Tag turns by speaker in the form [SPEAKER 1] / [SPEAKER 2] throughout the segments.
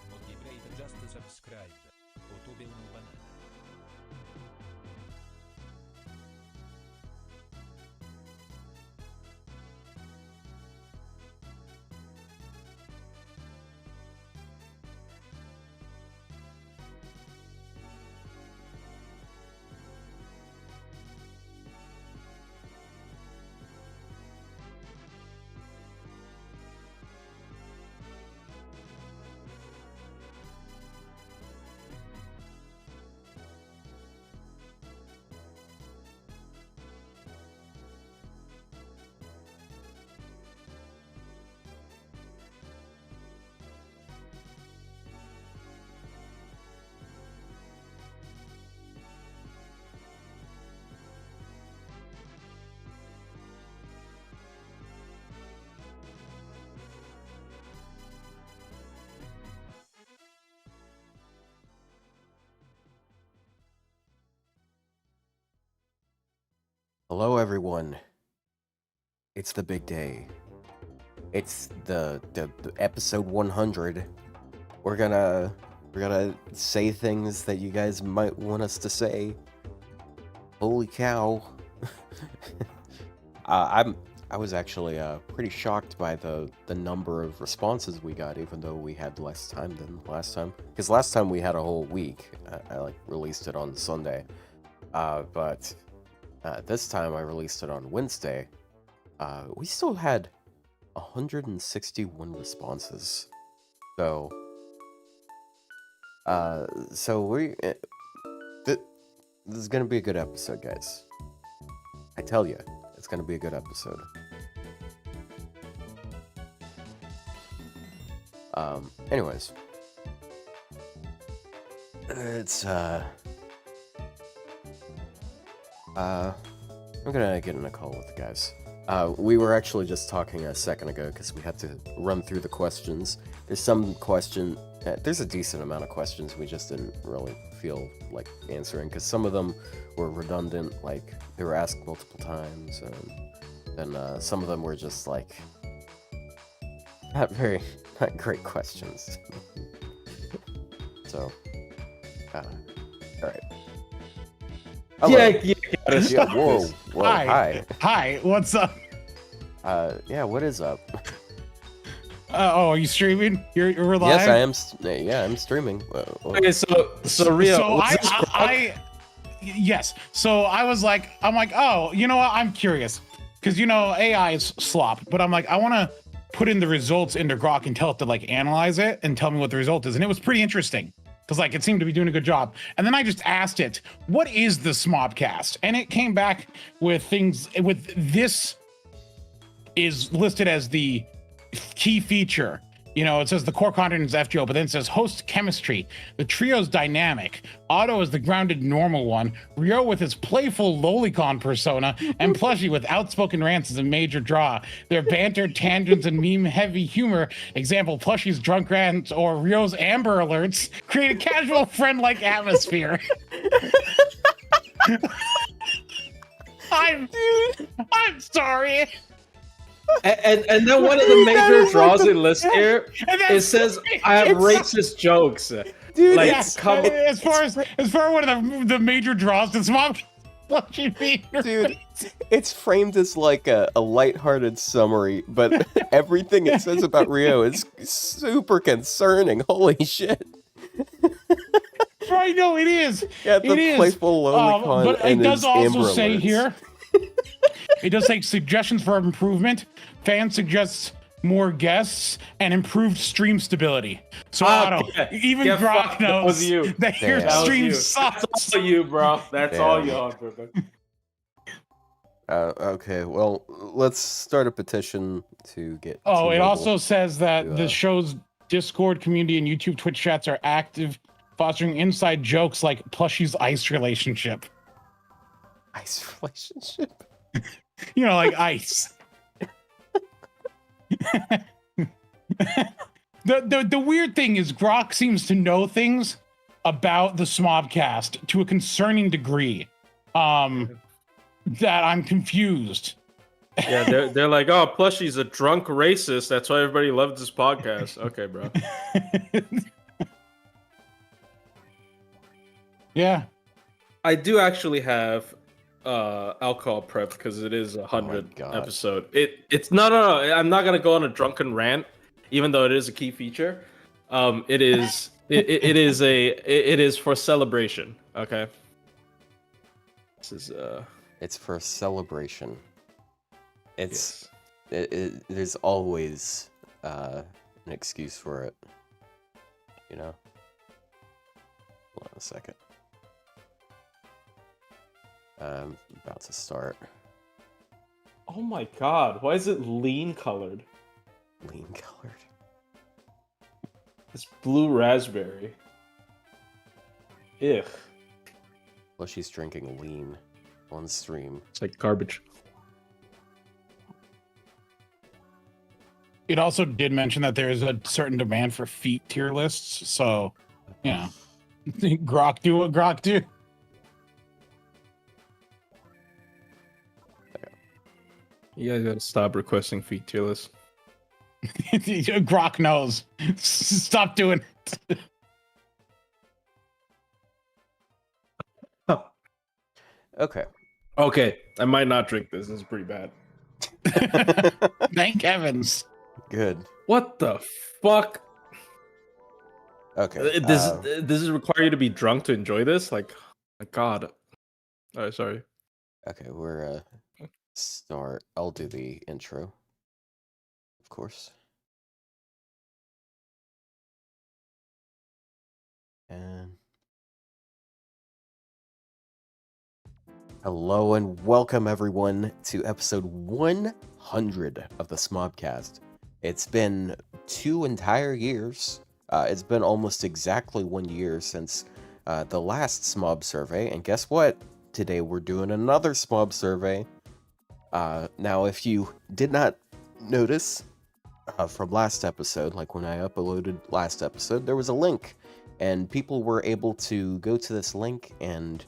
[SPEAKER 1] Motivate just to subscribe. Otube uno banana.
[SPEAKER 2] Hello, everyone. It's the big day. It's the episode 100. We're gonna say things that you guys might want us to say. Holy cow! I was actually pretty shocked by the number of responses we got, even though we had less time than last time. Because last time we had a whole week. I like released it on Sunday, but this time I released it on Wednesday. We still had 161 responses. So this is gonna be a good episode, guys. I tell you, it's gonna be a good episode. Anyways. It's, I'm gonna get in a call with the guys. We were actually just talking a second ago because we had to run through the questions. There's there's a decent amount of questions we just didn't really feel like answering because some of them were redundant, like they were asked multiple times, and then some of them were just like not great questions. So, alright.
[SPEAKER 3] Yeah,
[SPEAKER 2] whoa, hi.
[SPEAKER 3] Hi, what's up?
[SPEAKER 2] Yeah, what is up?
[SPEAKER 3] Are you streaming? You're live?
[SPEAKER 2] Yes, I am. Yeah, I'm streaming.
[SPEAKER 3] Okay, so Ryou, yes. So I'm like, oh, you know what? I'm curious because AI is slop, but I'm like, I want to put in the results into Grok and tell it to like analyze it and tell me what the result is, and it was pretty interesting. Because like it seemed to be doing a good job. And then I just asked it, what is the SMOBcast? And it came back with this is listed as the key feature. It says the core content is FGO, but then it says host chemistry. The trio's dynamic. Otto is the grounded normal one. Ryou with his playful lolicon persona, and Plushie with outspoken rants is a major draw. Their banter, tangents, and meme-heavy humor, example Plushie's drunk rants or Ryou's Amber Alerts, create a casual, friend-like atmosphere. I'm sorry.
[SPEAKER 4] And then one of the major draws in list here, it says I have racist jokes.
[SPEAKER 2] Dude,
[SPEAKER 4] like,
[SPEAKER 3] as far as one of the major draws to SMOB, what you mean?
[SPEAKER 2] Dude, it's framed as like a lighthearted summary, but everything it says about Ryou is super concerning. Holy shit.
[SPEAKER 3] I know it is.
[SPEAKER 2] Yeah, the playful lolicon
[SPEAKER 3] but
[SPEAKER 2] and
[SPEAKER 3] it does also
[SPEAKER 2] Amber
[SPEAKER 3] say
[SPEAKER 2] Alerts.
[SPEAKER 3] here, it does say suggestions for improvement. Fan suggests more guests and improved stream stability. So Otto, even Grok knows that your stream sucks.
[SPEAKER 4] That's all you, bro. That's all you, bro.
[SPEAKER 2] Okay, well, let's start a petition to get.
[SPEAKER 3] Oh, it also says that the show's Discord community and YouTube Twitch chats are active, fostering inside jokes like Plushie's ice relationship.
[SPEAKER 2] Ice relationship?
[SPEAKER 3] Like ice. The weird thing is Grok seems to know things about the SMOBcast to a concerning degree that I'm confused.
[SPEAKER 4] Yeah, they're like, oh, Plushie's a drunk racist. That's why everybody loves this podcast. Okay, bro.
[SPEAKER 3] Yeah.
[SPEAKER 4] I do actually have alcohol prepped because it is 100 episode. It's no. I'm not gonna go on a drunken rant, even though it is a key feature. It is it is for celebration. Okay. This is
[SPEAKER 2] It's for a celebration. There's always an excuse for it. Hold on a second. I'm about to start.
[SPEAKER 4] Oh my god, why is it lean colored?
[SPEAKER 2] Lean colored?
[SPEAKER 4] It's blue raspberry. Ugh.
[SPEAKER 2] Well, she's drinking lean on stream.
[SPEAKER 4] It's like garbage.
[SPEAKER 3] It also did mention that there is a certain demand for feet tier lists, so Grok do what Grok do.
[SPEAKER 4] You guys gotta stop requesting feet tier lists.
[SPEAKER 3] Grok knows. Stop doing it.
[SPEAKER 2] Okay.
[SPEAKER 4] Okay, I might not drink this. This is pretty bad.
[SPEAKER 3] Thank heavens.
[SPEAKER 2] Good.
[SPEAKER 4] What the fuck?
[SPEAKER 2] Okay.
[SPEAKER 4] This is require you to be drunk to enjoy this? Like, my god. Oh, sorry.
[SPEAKER 2] Okay, we're start. I'll do the intro, of course. And hello and welcome everyone to episode 100 of the SMOBcast. It's been 2 entire years. It's been almost exactly 1 year since the last SMOB survey, and guess what? Today we're doing another SMOB survey. Now, if you did not notice from last episode, like when I uploaded last episode, there was a link, and people were able to go to this link, and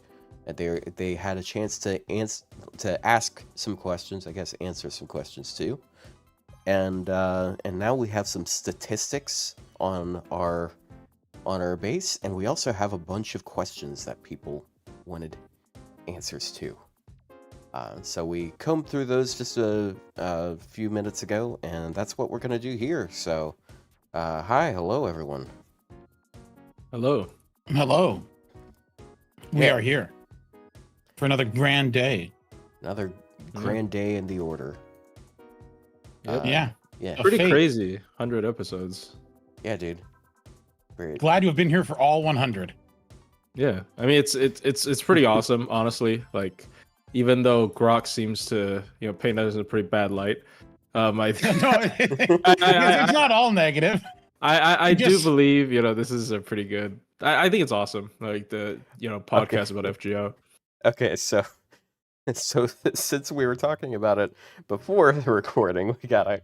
[SPEAKER 2] they had a chance to ask some questions, I guess answer some questions too. And now we have some statistics on our base, and we also have a bunch of questions that people wanted answers to. So we combed through those just a few minutes ago, and that's what we're gonna do here. So, hello everyone.
[SPEAKER 3] Hello. We are here for another grand day.
[SPEAKER 2] Another grand day in the order.
[SPEAKER 3] Yeah.
[SPEAKER 4] Pretty crazy. 100 episodes.
[SPEAKER 2] Yeah, dude. Great.
[SPEAKER 3] Glad you have been here for all 100.
[SPEAKER 4] Yeah, I mean it's pretty awesome, honestly. Like, even though Grok seems to paint us in a pretty bad light,
[SPEAKER 3] It's not all negative.
[SPEAKER 4] I do believe this is a pretty good. I think it's awesome. Like the podcast about FGO.
[SPEAKER 2] Okay, so since we were talking about it before the recording, we gotta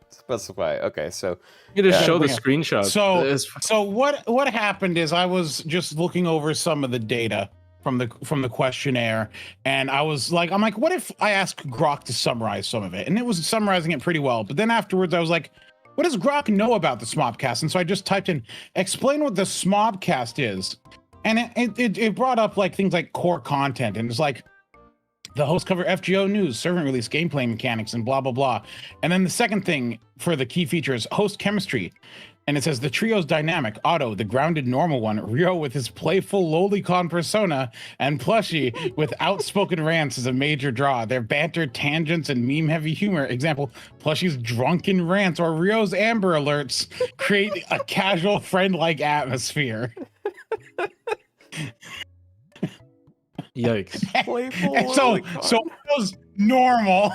[SPEAKER 2] specify. Okay, so
[SPEAKER 4] you just show the screenshot.
[SPEAKER 3] So what happened is I was just looking over some of the data from the questionnaire, and I'm like, what if I ask Grok to summarize some of it? And it was summarizing it pretty well. But then afterwards, I was like, what does Grok know about the SMOBcast? And so I just typed in, explain what the SMOBcast is, and it brought up like things like core content, and it's like, the hosts cover FGO news, servant release, gameplay mechanics, and blah, blah, blah. And then the second thing for the key feature is host chemistry. And it says the trio's dynamic, Otto, the grounded normal one, Ryou with his playful lolicon persona, and Plushie with outspoken rants is a major draw. Their banter, tangents, and meme-heavy humor, example, Plushie's drunken rants or Ryou's Amber Alerts, create a casual, friend-like atmosphere.
[SPEAKER 4] Yikes.
[SPEAKER 2] Playful
[SPEAKER 3] so
[SPEAKER 2] lolicon.
[SPEAKER 3] it was normal.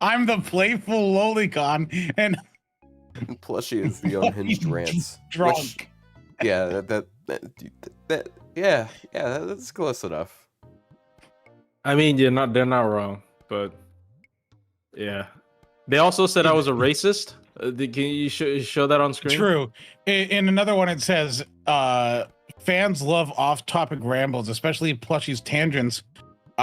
[SPEAKER 3] I'm the playful lolicon, and
[SPEAKER 2] Plushie is the unhinged rants.
[SPEAKER 3] Drunk.
[SPEAKER 2] Yeah, that's close enough.
[SPEAKER 4] I mean, they're not wrong, but yeah. They also said I was a racist. Can you show that on screen?
[SPEAKER 3] True. In another one, it says, fans love off-topic rambles, especially Plushie's tangents.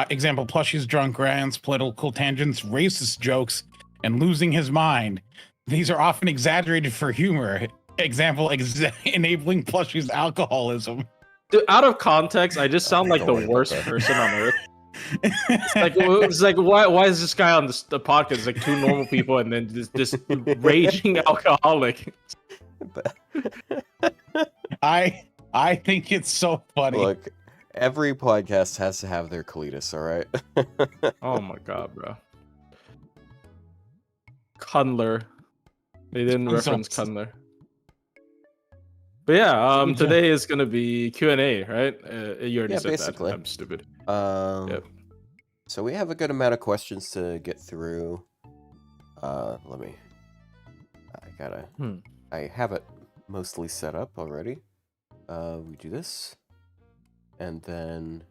[SPEAKER 3] Example, Plushie's drunk rants, political tangents, racist jokes, and losing his mind. These are often exaggerated for humor. Example, enabling Plushie's alcoholism.
[SPEAKER 4] Dude, out of context, I just sound like the worst person on earth. It's like why is this guy on the podcast? It's like two normal people and then this raging alcoholic.
[SPEAKER 3] I think it's so funny.
[SPEAKER 2] Look, every podcast has to have their Cletus, all right?
[SPEAKER 4] Oh my god, bro. Cundler. They didn't reference Cundler. But yeah, today is gonna be Q&A, right? You already said
[SPEAKER 2] basically.
[SPEAKER 4] that. I'm stupid.
[SPEAKER 2] Yep. So we have a good amount of questions to get through. Let me. I have it mostly set up already. We do this, and then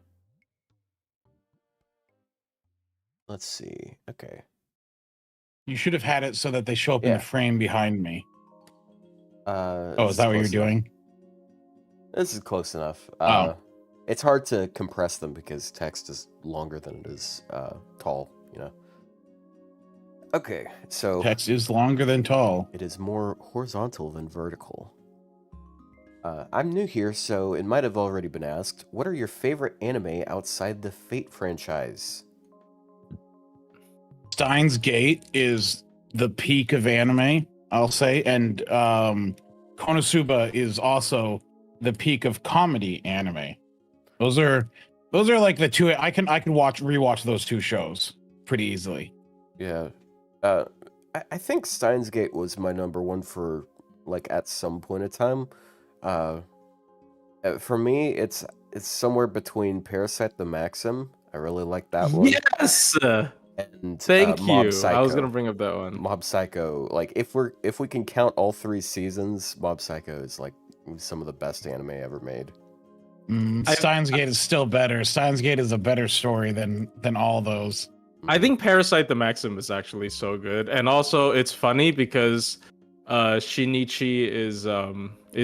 [SPEAKER 2] let's see. Okay.
[SPEAKER 3] You should have had it so that they show up in the frame behind me. Is that what you're doing?
[SPEAKER 2] This is close enough. It's hard to compress them because text is longer than it is tall, Okay, so
[SPEAKER 3] text is longer than tall.
[SPEAKER 2] It is more horizontal than vertical. I'm new here, so it might have already been asked. What are your favorite anime outside the Fate franchise?
[SPEAKER 3] Steins Gate is the peak of anime, I'll say, and Konosuba is also the peak of comedy anime. Those are like the two I can rewatch those two shows pretty easily.
[SPEAKER 2] Yeah. I think Steins Gate was my number one for at some point in time. For me, it's somewhere between Parasite the Maxim. I really like that one.
[SPEAKER 4] Yes.
[SPEAKER 2] and
[SPEAKER 4] Thank
[SPEAKER 2] Mob
[SPEAKER 4] you.
[SPEAKER 2] Psycho.
[SPEAKER 4] I was gonna bring up that one.
[SPEAKER 2] Mob Psycho, like if we can count all 3 seasons, Mob Psycho is like some of the best anime ever made.
[SPEAKER 3] Steins Gate is still better. Steins Gate is a better story than all those.
[SPEAKER 4] I think Parasite the Maxim is actually so good, and also it's funny because Shinichi is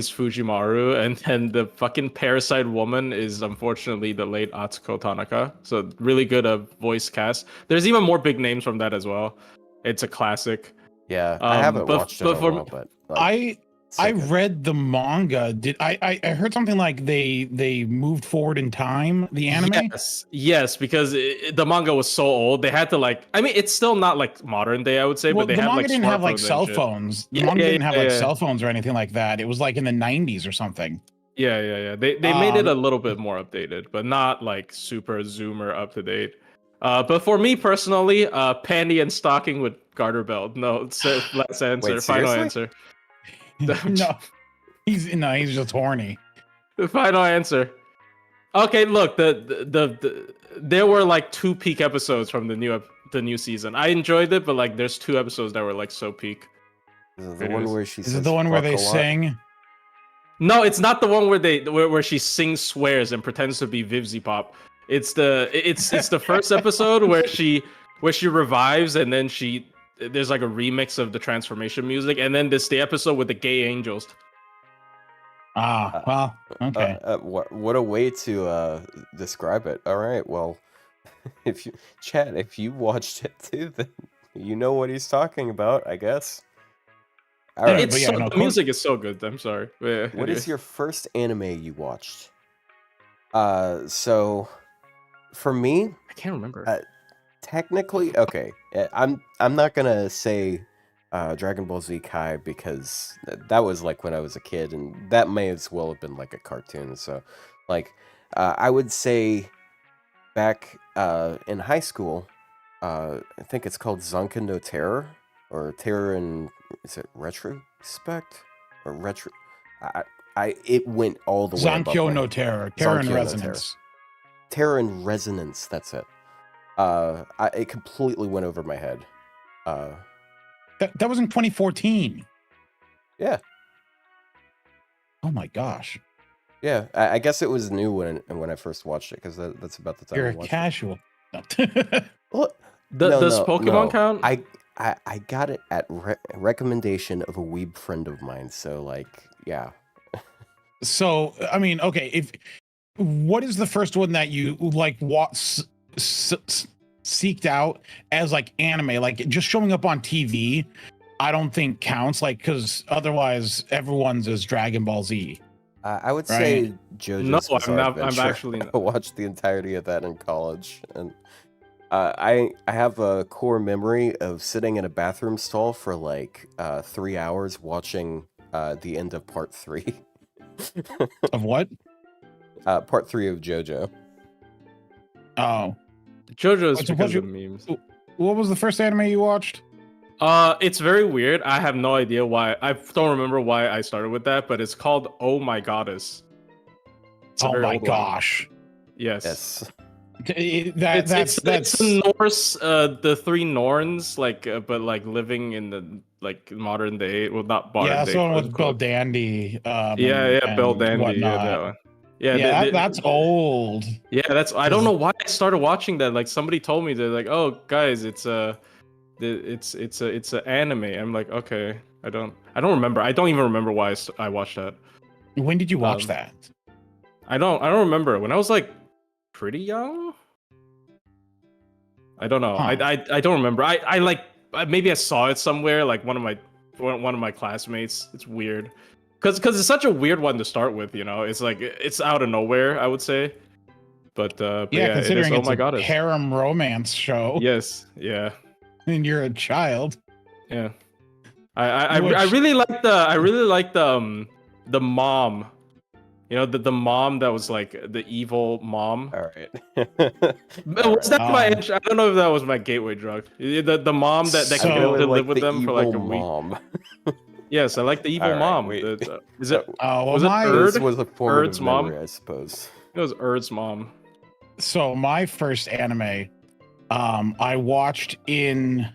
[SPEAKER 4] Fujimaru, and then the fucking Parasite woman is unfortunately the late Atsuko Tanaka. So really good voice cast. There's even more big names from that as well. It's a classic.
[SPEAKER 2] Yeah, I haven't watched it in a while, but like,
[SPEAKER 3] I read the manga. I heard something like they moved forward in time, the anime?
[SPEAKER 4] Yes, because the manga was so old. They had to like, I mean, it's still not like modern day, I would say,
[SPEAKER 3] Well,
[SPEAKER 4] but they
[SPEAKER 3] the
[SPEAKER 4] have
[SPEAKER 3] manga
[SPEAKER 4] like
[SPEAKER 3] didn't have like
[SPEAKER 4] smartphones and
[SPEAKER 3] cell
[SPEAKER 4] shit.
[SPEAKER 3] phones. The
[SPEAKER 4] Yeah,
[SPEAKER 3] manga
[SPEAKER 4] yeah,
[SPEAKER 3] didn't have
[SPEAKER 4] yeah,
[SPEAKER 3] like
[SPEAKER 4] yeah.
[SPEAKER 3] cell phones or anything like that. It was like in the 90s or something.
[SPEAKER 4] Yeah. They made it a little bit more updated, but not like super zoomer up to date. But for me personally, panty and stocking with garter belt. No, last answer,
[SPEAKER 2] Wait,
[SPEAKER 4] final
[SPEAKER 2] seriously?
[SPEAKER 4] answer.
[SPEAKER 3] No, he's just horny.
[SPEAKER 4] The final answer. Okay, look, there were like 2 peak episodes from the new season. I enjoyed it, but like there's 2 episodes that were like so peak.
[SPEAKER 2] Is it the one where she
[SPEAKER 3] Is
[SPEAKER 2] says
[SPEAKER 3] it the one where
[SPEAKER 2] fuck
[SPEAKER 3] they
[SPEAKER 2] a lot?
[SPEAKER 3] sing?
[SPEAKER 4] No, it's not the one where she sings, swears, and pretends to be Vivzy Pop. It's the first episode where she revives, and then there's like a remix of the transformation music, and then the episode with the gay angels.
[SPEAKER 3] Ah, well, okay.
[SPEAKER 2] What a way to describe it. All right, well, if you watched it too, then you know what he's talking about, I guess. All right.
[SPEAKER 4] The music is so good. I'm sorry.
[SPEAKER 2] What is your first anime you watched? So for me,
[SPEAKER 4] I can't remember.
[SPEAKER 2] Technically, okay. I'm not gonna say Dragon Ball Z Kai because that was like when I was a kid, and that may as well have been like a cartoon. So, like, I would say back in high school, I think it's called Zanken no Terror or Terror in, is it Retrospect or Retro? It went all the way above
[SPEAKER 3] Zankyo
[SPEAKER 2] my
[SPEAKER 3] no
[SPEAKER 2] head.
[SPEAKER 3] Terror. Terror in
[SPEAKER 2] Zankyo no
[SPEAKER 3] Resonance.
[SPEAKER 2] Terror in Resonance, that's it. It completely went over my head.
[SPEAKER 3] That was in 2014.
[SPEAKER 2] Yeah.
[SPEAKER 3] Oh my gosh.
[SPEAKER 2] Yeah, I guess it was new when I first watched it because that's about the time
[SPEAKER 3] You're
[SPEAKER 2] I
[SPEAKER 3] a
[SPEAKER 2] watched
[SPEAKER 3] casual.
[SPEAKER 2] it. Well,
[SPEAKER 4] Does Pokemon count?
[SPEAKER 2] I got it at recommendation of a weeb friend of mine. So like, yeah.
[SPEAKER 3] So I mean, okay, what is the first one that you like seeked out as like anime, like just showing up on TV? I don't think counts, like, because otherwise everyone's is Dragon Ball Z.
[SPEAKER 2] I would say JoJo's
[SPEAKER 4] No,
[SPEAKER 2] Bizarre
[SPEAKER 4] I'm
[SPEAKER 2] Adventure.
[SPEAKER 4] actually
[SPEAKER 2] I watched the entirety of that in college, and I have a core memory of sitting in a bathroom stall for like 3 hours watching the end of part 3.
[SPEAKER 3] Of what?
[SPEAKER 2] Part 3 of JoJo.
[SPEAKER 3] Oh,
[SPEAKER 4] JoJo's
[SPEAKER 3] What's-
[SPEAKER 4] because
[SPEAKER 3] what's
[SPEAKER 4] of memes.
[SPEAKER 3] what was the first anime you watched?
[SPEAKER 4] It's very weird. I have no idea why. I don't remember why I started with that, but it's called Oh My Goddess. It's a
[SPEAKER 3] Oh
[SPEAKER 4] very
[SPEAKER 3] my
[SPEAKER 4] old one.
[SPEAKER 3] gosh.
[SPEAKER 4] Yes.
[SPEAKER 2] Yes.
[SPEAKER 3] That's
[SPEAKER 4] It's Norse, the 3 Norns, like, but like living in the like modern day. Well, not modern
[SPEAKER 3] yeah,
[SPEAKER 4] day.
[SPEAKER 3] that's the one
[SPEAKER 4] quote,
[SPEAKER 3] with Bill
[SPEAKER 4] unquote.
[SPEAKER 3] Dandy.
[SPEAKER 4] Yeah, Bill
[SPEAKER 3] and
[SPEAKER 4] Dandy.
[SPEAKER 3] whatnot.
[SPEAKER 4] Yeah, that one. Yeah,
[SPEAKER 3] Yeah, that's old.
[SPEAKER 4] Yeah, that's. I don't know why I started watching that. Like somebody told me they're like, "Oh, guys, it's a anime." I'm like, okay, I don't remember. I don't even remember why I watched that.
[SPEAKER 3] When did you watch that?
[SPEAKER 4] I don't remember. When I was like pretty young. I don't know.
[SPEAKER 3] Huh.
[SPEAKER 4] I don't remember. I like maybe I saw it somewhere. Like one of my classmates. It's weird. Because it's such a weird one to start with, you know. It's like it's out of nowhere, I would say. But
[SPEAKER 3] Yeah, considering
[SPEAKER 4] it is,
[SPEAKER 3] it's
[SPEAKER 4] oh my
[SPEAKER 3] a
[SPEAKER 4] God,
[SPEAKER 3] harem romance show.
[SPEAKER 4] yes, yeah,
[SPEAKER 3] And you're a child.
[SPEAKER 4] yeah. I really like the mom. You know, the mom that was like the evil mom.
[SPEAKER 2] All right.
[SPEAKER 4] Was that my? I don't know if that was my gateway drug. The mom that
[SPEAKER 3] So-
[SPEAKER 4] came
[SPEAKER 2] really
[SPEAKER 4] to
[SPEAKER 2] like
[SPEAKER 4] live with
[SPEAKER 2] the
[SPEAKER 4] them for like a
[SPEAKER 2] evil
[SPEAKER 4] week.
[SPEAKER 2] mom.
[SPEAKER 4] Yes, I like the evil
[SPEAKER 2] All right,
[SPEAKER 4] mom.
[SPEAKER 2] wait.
[SPEAKER 4] Is it?
[SPEAKER 3] Oh, well,
[SPEAKER 4] Was it Erd?
[SPEAKER 2] This was a formative
[SPEAKER 4] Erd's mom?
[SPEAKER 2] memory, I suppose.
[SPEAKER 4] It was Erd's mom.
[SPEAKER 3] So my first anime I watched in.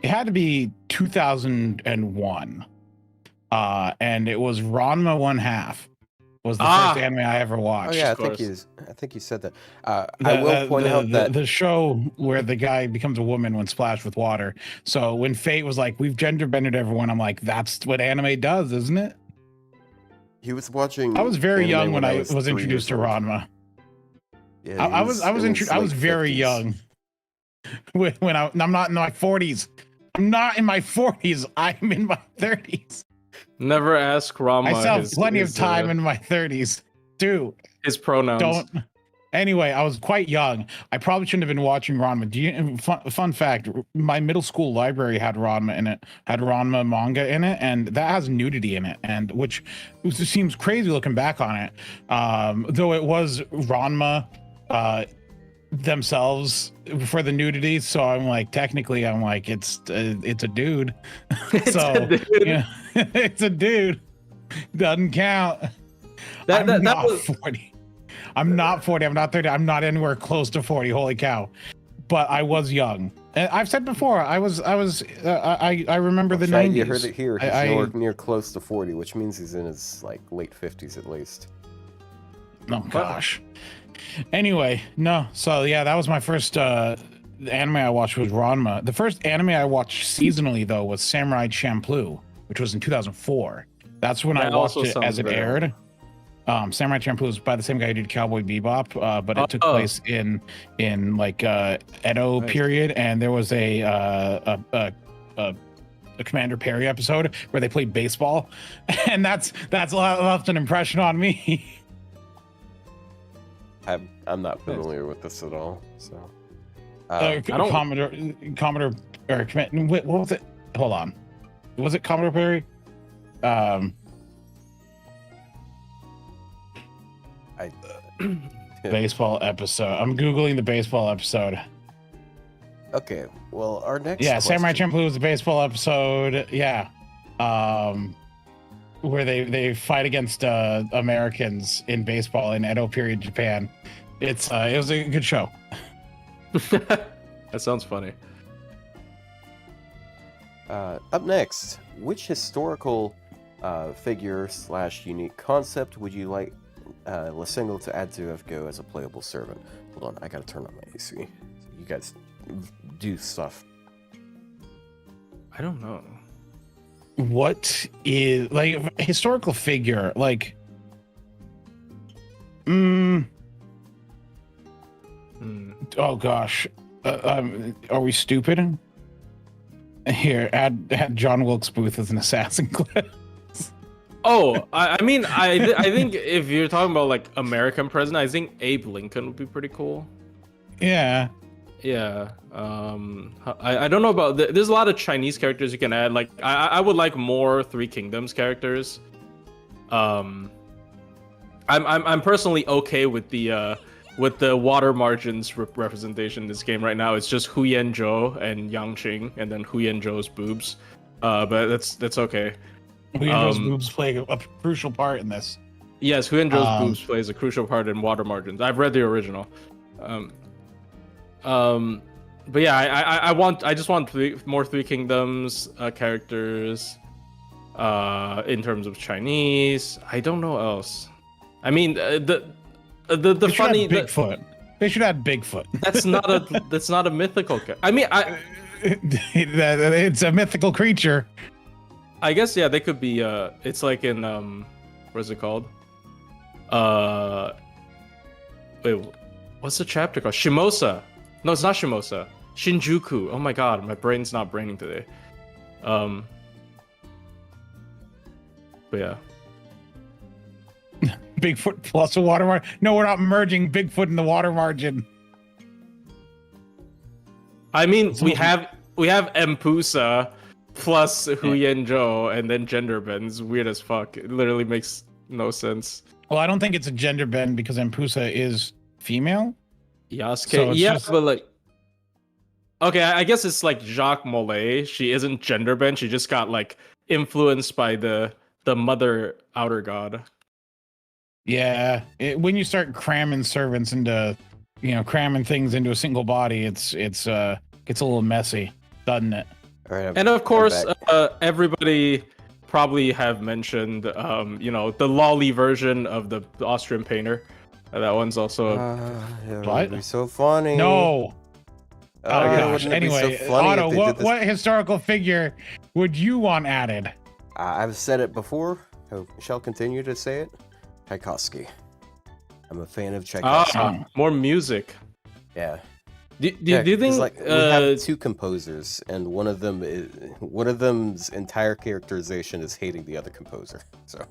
[SPEAKER 3] It had to be 2001, and it was Ranma 1/2. Was the first anime I ever watched.
[SPEAKER 2] Oh yeah, I think you said that. I will point out that
[SPEAKER 3] the show where the guy becomes a woman when splashed with water. So when Fate was like, "We've gender bended everyone," I'm like, "That's what anime does, isn't it?"
[SPEAKER 2] he was watching.
[SPEAKER 3] I was very young when I was
[SPEAKER 2] 3
[SPEAKER 3] introduced to
[SPEAKER 2] years old.
[SPEAKER 3] Ranma.
[SPEAKER 2] Yeah,
[SPEAKER 3] I was very
[SPEAKER 2] 50s.
[SPEAKER 3] young when I'm not in my 40s. I'm not in my 40s. I'm in my 30s.
[SPEAKER 4] Never ask Rama.
[SPEAKER 3] I still have plenty of time in my 30s. Dude.
[SPEAKER 4] His pronouns.
[SPEAKER 3] Don't. Anyway, I was quite young. I probably shouldn't have been watching Ranma. Fun fact, my middle school library had Ranma in it, had Ranma manga in it, and that has nudity in it, and which seems crazy looking back on it. Though it was Ranma themselves for the nudity, so I'm like, technically, I'm like, it's a dude. So yeah, it's a dude. Doesn't count. I'm not 40. I'm not 40. I'm not 30. I'm not anywhere close to 40. Holy cow! But I was young. And I've said before, I remember the 90s.
[SPEAKER 2] You heard it here. He's nowhere near close to 40, which means he's in his like late 50s at least.
[SPEAKER 3] Oh gosh. Anyway, no. So yeah, that was my first anime I watched was Ranma. The first anime I watched seasonally though was Samurai Champloo, which was in 2004. That's when I watched it as it aired. Samurai Champloo was by the same guy who did Cowboy Bebop, but it took place in like Edo period, and there was a Commander Perry episode where they played baseball, and that's left an impression on me.
[SPEAKER 2] I'm not familiar with this at all, so.
[SPEAKER 3] Commodore or what was it? Hold on, was it Commodore Perry? Baseball episode. I'm googling the baseball episode.
[SPEAKER 2] Okay, well, our next.
[SPEAKER 3] Yeah,
[SPEAKER 2] question.
[SPEAKER 3] Samurai Champloo was the baseball episode. Yeah, where they fight against Americans in baseball in Edo period Japan. It was a good show.
[SPEAKER 4] That sounds funny.
[SPEAKER 2] Up next, which historical figure / unique concept would you like Lasingle to add to FGO as a playable servant? Hold on, I gotta turn on my AC. You guys do stuff.
[SPEAKER 4] I don't know.
[SPEAKER 3] What is like a historical figure? Like, oh gosh, are we stupid? Here, add John Wilkes Booth as an assassin class.
[SPEAKER 4] Oh, I mean, I think if you're talking about like American president, I think Abe Lincoln would be pretty cool.
[SPEAKER 3] Yeah.
[SPEAKER 4] Yeah. I don't know about there's a lot of Chinese characters you can add. Like I would like more Three Kingdoms characters. I'm personally okay with the water margins representation in this game right now. It's just Hu Yanzhou and Yang Qing, and then Hu Yanzhou's boobs. But that's okay.
[SPEAKER 3] Hu Yanzhou's boobs play a crucial part in this.
[SPEAKER 4] Yes, Hu Yanzhou's boobs plays a crucial part in water margins. I've read the original. But yeah, I just want more Three Kingdoms characters. In terms of Chinese, I don't know else. I mean, the funny
[SPEAKER 3] Bigfoot. They should add Bigfoot.
[SPEAKER 4] That's not a mythical. I mean,
[SPEAKER 3] it's a mythical creature.
[SPEAKER 4] I guess yeah, they could be. It's like in what is it called? Wait, what's the chapter called? Shimosa. No, it's not Shimosa. Shinjuku. Oh my god, my brain's not braining today. But yeah.
[SPEAKER 3] Bigfoot plus a water margin. No, we're not merging Bigfoot in the water margin.
[SPEAKER 4] I mean, we have Mpusa plus Hu Yanzhou and then gender bends. Weird as fuck. It literally makes no sense.
[SPEAKER 3] Well, I don't think it's a gender bend because Mpusa is female.
[SPEAKER 4] Yasuke.
[SPEAKER 3] So
[SPEAKER 4] yeah, but like, okay, I guess it's like Jacques Mollet. She isn't gender bent. She just got like influenced by the mother outer god.
[SPEAKER 3] Yeah, when you start cramming servants into cramming things into a single body, it's gets a little messy, doesn't it?
[SPEAKER 2] All right,
[SPEAKER 4] And of course, everybody probably have mentioned, the lolly version of the Austrian painter. That one's also.
[SPEAKER 2] It
[SPEAKER 3] What?
[SPEAKER 2] would be so funny.
[SPEAKER 3] No. Oh gosh.
[SPEAKER 2] wouldn't it be so
[SPEAKER 3] Anyway,
[SPEAKER 2] funny if
[SPEAKER 3] Otto,
[SPEAKER 2] they did this?
[SPEAKER 3] what historical figure would you want added?
[SPEAKER 2] I've said it before. I shall continue to say it. Tchaikovsky. I'm a fan of Tchaikovsky.
[SPEAKER 4] More music.
[SPEAKER 2] Yeah.
[SPEAKER 4] Do you think
[SPEAKER 2] like we have two composers, and one of them's entire characterization is hating the other composer. So.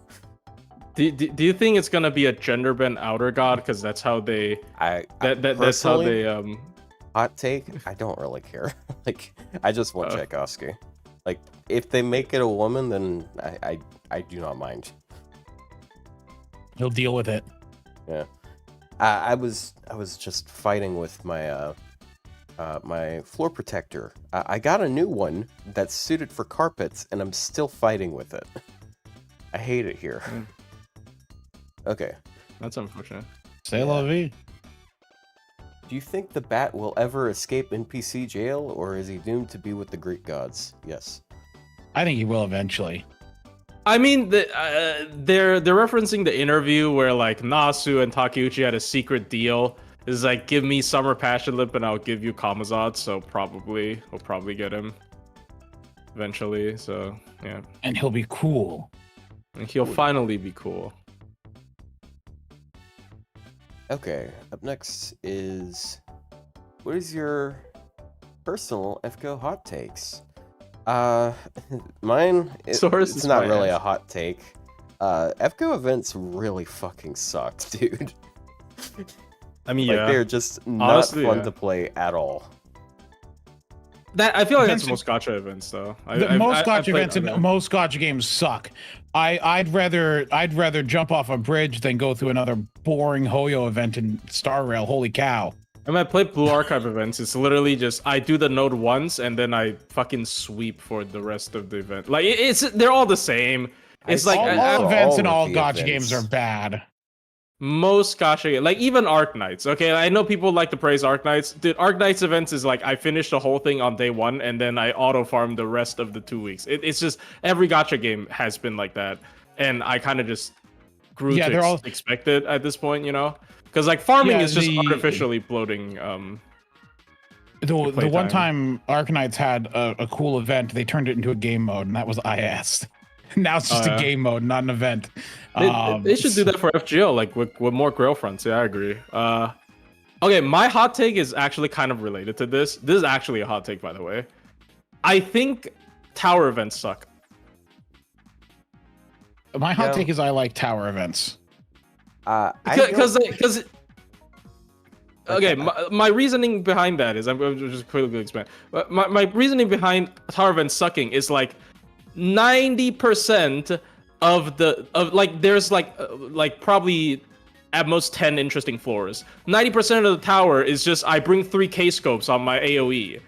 [SPEAKER 4] Do you think it's gonna be a gender bent outer god? Because that's how they. That's how they.
[SPEAKER 2] Hot take. I don't really care. Like, I just want Tchaikovsky. Like, if they make it a woman, then I do not mind.
[SPEAKER 3] He'll deal with it.
[SPEAKER 2] Yeah. I was just fighting with my my floor protector. I got a new one that's suited for carpets, and I'm still fighting with it. I hate it here. Okay.
[SPEAKER 4] That's unfortunate.
[SPEAKER 3] Say la vie.
[SPEAKER 2] Do you think the Bat will ever escape NPC jail, or is he doomed to be with the Greek gods? Yes.
[SPEAKER 3] I think he will eventually.
[SPEAKER 4] I mean, they're referencing the interview where like Nasu and Takeuchi had a secret deal. It's like, give me Summer Passion Lip and I'll give you Kamazat. So we'll probably get him eventually. So yeah.
[SPEAKER 3] And he'll be cool.
[SPEAKER 4] And he'll finally be cool.
[SPEAKER 2] Okay, up next is, what is your personal FGO hot takes? Mine, it's not really a hot take. FGO events really fucking sucked, dude.
[SPEAKER 4] I mean,
[SPEAKER 2] they're just not fun to play at all.
[SPEAKER 4] I feel like that's most gacha events, though.
[SPEAKER 3] Most gacha events and most gacha games suck. I'd rather jump off a bridge than go through another boring Hoyo event in Star Rail. Holy cow!
[SPEAKER 4] When I play Blue Archive events, it's literally just I do the node once and then I fucking sweep for the rest of the event. Like they're all the same. It's like
[SPEAKER 3] all events and all gacha games are bad.
[SPEAKER 4] Most gacha, like even Arc Knights. Okay, I know people like to praise Arc Knights. Dude, Arc Knights events is like I finished the whole thing on day one and then I auto farm the rest of the 2 weeks. It's just every gacha game has been like that, and I kind of just grew to expect it at this point, because like farming is just artificially bloating.
[SPEAKER 3] The one time Arc Knights had a cool event, they turned it into a game mode, and that was IS. Now it's just a game mode, not an event.
[SPEAKER 4] They should do that for FGO, like with more Grail fronts. Yeah, I agree. Okay, my hot take is actually kind of related to this. This is actually a hot take, by the way. I think tower events suck.
[SPEAKER 3] My hot take is I like tower events.
[SPEAKER 4] Because okay, my reasoning behind that is I'm going to just quickly explain. My reasoning behind tower events sucking is like 90% of there's like probably at most 10 interesting floors. 90% of the tower is just I bring 3 K-scopes on my AoE,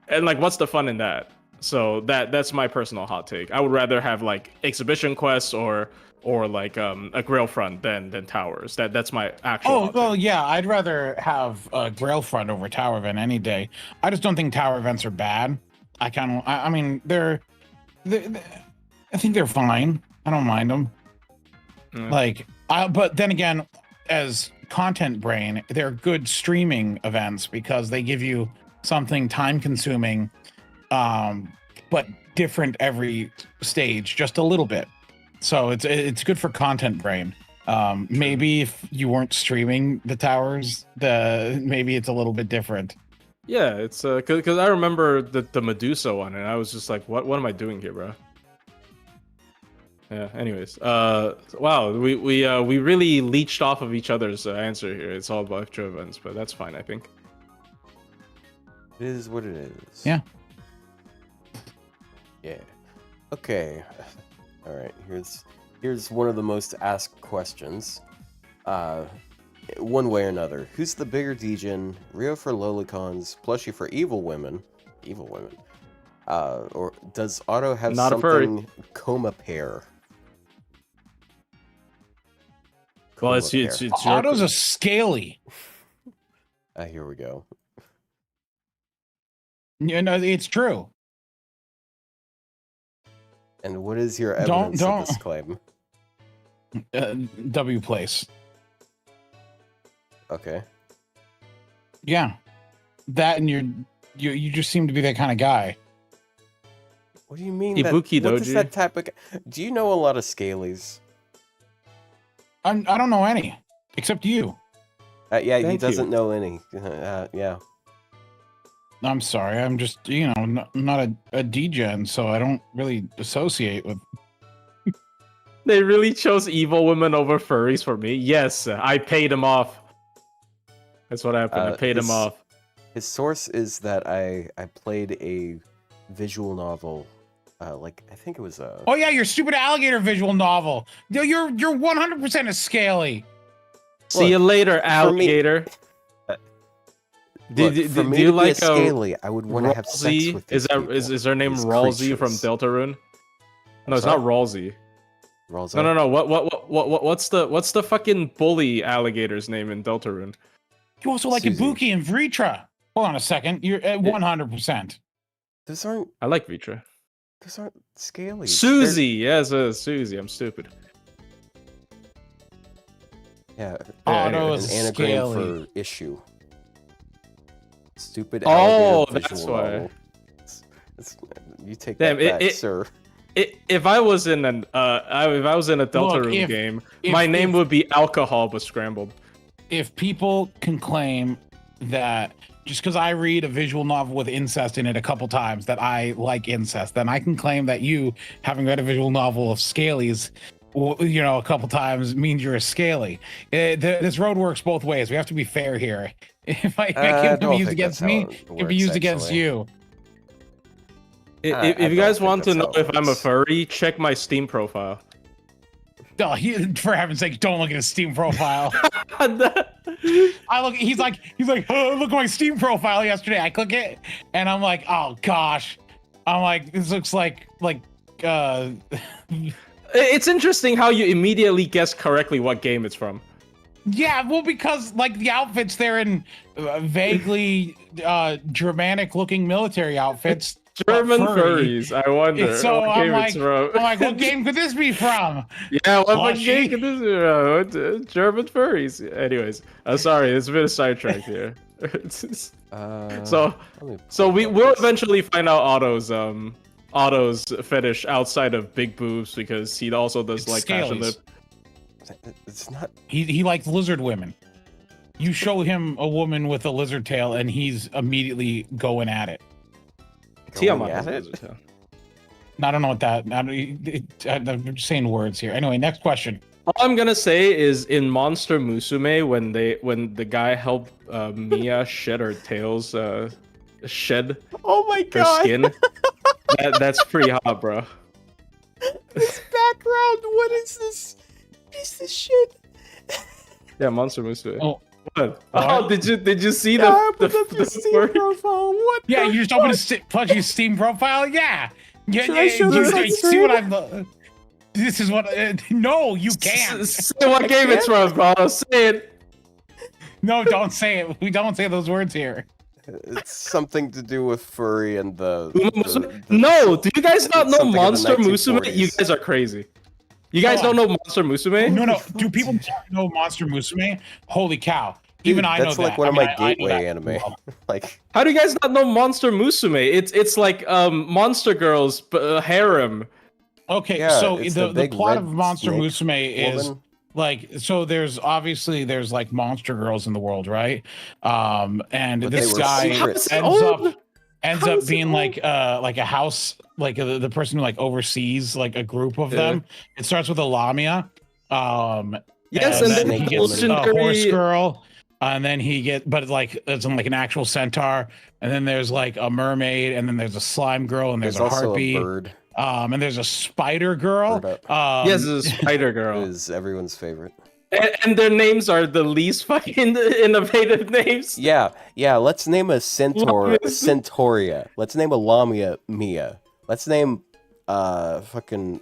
[SPEAKER 4] and like what's the fun in that? So that's my personal hot take. I would rather have like exhibition quests or like a Grail front than towers. That's my actual.
[SPEAKER 3] Yeah, I'd rather have a Grail front over tower event any day. I just don't think tower events are bad. I mean I think they're fine. I don't mind them. But then again, as content brain, they're good streaming events because they give you something time consuming, but different every stage, just a little bit. So it's good for content brain. Maybe if you weren't streaming the towers, maybe it's a little bit different.
[SPEAKER 4] Yeah, it's because I remember the Medusa one, and I was just like, what am I doing here, bro? Yeah. Anyways, wow, we really leached off of each other's answer here. It's all about FGO events, but that's fine, I think.
[SPEAKER 2] It is what it is.
[SPEAKER 3] Yeah.
[SPEAKER 2] Yeah. Okay. All right. Here's one of the most asked questions. One way or another, who's the bigger Degen? Ryou for lolicons, plushie for evil women, or does Otto have something coma pair?
[SPEAKER 4] Well, it's
[SPEAKER 3] Otto's a scaly.
[SPEAKER 2] Here we go.
[SPEAKER 3] You know, it's true.
[SPEAKER 2] And what is your evidence of this claim?
[SPEAKER 3] W place.
[SPEAKER 2] Okay.
[SPEAKER 3] Yeah, that and you just seem to be that kind of guy.
[SPEAKER 2] What do you mean?
[SPEAKER 4] Ibuki
[SPEAKER 2] What is
[SPEAKER 4] Doji.
[SPEAKER 2] that type of? Do you know a lot of scalies?
[SPEAKER 3] I don't know any except you.
[SPEAKER 2] Yeah, he
[SPEAKER 4] Thank
[SPEAKER 2] doesn't
[SPEAKER 4] you.
[SPEAKER 2] know any. Yeah.
[SPEAKER 3] I'm sorry. I'm just not a degen, so I don't really associate with.
[SPEAKER 4] They really chose evil women over furries for me. Yes, I paid him off. That's what happened. I paid him off.
[SPEAKER 2] His source is that I played a visual novel, like I think it was a.
[SPEAKER 3] Oh yeah, your stupid alligator visual novel. You're 100% a scaly.
[SPEAKER 4] See you later, alligator. Do you like
[SPEAKER 2] a scaly? I would want to have sex with these people,
[SPEAKER 4] is her name
[SPEAKER 2] these
[SPEAKER 4] Ralsei from
[SPEAKER 2] creatures.
[SPEAKER 4] Deltarune? No, it's
[SPEAKER 2] sorry?
[SPEAKER 4] not Ralsei.
[SPEAKER 2] Ralsei?
[SPEAKER 4] No. What's the fucking bully alligator's name in Deltarune?
[SPEAKER 3] You also like
[SPEAKER 2] Susie.
[SPEAKER 3] Ibuki and Vritra. Hold on a second. You're at 100%.
[SPEAKER 2] Those aren't
[SPEAKER 4] I like Vitra.
[SPEAKER 2] scaly.
[SPEAKER 4] Susie, yes, Susie. I'm stupid.
[SPEAKER 2] Yeah,
[SPEAKER 3] Otto
[SPEAKER 2] an
[SPEAKER 3] is
[SPEAKER 2] anagram
[SPEAKER 3] scaly.
[SPEAKER 2] for issue. Stupid
[SPEAKER 4] Oh,
[SPEAKER 2] alligator
[SPEAKER 4] that's
[SPEAKER 2] visual
[SPEAKER 4] why.
[SPEAKER 2] novel. You take
[SPEAKER 4] Damn,
[SPEAKER 2] that back, sir.
[SPEAKER 4] If I was in a Deltarune game, my name would be alcohol but scrambled.
[SPEAKER 3] If people can claim that just because I read a visual novel with incest in it a couple times that I like incest, then I can claim that you, having read a visual novel of scalies, a couple times means you're a scaly. This road works both ways. We have to be fair here. If it can be used against me, it can be used against you.
[SPEAKER 4] If you guys want to know if I'm a furry, check my Steam profile.
[SPEAKER 3] Oh, for heaven's sake, don't look at his Steam profile. He's like, oh, look at my Steam profile yesterday. I click it, and I'm like, oh gosh. I'm like, this looks like.
[SPEAKER 4] It's interesting how you immediately guess correctly what game it's from.
[SPEAKER 3] Yeah, well, because like the outfits, they're in vaguely Germanic-looking military outfits.
[SPEAKER 4] German furries. I wonder.
[SPEAKER 3] So
[SPEAKER 4] what game it's from.
[SPEAKER 3] I'm like, what game could this be from?
[SPEAKER 4] Yeah, what game could this be from? German furries. Anyways, sorry, it's a bit of sidetrack here. So we will eventually find out Otto's fetish outside of big boobs because he also does like passionate.
[SPEAKER 2] It's not.
[SPEAKER 3] He likes lizard women. You show him a woman with a lizard tail, and he's immediately going at it.
[SPEAKER 2] Going at it?
[SPEAKER 3] I don't know what that. I'm just saying words here. Anyway, next question.
[SPEAKER 4] All I'm gonna say is in Monster Musume when the guy helped Mia shed her tails, shed
[SPEAKER 2] Oh my
[SPEAKER 4] her
[SPEAKER 2] god!
[SPEAKER 4] skin. That's pretty hot, bro.
[SPEAKER 2] This background. What is this? What is this shit?
[SPEAKER 4] Yeah, Monster Musume.
[SPEAKER 3] Oh.
[SPEAKER 4] What? Oh, did you see
[SPEAKER 2] the Steam
[SPEAKER 4] furry?
[SPEAKER 2] profile. What?
[SPEAKER 3] Yeah, you just open his Steam profile. Yeah.
[SPEAKER 2] Should I show this on
[SPEAKER 3] You see
[SPEAKER 2] stream?
[SPEAKER 3] what I'm. This is what. No, you can't.
[SPEAKER 4] Say what game it's from, bro. Say it.
[SPEAKER 3] No, don't say it. We don't say those words here.
[SPEAKER 2] It's something to do with furry and the
[SPEAKER 4] No, do you guys not know
[SPEAKER 2] something in the
[SPEAKER 4] Monster Musume?
[SPEAKER 2] 1940s.
[SPEAKER 4] You guys are crazy. You guys don't know Monster Musume?
[SPEAKER 3] No. Do people know Monster Musume? Holy cow. Even
[SPEAKER 2] Dude,
[SPEAKER 3] I know
[SPEAKER 2] that's
[SPEAKER 3] that.
[SPEAKER 2] like one of
[SPEAKER 3] I
[SPEAKER 2] my
[SPEAKER 3] know
[SPEAKER 2] gateway
[SPEAKER 3] that.
[SPEAKER 2] anime. Like,
[SPEAKER 4] How do you guys not know Monster Musume? It's like Monster Girls harem.
[SPEAKER 3] Okay,
[SPEAKER 2] yeah,
[SPEAKER 3] so
[SPEAKER 2] it's
[SPEAKER 3] the
[SPEAKER 2] big
[SPEAKER 3] plot
[SPEAKER 2] red
[SPEAKER 3] of Monster
[SPEAKER 2] snake
[SPEAKER 3] Musume is
[SPEAKER 2] woman.
[SPEAKER 3] like, so there's like monster girls in the world, right? And
[SPEAKER 2] But
[SPEAKER 3] this
[SPEAKER 2] they were
[SPEAKER 3] guy
[SPEAKER 2] secrets.
[SPEAKER 3] ends up being like a house, like the person who like oversees like a group of them. It starts with a Lamia.
[SPEAKER 4] Yes,
[SPEAKER 3] and
[SPEAKER 4] and
[SPEAKER 3] then
[SPEAKER 4] then
[SPEAKER 3] he gets a
[SPEAKER 4] legendary-
[SPEAKER 3] horse girl. And then but like it's like an actual centaur, and then there's like a mermaid, and then there's a slime girl, and there's a
[SPEAKER 2] also
[SPEAKER 3] harpy,
[SPEAKER 2] a bird.
[SPEAKER 3] and there's a spider girl.
[SPEAKER 4] Yes, it's a spider girl.
[SPEAKER 2] Is everyone's favorite.
[SPEAKER 4] And their names are the least fucking innovative names.
[SPEAKER 2] Yeah. Let's name a centaur Centauria. Let's name a Lamia Mia. Let's name fucking.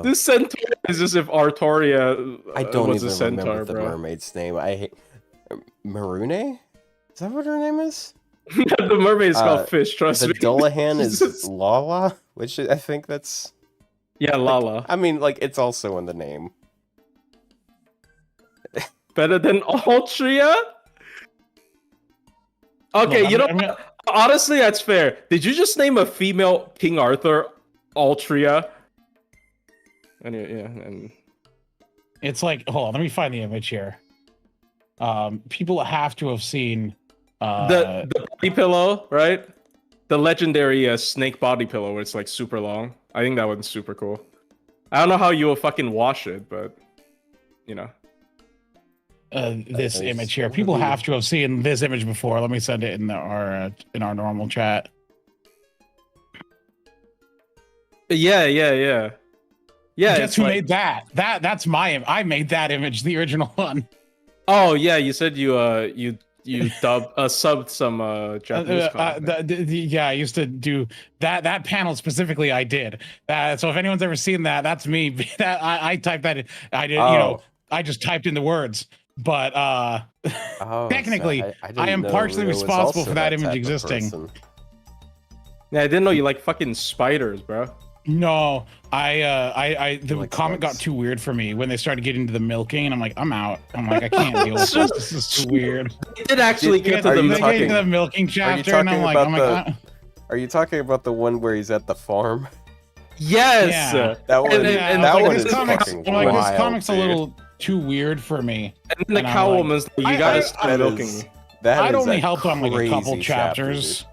[SPEAKER 4] This centaur is as if Artoria
[SPEAKER 2] I don't
[SPEAKER 4] was a
[SPEAKER 2] even
[SPEAKER 4] centaur,
[SPEAKER 2] remember the
[SPEAKER 4] bro.
[SPEAKER 2] mermaid's name. I hate Marune. Is that what her name is?
[SPEAKER 4] The mermaid is called Fish, trust
[SPEAKER 2] the
[SPEAKER 4] me.
[SPEAKER 2] The Dullahan is Lala, which I think that's...
[SPEAKER 4] Yeah, Lala.
[SPEAKER 2] I mean, like, it's also in the name.
[SPEAKER 4] Better than Altria? Okay,
[SPEAKER 3] Look,
[SPEAKER 4] you know, honestly, that's fair. Did you just name a female King Arthur Altria? Anyway, yeah, and
[SPEAKER 3] it's like, hold on, let me find the image here. People have to have seen
[SPEAKER 4] the body pillow, right? The legendary snake body pillow where it's like super long. I think that one's super cool. I don't know how you will fucking wash it, but you know.
[SPEAKER 3] This image here. People have to have seen this image before. Let me send it in our normal chat.
[SPEAKER 4] Yeah.
[SPEAKER 3] Guess who made that? That's I made that image, the original one.
[SPEAKER 4] Oh yeah, you said you subbed some Japanese content.
[SPEAKER 3] Yeah, I used to do that panel specifically. I did that. So if anyone's ever seen that, that's me. That I typed that in. I did. You know, I just typed in the words. But technically,
[SPEAKER 2] so
[SPEAKER 3] I am partially responsible for that image existing.
[SPEAKER 4] Yeah, I didn't know you like fucking spiders, bro.
[SPEAKER 3] No, the
[SPEAKER 2] like
[SPEAKER 3] comment
[SPEAKER 2] bugs.
[SPEAKER 3] got too weird for me when they started getting into the milking, and I'm like, I'm out. I'm like, I can't deal with this. This is too weird.
[SPEAKER 4] It did actually get to
[SPEAKER 3] the milking chapter, and I'm like,
[SPEAKER 2] Are you talking about the one where he's at the farm?
[SPEAKER 4] Yes.
[SPEAKER 3] Yeah.
[SPEAKER 2] That one. That one is fucking wild.
[SPEAKER 3] This comic's
[SPEAKER 2] dude.
[SPEAKER 3] a little too weird for me.
[SPEAKER 4] And then the cow woman's like, you gotta stop milking me.
[SPEAKER 3] I'd only helped on like a couple chapters.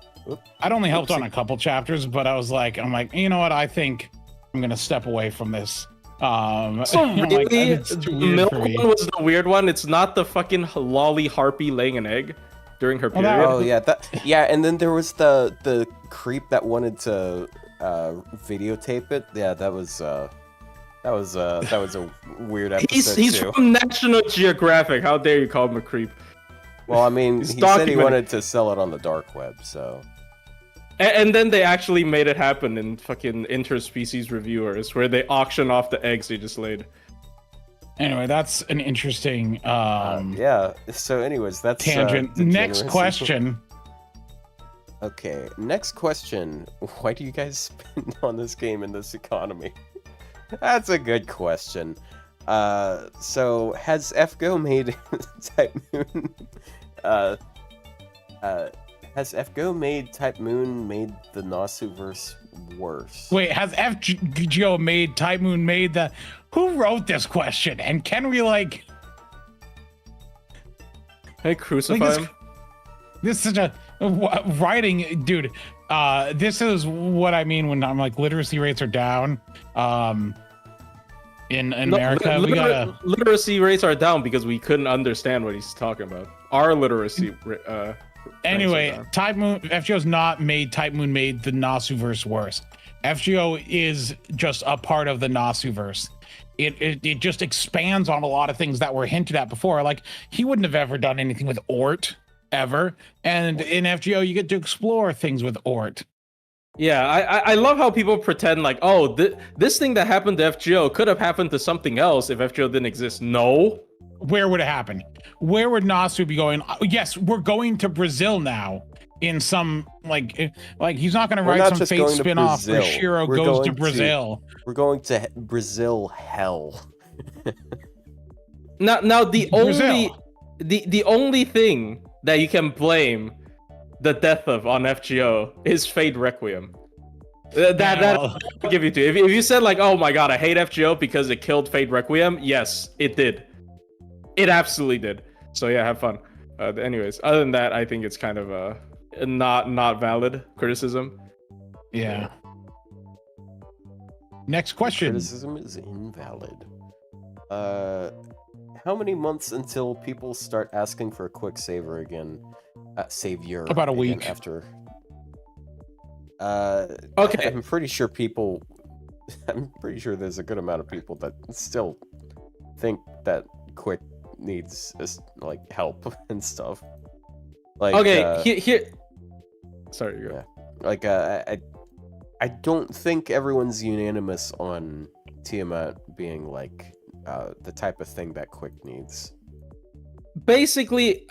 [SPEAKER 3] I'd only helped on a couple chapters, but I'm like, you know what? I think I'm gonna step away from this.
[SPEAKER 4] So really, the milk one was the weird one. It's not the fucking lolly harpy laying an egg during her period.
[SPEAKER 2] Oh yeah, and then there was the creep that wanted to videotape it. Yeah, that was a weird episode.
[SPEAKER 4] He's
[SPEAKER 2] too.
[SPEAKER 4] from National Geographic. How dare you call him a creep?
[SPEAKER 2] Well, I mean, he said he wanted to sell it on the dark web, so.
[SPEAKER 4] And then they actually made it happen in fucking interspecies reviewers, where they auction off the eggs they just laid.
[SPEAKER 3] Anyway, that's an interesting
[SPEAKER 2] yeah. So, anyways, that's
[SPEAKER 3] tangent. Next question.
[SPEAKER 2] Okay, next question. Why do you guys spend on this game in this economy? That's a good question. So has FGO made Type Moon? Has FGO made Type Moon made the Nasuverse worse?
[SPEAKER 3] Wait, has FGO made Type Moon made the? Who wrote this question? And can we like?
[SPEAKER 4] Hey, crucify him.
[SPEAKER 3] This is a writing, dude. This is what I mean when I'm like literacy rates are down. In America,
[SPEAKER 4] literacy rates are down because we couldn't understand what he's talking about. Our literacy.
[SPEAKER 3] Anyway, Type Moon FGO's not made Type Moon made the Nasuverse worse. FGO is just a part of the Nasuverse. It just expands on a lot of things that were hinted at before. Like he wouldn't have ever done anything with Ort ever, and in FGO you get to explore things with Ort.
[SPEAKER 4] Yeah, I love how people pretend like, oh, this thing that happened to FGO could have happened to something else if FGO didn't exist. No.
[SPEAKER 3] Where would it happen? Where would Nasu be going? Yes, we're going to Brazil now. In some like he's not going to write some Fate spin-off where Shiro goes to Brazil.
[SPEAKER 2] We're going to Brazil hell.
[SPEAKER 4] now the only thing that you can blame the death of on FGO is Fate Requiem. I'll give you to. If you said like, oh my god, I hate FGO because it killed Fate Requiem, yes, it did. It absolutely did. So yeah, have fun. Anyways, other than that, I think it's kind of a not valid criticism.
[SPEAKER 3] Yeah. Next question.
[SPEAKER 2] Criticism is invalid. How many months until people start asking for a quick saver again? Savior.
[SPEAKER 3] About a week
[SPEAKER 2] after.
[SPEAKER 4] Okay.
[SPEAKER 2] I'm pretty sure there's a good amount of people that still think that quick needs like help and stuff. Like
[SPEAKER 4] here. Sorry, you go.
[SPEAKER 2] Yeah. Like I don't think everyone's unanimous on Tiamat being like the type of thing that quick needs.
[SPEAKER 4] basically,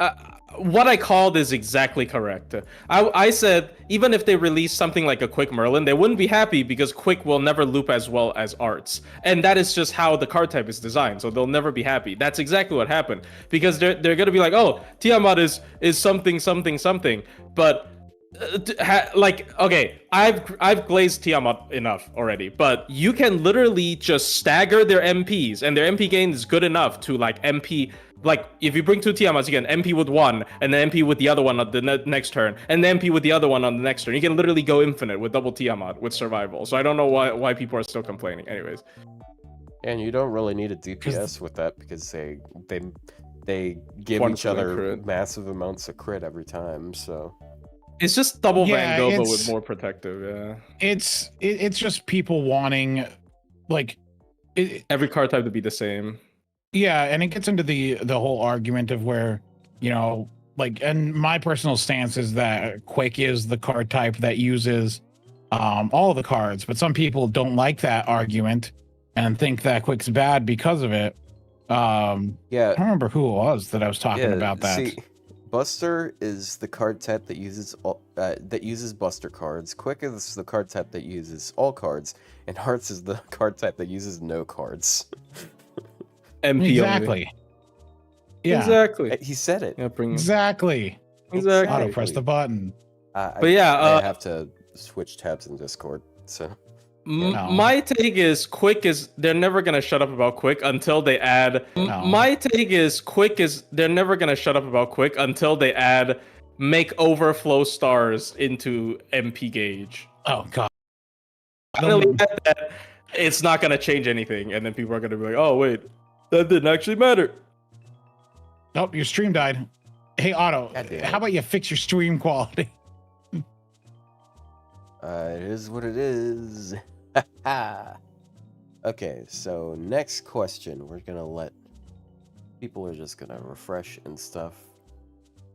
[SPEAKER 4] what I called is exactly correct. I said even if they release something like a Quick Merlin, they wouldn't be happy because Quick will never loop as well as Arts, and that is just how the card type is designed. So they'll never be happy. That's exactly what happened because they're gonna be like, oh, Tiamat is something something something, but. Like, okay, I've glazed Tiamat enough already, but you can literally just stagger their MPs, and their MP gain is good enough to like MP. Like, if you bring 2 Tiamats, you can MP with one, and then MP with the other one on the next turn, and then MP with the other one on the next turn. You can literally go infinite with double Tiamat with survival. So I don't know why people are still complaining. Anyways,
[SPEAKER 2] and you don't really need a DPS with that because they give each other massive amounts of crit every time. So.
[SPEAKER 4] It's just double Van Gogh, but with more protective. Yeah.
[SPEAKER 3] It's just people wanting, like,
[SPEAKER 4] every card type to be the same.
[SPEAKER 3] Yeah, and it gets into the whole argument of where, you know, like, and my personal stance is that Quick is the card type that uses all of the cards, but some people don't like that argument and think that Quick's bad because of it.
[SPEAKER 2] Yeah,
[SPEAKER 3] I don't remember who it was that I was talking about that.
[SPEAKER 2] See, Buster is the card type that uses Buster cards. Quick is the card type that uses all cards, and Hearts is the card type that uses no cards.
[SPEAKER 4] MP
[SPEAKER 3] exactly.
[SPEAKER 4] Only.
[SPEAKER 3] Yeah.
[SPEAKER 2] Exactly. He said it.
[SPEAKER 4] Yeah,
[SPEAKER 3] exactly. Auto press the button.
[SPEAKER 4] But yeah,
[SPEAKER 2] I have to switch tabs in Discord. So.
[SPEAKER 4] My take is Quick is they're never gonna shut up about Quick until they add. My take is Quick is they're never gonna shut up about Quick until they add make overflow stars into MP gauge.
[SPEAKER 3] Oh god.
[SPEAKER 4] It's not gonna change anything, and then people are gonna be like, "Oh wait, that didn't actually matter."
[SPEAKER 3] Oh, your stream died. Hey Otto, how about you fix your stream quality?
[SPEAKER 2] It is what it is. Okay, so next question. We're gonna let people are just gonna refresh and stuff.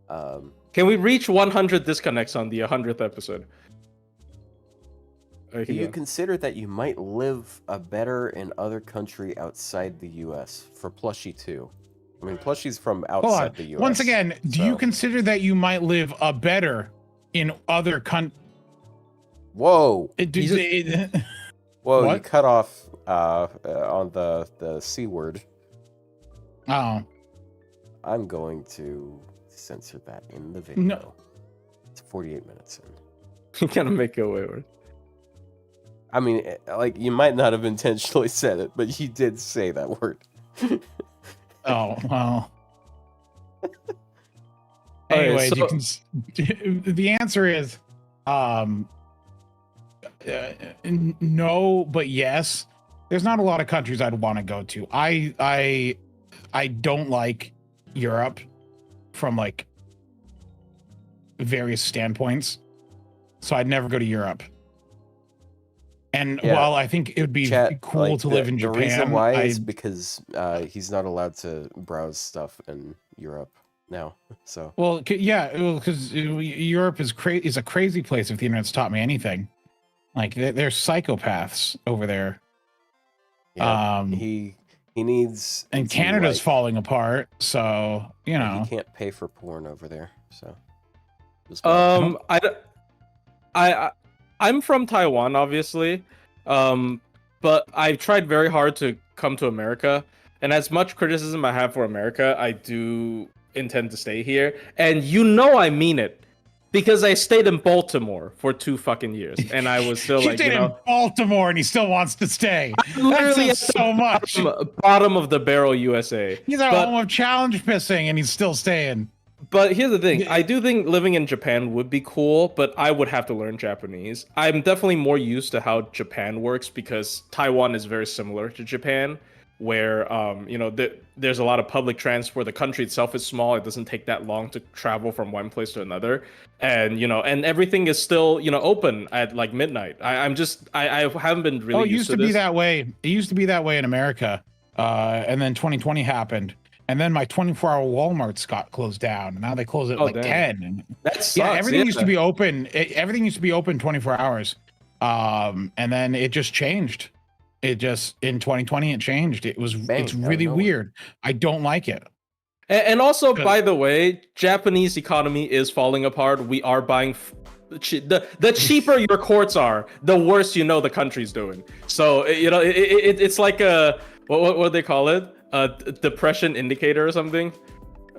[SPEAKER 4] Can we reach 100 disconnects on the 100th episode?
[SPEAKER 2] Do you consider that you might live a better in other country outside the U.S. for Plushie 2? I mean, Plushie's from outside the U.S.
[SPEAKER 3] Once again, do you consider that you might live a better in other countries?
[SPEAKER 2] Whoa! Whoa!
[SPEAKER 3] What?
[SPEAKER 2] You cut off on the C word.
[SPEAKER 3] Oh.
[SPEAKER 2] I'm going to censor that in the video. No. It's 48 minutes in.
[SPEAKER 4] You gotta make it away with it.
[SPEAKER 2] I mean, like, you might not have intentionally said it, but you did say that word.
[SPEAKER 3] Oh, well. Anyways,
[SPEAKER 4] so,
[SPEAKER 3] the answer is no, but yes. There's not a lot of countries I'd want to go to. I don't like Europe from like various standpoints, so I'd never go to Europe. And while I think it would be cool to live in Japan,
[SPEAKER 2] the reason why is because he's not allowed to browse stuff in Europe now. So
[SPEAKER 3] because Europe is a crazy place. If the internet's taught me anything, like they're psychopaths over there.
[SPEAKER 2] Yeah, he needs,
[SPEAKER 3] and Canada's falling apart, so you know
[SPEAKER 2] he can't pay for porn over there. So
[SPEAKER 4] I'm from Taiwan, obviously, but I've tried very hard to come to America, and as much criticism I have for America, I do intend to stay here, and you know I mean it, because I stayed in Baltimore for 2 fucking years, and I was still like,
[SPEAKER 3] stayed in Baltimore, and he still wants to stay. Literally so much.
[SPEAKER 4] Bottom of the barrel, USA.
[SPEAKER 3] He's at home of challenge pissing, and he's still staying.
[SPEAKER 4] But here's the thing. I do think living in Japan would be cool, but I would have to learn Japanese. I'm definitely more used to how Japan works because Taiwan is very similar to Japan, where there's a lot of public transport. The country itself is small. It doesn't take that long to travel from one place to another, and and everything is still open at like midnight. I haven't been really.
[SPEAKER 3] It used to be that way. It used to be that way in America, and then 2020 happened. And then my 24-hour Walmart's got closed down. And now they close at 10. And
[SPEAKER 4] that sucks.
[SPEAKER 3] Everything used to be open. Everything used to be open 24 hours. And then it just changed. It just in 2020 it changed. It's really weird. I don't like it.
[SPEAKER 4] And also, by the way, Japanese economy is falling apart. We are buying the cheaper your courts are, the worse you know the country's doing. So it's like a what do they call it? A depression indicator or something.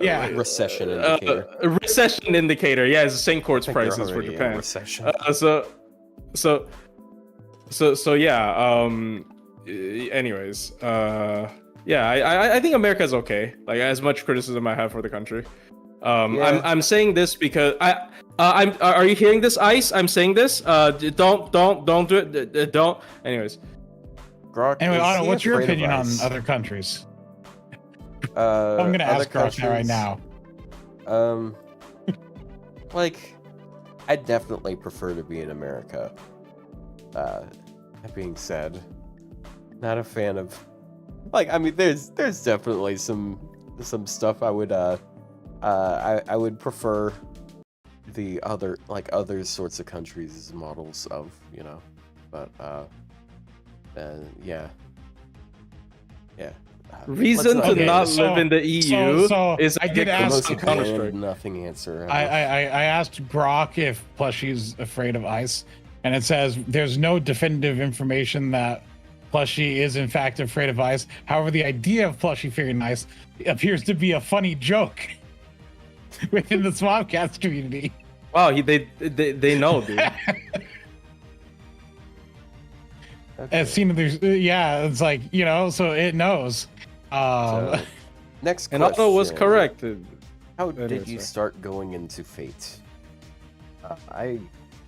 [SPEAKER 3] Yeah,
[SPEAKER 2] recession indicator.
[SPEAKER 4] Recession indicator. Yeah, it's the same courts prices for Japan.
[SPEAKER 2] Recession.
[SPEAKER 4] So yeah. Anyways, yeah, I think America's okay. Like, as much criticism I have for the country. I'm saying this because are you hearing this, Ice? I'm saying this. Don't do it. Don't. Anyways.
[SPEAKER 2] Grok,
[SPEAKER 3] anyway, Otto, what's your opinion on other countries? I'm gonna ask Grok that right now.
[SPEAKER 2] Like, I definitely prefer to be in America. That being said, not a fan of. Like, I mean, there's definitely some stuff I would I would prefer the other sorts of countries as models of, but yeah.
[SPEAKER 4] Reason to not live in the EU is
[SPEAKER 3] I did ask
[SPEAKER 2] nothing answer.
[SPEAKER 3] I asked Grok if Plushie's afraid of ice, and it says there's no definitive information that Plushie is in fact afraid of ice. However, the idea of Plushie fearing ice appears to be a funny joke within the smobcast community.
[SPEAKER 4] Wow, they know, dude.
[SPEAKER 3] Okay. As seen, there's it's like, so it knows.
[SPEAKER 2] So, next question.
[SPEAKER 4] And Otto was correct.
[SPEAKER 2] How did you start going into Fate? I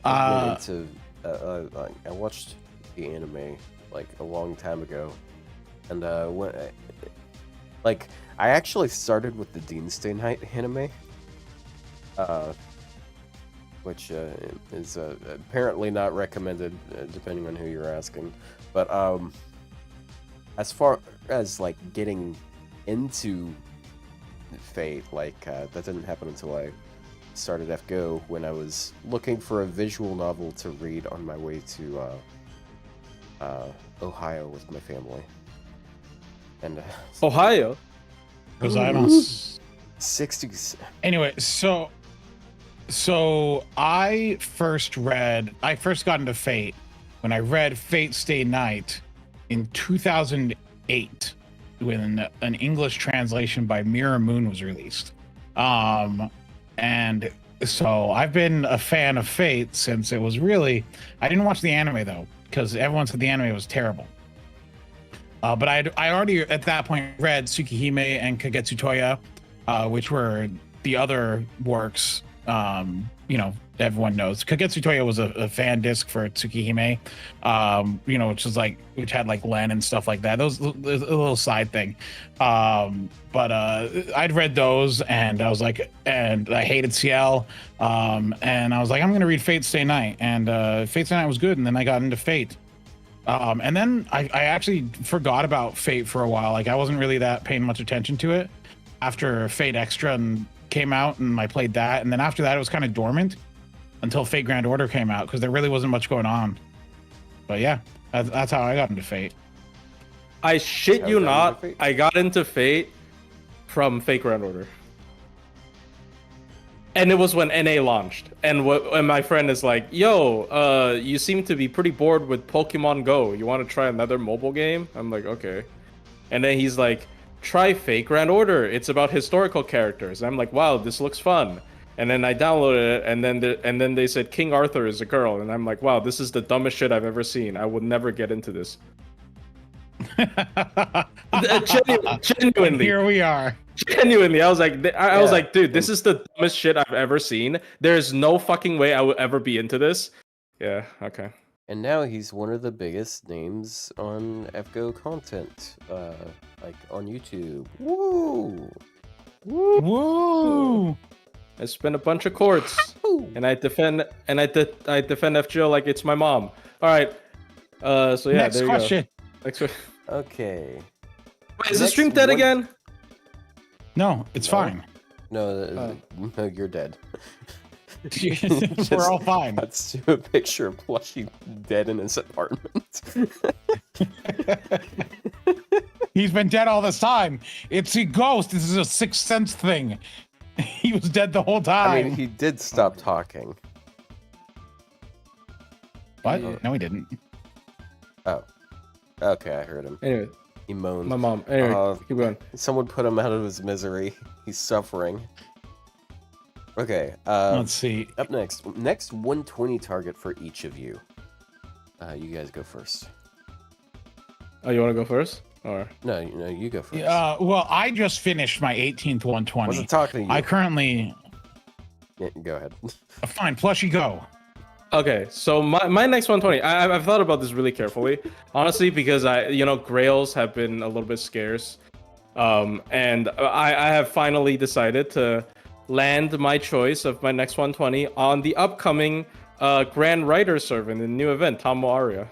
[SPEAKER 2] went into I watched the anime like a long time ago, and I actually started with the Doomsday Knight anime, which is apparently not recommended, depending on who you're asking. But as far as like getting into Fate, that didn't happen until I started FGO, when I was looking for a visual novel to read on my way to Ohio with my family. And
[SPEAKER 4] Ohio?
[SPEAKER 3] Because I don't.
[SPEAKER 2] 60s.
[SPEAKER 3] Anyway, so I first got into Fate when I read Fate Stay Night in 2008, when an English translation by Mirror Moon was released. And so I've been a fan of Fate since it was I didn't watch the anime though, because everyone said the anime was terrible. But I already at that point read Tsukihime and Kagetsu Toya, which were the other works. Everyone knows Kagetsu Toya was a fan disc for Tsukihime, which had like Len and stuff like that. Those a little side thing. But I'd read those and I was like, and I hated CL. And I was like, I'm gonna read Fate Stay Night, and Fate Stay Night was good. And then I got into Fate. And then I actually forgot about Fate for a while. Like, I wasn't really that paying much attention to it after Fate Extra came out, and I played that. And then after that, it was kind of dormant until Fate Grand Order came out, because there really wasn't much going on. But yeah, that's how I got into Fate.
[SPEAKER 4] I shit you not, I got into Fate from Fate Grand Order. And it was when NA launched. And my friend is like, yo, you seem to be pretty bored with Pokemon Go. You want to try another mobile game? I'm like, okay. And then he's like, try Fate Grand Order. It's about historical characters. And I'm like, wow, this looks fun. And then I downloaded it, and then they said King Arthur is a girl. And I'm like, wow, this is the dumbest shit I've ever seen. I would never get into this. Genuinely.
[SPEAKER 3] Here we are.
[SPEAKER 4] Genuinely, I was like, dude, this is the dumbest shit I've ever seen. There's no fucking way I would ever be into this. Yeah, okay.
[SPEAKER 2] And now he's one of the biggest names on FGO content, on YouTube. Woo!
[SPEAKER 3] Woo!
[SPEAKER 4] I spin a bunch of courts, and I defend FGO like it's my mom. All right. So yeah,
[SPEAKER 3] next
[SPEAKER 4] there you
[SPEAKER 3] question.
[SPEAKER 4] go. Next question.
[SPEAKER 2] Okay.
[SPEAKER 4] Wait, is the stream dead again?
[SPEAKER 3] No, it's fine.
[SPEAKER 2] No, you're dead.
[SPEAKER 3] We're all fine.
[SPEAKER 2] Let's do a picture of Plushie dead in his apartment.
[SPEAKER 3] He's been dead all this time. It's a ghost. This is a Sixth Sense thing. He was dead the whole time.
[SPEAKER 2] I mean, he did stop talking.
[SPEAKER 3] What? No, he didn't.
[SPEAKER 2] Oh. Okay, I heard him.
[SPEAKER 4] Anyway,
[SPEAKER 2] He moaned.
[SPEAKER 4] my mom. Anyway, keep going.
[SPEAKER 2] Someone put him out of his misery. He's suffering. Okay,
[SPEAKER 3] Let's see.
[SPEAKER 2] up next. Next 120 target for each of you. You guys go first.
[SPEAKER 4] Oh, you want to go first? Or
[SPEAKER 2] No, you go first.
[SPEAKER 3] Well, I just finished my 18th 120.
[SPEAKER 2] Wasn't talking to you.
[SPEAKER 3] I currently...
[SPEAKER 2] Yeah, go ahead.
[SPEAKER 3] Fine, Plushy, go.
[SPEAKER 4] okay, so my next 120. I've thought about this really carefully, honestly, because Grails have been a little bit scarce, and I have finally decided to land my choice of my next 120 on the upcoming Grand Rider servant in the new event, Tamo Aria.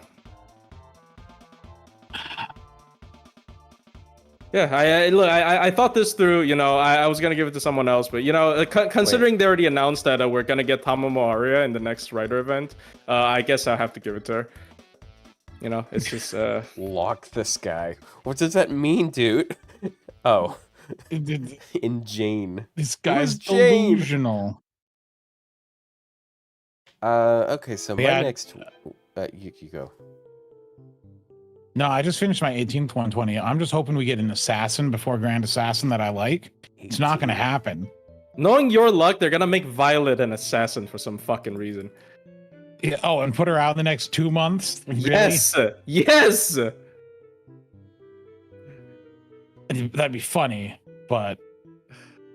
[SPEAKER 4] Yeah, I thought this through. I was gonna give it to someone else, but considering they already announced that we're gonna get Tamo Aria in the next Rider event, I guess I'll have to give it to her. It's just
[SPEAKER 2] Lock this guy. What does that mean, dude? Oh, in Jane.
[SPEAKER 3] This guy's
[SPEAKER 2] Who's Jane?
[SPEAKER 3] delusional.
[SPEAKER 2] Okay, so my
[SPEAKER 3] Yeah.
[SPEAKER 2] next. You go.
[SPEAKER 3] No, I just finished my 18th 120. I'm just hoping we get an assassin before Grand Assassin that I like. It's not going to happen.
[SPEAKER 4] knowing your luck, they're gonna make Violet an assassin for some fucking reason.
[SPEAKER 3] Yeah, oh, and put her out in the next 2 months? Really?
[SPEAKER 4] Yes.
[SPEAKER 3] That'd be funny, but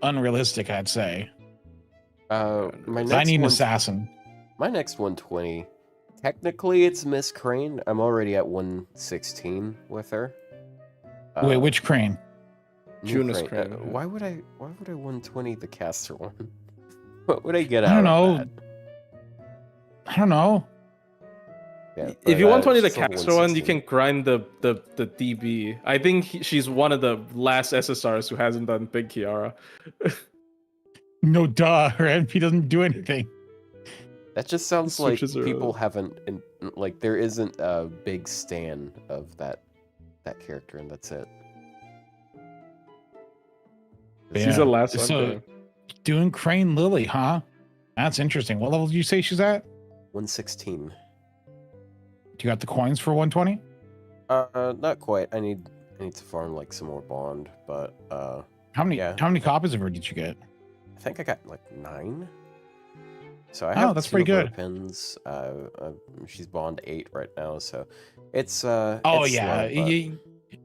[SPEAKER 3] unrealistic, I'd say.
[SPEAKER 2] My next
[SPEAKER 3] I need an
[SPEAKER 2] one-
[SPEAKER 3] assassin.
[SPEAKER 2] My next 120. Technically, it's Miss Crane. I'm already at 116 with her.
[SPEAKER 3] Wait, which Crane?
[SPEAKER 2] New
[SPEAKER 4] Junus Crane.
[SPEAKER 2] Why would I 120 the caster one? What would I get out
[SPEAKER 3] I don't
[SPEAKER 2] of
[SPEAKER 3] know.
[SPEAKER 2] that?
[SPEAKER 3] I don't know.
[SPEAKER 2] Yeah,
[SPEAKER 4] If you
[SPEAKER 2] but,
[SPEAKER 4] want 20 the
[SPEAKER 2] she's level
[SPEAKER 4] caster one, you
[SPEAKER 2] 116.
[SPEAKER 4] can grind the DB. I think she's one of the last SSRs who hasn't done Big Kiara.
[SPEAKER 3] No, duh. Her MP doesn't do anything.
[SPEAKER 2] That just sounds like
[SPEAKER 4] Switches are-
[SPEAKER 2] people haven't, like, there isn't a big stan of that character, and that's it.
[SPEAKER 4] She's the last one.
[SPEAKER 3] So,
[SPEAKER 4] yeah.
[SPEAKER 3] doing Crane Lily, huh? That's interesting. What level did you say she's at?
[SPEAKER 2] 116.
[SPEAKER 3] Do you got the coins for 120?
[SPEAKER 2] Not quite. I need to farm like some more bond, but
[SPEAKER 3] How many
[SPEAKER 2] yeah.
[SPEAKER 3] how many copies of her did you get?
[SPEAKER 2] I think I got like 9. So I have
[SPEAKER 3] that's
[SPEAKER 2] 2
[SPEAKER 3] pretty
[SPEAKER 2] of her
[SPEAKER 3] good.
[SPEAKER 2] pins. She's bond 8 right now, so it's
[SPEAKER 3] Oh
[SPEAKER 2] it's
[SPEAKER 3] yeah.
[SPEAKER 2] slow, but-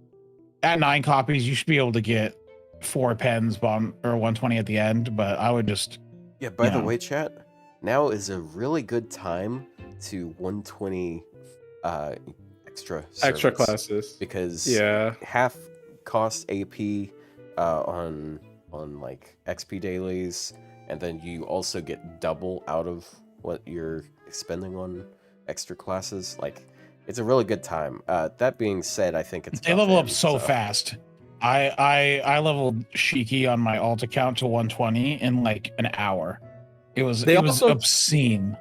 [SPEAKER 3] At 9 copies, you should be able to get 4 pens bomb or 120 at the end, but I would just
[SPEAKER 2] Yeah, by the
[SPEAKER 3] Yeah.
[SPEAKER 2] way, chat, now is a really good time to 120 extra servants,
[SPEAKER 4] classes.
[SPEAKER 2] because
[SPEAKER 4] Yeah.
[SPEAKER 2] half cost AP on like XP dailies, and then you also get double out of what you're spending on extra classes. Like, it's a really good time. That being said, I think it's
[SPEAKER 3] they
[SPEAKER 2] about
[SPEAKER 3] level
[SPEAKER 2] to
[SPEAKER 3] up
[SPEAKER 2] end,
[SPEAKER 3] so fast. I leveled Shiki on my alt account to 120 in like an hour. It was
[SPEAKER 4] They
[SPEAKER 3] was
[SPEAKER 4] also-
[SPEAKER 3] obscene.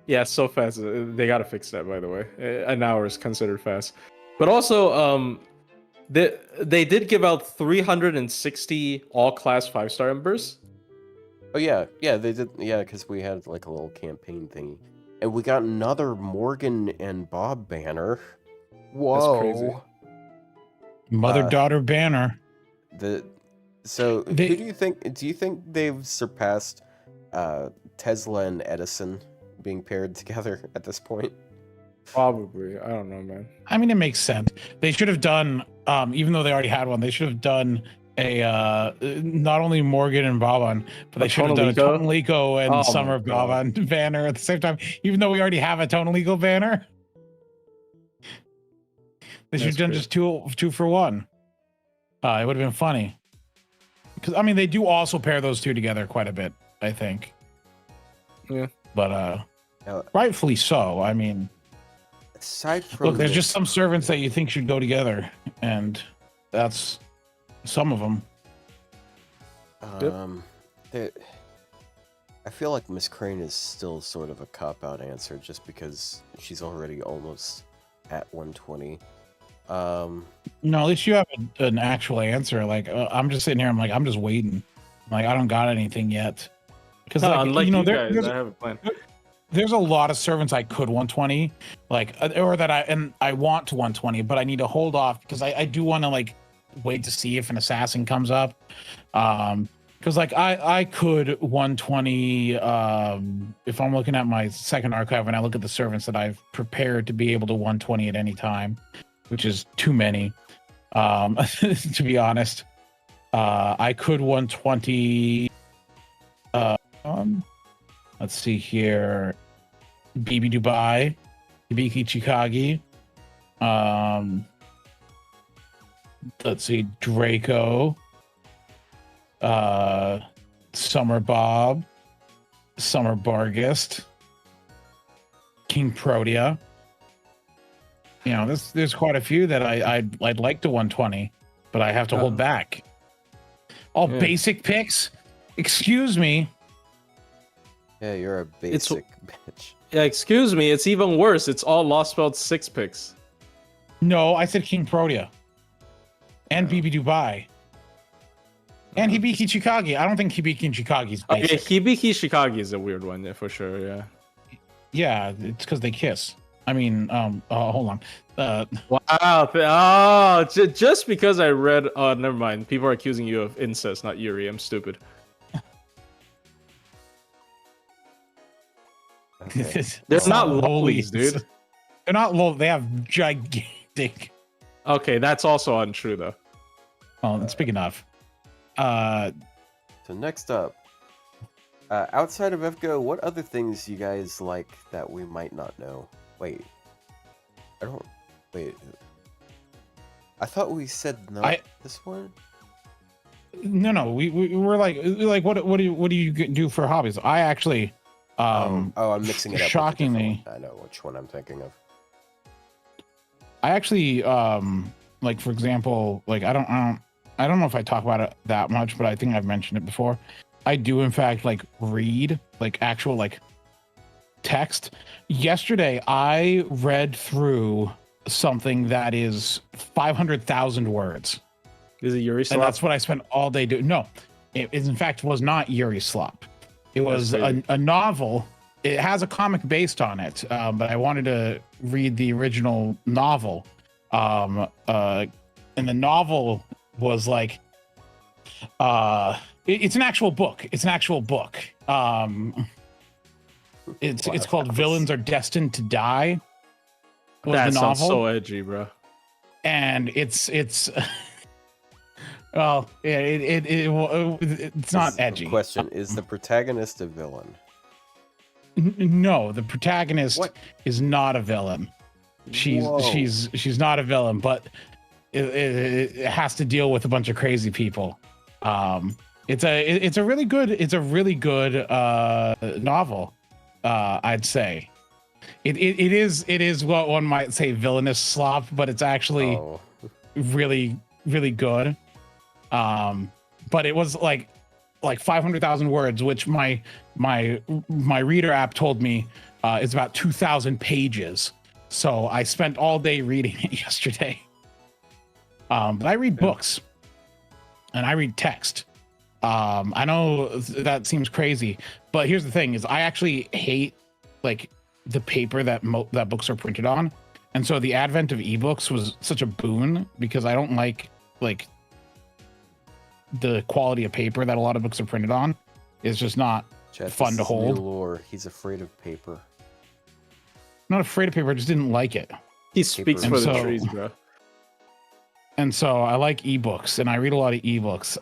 [SPEAKER 4] Yeah, so fast. They gotta fix that, by the way. An hour is considered fast. But also, they did give out 360 all-class 5-star embers.
[SPEAKER 2] Oh yeah, they did. Yeah, because we had like a little campaign thingy, and we got another Morgan and Bob banner. Whoa!
[SPEAKER 4] crazy.
[SPEAKER 3] Mother-daughter banner.
[SPEAKER 2] So
[SPEAKER 3] They-
[SPEAKER 2] who do you think? Do you think they've surpassed Tesla and Edison being paired together at this point?
[SPEAKER 4] Probably. I don't know, man.
[SPEAKER 3] I mean, it makes sense. They should have done, even though they already had one, they should have done a not only Morgan and Boban, but they
[SPEAKER 4] A
[SPEAKER 3] should have done a
[SPEAKER 4] Tonalico?
[SPEAKER 3] Tonalico and
[SPEAKER 4] Oh
[SPEAKER 3] Summer
[SPEAKER 4] my
[SPEAKER 3] of
[SPEAKER 4] God.
[SPEAKER 3] Boban banner at the same time, even though we already have a Tonalico banner. They should have
[SPEAKER 4] That's
[SPEAKER 3] done
[SPEAKER 4] great.
[SPEAKER 3] just two for one. It would have been funny. Because I mean, they do also pair those two together quite a bit, I think.
[SPEAKER 4] Yeah.
[SPEAKER 3] But
[SPEAKER 2] Now,
[SPEAKER 3] rightfully so. I mean,
[SPEAKER 2] aside from
[SPEAKER 3] look, there's
[SPEAKER 2] this-
[SPEAKER 3] just some servants that you think should go together, and that's some of them.
[SPEAKER 2] I feel like Miss Crane is still sort of a cop-out answer, just because she's already almost at 120.
[SPEAKER 3] No, at least you have an actual answer. Like I'm just sitting here. I'm like, I'm just waiting. Like I don't got anything yet. Because
[SPEAKER 4] unlike you
[SPEAKER 3] there,
[SPEAKER 4] guys, I have a plan.
[SPEAKER 3] there's a lot of servants I could 120, like or that I want to 120, but I need to hold off because I do want to like wait to see if an assassin comes up. Because like I could 120 if I'm looking at my second archive and I look at the servants that I've prepared to be able to 120 at any time, which is too many. To be honest, I could 120. Let's see here. BB Dubai, Hibiki Chikagi. Let's see, Draco. Summer Bob. Summer Bargist. King Protea. You know, there's quite a few that I'd like to 120, but I have to hold back. All basic picks? Excuse me.
[SPEAKER 2] Yeah, you're a basic bitch.
[SPEAKER 4] Yeah, excuse me. It's even worse. It's all Lost Spelled 6 picks.
[SPEAKER 3] No, I said King Protea. And BB Dubai. And Hibiki Chikagi. I don't think Hibiki Chikagi's basic.
[SPEAKER 4] Okay, Hibiki Chikagi is a weird one, yeah, for sure, yeah.
[SPEAKER 3] Yeah, it's because they kiss. I mean, hold on.
[SPEAKER 4] Wow. Just because I read... never mind. People are accusing you of incest, not Yuri. I'm stupid.
[SPEAKER 2] Okay.
[SPEAKER 4] They're not lollies, dude.
[SPEAKER 3] They're not low. They have gigantic.
[SPEAKER 4] Okay, that's also untrue, though.
[SPEAKER 3] Oh, that's big enough.
[SPEAKER 2] So next up, outside of FGO, what other things you guys like that we might not know? Wait, wait. I thought we said not this one.
[SPEAKER 3] No. We're like what do you do for hobbies? I actually.
[SPEAKER 2] I'm mixing it up.
[SPEAKER 3] Shockingly,
[SPEAKER 2] I know which one I'm thinking of.
[SPEAKER 3] I actually like, for example, like I don't know if I talk about it that much, but I think I've mentioned it before. I do in fact like read like actual like text. Yesterday I read through something that is 500,000 words.
[SPEAKER 4] Is it Yuri Slop?
[SPEAKER 3] And that's what I spent all day doing. No, it in fact was not Yuri Slop. It was a novel. It has a comic based on it, but I wanted to read the original novel. And the novel was like, it's an actual book. It's an actual book. It's called "Villains Are Destined to Die."
[SPEAKER 4] That sounds so edgy, bro.
[SPEAKER 3] And it's well, it's not edgy.
[SPEAKER 2] Question: is the protagonist a villain?
[SPEAKER 3] No, the protagonist is not a villain. She's not a villain, but it has to deal with a bunch of crazy people. It's a really good novel. I'd say it is what one might say villainous slop, but it's actually really good. But it was like 500,000 words, which my reader app told me is about 2,000 pages. So I spent all day reading it yesterday. But I read books and I read text. I know that seems crazy, but here's the thing: is I actually hate like the paper that books are printed on, and so the advent of ebooks was such a boon because I don't like the quality of paper that a lot of books are printed on. Is just not fun to hold.
[SPEAKER 2] Lore. He's afraid of paper.
[SPEAKER 3] I'm not afraid of paper. I just didn't like it.
[SPEAKER 4] He speaks for the trees, bro.
[SPEAKER 3] And so I like ebooks, and I read a lot of ebooks.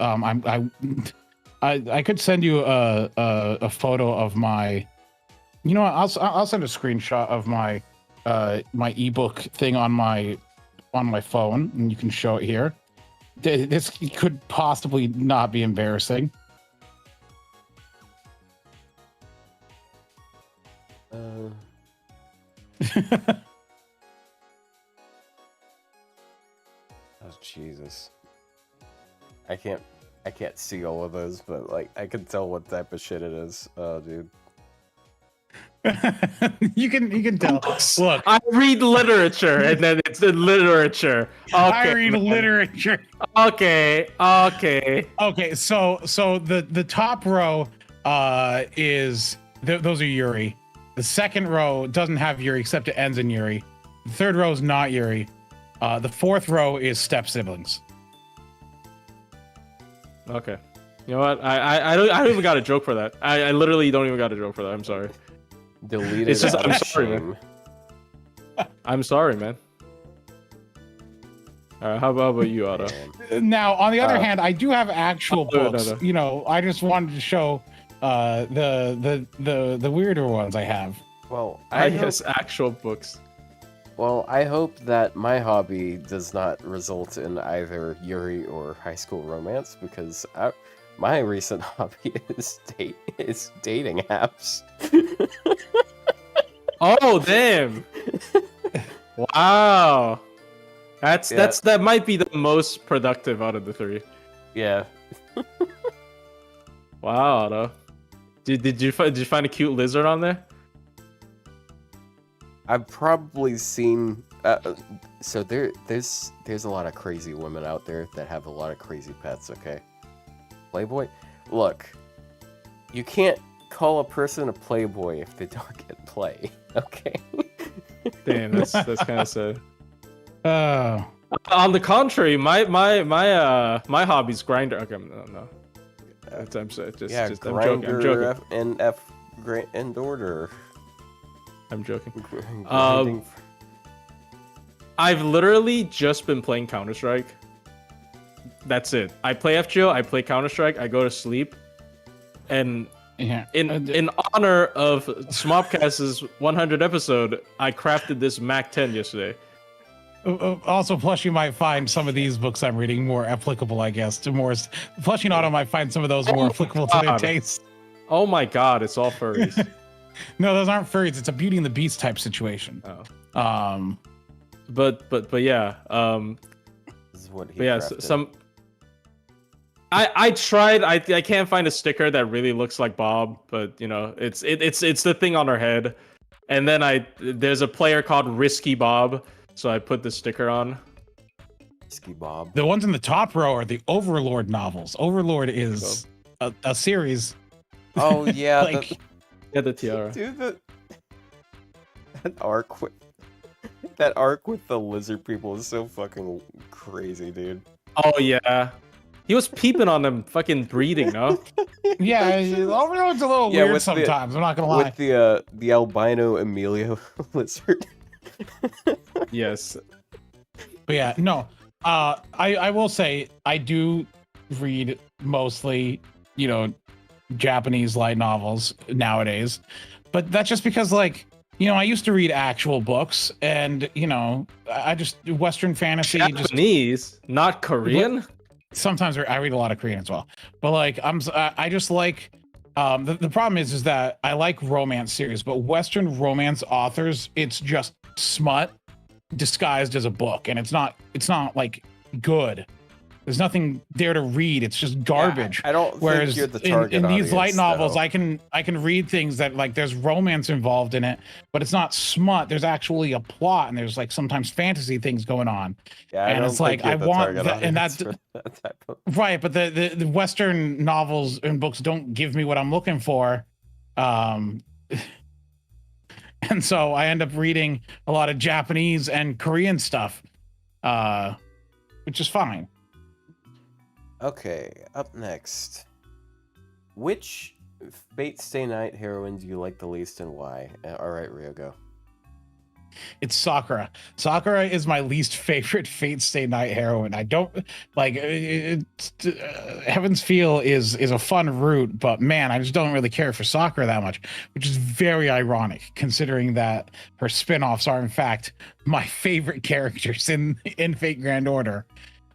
[SPEAKER 3] I could send you a photo of my. You know what? I'll send a screenshot of my my ebook thing on my phone, and you can show it here. This could possibly not be embarrassing.
[SPEAKER 2] Oh Jesus! I can't see all of those, but like I can tell what type of shit it is. Oh, dude.
[SPEAKER 3] You can tell. Look,
[SPEAKER 4] I read literature, and then it's in literature. Okay,
[SPEAKER 3] I read
[SPEAKER 4] man.
[SPEAKER 3] literature.
[SPEAKER 4] Okay.
[SPEAKER 3] Okay, so the top row is those are Yuri. The second row doesn't have Yuri except it ends in Yuri. The third row is not Yuri. The fourth row is step siblings.
[SPEAKER 4] Okay. You know what? I don't even got a joke for that. I literally don't even got a joke for that. I'm sorry.
[SPEAKER 2] Deleted.
[SPEAKER 4] It's just
[SPEAKER 2] out
[SPEAKER 4] I'm
[SPEAKER 2] of
[SPEAKER 4] sorry,
[SPEAKER 2] shame.
[SPEAKER 4] man. I'm sorry, man. All right, how about you, Otto?
[SPEAKER 3] Now, on the other hand, I do have actual
[SPEAKER 4] no,
[SPEAKER 3] books.
[SPEAKER 4] no.
[SPEAKER 3] You know, I just wanted to show the weirder ones I have.
[SPEAKER 2] Well,
[SPEAKER 4] I guess actual books.
[SPEAKER 2] Well, I hope that my hobby does not result in either Yuri or High School Romance, because my recent hobby is dating apps.
[SPEAKER 4] Oh, damn! Wow, that might be the most productive out of the three.
[SPEAKER 2] Yeah.
[SPEAKER 4] Wow, Otto. Did you find a cute lizard on there?
[SPEAKER 2] I've probably seen. So there's a lot of crazy women out there that have a lot of crazy pets. Okay, Playboy. Look, you can't call a person a Playboy if they don't get play. Okay.
[SPEAKER 4] Damn, that's kind of sad.
[SPEAKER 3] Oh.
[SPEAKER 4] On the contrary, my hobby's grinder. Okay, no. I'm sorry,
[SPEAKER 2] Yeah,
[SPEAKER 4] I'm joking. I'm joking.
[SPEAKER 2] and order.
[SPEAKER 4] I'm joking.
[SPEAKER 2] Grinding
[SPEAKER 4] I've literally just been playing Counter-Strike. That's it. I play FGO, I play Counter-Strike, I go to sleep. And
[SPEAKER 3] Yeah.
[SPEAKER 4] in honor of Smobcast's 100th episode, I crafted this Mac 10 yesterday.
[SPEAKER 3] Also, plus you might find some of these books I'm reading more applicable, I guess, to more. Plus, Auto might find some of those more applicable to their taste.
[SPEAKER 4] Oh my god, it's all furries.
[SPEAKER 3] No, those aren't furries. It's a Beauty and the Beast type situation.
[SPEAKER 4] Oh. But yeah.
[SPEAKER 2] This is what he
[SPEAKER 4] but yeah,
[SPEAKER 2] crafted.
[SPEAKER 4] some. I tried. I can't find a sticker that really looks like Bob, but you know, it's the thing on her head, and then there's a player called Risky Bob, so I put the sticker on.
[SPEAKER 2] Risky Bob.
[SPEAKER 3] The ones in the top row are the Overlord novels. Overlord is a series.
[SPEAKER 2] Oh yeah,
[SPEAKER 3] Like-
[SPEAKER 4] The tiara.
[SPEAKER 2] dude, that arc with the lizard people is so fucking crazy, dude.
[SPEAKER 4] Oh yeah, he was peeping on them, fucking breeding, no?
[SPEAKER 3] Yeah, Overlord's a little
[SPEAKER 2] Yeah,
[SPEAKER 3] weird
[SPEAKER 2] with
[SPEAKER 3] sometimes. I'm not gonna lie.
[SPEAKER 2] With the albino Emilio lizard.
[SPEAKER 4] Yes.
[SPEAKER 3] But yeah, no. I will say I do read mostly, you know, Japanese light novels nowadays, but that's just because, like, you know, I used to read actual books, and you know, I just Western fantasy.
[SPEAKER 4] Japanese, not Korean.
[SPEAKER 3] Sometimes I read a lot of Korean as well, but like I just like the problem is that I like romance series, but Western romance authors, it's just smut disguised as a book, and it's not like good. There's nothing there to read. It's just garbage.
[SPEAKER 2] Yeah, I don't
[SPEAKER 3] Whereas
[SPEAKER 2] think you're the target
[SPEAKER 3] in these light
[SPEAKER 2] audience,
[SPEAKER 3] novels,
[SPEAKER 2] though.
[SPEAKER 3] I can read things that, like, there's romance involved in it, but it's not smut. There's actually a plot, and there's like sometimes fantasy things going on.
[SPEAKER 2] Yeah,
[SPEAKER 3] and
[SPEAKER 2] don't
[SPEAKER 3] it's like,
[SPEAKER 2] think you're
[SPEAKER 3] I
[SPEAKER 2] the
[SPEAKER 3] want
[SPEAKER 2] target
[SPEAKER 3] that, and
[SPEAKER 2] audience
[SPEAKER 3] that's
[SPEAKER 2] for that type of...
[SPEAKER 3] right. But the Western novels and books don't give me what I'm looking for. And so I end up reading a lot of Japanese and Korean stuff, which is fine.
[SPEAKER 2] Okay, up next. Which Fate Stay Night heroine do you like the least and why? All right, Ryou, go.
[SPEAKER 3] It's Sakura. Sakura is my least favorite Fate Stay Night heroine. I don't like Heaven's Feel is a fun route, but man, I just don't really care for Sakura that much, which is very ironic considering that her spin-offs are in fact my favorite characters in Fate Grand Order.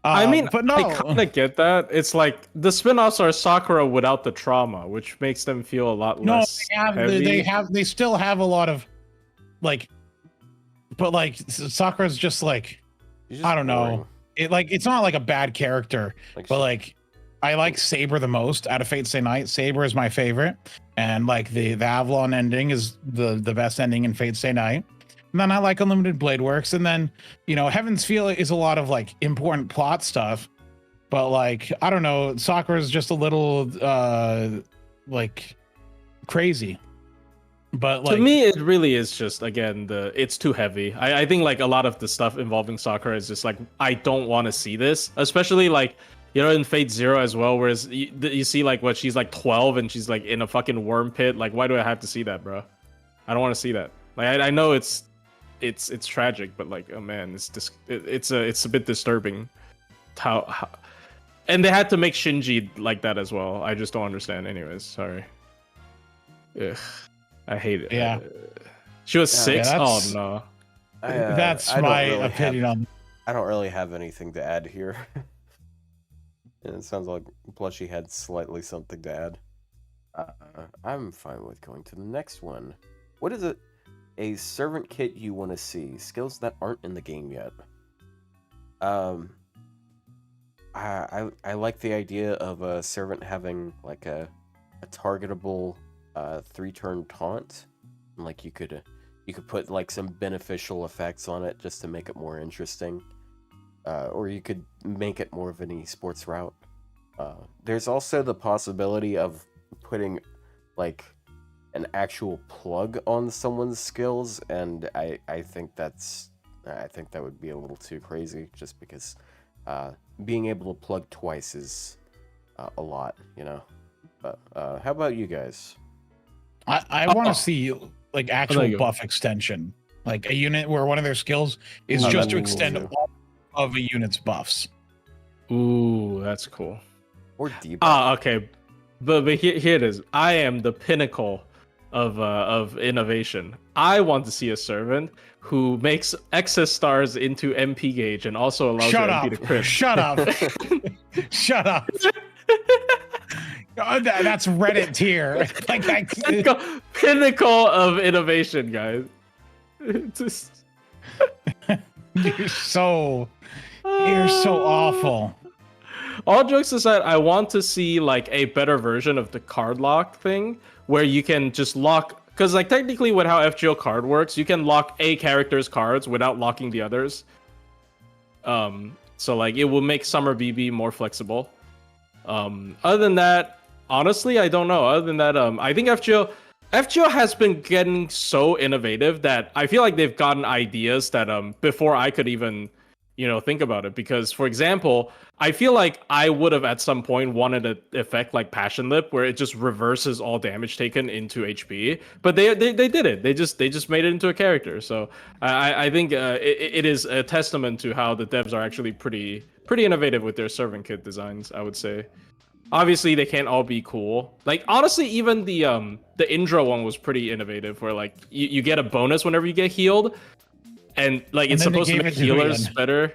[SPEAKER 4] I mean,
[SPEAKER 3] but no,
[SPEAKER 4] I kind of get that. It's like the spin-offs are Sakura without the trauma, which makes them feel a lot less heavy.
[SPEAKER 3] They still have a lot of like, but like Sakura's just like,
[SPEAKER 2] She's just
[SPEAKER 3] I don't
[SPEAKER 2] boring.
[SPEAKER 3] know. It's not like a bad character,
[SPEAKER 2] Like,
[SPEAKER 3] but like I like Saber the most out of Fate Stay Night. Saber is my favorite, and like the Avalon ending is the best ending in Fate Stay Night. And then I like Unlimited Blade Works, and then Heaven's Feel is a lot of like important plot stuff, but like I don't know, Sakura is just a little like crazy. But like,
[SPEAKER 4] to me, it really is just again it's too heavy. I think like a lot of the stuff involving Sakura is just like I don't want to see this, especially like in Fate Zero as well, whereas you see like what she's like 12 and she's like in a fucking worm pit. Like, why do I have to see that, bro? I don't want to see that. Like, I know it's tragic, but like, oh man, it's a bit disturbing. How and they had to make Shinji like that as well. I just don't understand. Anyways, sorry. Ugh. I hate it.
[SPEAKER 3] Yeah.
[SPEAKER 4] She was 6?
[SPEAKER 3] Yeah,
[SPEAKER 4] oh no.
[SPEAKER 3] That's my opinion on.
[SPEAKER 2] I don't really have anything to add here. And it sounds like Plushy had slightly something to add. I'm fine with going to the next one. What is it? A servant kit you want to see? Skills that aren't in the game yet. I like the idea of a servant having like a targetable 3-turn taunt. Like you could put like some beneficial effects on it just to make it more interesting. Or you could make it more of an esports route. There's also the possibility of putting like an actual plug on someone's skills, and I think that would be a little too crazy, just because being able to plug twice is a lot, But how about you guys?
[SPEAKER 3] I want to see like actual buff extension, like a unit where one of their skills is just to extend all of a unit's buffs.
[SPEAKER 4] Ooh, that's cool.
[SPEAKER 2] Or debuff.
[SPEAKER 4] Okay, but here it is. I am the pinnacle of innovation. I want to see a servant who makes excess stars into MP gauge and also allows MP to crit.
[SPEAKER 3] Shut up! Shut up! That's Reddit tier.
[SPEAKER 4] Pinnacle of innovation, guys.
[SPEAKER 3] You're so awful.
[SPEAKER 4] All jokes aside, I want to see like a better version of the card lock thing, where you can just lock, because like technically with how FGO card works, you can lock a character's cards without locking the others. So like it will make Summer BB more flexible. Other than that, honestly, I don't know. Other than that, I think FGO has been getting so innovative that I feel like they've gotten ideas that before I could even think about it. Because for example, I feel like I would have at some point wanted an effect like Passion Lip where it just reverses all damage taken into HP, but they did it. They just made it into a character. So I think it is a testament to how the devs are actually pretty innovative with their servant kit designs, I would say. Obviously they can't all be cool. Like honestly, even the Indra one was pretty innovative, where like you get a bonus whenever you get healed, and like it's supposed to make healers better.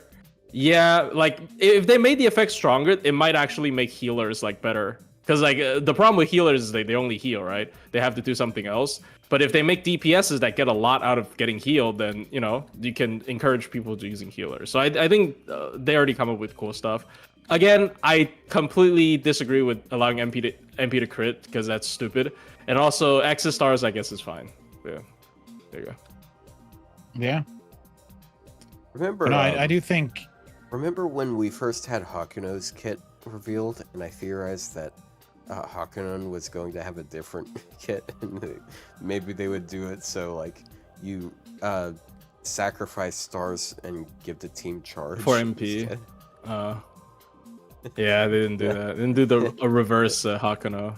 [SPEAKER 4] Yeah, like if they made the effect stronger, it might actually make healers like better. Because like the problem with healers is they only heal, right? They have to do something else. But if they make DPSs that get a lot out of getting healed, then you can encourage people to using healers. So I think they already come up with cool stuff. Again, I completely disagree with allowing MP to crit, because that's stupid. And also excess stars, I guess, is fine. Yeah, there you go.
[SPEAKER 3] Yeah.
[SPEAKER 2] Remember?
[SPEAKER 3] No, I do think.
[SPEAKER 2] Remember when we first had Hakuno's kit revealed, and I theorized that Hakunon was going to have a different kit, and maybe they would do it so like you sacrifice stars and give the team charge
[SPEAKER 4] for MP. Yeah, they didn't do that. They didn't do a reverse Hakuno.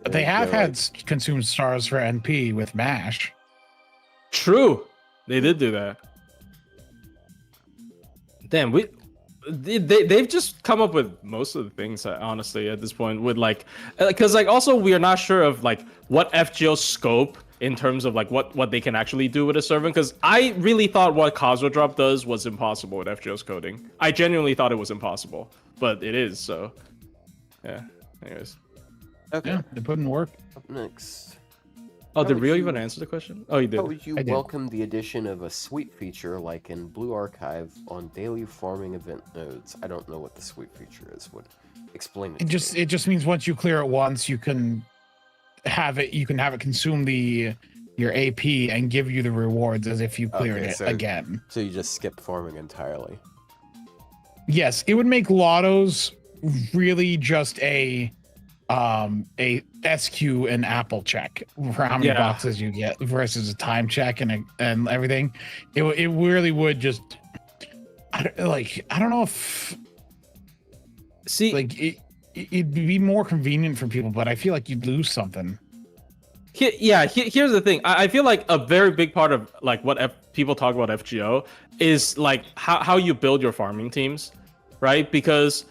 [SPEAKER 3] But they have had consumed stars for NP with MASH.
[SPEAKER 4] True, they did do that. Damn, they've just come up with most of the things, honestly, at this point, with like, because like also we are not sure of like what FGO's scope in terms of like what they can actually do with a servant, because I really thought what Kazuo Drop does was impossible with FGO's coding. I genuinely thought it was impossible, but it is. So yeah, anyways.
[SPEAKER 2] Okay.
[SPEAKER 3] Yeah, they put in work.
[SPEAKER 2] Up next.
[SPEAKER 4] Oh, did Ryou even answer the question? Oh, you did.
[SPEAKER 2] How would you welcome the addition of a sweep feature like in Blue Archive on daily farming event nodes? I don't know what the sweep feature is. Explain it.
[SPEAKER 3] It just means once you clear it once, you can you can have it consume your AP and give you the rewards as if you cleared it again.
[SPEAKER 2] So you just skip farming entirely.
[SPEAKER 3] Yes, it would make lottos really just a SQ and Apple check for how many boxes you get versus a time check and everything. It really would just I don't know if it'd be more convenient for people, but I feel like you'd lose something.
[SPEAKER 4] Here's the thing. I feel like a very big part of like what people talk about FGO is like how you build your farming teams, right? Because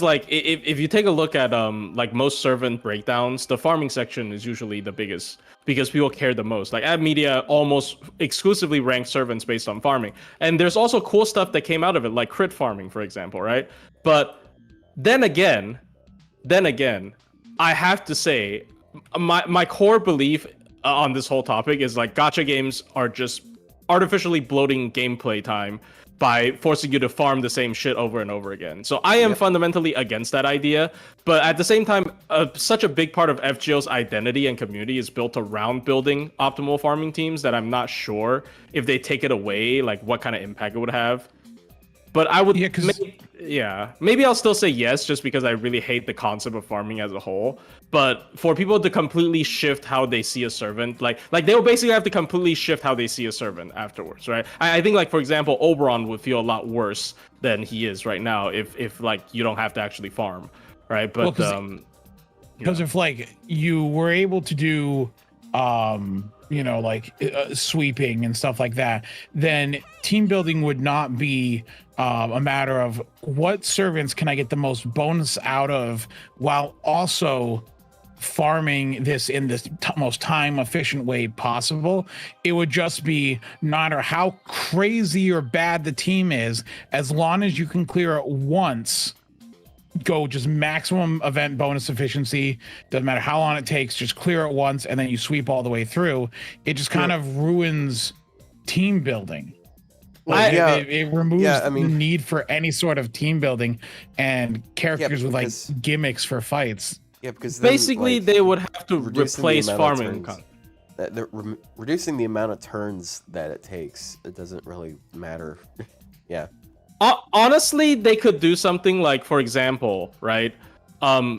[SPEAKER 4] like if you take a look at like most servant breakdowns, the farming section is usually the biggest because people care the most. Like ad media almost exclusively ranks servants based on farming, and there's also cool stuff that came out of it, like crit farming, for example, right? But then again, I have to say, my core belief on this whole topic is like gacha games are just artificially bloating gameplay time by forcing you to farm the same shit over and over again. So I am fundamentally against that idea, but at the same time, such a big part of FGO's identity and community is built around building optimal farming teams that I'm not sure if they take it away, like what kind of impact it would have. But I would, maybe I'll still say yes, just because I really hate the concept of farming as a whole. But for people to completely shift how they see a servant, like they will basically have to completely shift how they see a servant afterwards, right? I think, like, for example, Oberon would feel a lot worse than he is right now if like you don't have to actually farm, right? But
[SPEAKER 3] because if like you were able to do sweeping and stuff like that, then team building would not be a matter of what servants can I get the most bonus out of while also farming this in the most time efficient way possible. It would just be no matter how crazy or bad the team is, as long as you can clear it once, go just maximum event bonus efficiency, doesn't matter how long it takes, just clear it once and then you sweep all the way through. It just kind of ruins team building. Like it removes the need for any sort of team building and characters with like gimmicks for fights.
[SPEAKER 2] Yeah, because then,
[SPEAKER 4] basically they would have to replace farming.
[SPEAKER 2] Reducing the amount of turns that it takes, it doesn't really matter. Yeah.
[SPEAKER 4] Honestly, they could do something like, for example, right?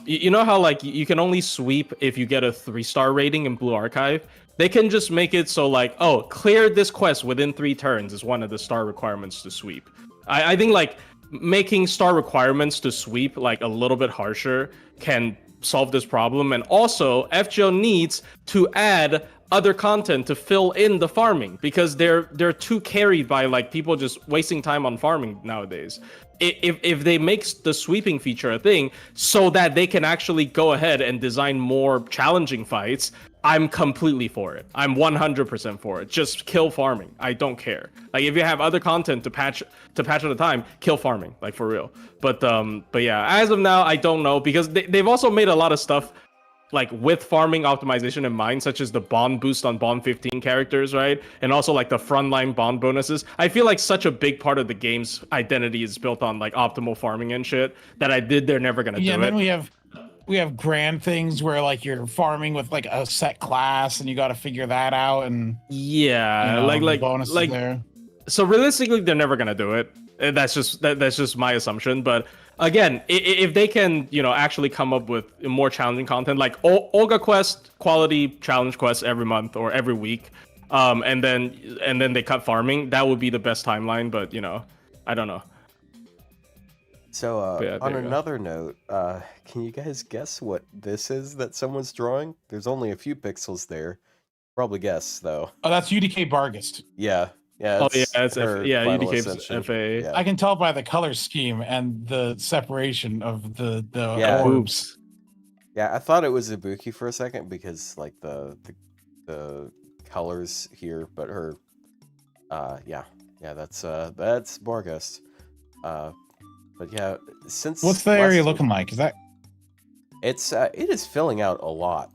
[SPEAKER 4] You know how like you can only sweep if you get a 3-star rating in Blue Archive? They can just make it so like, oh, clear this quest within 3 turns is one of the star requirements to sweep. I think like making star requirements to sweep like a little bit harsher can solve this problem. And also FGO needs to add other content to fill in the farming because they're too carried by like people just wasting time on farming nowadays. If they make the sweeping feature a thing so that they can actually go ahead and design more challenging fights, I'm completely for it. I'm 100% for it. Just kill farming. I don't care. Like if you have other content to patch at a time, kill farming, like for real. But yeah, as of now, I don't know because they've also made a lot of stuff like with farming optimization in mind, such as the bond boost on bond 15 characters, right? And also like the frontline bond bonuses. I feel like such a big part of the game's identity is built on like optimal farming and shit that they're never gonna do it.
[SPEAKER 3] Yeah, then we have grand things where like you're farming with like a set class and you got to figure that out and like bonuses like there.
[SPEAKER 4] So realistically, they're never gonna do it. That's just my assumption. But again, if they can, actually come up with more challenging content, like Olga quest, quality challenge quests every month or every week, and then they cut farming, that would be the best timeline. But I don't know.
[SPEAKER 2] So on another note, can you guys guess what this is that someone's drawing? There's only a few pixels there. Probably guess though.
[SPEAKER 3] Oh, that's UDK Bargist.
[SPEAKER 2] Yeah.
[SPEAKER 4] Yeah, it's UDK's FA.
[SPEAKER 2] Yeah.
[SPEAKER 3] I can tell by the color scheme and the separation of the orbs.
[SPEAKER 2] Yeah, I thought it was Ibuki for a second because like the colors here, but her that's Bargust. But yeah, since
[SPEAKER 3] what's the area looking like? Is that
[SPEAKER 2] it is filling out a lot.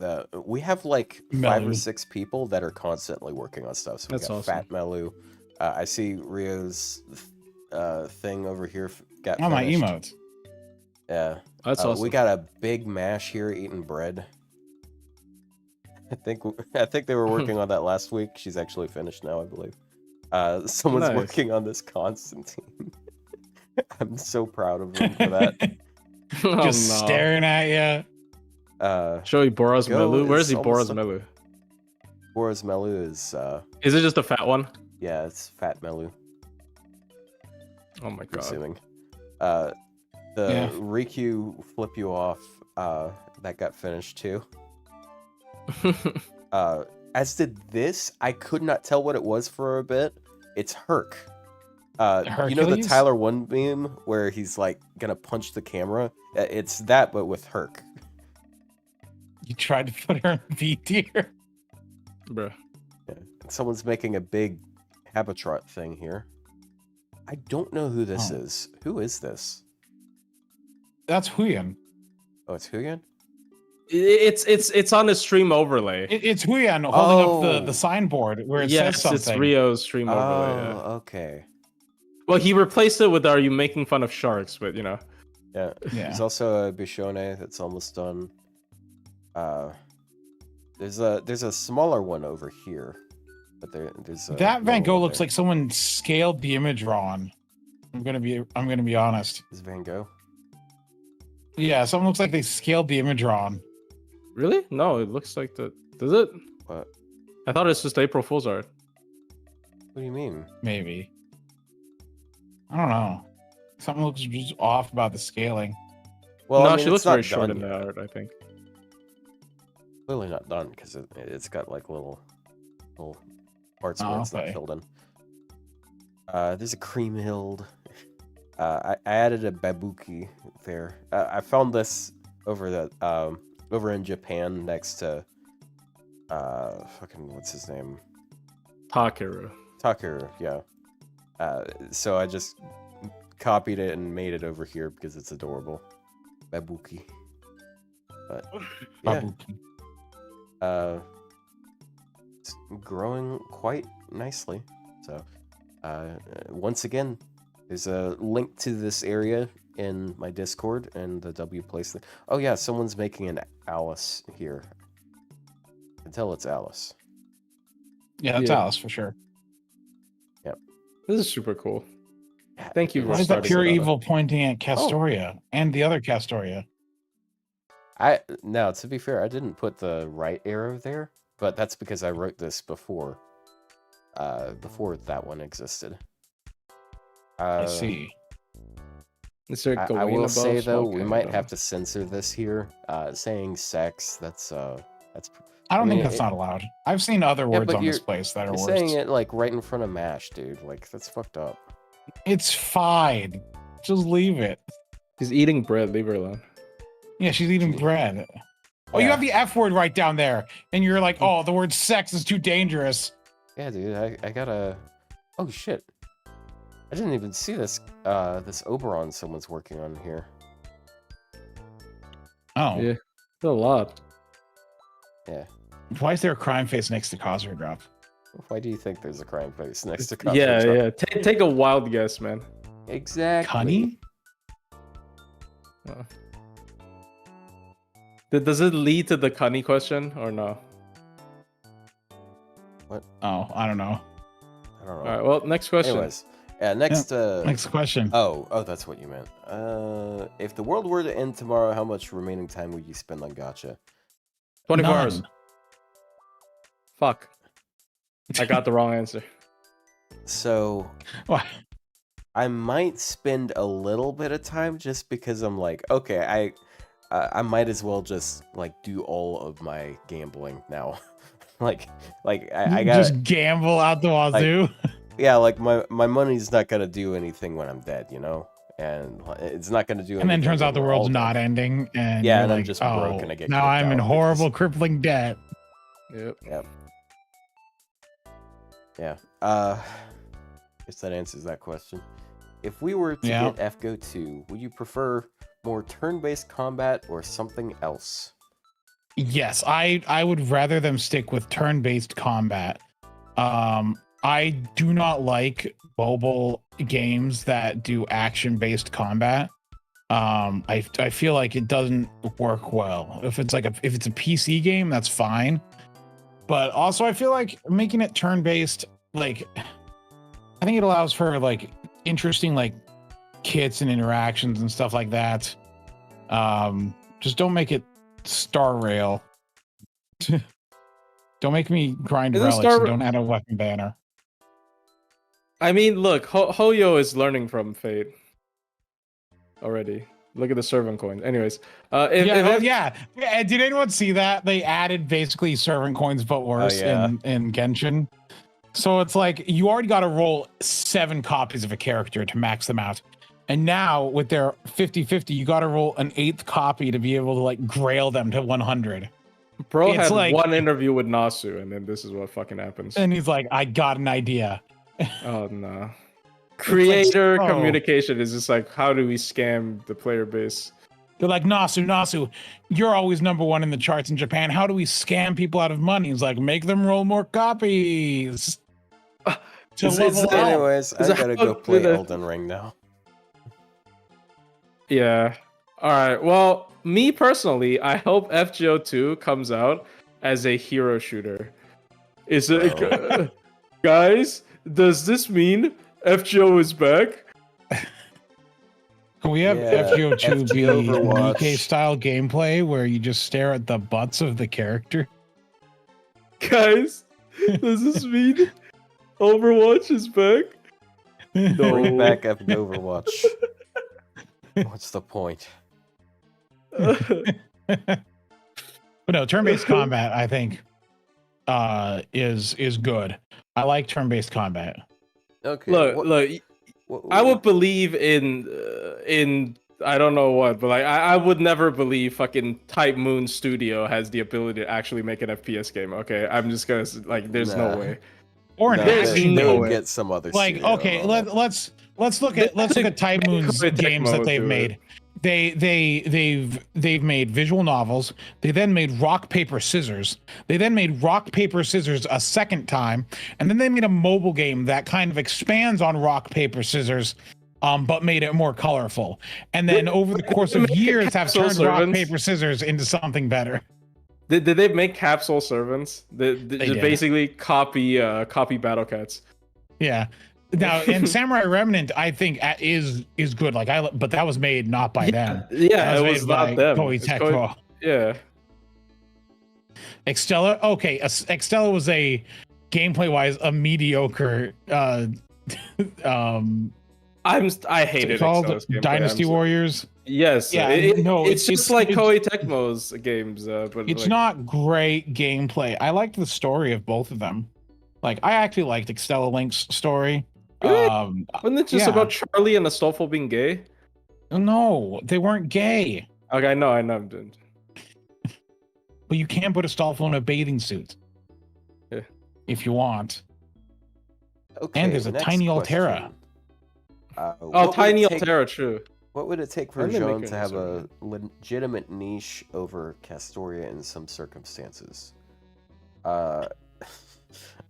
[SPEAKER 2] We have like 5 or 6 people that are constantly working on stuff. So we got awesome. Fat Melu. I see Ryou's thing over here got finished.
[SPEAKER 3] My emotes.
[SPEAKER 2] Yeah,
[SPEAKER 4] that's awesome.
[SPEAKER 2] We got a big mash here eating bread. I think they were working on that last week. She's actually finished now, I believe. Someone's
[SPEAKER 4] Nice.
[SPEAKER 2] working on this Constantine. I'm so proud of them for that.
[SPEAKER 4] Oh,
[SPEAKER 3] Just
[SPEAKER 4] no.
[SPEAKER 3] staring at you.
[SPEAKER 4] Show you Boros
[SPEAKER 2] Go
[SPEAKER 4] Melu. Where's
[SPEAKER 2] is
[SPEAKER 4] the
[SPEAKER 2] almost
[SPEAKER 4] Boros Melu?
[SPEAKER 2] Boros Melu is
[SPEAKER 4] Is it just a fat one?
[SPEAKER 2] yeah, it's Fat Melu.
[SPEAKER 4] Oh my
[SPEAKER 2] I'm
[SPEAKER 4] god.
[SPEAKER 2] assuming. The
[SPEAKER 3] Yeah.
[SPEAKER 2] Ryou flip you off, that got finished too. As did this, I could not tell what it was for a bit. It's Herc. You know the
[SPEAKER 3] Hercules?
[SPEAKER 2] Tyler One meme where he's like gonna punch the camera? It's that, but with Herc.
[SPEAKER 3] You tried to put her in B tier.
[SPEAKER 4] Bruh.
[SPEAKER 2] Yeah. Someone's making a big Habitrot thing here. I don't know who this
[SPEAKER 3] Oh.
[SPEAKER 2] is. Who is this?
[SPEAKER 3] That's Huyan.
[SPEAKER 2] Oh, it's Huyan?
[SPEAKER 4] It's on the stream overlay.
[SPEAKER 3] It's Huyan holding up
[SPEAKER 2] Oh.
[SPEAKER 3] the signboard where it
[SPEAKER 4] Yes,
[SPEAKER 3] says
[SPEAKER 4] it's
[SPEAKER 3] something.
[SPEAKER 4] Rio's stream
[SPEAKER 2] Oh,
[SPEAKER 4] overlay. Yeah.
[SPEAKER 2] okay.
[SPEAKER 4] Well, he replaced it with "Are you making fun of sharks?" But you know.
[SPEAKER 2] Yeah.
[SPEAKER 3] Yeah.
[SPEAKER 2] There's also a Bishone that's almost done. There's a smaller one over here, but there's
[SPEAKER 3] That Van
[SPEAKER 2] one
[SPEAKER 3] Gogh
[SPEAKER 2] over
[SPEAKER 3] looks
[SPEAKER 2] there.
[SPEAKER 3] like someone scaled the image wrong. I'm gonna be honest.
[SPEAKER 2] Is Van Gogh?
[SPEAKER 3] Yeah, someone looks like they scaled the image wrong.
[SPEAKER 4] Really? No, it looks like the. Does it?
[SPEAKER 2] What?
[SPEAKER 4] I thought it's just April Fool's art.
[SPEAKER 2] What do you mean?
[SPEAKER 3] Maybe. I don't know. Something looks just off about the scaling.
[SPEAKER 2] Well,
[SPEAKER 4] no,
[SPEAKER 2] I mean,
[SPEAKER 4] she
[SPEAKER 2] it's
[SPEAKER 4] looks
[SPEAKER 2] not
[SPEAKER 4] very short
[SPEAKER 2] done
[SPEAKER 4] in the
[SPEAKER 2] yet.
[SPEAKER 4] art. I think.
[SPEAKER 2] Clearly not done because it's got like little parts
[SPEAKER 3] Oh,
[SPEAKER 2] where it's
[SPEAKER 3] okay.
[SPEAKER 2] not filled in. There's a cream hilled. I added a babuki there. I found this over in Japan next to fucking what's his name?
[SPEAKER 4] Takeru.
[SPEAKER 2] Takeru, yeah. So I just copied it and made it over here because it's adorable. Babuki. But yeah, it's growing quite nicely. So once again, there's a link to this area in my Discord and the W place. Oh yeah, someone's making an Alice here. I can tell it's Alice.
[SPEAKER 3] Yeah, that's
[SPEAKER 4] Yeah.
[SPEAKER 3] Alice for sure.
[SPEAKER 4] This is super cool. Thank you.
[SPEAKER 3] Why
[SPEAKER 4] for
[SPEAKER 3] is that
[SPEAKER 4] starting
[SPEAKER 3] pure
[SPEAKER 4] it on it.
[SPEAKER 3] evil pointing at Castoria and the other Castoria?
[SPEAKER 2] Now, to be fair, I didn't put the right arrow there, but that's because I wrote this before that one existed.
[SPEAKER 3] I see.
[SPEAKER 4] Is there
[SPEAKER 2] I
[SPEAKER 4] Gawain
[SPEAKER 2] will
[SPEAKER 4] above?
[SPEAKER 2] say though, we
[SPEAKER 4] Okay,
[SPEAKER 2] might
[SPEAKER 4] no.
[SPEAKER 2] have to censor this here. Saying sex, that's
[SPEAKER 3] I don't
[SPEAKER 2] mean,
[SPEAKER 3] think that's not allowed. I've seen other words
[SPEAKER 2] but
[SPEAKER 3] on this
[SPEAKER 2] you're-
[SPEAKER 3] place that are
[SPEAKER 2] you're
[SPEAKER 3] worse.
[SPEAKER 2] saying it like right in front of Mash, dude. Like that's fucked up.
[SPEAKER 3] It's fine. Just leave it.
[SPEAKER 4] He's eating bread. Leave her alone.
[SPEAKER 3] Yeah, she's eating bread. Oh, you
[SPEAKER 2] Yeah.
[SPEAKER 3] have the F word right down there, and you're like, oh, the word sex is too dangerous.
[SPEAKER 2] Yeah, dude. I gotta. Oh shit! I didn't even see this. This Oberon someone's working on here.
[SPEAKER 3] Oh,
[SPEAKER 4] Yeah. It's a lot.
[SPEAKER 2] Yeah.
[SPEAKER 3] why is there a crime face next to Cosner Drop?
[SPEAKER 2] Why do you think there's a crime face next to?
[SPEAKER 4] Yeah,
[SPEAKER 2] Cosmo Truck?
[SPEAKER 4] yeah. Take a wild guess, man.
[SPEAKER 2] Exactly.
[SPEAKER 3] Cunny?
[SPEAKER 4] Does it lead to the Cunny question or no?
[SPEAKER 3] Oh, I don't know.
[SPEAKER 2] I don't know.
[SPEAKER 4] All right. Well, next question.
[SPEAKER 2] Anyways, yeah. Next.
[SPEAKER 3] Next question.
[SPEAKER 2] Oh, that's what you meant. If the world were to end tomorrow, how much remaining time would you spend on gacha?
[SPEAKER 4] 24
[SPEAKER 3] None.
[SPEAKER 4] hours. Fuck. I got the wrong answer.
[SPEAKER 2] So
[SPEAKER 3] What?
[SPEAKER 2] I might spend a little bit of time just because I'm like, okay, I might as well just like do all of my gambling now. like I got
[SPEAKER 3] just gamble out the wazoo.
[SPEAKER 2] yeah, like my money's not gonna do anything when I'm dead, you know, and it's not gonna do.
[SPEAKER 3] And then
[SPEAKER 2] anything
[SPEAKER 3] turns out the
[SPEAKER 2] when we're all
[SPEAKER 3] world's
[SPEAKER 2] dead.
[SPEAKER 3] not ending, and
[SPEAKER 2] Yeah,
[SPEAKER 3] you're
[SPEAKER 2] and I'm
[SPEAKER 3] like,
[SPEAKER 2] just broke
[SPEAKER 3] oh,
[SPEAKER 2] and I get
[SPEAKER 3] now
[SPEAKER 2] kicked
[SPEAKER 3] I'm in
[SPEAKER 2] out
[SPEAKER 3] horrible,
[SPEAKER 2] because-
[SPEAKER 3] crippling debt.
[SPEAKER 4] Yep.
[SPEAKER 2] Yeah. Guess that answers that question. If we were to
[SPEAKER 3] Yeah.
[SPEAKER 2] get FGO 2, would you prefer more turn-based combat or something else?
[SPEAKER 3] Yes, I would rather them stick with turn-based combat. I do not like mobile games that do action-based combat. I feel like it doesn't work well. If it's a PC game, that's fine. But also, I feel like making it turn-based, like, I think it allows for like interesting like kits and interactions and stuff like that. Just don't make it Star Rail. Don't make me grind relics and don't add a weapon banner.
[SPEAKER 4] I mean, look, Hoyo is learning from Fate already. Look at the servant coins. Anyways,
[SPEAKER 3] yeah. Did anyone see that? They added basically servant coins, but worse in Genshin. So it's like you already got to roll 7 copies of a character to max them out. And now with their 50-50, you got to roll an 8th copy to be able to like grail them to 100.
[SPEAKER 4] Bro had like, one interview with Nasu, and then this is what fucking happens.
[SPEAKER 3] And he's like, I got an idea.
[SPEAKER 4] Oh no. Creator communication is just like, how do we scam the player base?
[SPEAKER 3] They're like, Nasu, you're always #1 in the charts in Japan. How do we scam people out of money? He's like, make them roll more copies.
[SPEAKER 2] Anyways, I gotta go play Elden Ring now.
[SPEAKER 4] Yeah. All right. Well, me personally, I hope FGO2 comes out as a hero shooter. Is it, guys? Does this mean FGO is back?
[SPEAKER 3] Can we have FGO2 be DK style gameplay where you just stare at the butts of the character?
[SPEAKER 4] Guys, does this mean Overwatch is back?
[SPEAKER 2] No. Bring back Overwatch. What's the point?
[SPEAKER 3] But no, turn-based combat, I think, is good. I like turn-based combat.
[SPEAKER 4] Okay. Look. I would believe in I don't know what, but like I would never believe fucking Type Moon Studio has the ability to actually make an FPS game. Okay, I'm just gonna like, there's no way.
[SPEAKER 3] Or
[SPEAKER 2] they'll get some other
[SPEAKER 3] like. Okay, let's look at Type Moon's games that they've made. They've made visual novels. They then made rock paper scissors. They then made rock paper scissors a second time, and then they made a mobile game that kind of expands on rock paper scissors, but made it more colorful. And then over the course of years, have turned rock paper scissors into something better.
[SPEAKER 4] Did they make capsule servants? They basically copy Battle Cats.
[SPEAKER 3] Yeah. Now, and Samurai Remnant, I think is good. Like but that was made not by them.
[SPEAKER 4] Yeah, it was not them.
[SPEAKER 3] Koei Tecmo.
[SPEAKER 4] Yeah.
[SPEAKER 3] Extella. Okay, Extella was a gameplay wise a mediocre. I
[SPEAKER 4] hate it.
[SPEAKER 3] Called Dynasty Warriors.
[SPEAKER 4] Yes.
[SPEAKER 3] Yeah.
[SPEAKER 4] It's just like Koei Tecmo's games, but
[SPEAKER 3] it's not great gameplay. I liked the story of both of them. Like I actually liked Extella Link's story.
[SPEAKER 4] Really? Wasn't it just about Charlie and Astolfo being gay?
[SPEAKER 3] No, they weren't gay.
[SPEAKER 4] Okay, I know.
[SPEAKER 3] But you can put Astolfo in a bathing suit.
[SPEAKER 4] Yeah.
[SPEAKER 3] If you want.
[SPEAKER 2] Okay,
[SPEAKER 3] and there's a tiny Altera.
[SPEAKER 4] Tiny Altera, true.
[SPEAKER 2] What would it take for Jean to have a legitimate niche over Castoria in some circumstances? I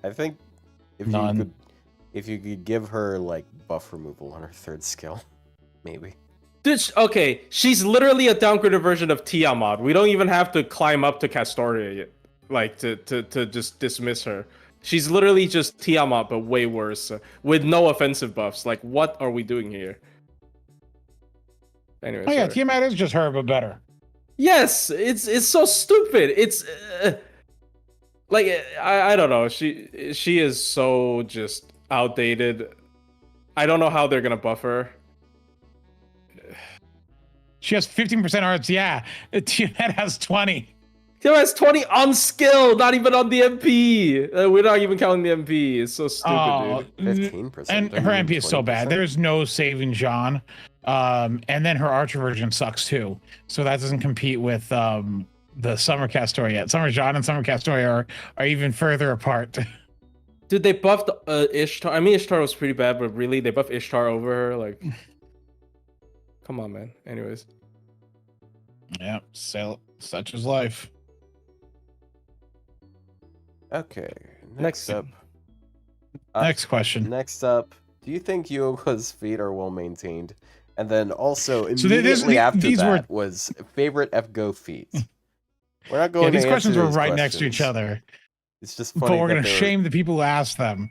[SPEAKER 2] think if you could give her like buff removal on her 3rd skill, maybe.
[SPEAKER 4] Dude, okay, she's literally a downgraded version of Tiamat. We don't even have to climb up to Castoria yet, like to just dismiss her. She's literally just Tiamat, but way worse, with no offensive buffs. Like, what are we doing here? Anyway.
[SPEAKER 3] Oh yeah, Tiamat is just her, but better.
[SPEAKER 4] Yes, it's so stupid. It's like I don't know. She is so just outdated. I don't know how they're gonna buff her.
[SPEAKER 3] She has 15% arts. Yeah, Tiamat has 20.
[SPEAKER 4] Tiamat has 20 on skill, not even on the MP. We're not even counting the MP. It's so stupid,
[SPEAKER 2] dude. 15%.
[SPEAKER 3] And her MP is so bad. There's no saving Jean. And then her Archer version sucks too. So that doesn't compete with the Summer Castoria yet. Summer Jean and Summer Castoria are even further apart.
[SPEAKER 4] Dude, they buffed Ishtar. I mean, Ishtar was pretty bad, but really, they buffed Ishtar over her. Like, come on, man. Anyways.
[SPEAKER 3] Yeah, so such is life.
[SPEAKER 2] Okay, next up.
[SPEAKER 3] Next question.
[SPEAKER 2] Next up, do you think Yuoka's feet are well maintained? And then also immediately after that was favorite FGO feat. We're not going.
[SPEAKER 3] Yeah, these questions were right next to each other.
[SPEAKER 2] It's just
[SPEAKER 3] but
[SPEAKER 2] funny
[SPEAKER 3] we're
[SPEAKER 2] that
[SPEAKER 3] gonna shame the people who asked them.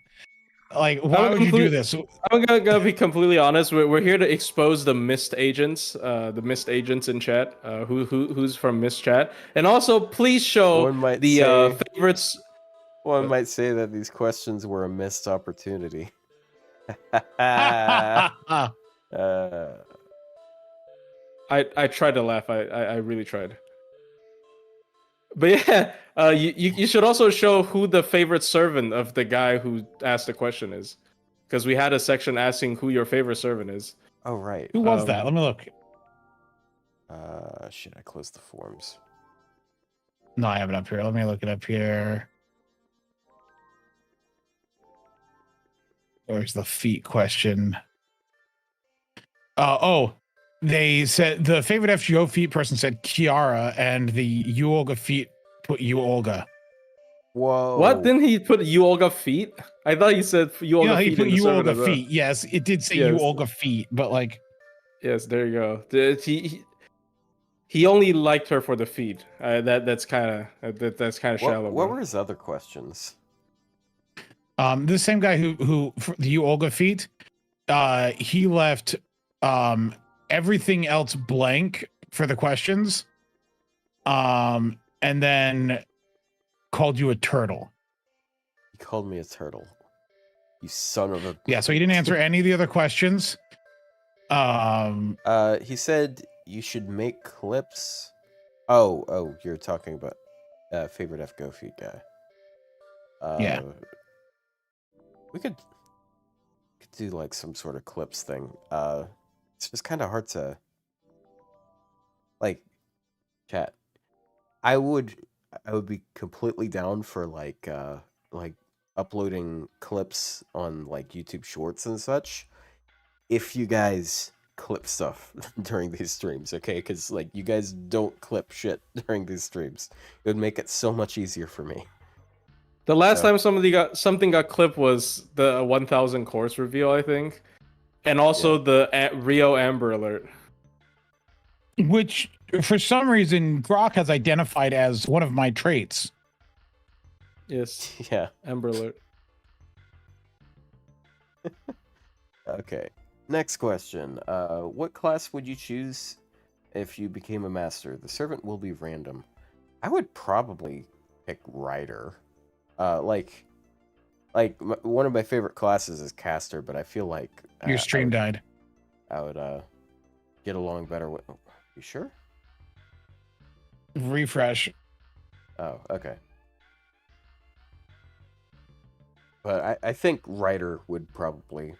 [SPEAKER 3] Like, why would you do this?
[SPEAKER 4] I'm gonna be completely honest. We're here to expose the mist agents, in chat. Who's from mist chat, and also please show the favorites.
[SPEAKER 2] One might say that these questions were a missed opportunity.
[SPEAKER 4] I tried to laugh. I really tried. But yeah, you should also show who the favorite servant of the guy who asked the question is, because we had a section asking who your favorite servant is.
[SPEAKER 2] Oh right.
[SPEAKER 3] Who was that? Let me look.
[SPEAKER 2] Shit, I closed the forms.
[SPEAKER 3] No, I have it up here. Let me look it up here. Where's the feet question? They said the favorite FGO feet person said Kiara, and the you Olga feet put you Olga.
[SPEAKER 2] Whoa!
[SPEAKER 4] What? Didn't he put you Olga feet? I thought he said you Olga feet.
[SPEAKER 3] He put you Olga feet. Yes, it did say you Olga feet, but like.
[SPEAKER 4] Yes, there you go. He only liked her for the feet. That's kind of shallow.
[SPEAKER 2] What were his other questions?
[SPEAKER 3] The same guy who for the you Olga feet, he left everything else blank for the questions, and then called you a turtle.
[SPEAKER 2] He called me a turtle. You son of a.
[SPEAKER 3] Yeah, so he didn't answer any of the other questions.
[SPEAKER 2] He said you should make clips. Oh, you're talking about favorite FGO feed guy.
[SPEAKER 3] Yeah.
[SPEAKER 2] We could do like some sort of clips thing. It's just kind of hard to like chat. I would be completely down for like uploading clips on like YouTube Shorts and such if you guys clip stuff during these streams, okay? Because like you guys don't clip shit during these streams. It would make it so much easier for me.
[SPEAKER 4] The last time something got clipped was the 1000 course reveal, I think, and also the Ryou Amber Alert,
[SPEAKER 3] which for some reason Grok has identified as one of my traits.
[SPEAKER 4] Yes.
[SPEAKER 2] Yeah.
[SPEAKER 4] Amber Alert.
[SPEAKER 2] Okay. Next question. What class would you choose if you became a master? The servant will be random. I would probably pick Rider. One of my favorite classes is Caster, but I feel like
[SPEAKER 3] your stream died.
[SPEAKER 2] I would get along better with. You sure?
[SPEAKER 3] Refresh.
[SPEAKER 2] Oh, okay. But I think Rider would probably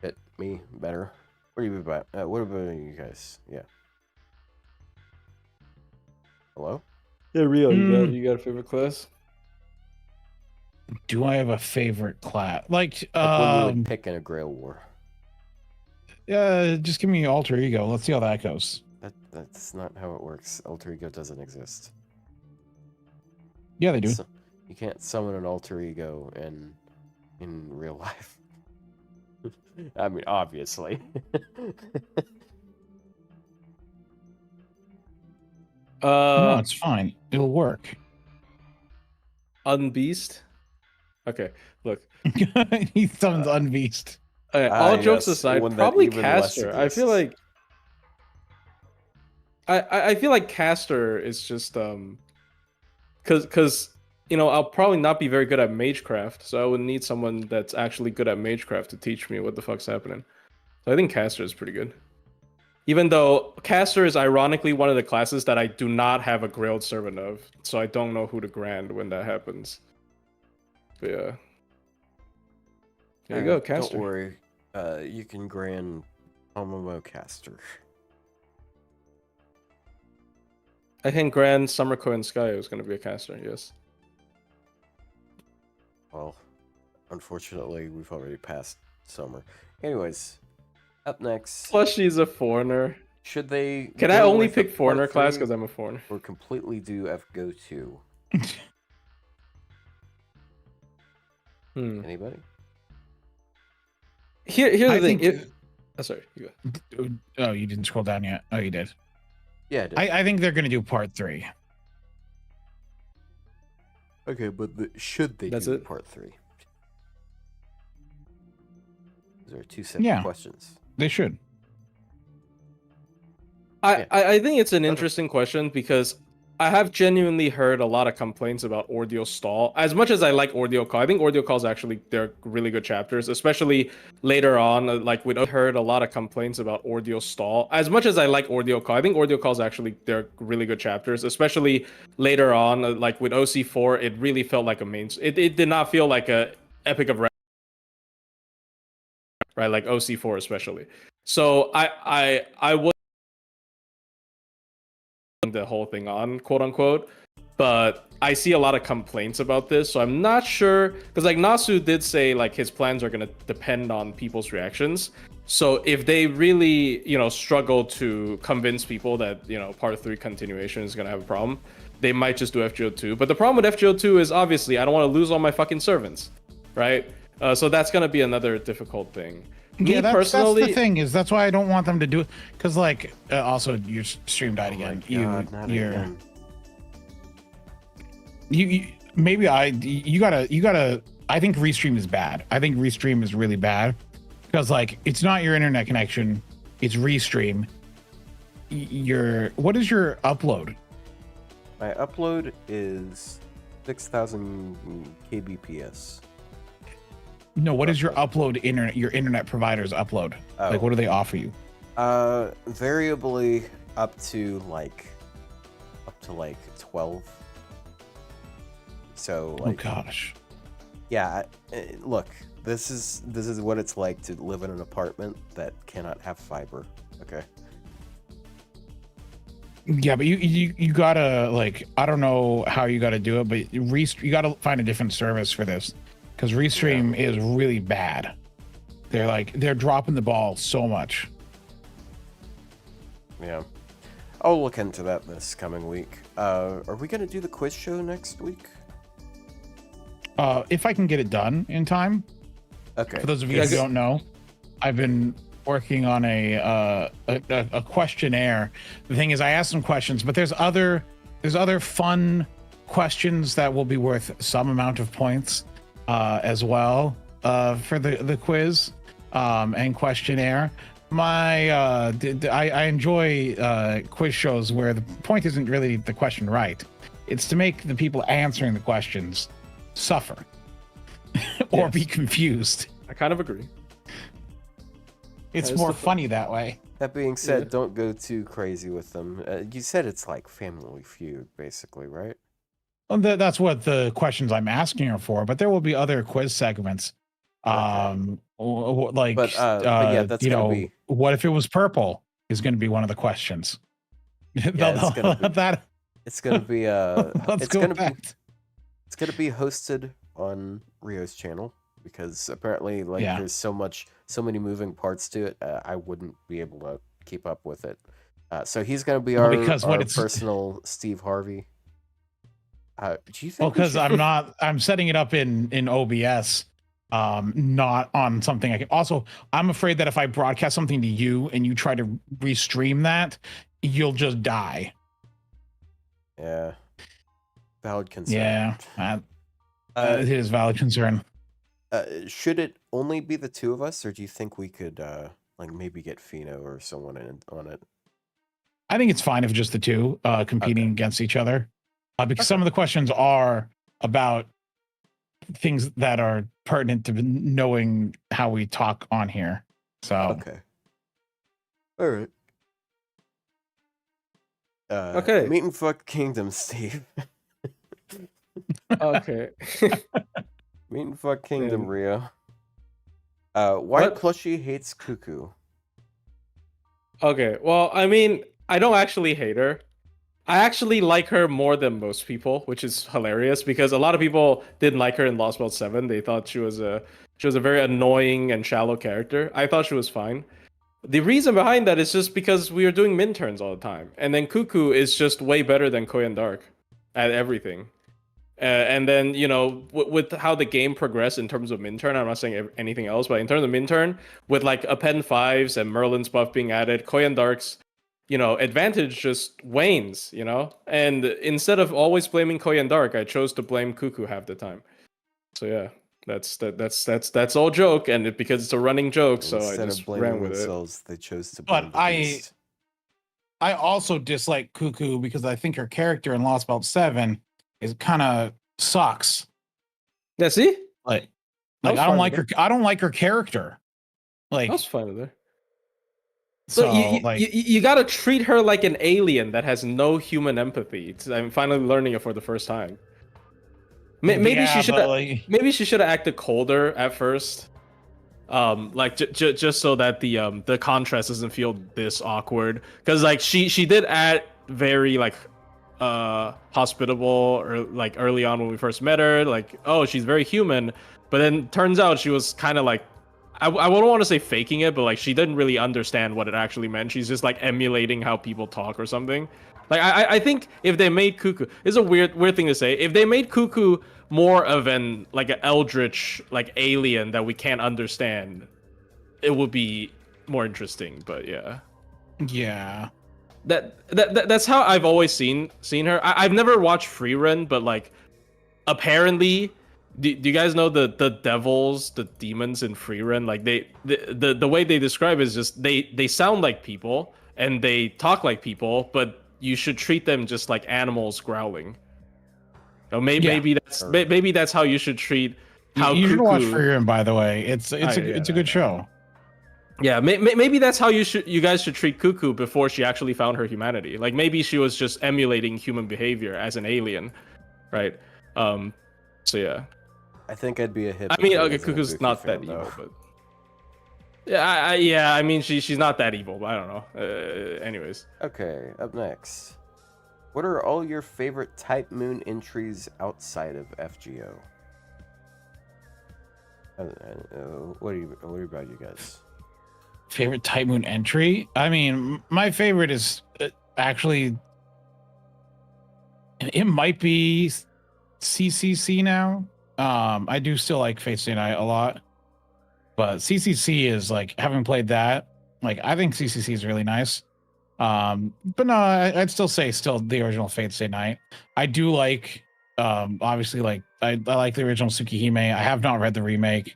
[SPEAKER 2] fit me better. What do you about? What about you guys? Yeah. Hello?
[SPEAKER 4] Yeah, Ryou, you got a favorite class?
[SPEAKER 3] Do I have a favorite class? Like
[SPEAKER 2] when you would pick in a Grail War.
[SPEAKER 3] Just give me alter ego. Let's see how that goes.
[SPEAKER 2] That's not how it works. Alter ego doesn't exist.
[SPEAKER 3] Yeah, they do.
[SPEAKER 2] You can't summon an alter ego in real life. I mean, obviously.
[SPEAKER 3] No, it's fine. It'll work.
[SPEAKER 4] Unbeast. Okay, look.
[SPEAKER 3] He summons Unbeast.
[SPEAKER 4] All jokes aside, probably Caster. I feel like I feel like Caster is just because I'll probably not be very good at Magecraft, so I would need someone that's actually good at Magecraft to teach me what the fuck's happening. So I think Caster is pretty good. Even though Caster is ironically one of the classes that I do not have a Grailed servant of, so I don't know who to grand when that happens. But yeah. There you go, Caster.
[SPEAKER 2] Don't worry. You can grand Tomomo Caster.
[SPEAKER 4] I think grand Summerco and Sky is going to be a Caster, yes.
[SPEAKER 2] Well, unfortunately, we've already passed summer. Anyways, up next.
[SPEAKER 4] Plus, she's a foreigner.
[SPEAKER 2] Should they?
[SPEAKER 4] Can I only pick foreigner class because I'm a foreigner?
[SPEAKER 2] Or completely do FGO 2? Anybody?
[SPEAKER 4] Here's the thing. Sorry. You go.
[SPEAKER 3] Oh, you didn't scroll down yet. Oh, you did.
[SPEAKER 2] Yeah, I did.
[SPEAKER 3] I think they're going to do part 3.
[SPEAKER 2] Okay, but should they
[SPEAKER 4] That's
[SPEAKER 2] do
[SPEAKER 4] it?
[SPEAKER 2] part 3? Those are two separate questions.
[SPEAKER 3] They should.
[SPEAKER 4] I think it's an interesting question because I have genuinely heard a lot of complaints about Ordeal Stall. As much as I like Ordeal Call, I think Ordeal Calls actually they're really good chapters, especially later on. Like we heard a lot of complaints about Ordeal Stall. As much as I like Ordeal Call, I think Ordeal Calls actually they're really good chapters, especially later on. Like with OC4, it really felt like a main. It did not feel like a Epic of right, like OC4 especially. So I was the whole thing on, quote unquote, but I see a lot of complaints about this, so I'm not sure, because like Nasu did say like his plans are going to depend on people's reactions. So if they really, struggle to convince people that, part 3 continuation is going to have a problem, they might just do FGO2. But the problem with FGO2 is obviously I don't want to lose all my fucking servants, right? So that's going to be another difficult thing.
[SPEAKER 3] Yeah, that's the thing, is that's why I don't want them to do it, because like also your stream died again. You gotta I think restream is bad. I think restream is really bad because like it's not your internet connection, it's restream. What is your upload?
[SPEAKER 2] My upload is 6,000 kbps.
[SPEAKER 3] No, what is your upload your internet provider's upload? Like what do they offer you?
[SPEAKER 2] Variably up to like 12. So like,
[SPEAKER 3] oh gosh.
[SPEAKER 2] Yeah, look, this is what it's like to live in an apartment that cannot have fiber. Okay.
[SPEAKER 3] Yeah, but you gotta like, I don't know how you gotta do it, but you gotta find a different service for this. Because Restream is really bad. They're dropping the ball so much.
[SPEAKER 2] Yeah. I'll look into that this coming week. Are we gonna do the quiz show next week?
[SPEAKER 3] If I can get it done in time.
[SPEAKER 2] Okay.
[SPEAKER 3] For those of you who don't know, I've been working on a questionnaire. The thing is, I asked some questions, but there's other fun questions that will be worth some amount of points. As well for the quiz and questionnaire. I enjoy quiz shows where the point isn't really the question right. It's to make the people answering the questions suffer or be confused.
[SPEAKER 4] I kind of agree.
[SPEAKER 3] It's more funny that way.
[SPEAKER 2] That being said, don't go too crazy with them. You said it's like Family Feud, basically, right?
[SPEAKER 3] That's what the questions I'm asking are for, but there will be other quiz segments. But yeah, that's gonna be... what if it was purple is going to be one of the questions.
[SPEAKER 2] Yeah, it's gonna be it's gonna be hosted on Ryou's channel because apparently there's so many moving parts to it. I wouldn't be able to keep up with it. So he's gonna be our personal Steve Harvey. Do you think?
[SPEAKER 3] Well, because I'm setting it up in OBS, not on something I can. Also, I'm afraid that if I broadcast something to you and you try to restream that, you'll just die.
[SPEAKER 2] Yeah. Valid concern.
[SPEAKER 3] Yeah. It is valid concern.
[SPEAKER 2] Should it only be the two of us, or do you think we could maybe get Fino or someone on it?
[SPEAKER 3] I think it's fine if just the two competing against each other. Because some of the questions are about things that are pertinent to knowing how we talk on here. So
[SPEAKER 2] okay, all right.
[SPEAKER 4] Okay.
[SPEAKER 2] Meet and fuck Kingdom, Steve.
[SPEAKER 4] Okay.
[SPEAKER 2] Meet and fuck Kingdom, Ryou. Why Plushie hates Cuckoo?
[SPEAKER 4] Okay, well, I mean, I don't actually hate her. I actually like her more than most people, which is hilarious because a lot of people didn't like her in Lost World 7. They thought she was a very annoying and shallow character. I thought she was fine. The reason behind that is just because we are doing min turns all the time. And then Cuckoo is just way better than Koyan Dark at everything. And then, with how the game progressed in terms of min turn, I'm not saying anything else, but in terms of min turn, with like Append 5s and Merlin's buff being added, Koyan Dark's advantage just wanes, And instead of always blaming Koyan Dark, I chose to blame Cuckoo half the time. So yeah, that's all joke, and because it's a running joke, so I just ran with it.
[SPEAKER 2] They chose to blame the beast.
[SPEAKER 3] I also dislike Cuckoo because I think her character in Lost Belt 7 is kind of sucks.
[SPEAKER 4] Yeah, see?
[SPEAKER 3] Like I don't like her. I don't like her character. Like
[SPEAKER 4] I was fine with her.
[SPEAKER 3] So
[SPEAKER 4] you gotta treat her like an alien that has no human empathy. I'm finally learning it for the first time. Maybe she should have acted colder at first, just so that the contrast doesn't feel this awkward. Because like she did act very like hospitable, or like early on when we first met her, like, oh, she's very human, but then turns out she was kind of like, I wouldn't want to say faking it, but like she didn't really understand what it actually meant. She's just like emulating how people talk or something. Like I think if they made Cuckoo, it's a weird thing to say. If they made Cuckoo more of an eldritch like alien that we can't understand, it would be more interesting. But yeah. That's how I've always seen her. I've never watched Free Run, but like apparently. Do you guys know the devils, the demons in Free Run? Like the way they describe it is just they sound like people and they talk like people, but you should treat them just like animals growling. Maybe that's how you should treat. How
[SPEAKER 3] you should watch Free Run, by the way. It's a good show.
[SPEAKER 4] Yeah, maybe that's how you guys should treat Cuckoo before she actually found her humanity. Like maybe she was just emulating human behavior as an alien, right? So yeah.
[SPEAKER 2] I think I'd be a hip.
[SPEAKER 4] I mean, okay, Cuckoo's not that evil, but I mean, she's not that evil, but I don't know. Anyways.
[SPEAKER 2] Okay, up next. What are all your favorite Type Moon entries outside of FGO? What about you guys?
[SPEAKER 3] Favorite Type Moon entry? I mean, my favorite is actually, it might be CCC now. I do still like Fate Stay Night a lot, but CCC is like, having played that, like I think CCC is really nice. But no, I'd still say the original Fate Stay Night. I do like, obviously, like I like the original Tsukihime. I have not read the remake.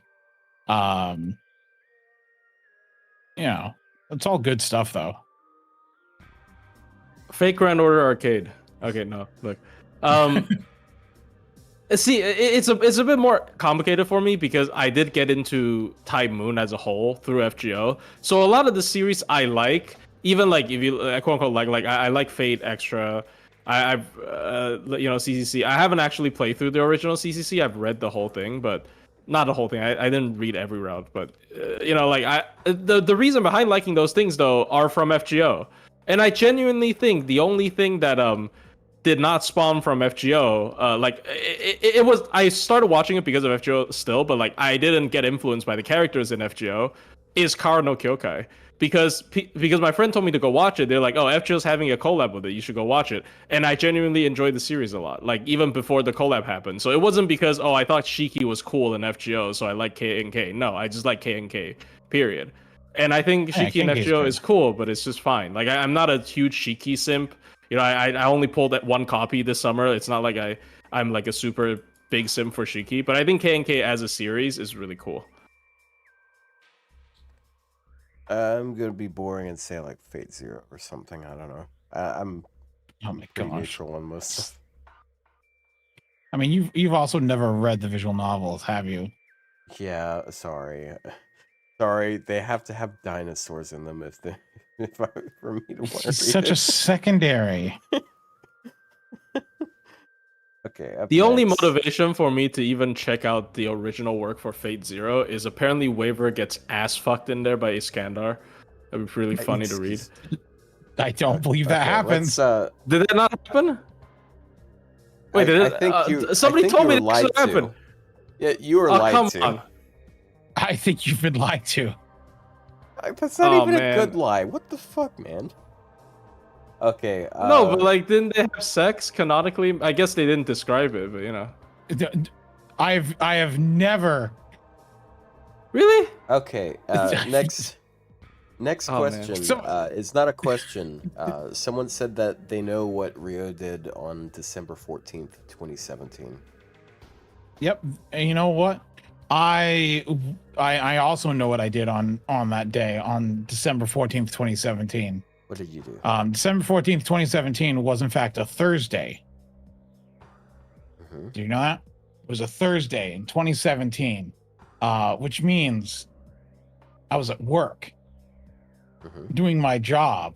[SPEAKER 3] It's all good stuff though.
[SPEAKER 4] Fake Grand Order Arcade. Okay, no, look. See, it's a bit more complicated for me because I did get into Type Moon as a whole through FGO. So a lot of the series I like, even like if you quote unquote like I like Fate Extra, I've CCC. I haven't actually played through the original CCC. I've read the whole thing, but not the whole thing. I didn't read every route, but the reason behind liking those things though are from FGO, and I genuinely think the only thing that did not spawn from FGO. It was. I started watching it because of FGO still, but like I didn't get influenced by the characters in FGO. Is Kara no Kyokai because my friend told me to go watch it. They're like, oh, FGO's having a collab with it. You should go watch it. And I genuinely enjoyed the series a lot. Like even before the collab happened. So it wasn't because I thought Shiki was cool in FGO, so I like K and K. No, I just like K and K. Period. And I think Shiki in FGO is cool, but it's just fine. Like I'm not a huge Shiki simp. I only pulled that one copy this summer. It's not like I'm like a super big sim for Shiki, but I think K&K as a series is really cool.
[SPEAKER 2] I'm gonna be boring and say like Fate Zero or something. I don't know. I'm pretty neutral on most.
[SPEAKER 3] I mean, you've also never read the visual novels, have you?
[SPEAKER 2] Yeah, sorry. Sorry, they have to have dinosaurs in them for me to want to read
[SPEAKER 3] such a secondary.
[SPEAKER 2] Okay.
[SPEAKER 4] The only motivation for me to even check out the original work for Fate Zero is apparently Waver gets ass fucked in there by Iskandar. That'd be really funny to read.
[SPEAKER 3] I don't believe that happens.
[SPEAKER 4] Did that not happen? Wait, did it?
[SPEAKER 2] I think
[SPEAKER 4] somebody told me that happened.
[SPEAKER 2] Yeah, you were lied to.
[SPEAKER 4] On.
[SPEAKER 3] I think you've been lied to.
[SPEAKER 2] That's not even a good lie. What the fuck, man? Okay.
[SPEAKER 4] No, but like, didn't they have sex canonically? I guess they didn't describe it, but you know.
[SPEAKER 3] I have never.
[SPEAKER 4] Really?
[SPEAKER 2] Okay. Next. Next
[SPEAKER 4] Oh, man.
[SPEAKER 2] question.
[SPEAKER 3] So-
[SPEAKER 2] It's not a question. Someone said that they know what Ryou did on December 14th, 2017.
[SPEAKER 3] Yep. And you know what? I also know what I did on that day on December 14th, 2017.
[SPEAKER 2] What did you do?
[SPEAKER 3] December 14th, 2017 was in fact a Thursday.
[SPEAKER 2] Mhm.
[SPEAKER 3] Do you know that? It was a Thursday in 2017, which means I was at work
[SPEAKER 2] Mhm.
[SPEAKER 3] doing my job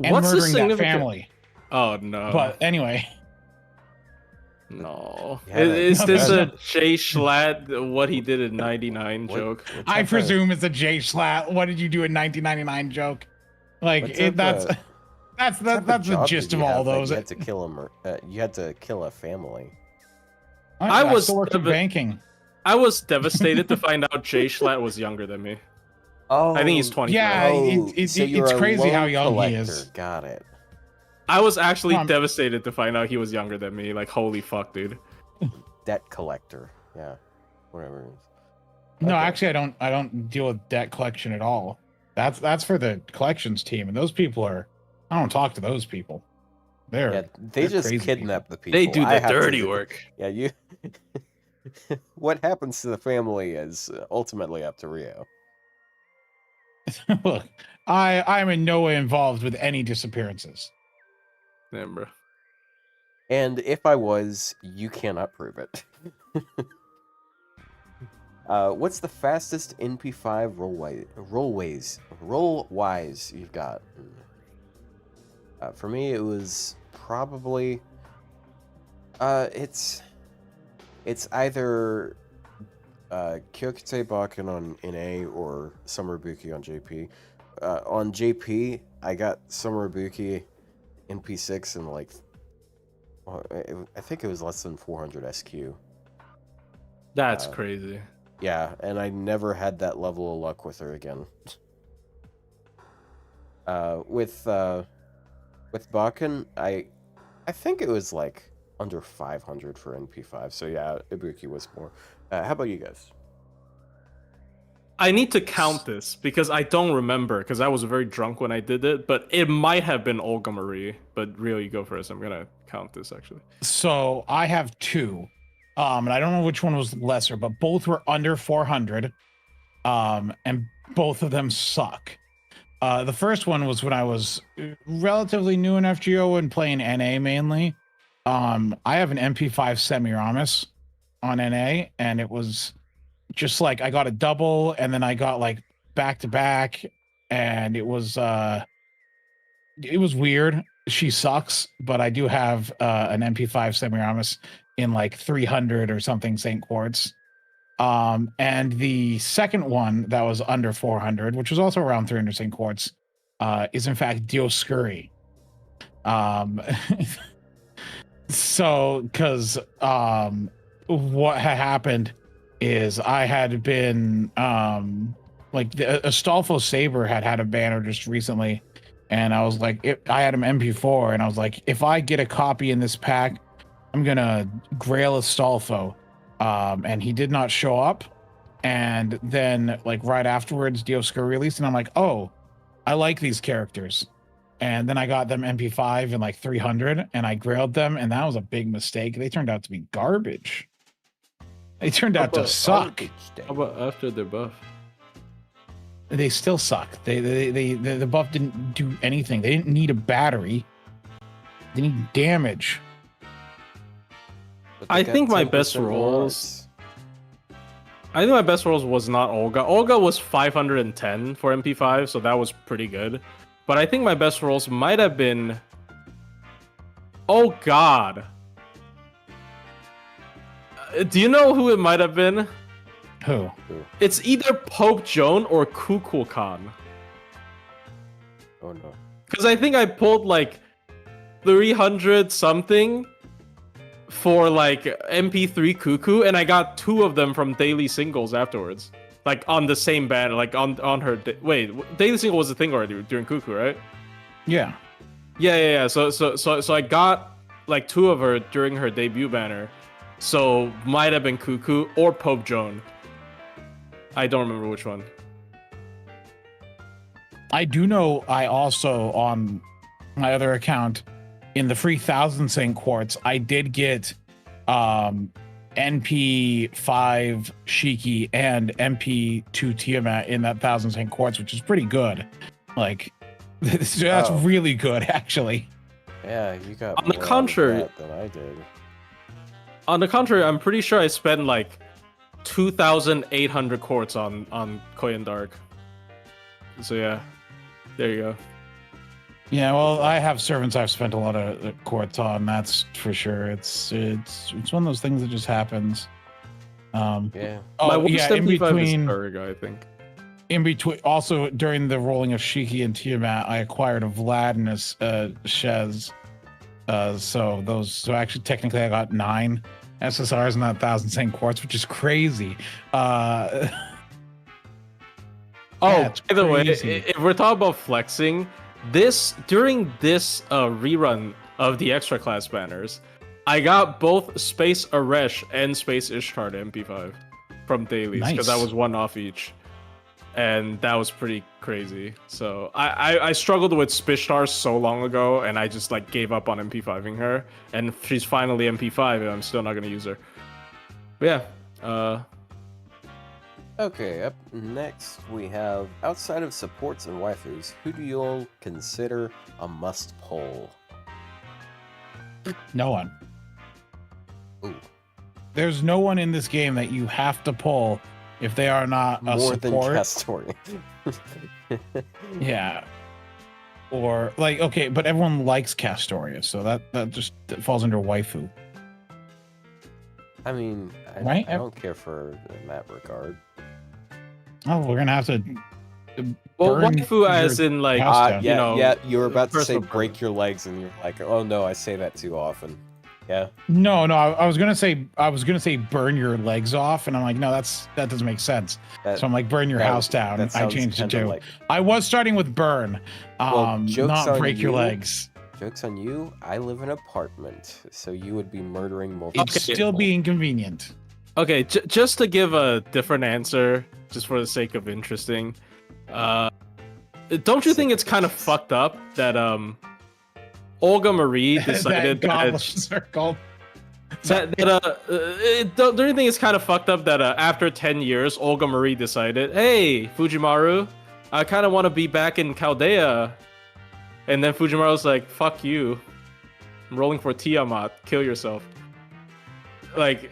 [SPEAKER 3] and
[SPEAKER 4] What's the
[SPEAKER 3] murdering that
[SPEAKER 4] significant?
[SPEAKER 3] family.
[SPEAKER 4] Oh no.
[SPEAKER 3] But anyway,
[SPEAKER 4] No.
[SPEAKER 2] You had a-
[SPEAKER 4] Is
[SPEAKER 3] No,
[SPEAKER 4] this
[SPEAKER 3] there's
[SPEAKER 4] a Jay Schlatt what he did in '99
[SPEAKER 2] What-
[SPEAKER 4] joke?
[SPEAKER 2] what
[SPEAKER 3] I
[SPEAKER 2] type of-
[SPEAKER 3] presume it's a Jay Schlatt. What did you do in 1999 joke? Like
[SPEAKER 2] what
[SPEAKER 3] it,
[SPEAKER 2] type
[SPEAKER 3] that's
[SPEAKER 2] of-
[SPEAKER 3] that's
[SPEAKER 2] what type of
[SPEAKER 3] that's the
[SPEAKER 2] job
[SPEAKER 3] gist
[SPEAKER 2] did
[SPEAKER 3] of
[SPEAKER 2] you
[SPEAKER 3] all
[SPEAKER 2] have that
[SPEAKER 3] those.
[SPEAKER 2] You had to kill you had to kill a family.
[SPEAKER 4] I was
[SPEAKER 3] still worked in
[SPEAKER 4] the-
[SPEAKER 3] banking.
[SPEAKER 4] I was devastated to find out Jay Schlatt was younger than me.
[SPEAKER 2] Oh,
[SPEAKER 4] I think he's 23.
[SPEAKER 3] Yeah,
[SPEAKER 2] so
[SPEAKER 3] it's
[SPEAKER 2] you're a
[SPEAKER 3] crazy how
[SPEAKER 2] loan
[SPEAKER 3] young he
[SPEAKER 2] collector.
[SPEAKER 3] is.
[SPEAKER 2] Got it.
[SPEAKER 4] I was actually
[SPEAKER 3] Come on.
[SPEAKER 4] devastated to find out he was younger than me. Like, holy fuck, dude.
[SPEAKER 2] Debt collector. Yeah, whatever it is.
[SPEAKER 3] No,
[SPEAKER 2] Okay.
[SPEAKER 3] actually, I don't deal with debt collection at all. That's for the collections team, and those people are. I don't talk to those people. They're
[SPEAKER 2] Yeah, they
[SPEAKER 3] they're
[SPEAKER 2] just
[SPEAKER 3] crazy
[SPEAKER 2] kidnap the people.
[SPEAKER 4] They do
[SPEAKER 2] I
[SPEAKER 4] the
[SPEAKER 2] have to
[SPEAKER 4] dirty
[SPEAKER 2] do-
[SPEAKER 4] work.
[SPEAKER 2] Yeah, you. What happens to the family is ultimately up to Ryou.
[SPEAKER 3] Look, I'm in no way involved with any disappearances.
[SPEAKER 4] Damn, bro.
[SPEAKER 2] And if I was, you cannot prove it. What's the fastest NP5 roll-wise you've got? For me, it was probably it's either Kyokute Bakken on NA or Summerbuki on JP. On JP, I got Summerbuki NP6 in like I think it was less than 400 SQ.
[SPEAKER 4] That's
[SPEAKER 2] Uh,
[SPEAKER 4] crazy.
[SPEAKER 2] Yeah, and I never had that level of luck with her again. With Bakken, I think it was like under 500 for NP5. So yeah, Ibuki was more. How about you guys?
[SPEAKER 4] I need to count this because I don't remember because I was very drunk when I did it, but it might have been Olga Marie. But Ryou, you go first. I'm gonna count this actually.
[SPEAKER 3] So I have two, and I don't know which one was lesser, but both were under 400, and both of them suck. The first one was when I was relatively new in FGO and playing NA mainly. I have an MP5 Semiramis on NA, and it was just like I got a double, and then I got like back to back, and it was weird. She sucks, but I do have an MP5 Semiramis in like 300 or something St. Quartz. And the second one that was under 400, which was also around 300 St. Quartz, is in fact Dioscuri. So, because what had happened is I had been like Astolfo Saber had a banner just recently, and I was like, I had him MP4, and I was like, if I get a copy in this pack, I'm gonna Grail Astolfo. And he did not show up. And then, like right afterwards, Dioscuri released, and I'm like, oh, I like these characters. And then I got them MP5 in like 300, and I grailed them, and that was a big mistake. They turned out to be garbage. They turned out to suck.
[SPEAKER 4] How about after their buff?
[SPEAKER 3] They still suck. The buff didn't do anything. They didn't need a battery. They need damage.
[SPEAKER 2] But they
[SPEAKER 4] I
[SPEAKER 2] got
[SPEAKER 4] think my
[SPEAKER 2] 10%
[SPEAKER 4] best
[SPEAKER 2] more
[SPEAKER 4] rolls-
[SPEAKER 2] odds.
[SPEAKER 4] I think my best rolls was not Olga. Olga was 510 for MP5, so that was pretty good. But I think my best rolls might have been. Oh God. Do you know who it might have been?
[SPEAKER 3] Who?
[SPEAKER 4] It's either Pope Joan or Kukulkan.
[SPEAKER 2] Oh no.
[SPEAKER 4] Because I think I pulled like 300 something for like MP3 Cuckoo, and I got 2 of them from daily singles afterwards. Like on the same band, like on her. Wait, daily single was a thing already during Cuckoo, right?
[SPEAKER 3] Yeah.
[SPEAKER 4] Yeah. So I got like 2 of her during her debut banner. So might have been Cuckoo or Pope Joan. I don't remember which one.
[SPEAKER 3] I do know I also, on my other account, in the free 1,000 Saint quartz, I did get NP5 Shiki and MP2 Tiamat in that 1,000 Saint quartz, which is pretty good. Like, that's really good, actually.
[SPEAKER 2] Yeah, you got
[SPEAKER 4] on the
[SPEAKER 2] more
[SPEAKER 4] contrary
[SPEAKER 2] out of that than I did.
[SPEAKER 4] On the contrary, I'm pretty sure I spent like 2,800 quartz on Koyan Dark. So yeah, there you go.
[SPEAKER 3] Yeah, well, I have servants I've spent a lot of quartz on. That's for sure. It's one of those things that just happens.
[SPEAKER 2] Yeah.
[SPEAKER 3] Oh,
[SPEAKER 4] My worst
[SPEAKER 3] yeah. In
[SPEAKER 4] MP5
[SPEAKER 3] between,
[SPEAKER 4] is Urga, I think.
[SPEAKER 3] in between, also during the rolling of Shiki and Tiamat, I acquired a Vlad and a Shez. So actually, technically, I got 9 SSRs in that 1,000 Saint quartz, which is crazy.
[SPEAKER 4] Oh,
[SPEAKER 3] Yeah,
[SPEAKER 4] by the way,
[SPEAKER 3] crazy.
[SPEAKER 4] if we're talking about flexing, during this rerun of the extra class banners, I got both Space Aresh and Space Ishtar to MP5 from dailies because I
[SPEAKER 3] Nice.
[SPEAKER 4] was 1 off each, and that was pretty crazy. So I struggled with Spishtar so long ago, and I just like gave up on MP5ing her, and she's finally MP5, and I'm still not gonna use her. But yeah,
[SPEAKER 2] Okay, up next we have, outside of supports and waifus, who do you all consider a must pull?
[SPEAKER 3] No one.
[SPEAKER 2] Ooh.
[SPEAKER 3] There's no one in this game that you have to pull if they are not a
[SPEAKER 2] More than
[SPEAKER 3] support.
[SPEAKER 2] Castori.
[SPEAKER 3] Yeah. Or like, okay, but everyone likes Castoria, so that just falls under waifu.
[SPEAKER 2] I mean,
[SPEAKER 3] Right?
[SPEAKER 2] I don't care for in that regard.
[SPEAKER 3] Oh, we're gonna have to.
[SPEAKER 4] well,
[SPEAKER 3] burn
[SPEAKER 4] waifu as
[SPEAKER 3] your
[SPEAKER 4] in like
[SPEAKER 3] house down.
[SPEAKER 2] Yeah,
[SPEAKER 4] you know,
[SPEAKER 2] yeah, you were about to say
[SPEAKER 4] personal
[SPEAKER 2] break your legs, and you're like, oh no, I say that too often. Yeah.
[SPEAKER 3] No, I was gonna say burn your legs off, and I'm like, no, that doesn't make sense.
[SPEAKER 2] That,
[SPEAKER 3] So I'm like, burn your
[SPEAKER 2] that-
[SPEAKER 3] house down.
[SPEAKER 2] that
[SPEAKER 3] I
[SPEAKER 2] sounds
[SPEAKER 3] changed it
[SPEAKER 2] kinda
[SPEAKER 3] to.
[SPEAKER 2] like-
[SPEAKER 3] I was starting with burn,
[SPEAKER 2] joke's
[SPEAKER 3] not
[SPEAKER 2] on
[SPEAKER 3] break your
[SPEAKER 2] you.
[SPEAKER 3] legs.
[SPEAKER 2] Joke's on you, I live in an apartment, so you would be murdering multiple
[SPEAKER 3] It'd still
[SPEAKER 2] people.
[SPEAKER 3] be inconvenient.
[SPEAKER 4] Okay, just to give a different answer, just for the sake of interesting, don't you think it's kind of fucked up that Olga Marie decided
[SPEAKER 3] that
[SPEAKER 4] that
[SPEAKER 3] goblins are called.
[SPEAKER 4] don't you think it's kind of fucked up that after 10 years, Olga Marie decided, hey, Fujimaru, I kind of want to be back in Chaldea, and then Fujimaru's like, fuck you, I'm rolling for Tiamat, kill yourself. Like,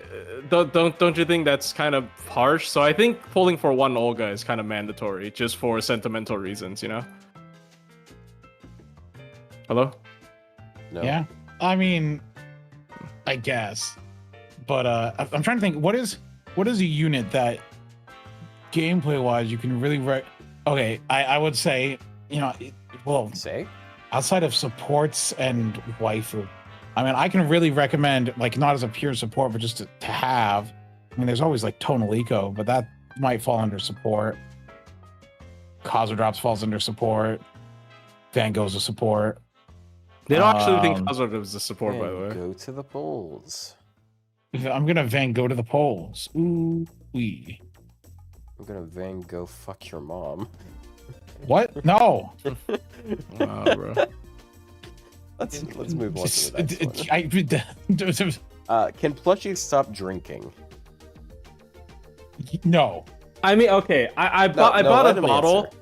[SPEAKER 4] don't you think that's kind of harsh? So I think pulling for 1 Olga is kind of mandatory, just for sentimental reasons, you know? Hello?
[SPEAKER 2] No.
[SPEAKER 3] Yeah, I mean, I guess, but I'm trying to think. What is a unit that gameplay wise you can really okay, I would say, you know, well,
[SPEAKER 2] Say?
[SPEAKER 3] outside of supports and waifu, I mean, I can really recommend, like, not as a pure support, but just to have. I mean, there's always like Tonalico, but that might fall under support. Drops falls under support. Van Gogh's a support.
[SPEAKER 4] They don't actually think
[SPEAKER 3] Um,
[SPEAKER 4] Hazard was the support, by the way.
[SPEAKER 2] Go to the polls.
[SPEAKER 3] I'm gonna Van Gogh to the polls. Ooh wee.
[SPEAKER 2] I'm gonna Van Gogh fuck your mom.
[SPEAKER 3] What? No.
[SPEAKER 4] Wow, bro.
[SPEAKER 2] Let's move on to the next one.
[SPEAKER 3] I,
[SPEAKER 2] Can plushies stop drinking?
[SPEAKER 3] no.
[SPEAKER 4] I mean, okay, I bought
[SPEAKER 2] let
[SPEAKER 4] a
[SPEAKER 2] him
[SPEAKER 4] bottle.
[SPEAKER 2] answer.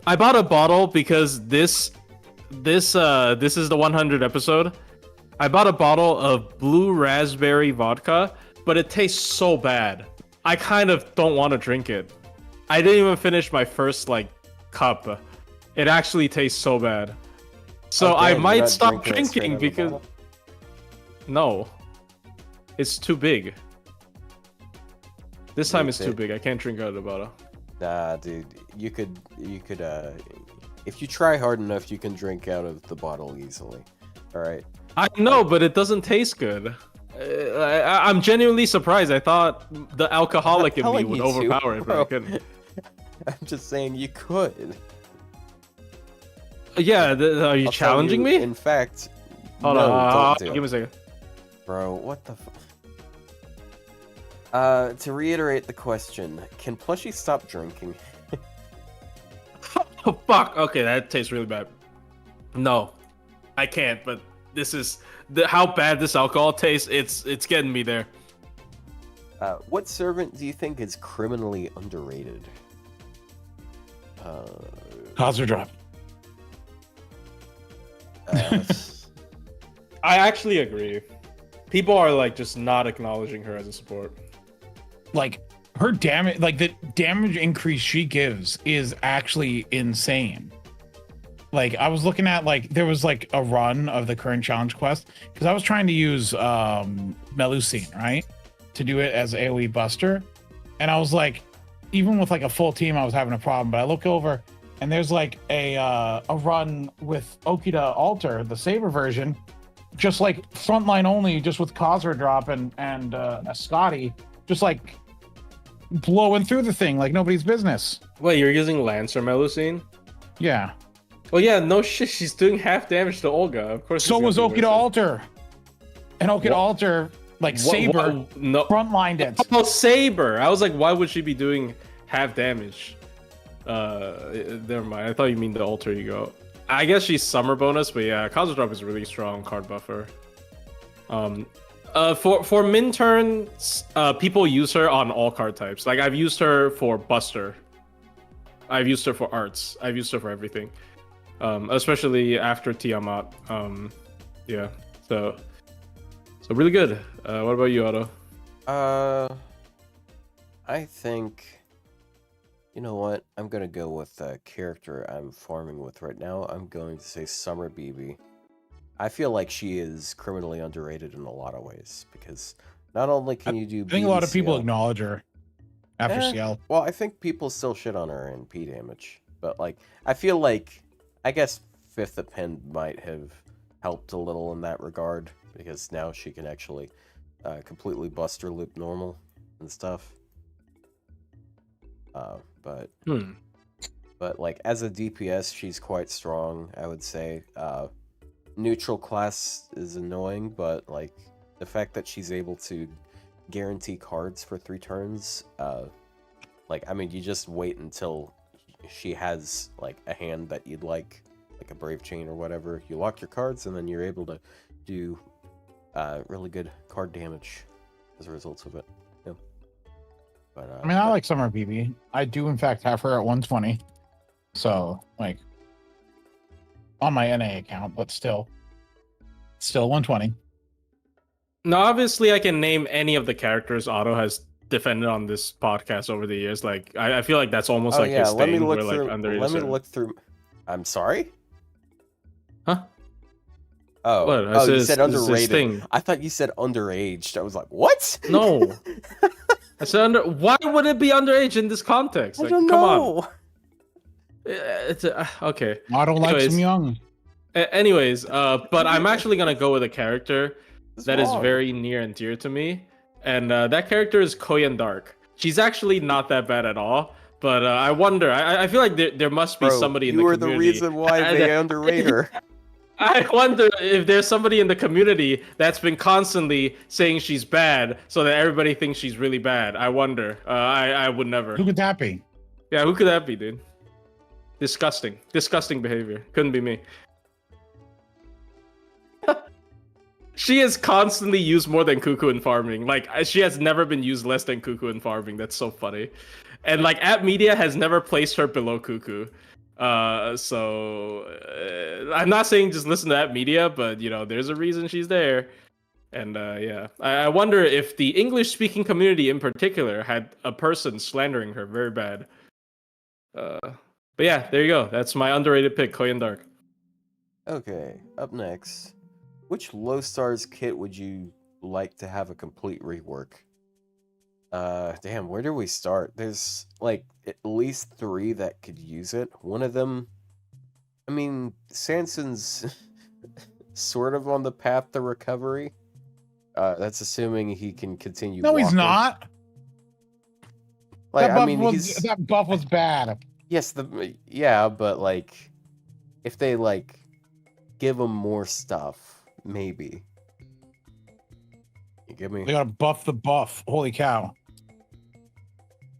[SPEAKER 4] I bought a bottle because this is the 100 episode. I bought a bottle of blue raspberry vodka, but it tastes so bad. I kind of don't want to drink it. I didn't even finish my first like cup. It actually tastes so bad. So
[SPEAKER 2] Okay,
[SPEAKER 4] I
[SPEAKER 2] you're
[SPEAKER 4] might
[SPEAKER 2] not
[SPEAKER 4] stop
[SPEAKER 2] drinking it straight
[SPEAKER 4] drinking
[SPEAKER 2] out of the
[SPEAKER 4] because
[SPEAKER 2] bottle?
[SPEAKER 4] no, it's too big. This time
[SPEAKER 2] Dude,
[SPEAKER 4] it's too big. I can't drink out of the bottle.
[SPEAKER 2] Nah, dude, you could, if you try hard enough, you can drink out of the bottle easily. All right.
[SPEAKER 4] I know, but it doesn't taste good. I'm genuinely surprised. I thought the alcoholic in me
[SPEAKER 2] telling
[SPEAKER 4] would
[SPEAKER 2] you to,
[SPEAKER 4] overpower it, but I
[SPEAKER 2] bro.
[SPEAKER 4] couldn't.
[SPEAKER 2] I'm just saying you could.
[SPEAKER 4] Yeah, are you
[SPEAKER 2] I'll tell
[SPEAKER 4] challenging
[SPEAKER 2] you,
[SPEAKER 4] me?
[SPEAKER 2] In fact,
[SPEAKER 4] Hold
[SPEAKER 2] no,
[SPEAKER 4] on,
[SPEAKER 2] don't do
[SPEAKER 4] give me a second.
[SPEAKER 2] Bro, what the To reiterate the question, can plushies stop drinking?
[SPEAKER 4] Oh fuck. Okay, that tastes really bad. No, I can't. But this is how bad this alcohol tastes. It's getting me there.
[SPEAKER 2] What servant do you think is criminally underrated?
[SPEAKER 3] Cosser drop.
[SPEAKER 4] I actually agree. People are like just not acknowledging her as a support.
[SPEAKER 3] Like her damage, like the damage increase she gives is actually insane. Like I was looking at, like there was like a run of the current challenge quest because I was trying to use Melusine, right, to do it as AoE buster, and I was like, even with like a full team, I was having a problem. But I look over and there's like a run with Okita Alter, the Saber version, just like frontline only, just with Cosra drop and a Scotty, just like blowing through the thing like nobody's business.
[SPEAKER 4] Wait, you're using Lancer Melusine?
[SPEAKER 3] Yeah.
[SPEAKER 4] Well, yeah, no shit. She's doing half damage to Olga. Of course.
[SPEAKER 3] So was Okita Alter, and Okita Alter like Saber
[SPEAKER 4] no
[SPEAKER 3] frontlined it.
[SPEAKER 4] Oh, Saber. I was like, why would she be doing half damage? Never mind. I thought you mean the alter ego. I guess she's summer bonus, but yeah, Cosmo Drop is a really strong card buffer. For min turns, people use her on all card types. Like I've used her for Buster. I've used her for arts. I've used her for everything. Especially after Tiamat. Yeah. So really good. What about you, Otto?
[SPEAKER 2] I think, you know what? I'm gonna go with the character I'm farming with right now. I'm going to say Summer BB. I feel like she is criminally underrated in a lot of ways because not only can you do,
[SPEAKER 3] I think a lot of people acknowledge her after CL.
[SPEAKER 2] Well, I think people still shit on her in P damage, but like I feel like, I guess Fifth Append might have helped a little in that regard because now she can actually completely Buster Loop normal and stuff. But like as a DPS, she's quite strong, I would say. Neutral class is annoying, but like the fact that she's able to guarantee cards for 3 turns, like I mean, you just wait until she has like a hand that you'd like a Brave Chain or whatever. You lock your cards, and then you're able to do really good card damage as a result of it. Yeah. But
[SPEAKER 3] I mean, I like Summer BB. I do, in fact, have her at 120. So, like, on my NA account, but still 120.
[SPEAKER 4] Now, obviously, I can name any of the characters Otto has defended on this podcast over the years. Like, I feel like that's almost like his
[SPEAKER 2] let me
[SPEAKER 4] thing.
[SPEAKER 2] look
[SPEAKER 4] Where,
[SPEAKER 2] through.
[SPEAKER 4] like,
[SPEAKER 2] Let me look through. I'm sorry.
[SPEAKER 4] Huh?
[SPEAKER 2] Oh,
[SPEAKER 4] what?
[SPEAKER 2] You said underrated. I thought you said underaged. I was like, what?
[SPEAKER 4] No. I said Why would it be underage in this context?
[SPEAKER 2] I
[SPEAKER 4] Like,
[SPEAKER 2] don't know.
[SPEAKER 4] Come on. It's okay.
[SPEAKER 3] Otto likes him young.
[SPEAKER 4] Anyways, but I'm actually gonna go with a character that is
[SPEAKER 2] wrong?
[SPEAKER 4] very near and dear to me, and that character is Koyan Dark. She's actually not that bad at all, but I wonder. I feel like there must be somebody in the community.
[SPEAKER 2] You were the reason why they underrate her.
[SPEAKER 4] I wonder if there's somebody in the community that's been constantly saying she's bad, so that everybody thinks she's really bad. I wonder. I would never.
[SPEAKER 3] Who could that be?
[SPEAKER 4] Yeah, who could that be, dude? Disgusting behavior. Couldn't be me. She is constantly used more than Cuckoo in farming. Like, she has never been used less than Cuckoo in farming. That's so funny. And like, App Media has never placed her below Cuckoo. I'm not saying just listen to App Media, but you know, there's a reason she's there. And yeah, I wonder if the English-speaking community in particular had a person slandering her very bad. But yeah, there you go. That's my underrated pick, Koyan Dark.
[SPEAKER 2] Okay, up next. Which Low Stars kit would you like to have a complete rework? Damn, where do we start? There's like at least 3 that could use it. One of them, I mean, Sanson's sort of on the path to recovery. That's assuming he can continue.
[SPEAKER 3] No,
[SPEAKER 2] walking.
[SPEAKER 3] He's not.
[SPEAKER 2] Like,
[SPEAKER 3] That buff was bad.
[SPEAKER 2] Yes, but like, if they like give him more stuff. Maybe. You get me?
[SPEAKER 3] They gotta buff the buff. Holy cow.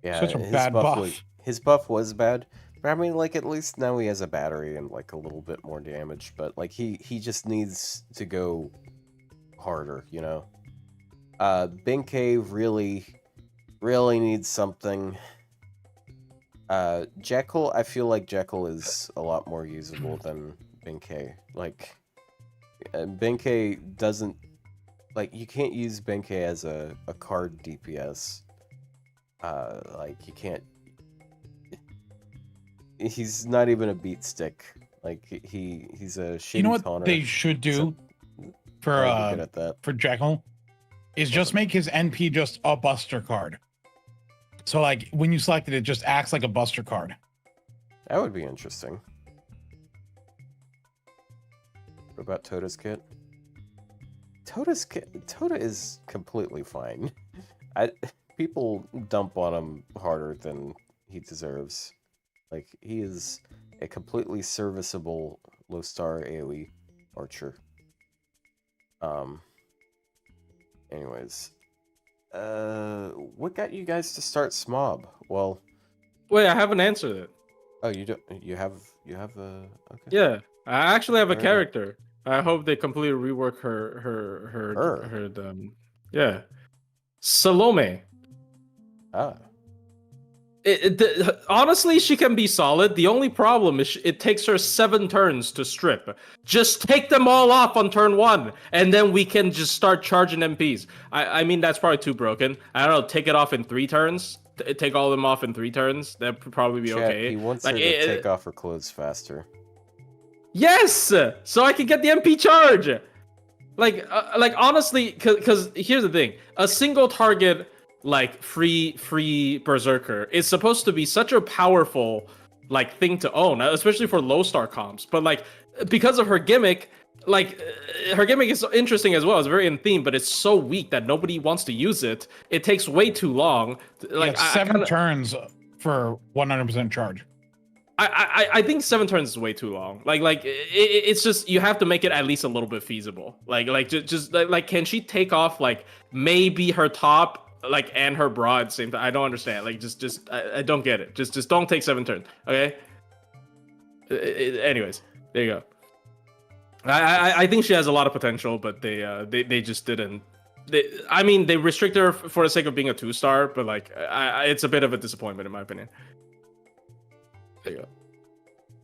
[SPEAKER 2] Yeah,
[SPEAKER 3] Such a bad buff.
[SPEAKER 2] His buff was bad, I mean, like, at least now he has a battery and, like, a little bit more damage, but, like, he just needs to go harder, you know? Benkei really needs something. Jekyll, I feel like Jekyll is a lot more usable than Benkei. Like, Benkei doesn't... Like, you can't use Benkei as a card DPS. Like, you can't... He's not even a beat stick. Like, he's a shitty
[SPEAKER 3] You know what
[SPEAKER 2] taunter.
[SPEAKER 3] they should do for Jekyll? Is just make his NP just a buster card. So, like, when you select it, it just acts like a buster card.
[SPEAKER 2] That would be interesting. What about Toda's kit? Toda is completely fine. People dump on him harder than he deserves. Like, he is a completely serviceable low-star AoE archer. Anyways. What got you guys to start SMOB? Well...
[SPEAKER 4] Wait, I haven't answered it.
[SPEAKER 2] Oh, you don't... You have a... Okay.
[SPEAKER 4] Yeah, I actually have a character. I hope they completely rework her yeah. Salome.
[SPEAKER 2] Ah.
[SPEAKER 4] Honestly, she can be solid. The only problem is it takes her 7 turns to strip. Just take them all off on turn 1, and then we can just start charging MPs. I mean, that's probably too broken. I don't know, take it off in 3 turns? Take all of them off in 3 turns? That'd probably be okay.
[SPEAKER 2] He wants her to take off her clothes faster.
[SPEAKER 4] Yes! So I can get the MP charge! Like honestly, because here's the thing. A single target... like free berserker is supposed to be such a powerful like thing to own, especially for low star comps. But like because of her gimmick, like her gimmick is interesting as well. It's very in theme, but it's so weak that nobody wants to use it. It takes way too long. Like
[SPEAKER 3] 7 turns for 100% charge.
[SPEAKER 4] I think 7 turns is way too long. It's just you have to make it at least a little bit feasible. Just can she take off like maybe her top? Like and her bra at the same time. I don't understand. Like I don't get it. Just don't take 7 turns. Okay. Anyways, there you go. I think she has a lot of potential, but they just didn't. I mean, they restrict her for the sake of being a 2-star, but like it's a bit of a disappointment in my opinion. There you go.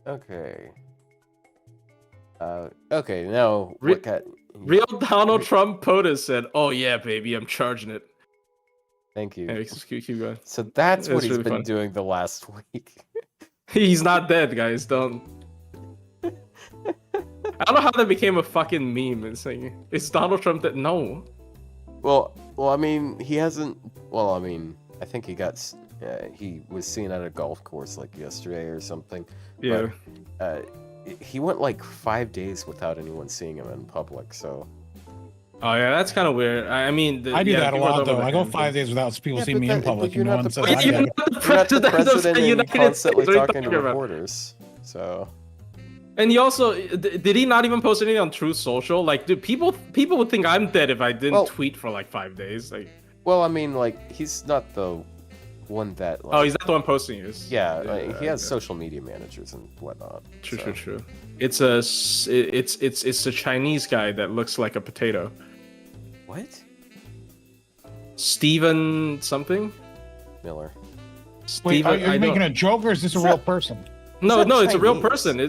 [SPEAKER 2] Okay. Okay. Now
[SPEAKER 4] Real Donald Trump POTUS said, "Oh yeah, baby, I'm charging it."
[SPEAKER 2] Thank you.
[SPEAKER 4] Hey, keep going.
[SPEAKER 2] So that's what he's
[SPEAKER 4] really
[SPEAKER 2] been
[SPEAKER 4] fun.
[SPEAKER 2] doing the last week.
[SPEAKER 4] He's not dead, guys. Don't. I don't know how that became a fucking meme. It's like, is Donald Trump dead? No.
[SPEAKER 2] Well, I mean, he hasn't. Well, I mean, I think he got. He was seen at a golf course like yesterday or something.
[SPEAKER 4] Yeah.
[SPEAKER 2] But, he went like 5 days without anyone seeing him in public. So.
[SPEAKER 4] Oh yeah, that's kind of weird. I mean,
[SPEAKER 3] I do that a lot though. I go 5 days without people seeing me in public.
[SPEAKER 2] You're not the president.
[SPEAKER 4] You're not the president of the United States.
[SPEAKER 2] Constantly talking to reporters. So.
[SPEAKER 4] And he also did he not even post anything on Truth Social? Like, dude, people would think I'm dead if I didn't tweet for like 5 days. Like.
[SPEAKER 2] Well, I mean, like he's not the one that. Like,
[SPEAKER 4] oh, he's not the one posting it.
[SPEAKER 2] Yeah, like, he has social media managers and whatnot.
[SPEAKER 4] True. It's a Chinese guy that looks like a potato.
[SPEAKER 2] What?
[SPEAKER 4] Steven something?
[SPEAKER 2] Miller.
[SPEAKER 3] Wait, are you making a joke or is this a real person?
[SPEAKER 4] No, it's a real person.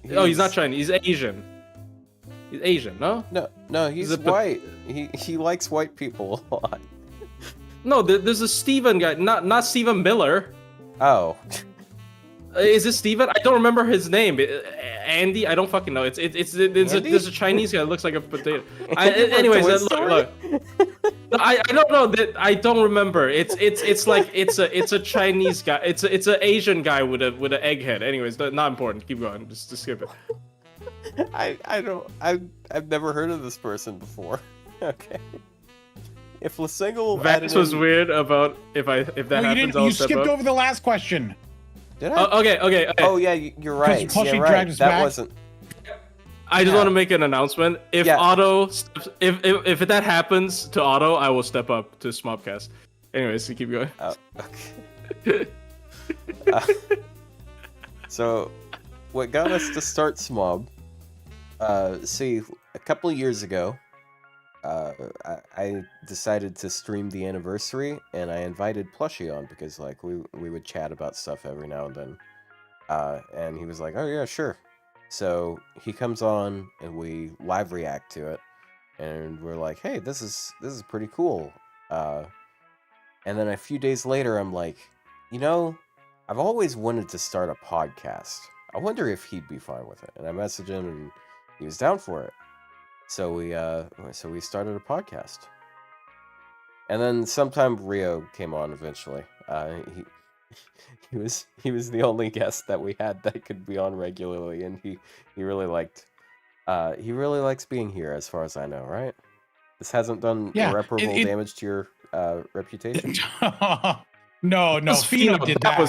[SPEAKER 4] He's not Chinese. He's Asian. He's Asian, no?
[SPEAKER 2] No, he's white. He likes white people a lot.
[SPEAKER 4] No, there's a Steven guy, not Steven Miller.
[SPEAKER 2] Oh.
[SPEAKER 4] Is it Steven? I don't remember his name. Andy? I don't fucking know. There's a Chinese guy that looks like a potato. Anyways, look. I don't know that. I don't remember. It's like it's a Chinese guy. It's an Asian guy with an egghead. Anyways, not important. Keep going. Just skip it.
[SPEAKER 2] I've never heard of this person before. Okay. If Lasingle
[SPEAKER 4] Vax was weird about if that happens, I'll
[SPEAKER 3] you
[SPEAKER 4] step
[SPEAKER 3] skipped
[SPEAKER 4] up.
[SPEAKER 3] over the last question.
[SPEAKER 2] Did I?
[SPEAKER 4] Okay.
[SPEAKER 2] Oh yeah, you're right.
[SPEAKER 3] Plus
[SPEAKER 2] yeah,
[SPEAKER 3] she
[SPEAKER 2] right.
[SPEAKER 3] dragged us
[SPEAKER 2] That
[SPEAKER 3] back.
[SPEAKER 2] wasn't.
[SPEAKER 4] I just want to make an announcement. If Otto, if that happens to Otto, I will step up to SMOBcast. Anyways, keep going.
[SPEAKER 2] Okay. So, what got us to start SMOB? See, a couple of years ago, I decided to stream the anniversary, and I invited Plushie on because like we would chat about stuff every now and then. And he was like, "Oh yeah, sure." So he comes on, and we live react to it, and we're like, "Hey, this is pretty cool." And then a few days later, I'm like, you know, I've always wanted to start a podcast. I wonder if he'd be fine with it. And I messaged him, and he was down for it. So we started a podcast. And then sometime Ryou came on eventually. He was the only guest that we had that could be on regularly, and he really likes being here, as far as I know, right? This hasn't done irreparable damage to your reputation.
[SPEAKER 3] No, Fino did that.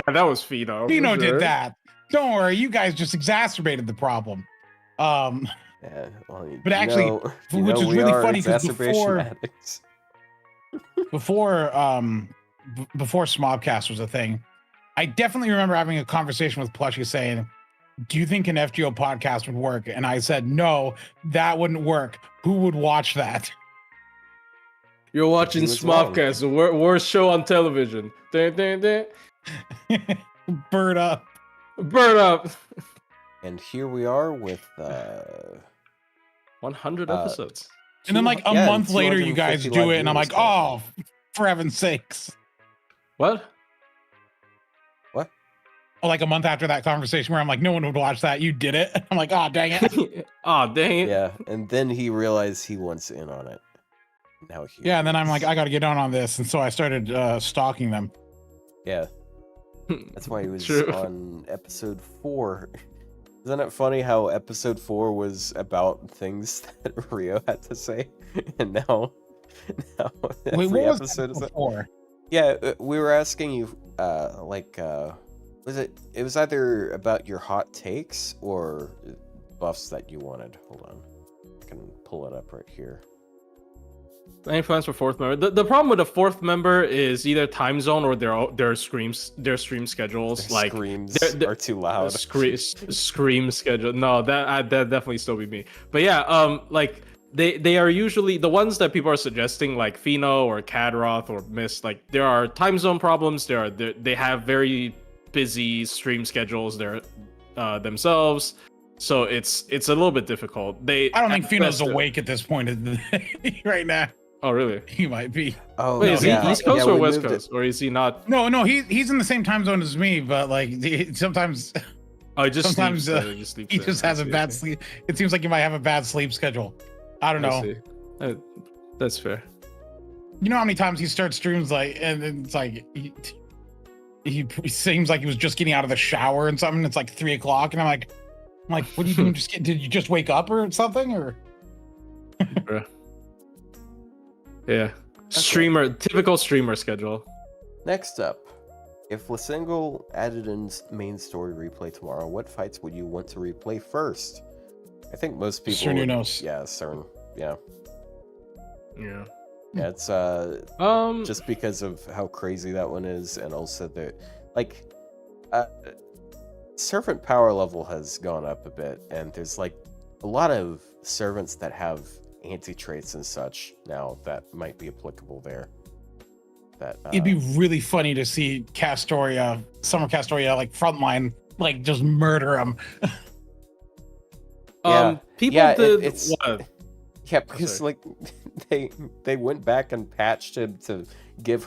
[SPEAKER 4] That was Fino.
[SPEAKER 3] Fino did that. Don't worry, you guys just exacerbated the problem.
[SPEAKER 2] Yeah, well,
[SPEAKER 3] but actually, which is really funny because before SMOBcast was a thing, I definitely remember having a conversation with Plushie saying, "Do you think an FGO podcast would work?" And I said, "No, that wouldn't work. Who would watch that?"
[SPEAKER 4] You're watching SMOBcast, the worst show on television.
[SPEAKER 3] Bird up.
[SPEAKER 4] Bird up.
[SPEAKER 2] And here we are with
[SPEAKER 4] 100 episodes.
[SPEAKER 3] And then like a month later, you guys do it, and I'm like, oh, for heaven's sakes.
[SPEAKER 4] What?
[SPEAKER 3] Oh, like a month after that conversation where I'm like, no one would watch that. You did it. I'm like, oh, dang it.
[SPEAKER 4] Oh, dang it.
[SPEAKER 2] Yeah, and then he realized he wants in on it. Now
[SPEAKER 3] and then I'm like, I got to get on this. And so I started stalking them.
[SPEAKER 2] Yeah. That's why he was on episode 4. Isn't it funny how episode 4 was about things that Ryou had to say, and now every episode is
[SPEAKER 3] before?
[SPEAKER 2] Yeah, we were asking you, was it? It was either about your hot takes or buffs that you wanted. Hold on, I can pull it up right here.
[SPEAKER 4] Any plans for fourth member? The problem with a fourth member is either time zone or their stream schedules.
[SPEAKER 2] Their screams are too loud.
[SPEAKER 4] Scream schedule. No, that definitely still be me. But yeah, like they are usually the ones that people are suggesting, like Fino or Kadroth or Mist. Like there are time zone problems. They have very busy stream schedules. Themselves. So it's a little bit difficult. I
[SPEAKER 3] don't think Fino's awake at this point right now.
[SPEAKER 4] Oh, really?
[SPEAKER 3] He might be.
[SPEAKER 2] Oh,
[SPEAKER 4] wait, is he East Coast or West Coast? Or is he not?
[SPEAKER 3] No, he's in the same time zone as me, but like sometimes.
[SPEAKER 4] Oh, he just
[SPEAKER 3] sometimes
[SPEAKER 4] sleeps
[SPEAKER 3] he just has a bad sleep. It seems like he might have a bad sleep schedule. I don't know.
[SPEAKER 4] That's fair.
[SPEAKER 3] You know how many times he starts streams and it's like he seems like he was just getting out of the shower and something. It's like 3 o'clock, and I'm like, what are you doing? Did you just wake up or something? Or
[SPEAKER 4] yeah, typical streamer schedule.
[SPEAKER 2] Next up, if Lasingle added in main story replay tomorrow, what fights would you want to replay first? I think most people.
[SPEAKER 3] Cernunos.
[SPEAKER 2] Yeah, Cern. Yeah.
[SPEAKER 4] Yeah.
[SPEAKER 2] Yeah, it's just because of how crazy that one is, and also the servant power level has gone up a bit, and there's like a lot of servants that have anti-traits and such now that might be applicable there. That
[SPEAKER 3] it'd be really funny to see Castoria, Summer Castoria, like frontline, like just murder him.
[SPEAKER 2] Because like they went back and patched him to give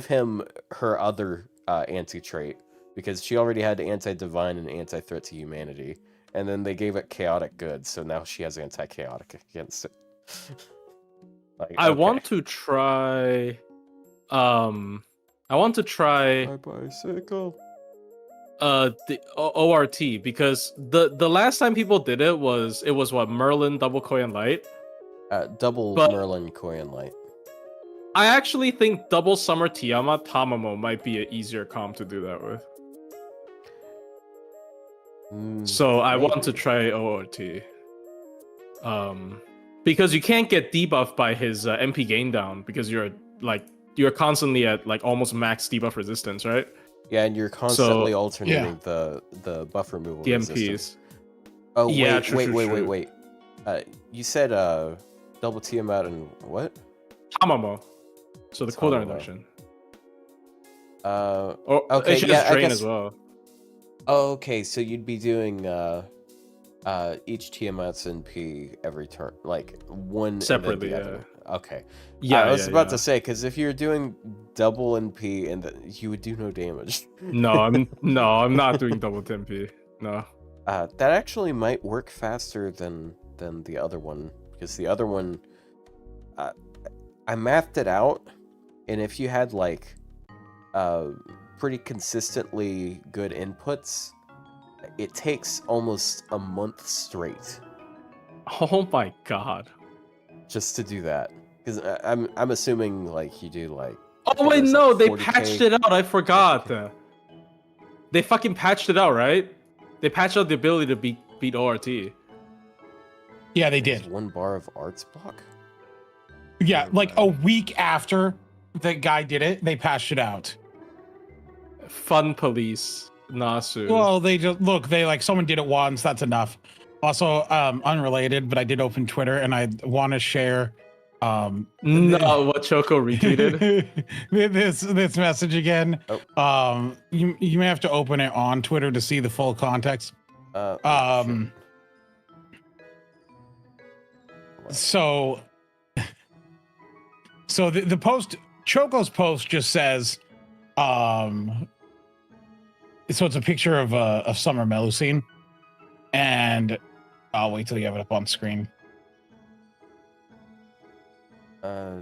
[SPEAKER 2] him her other anti-trait, because she already had anti-divine and anti-threat to humanity, and then they gave it chaotic good, so now she has anti-chaotic against it.
[SPEAKER 4] I want to try my
[SPEAKER 2] bicycle.
[SPEAKER 4] The ORT, because the last time people did it was what, Merlin, double Koi and Light?
[SPEAKER 2] Merlin, Koi and Light.
[SPEAKER 4] I actually think double Summer Tiamat Tamamo might be an easier comp to do that with. So I want to try ORT. Because you can't get debuffed by his MP gain down, because you're constantly at like almost max debuff resistance, right?
[SPEAKER 2] Yeah, and you're constantly alternating the buff removal
[SPEAKER 4] the
[SPEAKER 2] resistance.
[SPEAKER 4] MPs.
[SPEAKER 2] Oh
[SPEAKER 4] Yeah,
[SPEAKER 2] wait,
[SPEAKER 4] true.
[SPEAKER 2] wait. You said double Tiamat and what?
[SPEAKER 4] Tamamo. So the cooldown
[SPEAKER 2] Tamamo.
[SPEAKER 4] reduction.
[SPEAKER 2] Or
[SPEAKER 4] Okay,
[SPEAKER 2] okay,
[SPEAKER 4] yeah,
[SPEAKER 2] I
[SPEAKER 4] drain
[SPEAKER 2] guess.
[SPEAKER 4] as well.
[SPEAKER 2] Oh, okay, so you'd be doing each Tiamat's NP every turn, like one
[SPEAKER 4] Separately,
[SPEAKER 2] and then the other. Okay.
[SPEAKER 4] Yeah,
[SPEAKER 2] I was about to say, because if you're doing double NP and you would do no damage.
[SPEAKER 4] No, I'm not doing double TMP. No.
[SPEAKER 2] That actually might work faster than the other one, because the other one, I mathed it out, and if you had like pretty consistently good inputs, it takes almost a month straight.
[SPEAKER 4] Oh my god.
[SPEAKER 2] Just to do that, because I'm assuming like you do like.
[SPEAKER 4] Oh wait, no, they
[SPEAKER 2] 40K.
[SPEAKER 4] patched it out. I forgot. They fucking patched it out, right? They patched out the ability to beat ORT.
[SPEAKER 3] Yeah, they did.
[SPEAKER 2] 1 bar of arts block.
[SPEAKER 3] Yeah, like a week after the guy did it, they patched it out.
[SPEAKER 4] Fun police, Nasu.
[SPEAKER 3] Well, they just they like someone did it once. That's enough. Also, unrelated, but I did open Twitter and I want to share.
[SPEAKER 4] No, what Choco retweeted.
[SPEAKER 3] this message again.
[SPEAKER 2] Oh.
[SPEAKER 3] You may have to open it on Twitter to see the full context.
[SPEAKER 2] Sure.
[SPEAKER 3] So the post, Choco's post just says, so it's a picture of a summer Melusine, and I'll wait till you have it up on screen.
[SPEAKER 2] Yeah,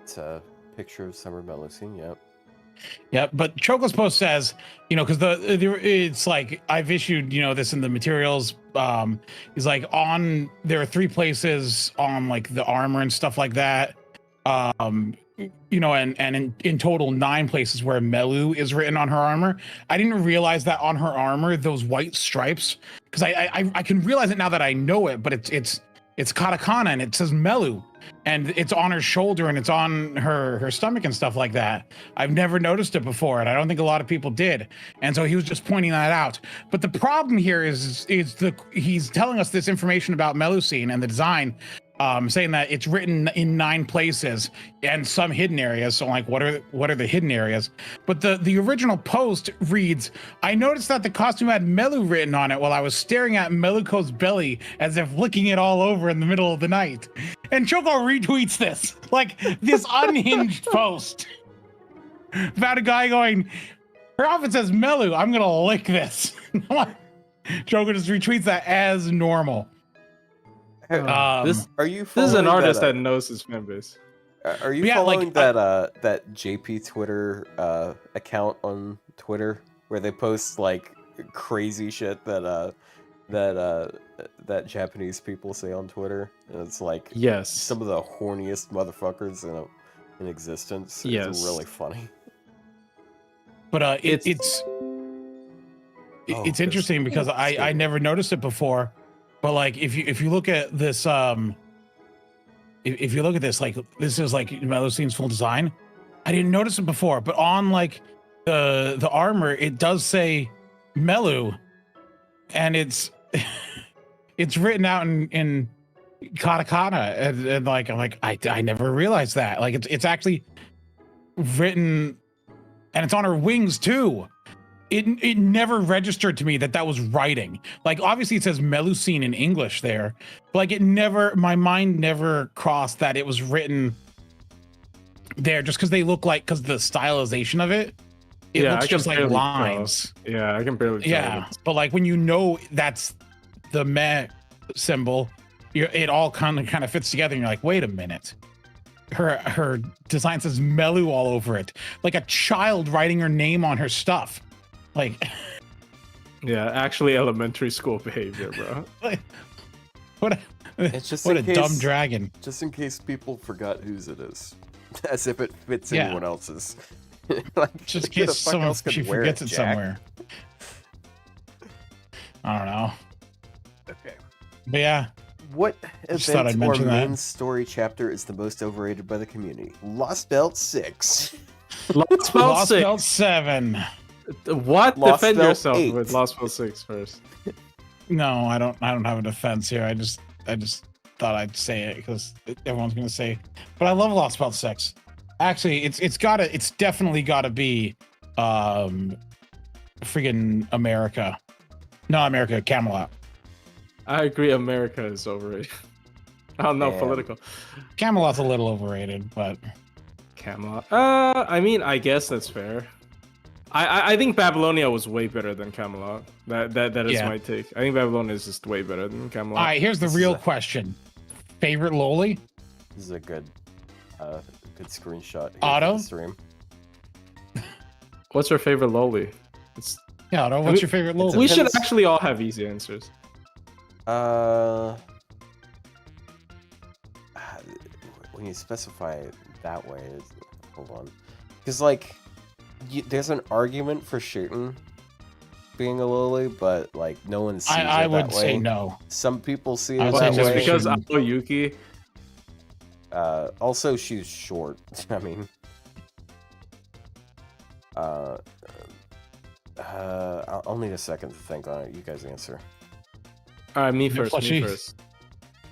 [SPEAKER 2] it's a picture of summer Melusine. Yep.
[SPEAKER 3] Yeah, but Choco's post says, because it's like I've issued, this in the materials. He's like there are 3 places on like the armor and stuff like that. And in total 9 places where Melu is written on her armor. I didn't realize that on her armor, those white stripes, because I can realize it now that I know it, but it's katakana and it says Melu. And it's on her shoulder and it's on her stomach and stuff like that. I've never noticed it before, and I don't think a lot of people did. And so he was just pointing that out. But the problem here is he's telling us this information about Melusine and the design, saying that it's written in 9 places and some hidden areas. So like, what are the hidden areas? But the original post reads, I noticed that the costume had Melu written on it while I was staring at Meluko's belly as if licking it all over in the middle of the night. And Choco retweets this unhinged post about a guy going, her outfit says Melu, I'm gonna lick this. Choco just retweets that as normal.
[SPEAKER 4] This
[SPEAKER 2] This
[SPEAKER 4] is an artist that knows his fan base.
[SPEAKER 2] Are you following that JP Twitter account on Twitter where they post like crazy shit that Japanese people say on Twitter? And it's like some of the horniest motherfuckers in existence.
[SPEAKER 4] Yes.
[SPEAKER 2] It's really funny.
[SPEAKER 3] But it's interesting because I never noticed it before. But like if you look at this if you look at this, like this is like Melusine's full design. I didn't notice it before, but on like the armor it does say Melu, and it's it's written out in katakana, and like I'm like I never realized that. Like it's actually written, and it's on her wings too. It never registered to me that was writing. Like obviously it says Melusine in English there, but like my mind never crossed that it was written there, just because they look like, because the stylization of it looks just like lines.
[SPEAKER 4] Yeah, I can barely tell.
[SPEAKER 3] Yeah, but like when that's the meh symbol, it all kind of fits together, and you're like, wait a minute. Her design says Melu all over it, like a child writing her name on her stuff. Like,
[SPEAKER 4] yeah, actually elementary school behavior, bro.
[SPEAKER 3] What a dumb dragon.
[SPEAKER 2] Just in case people forgot whose it is. As if it fits anyone else's. Like,
[SPEAKER 3] just in case she forgets it somewhere. I don't know.
[SPEAKER 2] Okay.
[SPEAKER 3] But yeah,
[SPEAKER 2] What
[SPEAKER 3] Just thought I'd
[SPEAKER 2] event or
[SPEAKER 3] mention that.
[SPEAKER 2] main story chapter is the most overrated by the community? Lost Belt 6.
[SPEAKER 4] Lost Belt
[SPEAKER 3] Lost
[SPEAKER 4] 6.
[SPEAKER 3] Belt 7.
[SPEAKER 4] What?
[SPEAKER 2] Lost
[SPEAKER 4] Defend
[SPEAKER 2] Belt
[SPEAKER 4] yourself
[SPEAKER 2] 8.
[SPEAKER 4] with Lost Belt 6 first.
[SPEAKER 3] No, I don't have a defense here. I just thought I'd say it because everyone's gonna say. But I love Lost Belt 6. Actually, it's definitely gotta be friggin' America. Not America, Camelot.
[SPEAKER 4] I agree. America is overrated. I don't know,
[SPEAKER 2] Damn.
[SPEAKER 4] political.
[SPEAKER 3] Camelot's a little overrated, but
[SPEAKER 4] Camelot. I mean, I guess that's fair. I think Babylonia was way better than Camelot. That is
[SPEAKER 3] Yeah.
[SPEAKER 4] my take. I think Babylonia is just way better than Camelot.
[SPEAKER 3] all right. Here's the
[SPEAKER 2] This is
[SPEAKER 3] real
[SPEAKER 2] a-
[SPEAKER 3] question: favorite loli?
[SPEAKER 2] This is a good screenshot here
[SPEAKER 3] Otto?
[SPEAKER 2] for the stream.
[SPEAKER 4] What's your favorite loli? It's,
[SPEAKER 3] Yeah, Otto, what's your favorite loli?
[SPEAKER 4] we should
[SPEAKER 2] Depends.
[SPEAKER 4] actually all have easy answers.
[SPEAKER 2] When you specify it that way, hold on, because like, there's an argument for shooting being a loli, but like no one sees it
[SPEAKER 3] I would
[SPEAKER 2] that
[SPEAKER 3] say
[SPEAKER 2] way.
[SPEAKER 3] no.
[SPEAKER 2] Some people see
[SPEAKER 3] I
[SPEAKER 2] it
[SPEAKER 3] would
[SPEAKER 2] that
[SPEAKER 3] say
[SPEAKER 4] Just
[SPEAKER 3] no.
[SPEAKER 2] way.
[SPEAKER 4] because
[SPEAKER 3] shouldn't.
[SPEAKER 4] Aoyuki.
[SPEAKER 2] Also, she's short. I mean, I'll need a second to think on it. You guys answer.
[SPEAKER 4] All right, me
[SPEAKER 3] Yeah,
[SPEAKER 4] first. Me
[SPEAKER 3] plushie.
[SPEAKER 4] first.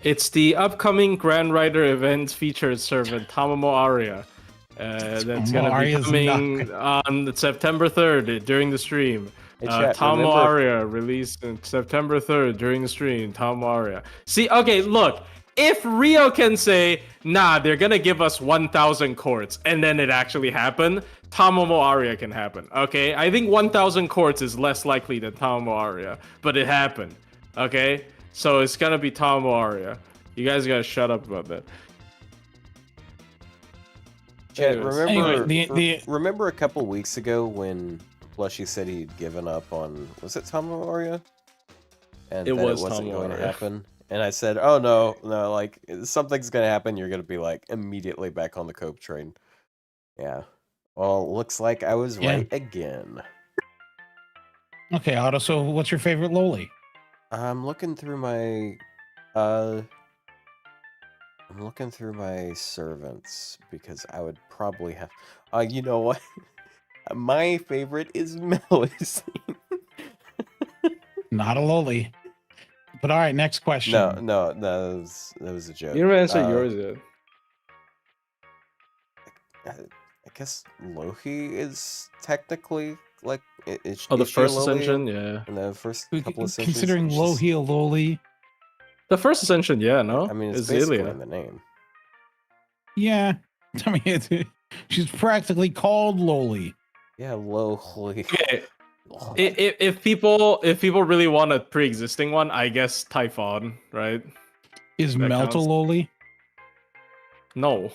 [SPEAKER 4] It's the upcoming Grand Rider event featured servant Tamamo Aria. That's
[SPEAKER 3] Tamamo
[SPEAKER 4] gonna be
[SPEAKER 3] Aria's
[SPEAKER 4] coming on September 3rd during the stream.
[SPEAKER 2] Hey, chat,
[SPEAKER 4] Tamamo
[SPEAKER 2] remember-
[SPEAKER 4] Aria released on September 3rd during the stream. Tamamo Aria. See, okay, look. If Ryou can say, nah, they're gonna give us 1,000 courts, and then it actually happened, Tamamo Aria can happen. Okay, I think 1,000 courts is less likely than Tamamo Aria, but it happened. Okay, so it's gonna be Tamamo Aria. You guys gotta shut up about that.
[SPEAKER 2] Chat,
[SPEAKER 4] Anyways.
[SPEAKER 2] remember,
[SPEAKER 3] Anyway,
[SPEAKER 2] remember a couple weeks ago when Plushie said he'd given up on, was it Tamamo Aria? And
[SPEAKER 4] It
[SPEAKER 2] that
[SPEAKER 4] was
[SPEAKER 2] it wasn't
[SPEAKER 4] Tamamo
[SPEAKER 2] going to
[SPEAKER 4] Aria.
[SPEAKER 2] happen. And I said, oh no, like something's gonna happen. You're gonna be like immediately back on the cope train. Yeah. Well, looks like I was
[SPEAKER 3] Yeah.
[SPEAKER 2] right again.
[SPEAKER 3] Okay, Otto. So, what's your favorite loli?
[SPEAKER 2] I'm looking through my servants because I would probably have you know what? My favorite is Melusine.
[SPEAKER 3] Not a loli. But all right, next question.
[SPEAKER 2] No, that was a joke.
[SPEAKER 4] You never answered
[SPEAKER 2] Uh,
[SPEAKER 4] yours yet.
[SPEAKER 2] I guess Lohi is technically like it's
[SPEAKER 4] Oh, the
[SPEAKER 2] is she a
[SPEAKER 4] first
[SPEAKER 2] Loli
[SPEAKER 4] ascension, yeah.
[SPEAKER 2] in the first
[SPEAKER 3] We-
[SPEAKER 2] couple of ascensions.
[SPEAKER 3] Considering
[SPEAKER 2] She's-
[SPEAKER 3] low heel loli,
[SPEAKER 4] The first ascension, yeah, no?
[SPEAKER 2] I mean, it's
[SPEAKER 4] Is
[SPEAKER 2] basically
[SPEAKER 4] Ilia.
[SPEAKER 2] in the name.
[SPEAKER 3] yeah. I mean, she's practically called loli.
[SPEAKER 2] Yeah, Lohi.
[SPEAKER 4] Okay, if people really want a pre-existing one, I guess Typhon, right?
[SPEAKER 3] Is
[SPEAKER 4] That
[SPEAKER 3] Melt a
[SPEAKER 4] counts.
[SPEAKER 3] loli?
[SPEAKER 4] No,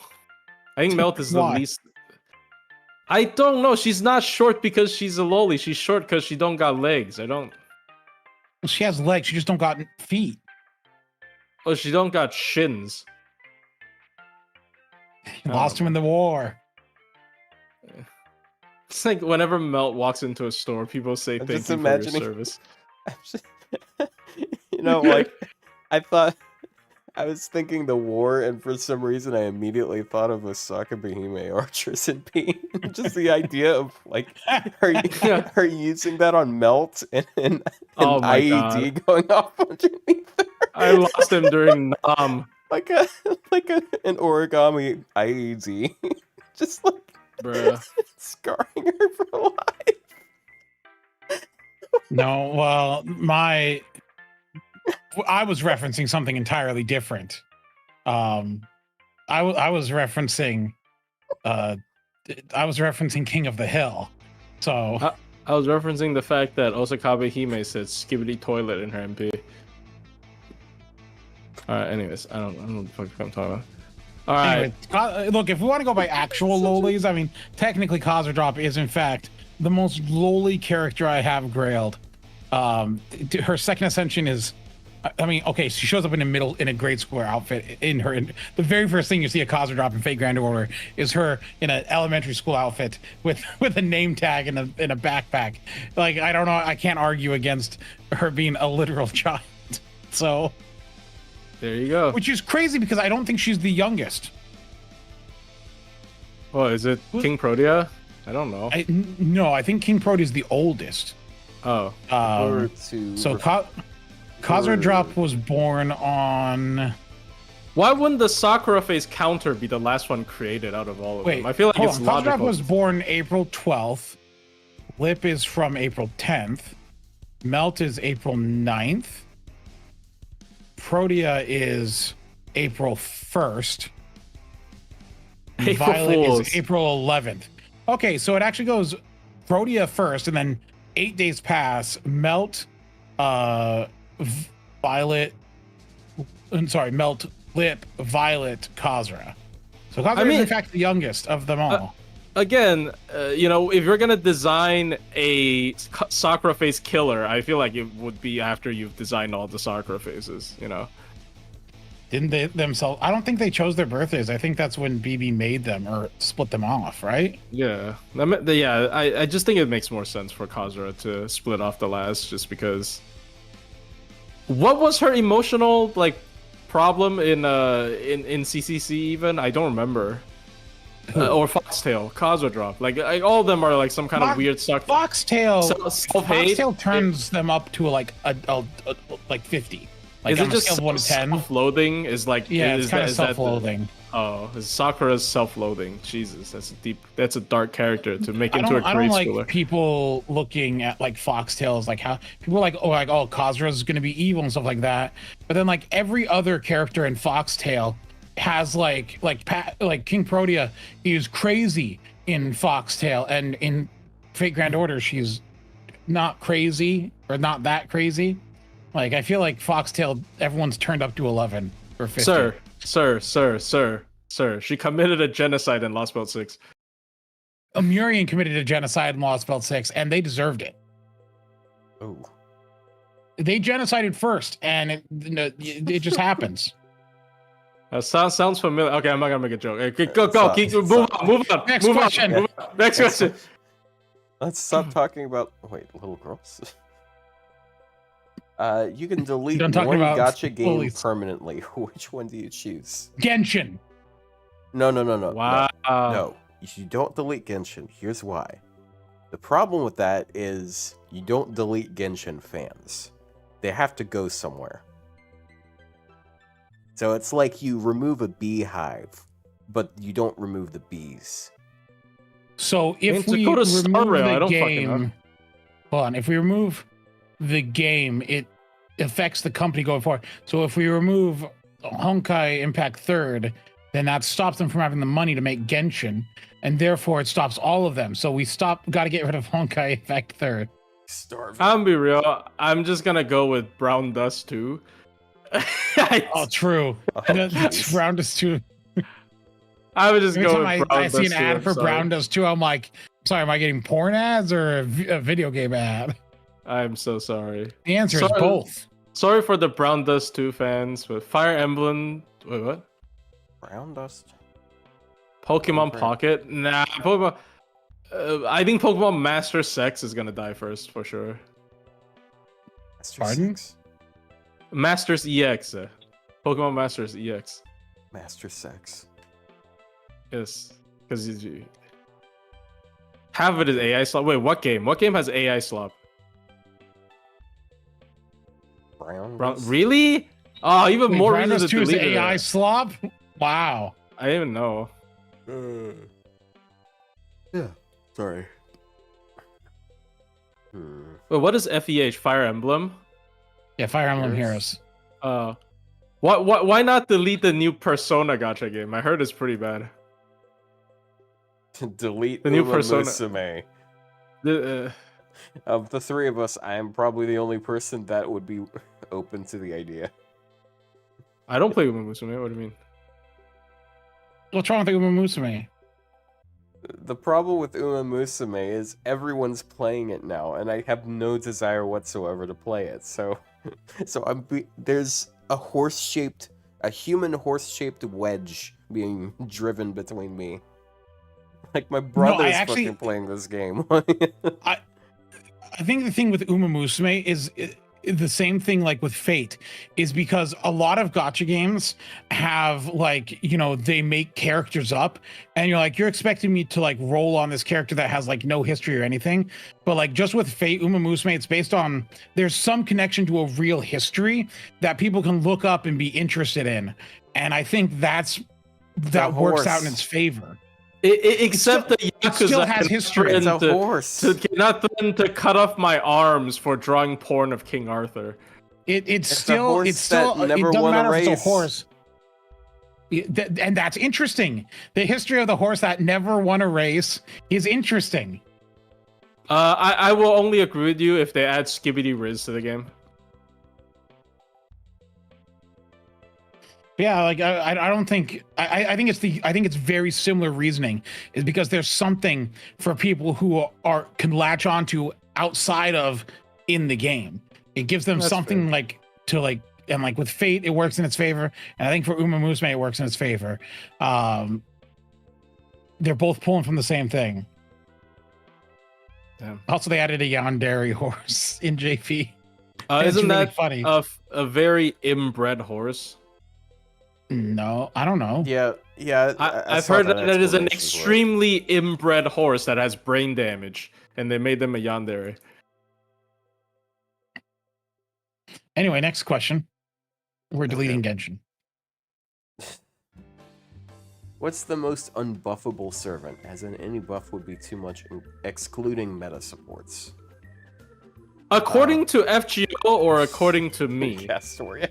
[SPEAKER 4] I think Melt is the
[SPEAKER 3] Why?
[SPEAKER 4] least. I don't know. She's not short because she's a loli. She's short because she don't got legs. I don't.
[SPEAKER 3] Well, she has legs. She just don't got feet.
[SPEAKER 4] Oh, she don't got shins.
[SPEAKER 3] Lost him in the war.
[SPEAKER 4] It's like whenever Melt walks into a store, people say
[SPEAKER 2] I'm
[SPEAKER 4] thank
[SPEAKER 2] just
[SPEAKER 4] you for your
[SPEAKER 2] imagining-
[SPEAKER 4] service.
[SPEAKER 2] You know, like I was thinking the war, and for some reason I immediately thought of Osaka Behime Archers in Pain. Just the idea of like her using that on Melt and an
[SPEAKER 4] Oh my
[SPEAKER 2] IED going off underneath her.
[SPEAKER 4] I lost him during
[SPEAKER 2] like an origami IED. Just like
[SPEAKER 4] bruh.
[SPEAKER 2] scarring her for life.
[SPEAKER 3] No, well, I was referencing something entirely different. I was referencing King of the Hill. So
[SPEAKER 4] I was referencing the fact that Osakabe Hime said skibbity toilet in her MP. Alright, anyways, I don't know what the fuck I'm talking about. Alright.
[SPEAKER 3] anyway, look, if we want to go by actual lolis, I mean, technically Khazar is in fact the most loli character I have grailed. Her second ascension is, I mean, okay, she shows up in a grade school outfit. The very first thing you see a Khazar in Fate Grand Order is her in an elementary school outfit with a name tag and a backpack. Like, I don't know, I can't argue against her being a literal child. So
[SPEAKER 4] There you go.
[SPEAKER 3] Which is crazy because I don't think she's the youngest.
[SPEAKER 4] Oh, is it King Protea? I don't know.
[SPEAKER 3] No, I think King Protea is the oldest.
[SPEAKER 4] Oh.
[SPEAKER 3] Kazura Drop was born on...
[SPEAKER 4] Why wouldn't the Sakura phase counter be the last one created out of all of them? I feel like it's logical.
[SPEAKER 3] Kazura was born April 12th. Lip is from April 10th. Melt is April 9th. Protea is April 1st. Violet is April 11th. Okay, so it actually goes Protea first, and then 8 days pass. Melt, Violet. Melt, Lip, Violet, Kazura. So Kazura is in fact the youngest of them all.
[SPEAKER 4] Again, if you're gonna design a Sakura phase killer, I feel like it would be after you've designed all the Sakura phases.
[SPEAKER 3] Didn't they themselves? I don't think they chose their birthdays. I think that's when BB made them or split them off, right?
[SPEAKER 4] Yeah, I just think it makes more sense for Kazura to split off the last, just because. What was her emotional problem in CCC even? I don't remember. Or Foxtail, Kazura Drop. All of them are some kind of weird suck.
[SPEAKER 3] Foxtail turns them up to a 50.
[SPEAKER 4] Is it just 1 to 10? Self-loathing? It's
[SPEAKER 3] kind of self-loathing.
[SPEAKER 4] Is Sakura's self-loathing? Jesus, that's a dark character to make into a
[SPEAKER 3] I don't
[SPEAKER 4] schooler.
[SPEAKER 3] like people looking at Foxtails, how people are Kazura's gonna be evil and stuff like that. But then every other character in Foxtail has King Protea is crazy in Foxtail, and in Fate Grand Order she's not crazy or not that crazy. I feel like Foxtail, everyone's turned up to 11 or 50.
[SPEAKER 4] Sir. She committed a genocide in Lost Belt 6.
[SPEAKER 3] Murian committed a genocide in Lost Belt 6, and they deserved it.
[SPEAKER 2] Oh.
[SPEAKER 3] They genocided first, and it just happens.
[SPEAKER 4] Sounds familiar. Okay, I'm not gonna make a joke. Okay, move on.
[SPEAKER 3] Next question.
[SPEAKER 4] Next question.
[SPEAKER 2] Let's stop talking about. Wait, little girls. You can delete one gacha game permanently. Which one do you choose?
[SPEAKER 3] Genshin.
[SPEAKER 2] No.
[SPEAKER 4] Wow.
[SPEAKER 2] No, you don't delete Genshin. Here's why. The problem with that is you don't delete Genshin fans. They have to go somewhere. So it's like you remove a beehive, but you don't remove the bees.
[SPEAKER 3] So if we remove the game, hold on. If we remove the game, it affects the company going forward. So if we remove Honkai Impact 3rd, then that stops them from having the money to make Genshin, and therefore it stops all of them. So we got to get rid of Honkai Impact 3rd.
[SPEAKER 2] Starving.
[SPEAKER 4] I'm be real. I'm just gonna go with Brown Dust 2.
[SPEAKER 3] True. That's Brown Dust 2.
[SPEAKER 4] I would just go with Brown Dust 2.
[SPEAKER 3] I see an ad for Brown Dust 2. I'm like, sorry, am I getting porn ads or a video game ad?
[SPEAKER 4] I'm so sorry.
[SPEAKER 3] The answer is both.
[SPEAKER 4] Sorry for the Brown Dust 2 fans, but Fire Emblem. Wait, what?
[SPEAKER 2] Brown Dust?
[SPEAKER 4] Pokemon Pocket? Nah, Pokemon. I think Pokemon Master Sex is gonna die first, for sure.
[SPEAKER 3] Pardon?
[SPEAKER 4] Masters EX. Pokemon Masters EX.
[SPEAKER 2] Master Sex.
[SPEAKER 4] Yes. Because half of it is AI slop. Wait, what game? What game has AI slop?
[SPEAKER 2] Brown?
[SPEAKER 4] Really? Oh, even more reason to delete it.
[SPEAKER 3] AI slop? Wow.
[SPEAKER 4] I didn't even know.
[SPEAKER 2] Yeah. Sorry.
[SPEAKER 4] Wait, what is FEH? Fire Emblem?
[SPEAKER 3] Yeah, Fire Emblem Heroes.
[SPEAKER 4] Why not delete the new Persona gacha game? I heard it's pretty bad.
[SPEAKER 2] Delete the new Persona. Of the three of us, I am probably the only person that would be open to the idea.
[SPEAKER 4] I don't play Uma Musume. What do you mean?
[SPEAKER 3] What's wrong with Uma Musume?
[SPEAKER 2] The problem with Uma Musume is everyone's playing it now, and I have no desire whatsoever to play it. So there's a human horse-shaped wedge being driven between me. Like my brother's fucking playing this game.
[SPEAKER 3] I think the thing with Uma Musume is the same thing like with Fate is because a lot of gacha games have like, you know, they make characters up and you're like, you're expecting me to like roll on this character that has like no history or anything. But like just with Fate Uma Musume, it's based on, there's some connection to a real history that people can look up and be interested in. And I think that works out in its favor.
[SPEAKER 4] Except the Yakuza
[SPEAKER 3] still has history.
[SPEAKER 2] It's a horse.
[SPEAKER 4] Cannot threaten to cut off my arms for drawing porn of King Arthur.
[SPEAKER 3] It's still it doesn't matter if it's a horse. And that's interesting. The history of the horse that never won a race is interesting.
[SPEAKER 4] I will only agree with you if they add Skibidi Riz to the game.
[SPEAKER 3] Yeah, like I don't think I think it's very similar reasoning is because there's something for people who can latch onto outside of in the game. It gives them
[SPEAKER 4] That's
[SPEAKER 3] something
[SPEAKER 4] fair.
[SPEAKER 3] like to like, and like with Fate it works in its favor, and I think for Uma Musume it works in its favor. They're both pulling from the same thing.
[SPEAKER 4] Damn.
[SPEAKER 3] Also, they added a yandere horse in JP.
[SPEAKER 4] Isn't
[SPEAKER 3] really
[SPEAKER 4] that
[SPEAKER 3] funny?
[SPEAKER 4] a very inbred horse?
[SPEAKER 3] No, I don't know.
[SPEAKER 2] Yeah.
[SPEAKER 4] I've
[SPEAKER 2] saw
[SPEAKER 4] heard that it is an
[SPEAKER 2] explanation for it.
[SPEAKER 4] extremely inbred horse that has brain damage, and they made them a yandere.
[SPEAKER 3] Anyway, next question. We're deleting Genshin.
[SPEAKER 2] What's the most unbuffable servant? As in, any buff would be too much, excluding meta supports.
[SPEAKER 4] According to FGO or according to me?
[SPEAKER 2] Castoria.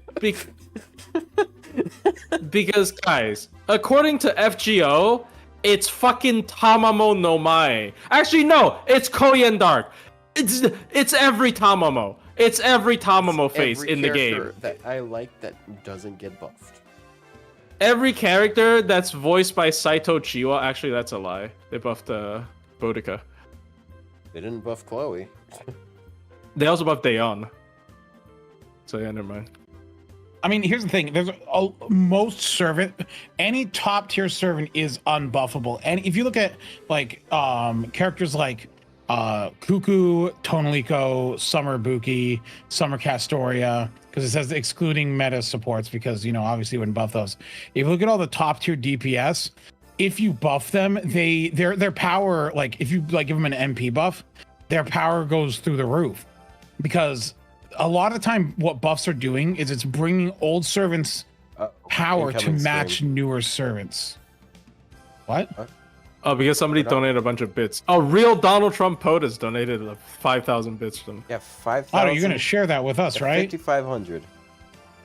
[SPEAKER 4] Because, guys, according to FGO, it's fucking Tamamo no Mae. Actually, no, it's Koyan Dark. It's every Tamamo. It's every Tamamo face
[SPEAKER 2] Every
[SPEAKER 4] in the game.
[SPEAKER 2] character that I like that doesn't get buffed.
[SPEAKER 4] Every character that's voiced by Saito Chiwa. Actually, that's a lie. They buffed Boudica.
[SPEAKER 2] They didn't buff Chloe.
[SPEAKER 4] They also buffed Daeon. So yeah, never mind.
[SPEAKER 3] I mean, here's the thing. There's most servant, any top tier servant is unbuffable. And if you look at like characters like Cuckoo, Tonliko, Summer Buki, Summer Castoria, because it says excluding meta supports because, you know, obviously you wouldn't buff those. If you look at all the top tier DPS, if you buff them, their power, like if you like give them an MP buff, their power goes through the roof. Because a lot of the time what buffs are doing is it's bringing old servants power to match newer servants. What?
[SPEAKER 4] Oh, because somebody donated a bunch of bits. Oh, real Donald Trump POTUS donated 5,000 bits to them.
[SPEAKER 2] Yeah, 5,000.
[SPEAKER 3] Oh, you're gonna share that with us, right?
[SPEAKER 2] 5,500.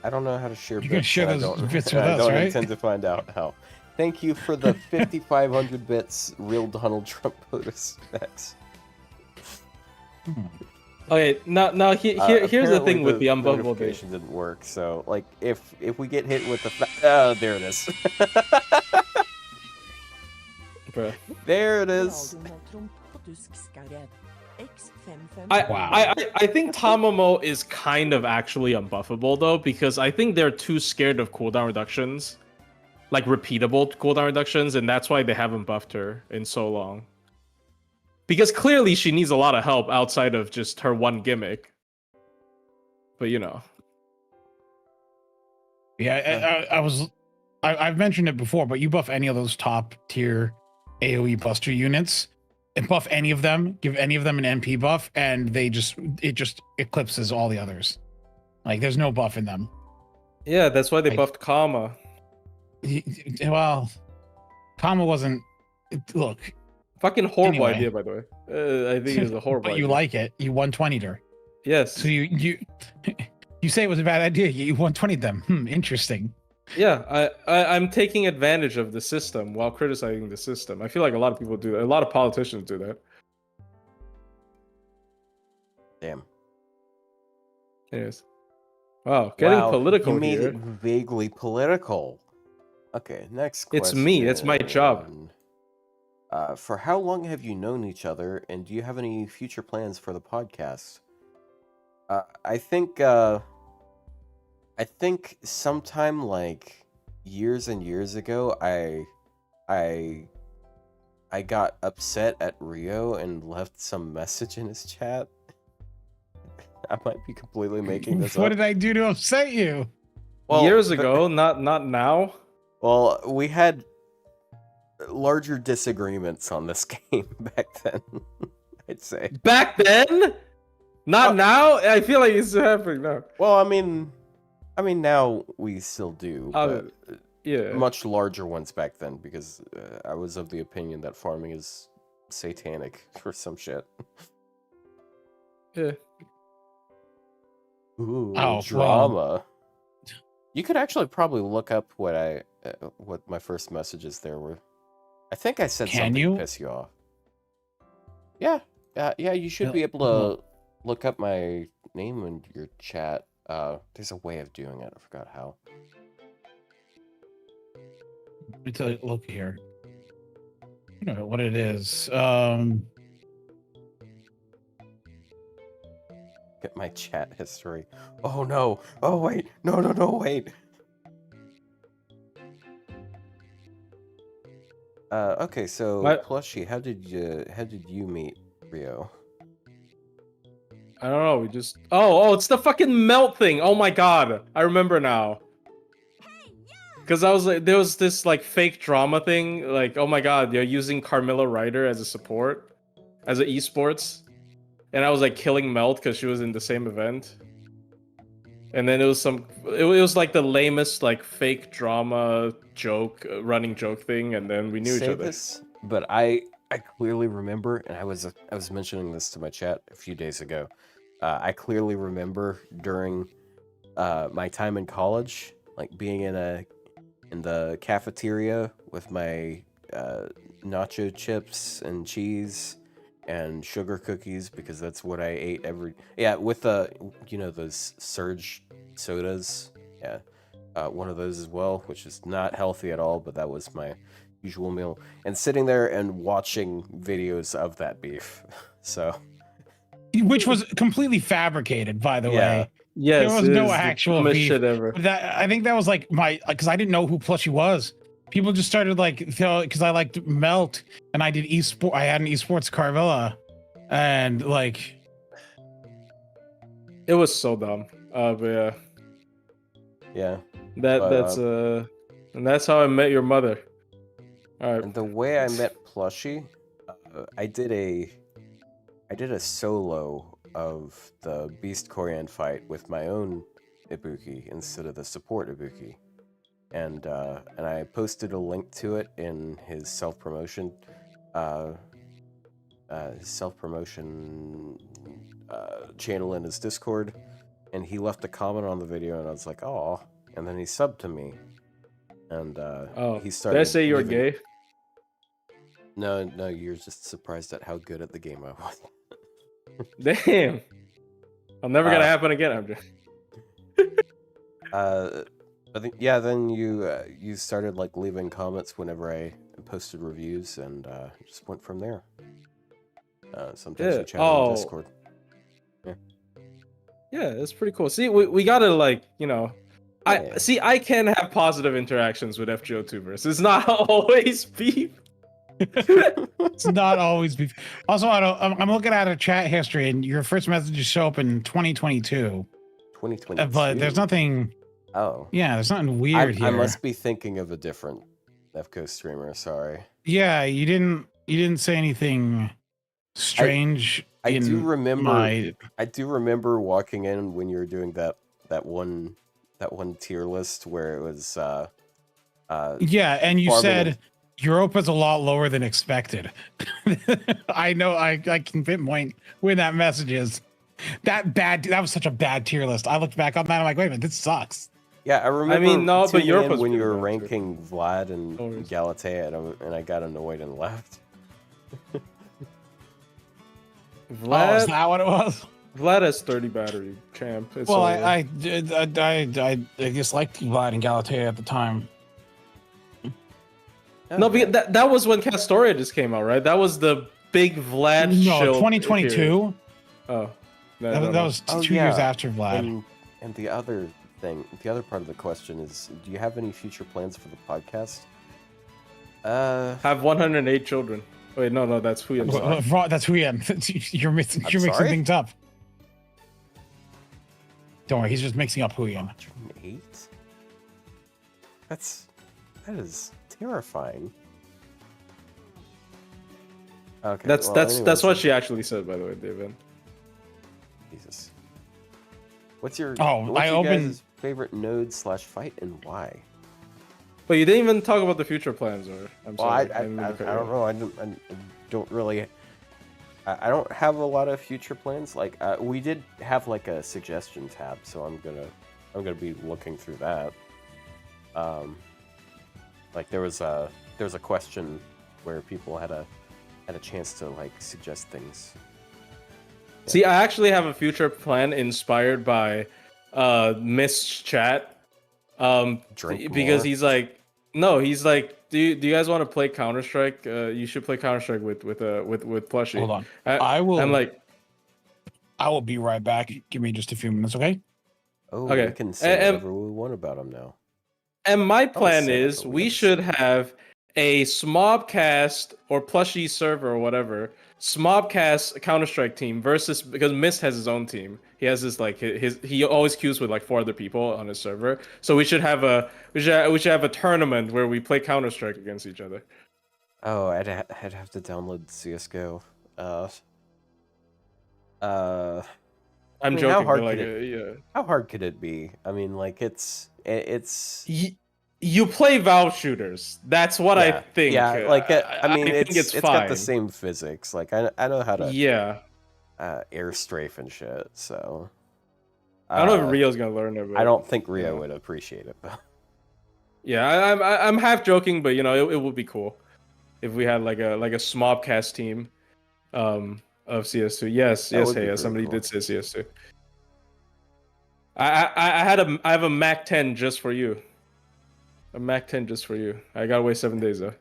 [SPEAKER 2] I don't know how to share.
[SPEAKER 3] You're gonna share those bits with
[SPEAKER 2] I
[SPEAKER 3] us,
[SPEAKER 2] don't
[SPEAKER 3] right?
[SPEAKER 2] intend to find out how. Thank you for the 5,500 bits, real Donald Trump POTUS. Thanks.
[SPEAKER 4] Okay, now here's the thing with the unbuffable
[SPEAKER 2] notification didn't work. So like if we get hit with the there it is.
[SPEAKER 4] Bruh.
[SPEAKER 2] There it is.
[SPEAKER 4] I think Tamamo is kind of actually unbuffable though, because I think they're too scared of cooldown reductions, like repeatable cooldown reductions, and that's why they haven't buffed her in so long. Because clearly she needs a lot of help outside of just her one gimmick. But you know.
[SPEAKER 3] Yeah, I've mentioned it before, but you buff any of those top tier AoE buster units, and buff any of them, give any of them an MP buff, and it just eclipses all the others. Like there's no buff in them.
[SPEAKER 4] Yeah, that's why they buffed Kama.
[SPEAKER 3] Well, Kama wasn't. Look.
[SPEAKER 4] Fucking horrible
[SPEAKER 3] Anyway.
[SPEAKER 4] idea, by the way. I think it's a horrible
[SPEAKER 3] But
[SPEAKER 4] idea.
[SPEAKER 3] you like it. You 120'd her.
[SPEAKER 4] Yes.
[SPEAKER 3] So you say it was a bad idea. You 120'd them. Interesting.
[SPEAKER 4] Yeah, I'm taking advantage of the system while criticizing the system. I feel like a lot of people do that. A lot of politicians do that.
[SPEAKER 2] Damn.
[SPEAKER 4] Anyways. Wow, getting political
[SPEAKER 2] you made
[SPEAKER 4] here.
[SPEAKER 2] it vaguely political. Okay, next question.
[SPEAKER 4] It's me. It's my job.
[SPEAKER 2] For how long have you known each other, and do you have any future plans for the podcast? I think sometime like years and years ago, I got upset at Ryou and left some message in his chat. I might be completely making this
[SPEAKER 3] What
[SPEAKER 2] up.
[SPEAKER 3] did I do to upset you?
[SPEAKER 2] Well,
[SPEAKER 4] Years ago, not now.
[SPEAKER 2] Well, we had larger disagreements on this game back then, I'd say.
[SPEAKER 4] Back then? Not now? I feel like it's happening now.
[SPEAKER 2] Well, I mean now we still do, but
[SPEAKER 4] yeah.
[SPEAKER 2] much larger ones back then because I was of the opinion that farming is satanic or some shit.
[SPEAKER 4] Yeah.
[SPEAKER 2] Ooh,
[SPEAKER 3] Oh,
[SPEAKER 2] drama.
[SPEAKER 3] well.
[SPEAKER 2] You could actually probably look up what my first messages there were. I think I said
[SPEAKER 3] Can
[SPEAKER 2] something
[SPEAKER 3] you?
[SPEAKER 2] to piss you off. Yeah, yeah. You should be able to look up my name in your chat. There's a way of doing it. I forgot how.
[SPEAKER 3] Let me tell you. Look here. I don't know what it is.
[SPEAKER 2] Get my chat history. Oh no! Oh wait! No! Wait! Okay. So Plushie, how did you meet Ryou?
[SPEAKER 4] I don't know. We just. Oh! It's the fucking melt thing. Oh my god! I remember now. Because I was like, there was this like fake drama thing. Like, oh my god, they're using Carmilla Ryder as a support, as an esports. And I was like killing Melt because she was in the same event. And then it was like the lamest like fake drama joke, running joke thing, and then we knew each other.
[SPEAKER 2] But I clearly remember, and I was mentioning this to my chat a few days ago. I clearly remember during my time in college, like being in the cafeteria with my nacho chips and cheese and sugar cookies because that's what I ate with those surge sodas, one of those as well, which is not healthy at all, but that was my usual meal, and sitting there and watching videos of that beef. So, which
[SPEAKER 3] was completely fabricated, by the way.
[SPEAKER 4] Yes,
[SPEAKER 3] there was no actual beef.
[SPEAKER 4] Shit ever.
[SPEAKER 3] I think that was like because I didn't know who Plushie was. People just started like, because I liked Melt and I did esport. I had an esports Carvilla, and like,
[SPEAKER 4] it was so dumb. But
[SPEAKER 2] yeah.
[SPEAKER 4] And that's how I met your mother. All right.
[SPEAKER 2] And the way I met Plushie, I did a solo of the Beast Corian fight with my own Ibuki instead of the support Ibuki. And I posted a link to it in his self-promotion channel in his Discord, and he left a comment on the video, and I was like, "Oh!" And then he subbed to me, and he started.
[SPEAKER 4] Did I say you were gay?
[SPEAKER 2] No, you're just surprised at how good at the game I was.
[SPEAKER 4] Damn, I'm never gonna happen again. I'm just.
[SPEAKER 2] I think then you started like leaving comments whenever I posted reviews, and just went from there. Sometimes you chat on Discord.
[SPEAKER 4] Yeah, that's pretty cool. See, we gotta like I can have positive interactions with FGO tubers. It's not always beef.
[SPEAKER 3] It's not always beef. Also, I'm looking at a chat history, and your first messages show up in 2022.
[SPEAKER 2] 2022.
[SPEAKER 3] But there's nothing.
[SPEAKER 2] Oh.
[SPEAKER 3] Yeah, there's nothing weird here.
[SPEAKER 2] I must be thinking of a different FGO streamer. Sorry.
[SPEAKER 3] Yeah, you didn't say anything strange.
[SPEAKER 2] I do remember walking in when you were doing that one tier list where it was
[SPEAKER 3] yeah, and you said Europa's a lot lower than expected. I know I can pinpoint when that message is. That was such a bad tier list. I looked back on that, I'm like, wait a minute, this sucks.
[SPEAKER 2] Yeah, I remember.
[SPEAKER 4] I mean, no, but Europe
[SPEAKER 2] when you were ranking Vlad and Galatea, and I got annoyed and left.
[SPEAKER 4] Vlad,
[SPEAKER 3] is that what it was?
[SPEAKER 4] Vlad has 30 battery, champ. It's
[SPEAKER 3] I disliked Vlad and Galatea at the time.
[SPEAKER 4] No, but that was when Castoria just came out, right? That was the big Vlad show.
[SPEAKER 3] 2022.
[SPEAKER 4] Oh,
[SPEAKER 3] that was 2 years after Vlad.
[SPEAKER 2] And the other part of the question is, do you have any future plans for the podcast?
[SPEAKER 4] Have 108 children. Wait, no, that's Huyan.
[SPEAKER 3] That's Huyan. You're mixing things up. Don't worry, he's just mixing up Huion.
[SPEAKER 2] 108? That is terrifying. Okay.
[SPEAKER 4] That's what she actually said, by the way, David.
[SPEAKER 2] Jesus. What's your guys' favorite node/fight and why?
[SPEAKER 4] But you didn't even talk about the future plans, or I'm sorry.
[SPEAKER 2] I don't know. I don't really. I don't have a lot of future plans. Like we did have like a suggestion tab, so I'm gonna be looking through that. Like there was a question where people had a chance to like suggest things. Yeah.
[SPEAKER 4] See, I actually have a future plan inspired by Mist's chat. Because he's like, do you guys want to play Counter-Strike? You should play Counter-Strike with Plushie.
[SPEAKER 3] Hold on. I will be right back. Give me just a few minutes, okay?
[SPEAKER 2] Oh, okay. We can say whatever we want about him now.
[SPEAKER 4] And my plan is we should have a smobcast or Plushie server or whatever, smobcast Counter-Strike team versus, because Mist has his own team. He has this like he always queues with like 4 other people on his server. So we should have a tournament where we play Counter-Strike against each other.
[SPEAKER 2] Oh, I'd have to download CS:GO.
[SPEAKER 4] I'm joking.
[SPEAKER 2] How hard could it be? I mean, like it's.
[SPEAKER 4] You play Valve shooters. That's what I think.
[SPEAKER 2] Yeah, like I mean,
[SPEAKER 4] think
[SPEAKER 2] it's
[SPEAKER 4] fine.
[SPEAKER 2] got the same physics. Like I know how to air strafe and shit. So
[SPEAKER 4] I don't know if Rio's gonna learn it. But,
[SPEAKER 2] I don't think Ryou would appreciate it though.
[SPEAKER 4] Yeah, I'm half joking, but you know it would be cool if we had like a smobcast team of CS2. Yes, hey, somebody did say CS2. I have a Mac 10 just for you. A Mac 10 just for you. I gotta wait 7 days though.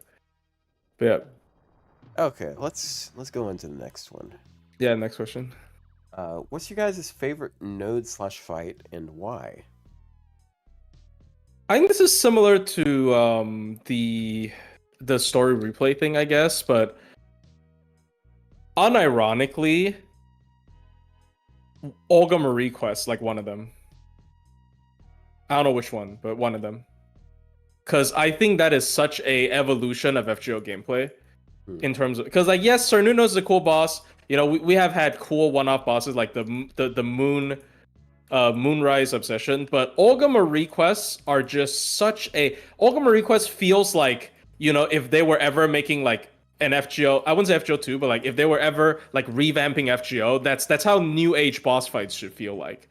[SPEAKER 4] But yeah.
[SPEAKER 2] Okay, let's go into the next one.
[SPEAKER 4] Yeah, next question.
[SPEAKER 2] What's your guys' favorite node/fight and why?
[SPEAKER 4] I think this is similar to the story replay thing, I guess, but unironically, Olga Marie Quest, like one of them. I don't know which one, but one of them. Because I think that is such a evolution of FGO gameplay in terms of, because like yes, Sir Nuno's a cool boss. You know, we have had cool one-off bosses like the Moonrise Obsession, but Olga Marie Quests are just such a Olga Marie Quest feels like, you know, if they were ever making like an FGO, I wouldn't say FGO 2, but like if they were ever like revamping FGO, that's how new age boss fights should feel like.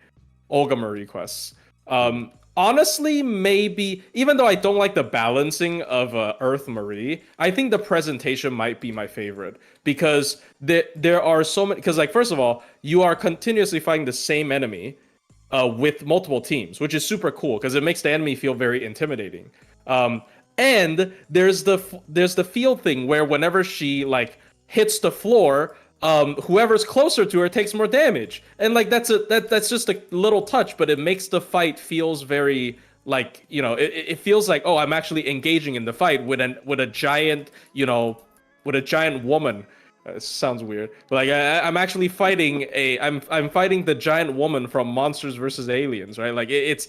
[SPEAKER 4] Olga Marie Quests. Honestly, maybe, even though I don't like the balancing of Earth Marie, I think the presentation might be my favorite because there are so many. Because, like, first of all, you are continuously fighting the same enemy with multiple teams, which is super cool because it makes the enemy feel very intimidating. And there's the field thing where whenever she like hits the floor, whoever's closer to her takes more damage, and like that's just a little touch, but it makes the fight feels very like, you know, it feels like, oh, I'm actually engaging in the fight with a giant, you know, with a giant woman. Sounds weird, but like I'm actually fighting I'm fighting the giant woman from Monsters vs. Aliens, right? Like it's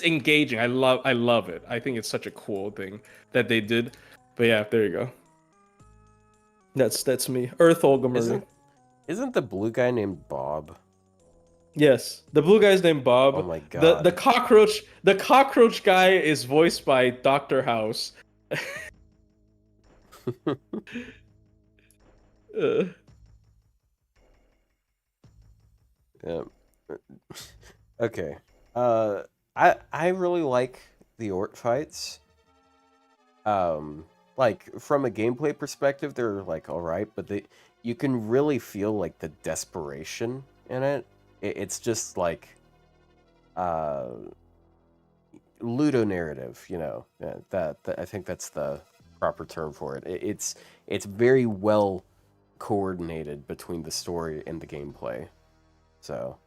[SPEAKER 4] engaging. I love it. I think it's such a cool thing that they did. But yeah, there you go. That's me. Earth Olga Marie.
[SPEAKER 2] Isn't the blue guy named Bob?
[SPEAKER 4] Yes, the blue guy's named Bob.
[SPEAKER 2] Oh my god.
[SPEAKER 4] The cockroach guy is voiced by Dr. House.
[SPEAKER 2] Yeah. Okay. I really like the Ort fights. Like from a gameplay perspective, they're like all right, but you can really feel like the desperation in it. It's just like ludonarrative, you know. That I think that's the proper term for it. It's very well coordinated between the story and the gameplay. So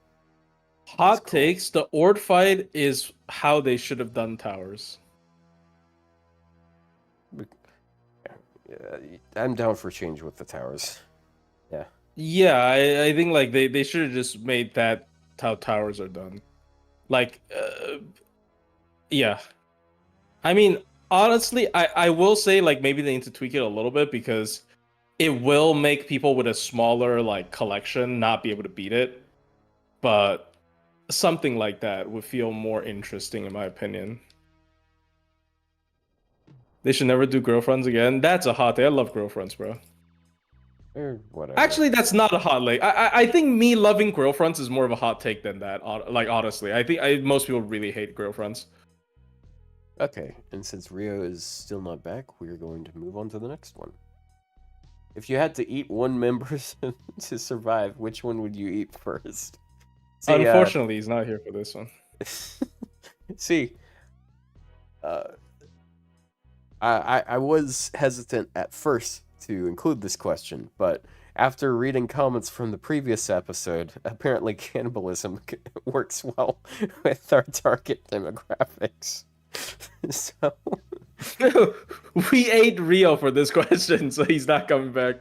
[SPEAKER 4] hot takes, the Ord fight is how they should have done towers.
[SPEAKER 2] I'm down for change with the towers. Yeah.
[SPEAKER 4] Yeah, I think like they should have just made that how towers are done. Like, yeah. I mean, honestly, I will say like maybe they need to tweak it a little bit because it will make people with a smaller like collection not be able to beat it. But something like that would feel more interesting in my opinion. They should never do girlfriends again. That's a hot take. I love girlfriends, bro.
[SPEAKER 2] Or whatever.
[SPEAKER 4] Actually, that's not a hot take. I think me loving girlfriends is more of a hot take than that. Like honestly, I think most people really hate girlfriends.
[SPEAKER 2] Okay, and since Ryou is still not back, we're going to move on to the next one. If you had to eat one member to survive, which one would you eat first? See,
[SPEAKER 4] unfortunately, he's not here for this one.
[SPEAKER 2] See, I was hesitant at first to include this question, but after reading comments from the previous episode, apparently cannibalism works well with our target demographics. So
[SPEAKER 4] we ate Ryou for this question, so he's not coming back.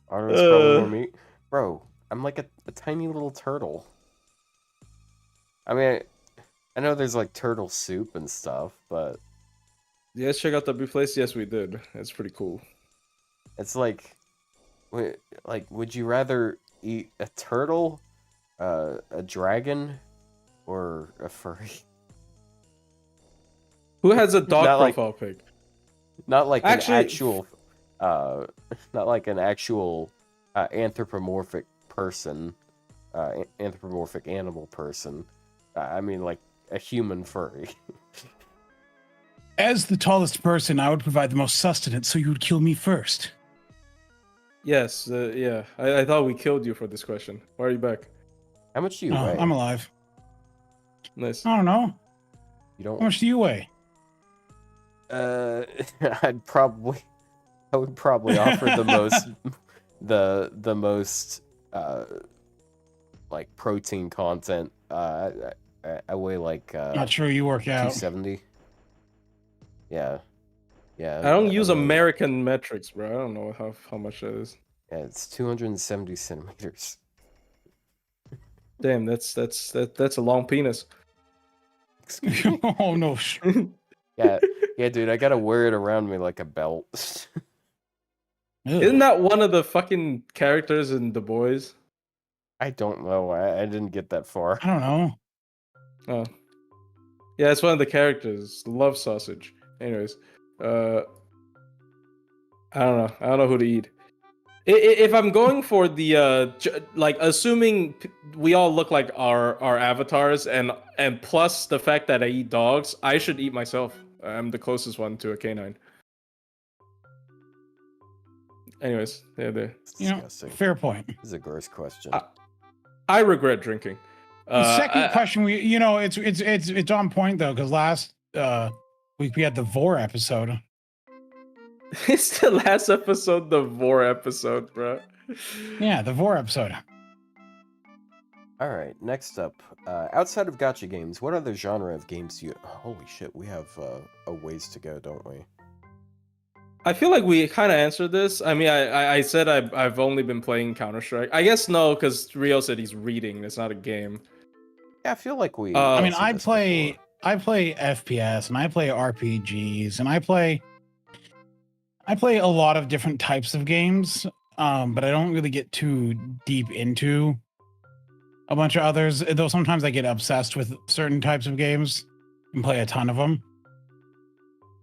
[SPEAKER 2] Arnold's probably more meat. Bro, I'm like a tiny little turtle. I mean, I know there's like turtle soup and stuff, but
[SPEAKER 4] You guys check out the place? Yes, we did. It's pretty cool.
[SPEAKER 2] it's like, would you rather eat a turtle, a dragon, or a furry?
[SPEAKER 4] Who has a dog
[SPEAKER 2] Not like-
[SPEAKER 4] profile pic?
[SPEAKER 2] Not like
[SPEAKER 4] Actually-
[SPEAKER 2] an actual, not like an actual anthropomorphic person, anthropomorphic animal person. I mean, like a human furry.
[SPEAKER 3] As the tallest person, I would provide the most sustenance, so you would kill me first.
[SPEAKER 4] Yes, yeah. I thought we killed you for this question. Why are you back?
[SPEAKER 2] How much do you
[SPEAKER 3] No,
[SPEAKER 2] weigh?
[SPEAKER 3] I'm alive.
[SPEAKER 4] Nice.
[SPEAKER 3] I don't know.
[SPEAKER 2] You don't.
[SPEAKER 3] How much do you weigh?
[SPEAKER 2] I would probably offer the most, the most, like protein content. I weigh like
[SPEAKER 3] Not sure you work out.
[SPEAKER 2] 270. Yeah.
[SPEAKER 4] I don't use
[SPEAKER 2] really-
[SPEAKER 4] American metrics, bro. I don't know how much that is.
[SPEAKER 2] Yeah, it's 270 centimeters.
[SPEAKER 4] Damn, that's a long penis.
[SPEAKER 2] Excuse me.
[SPEAKER 3] Oh no.
[SPEAKER 2] Yeah, dude, I gotta wear it around me like a belt.
[SPEAKER 4] Isn't that one of the fucking characters in The Boys?
[SPEAKER 2] I don't know. I didn't get that far.
[SPEAKER 3] I don't know.
[SPEAKER 4] Oh, yeah, it's one of the characters. Love sausage. Anyways, I don't know. I don't know who to eat. If I'm going for the like, assuming we all look like our avatars, and plus the fact that I eat dogs, I should eat myself. I'm the closest one to a canine. Anyways, yeah, there.
[SPEAKER 2] It's
[SPEAKER 3] You know,
[SPEAKER 2] disgusting.
[SPEAKER 3] fair point.
[SPEAKER 2] This is a gross question.
[SPEAKER 4] I regret drinking.
[SPEAKER 3] The second question, it's on point though, because last week we had the Vor episode.
[SPEAKER 4] It's the last episode, the Vor episode, bro.
[SPEAKER 3] Yeah, the Vor episode.
[SPEAKER 2] All right, next up, outside of gacha games, what other genre of games do you? Holy shit, we have a ways to go, don't we?
[SPEAKER 4] I feel like we kind of answered this. I mean, I said I've only been playing Counter-Strike. I guess no, because Ryou said he's reading. It's not a game.
[SPEAKER 2] Yeah, I feel like we.
[SPEAKER 4] I
[SPEAKER 3] I mean,
[SPEAKER 2] answered this before.
[SPEAKER 3] I play FPS and I play RPGs and I play a lot of different types of games, but I don't really get too deep into a bunch of others. Though sometimes I get obsessed with certain types of games and play a ton of them.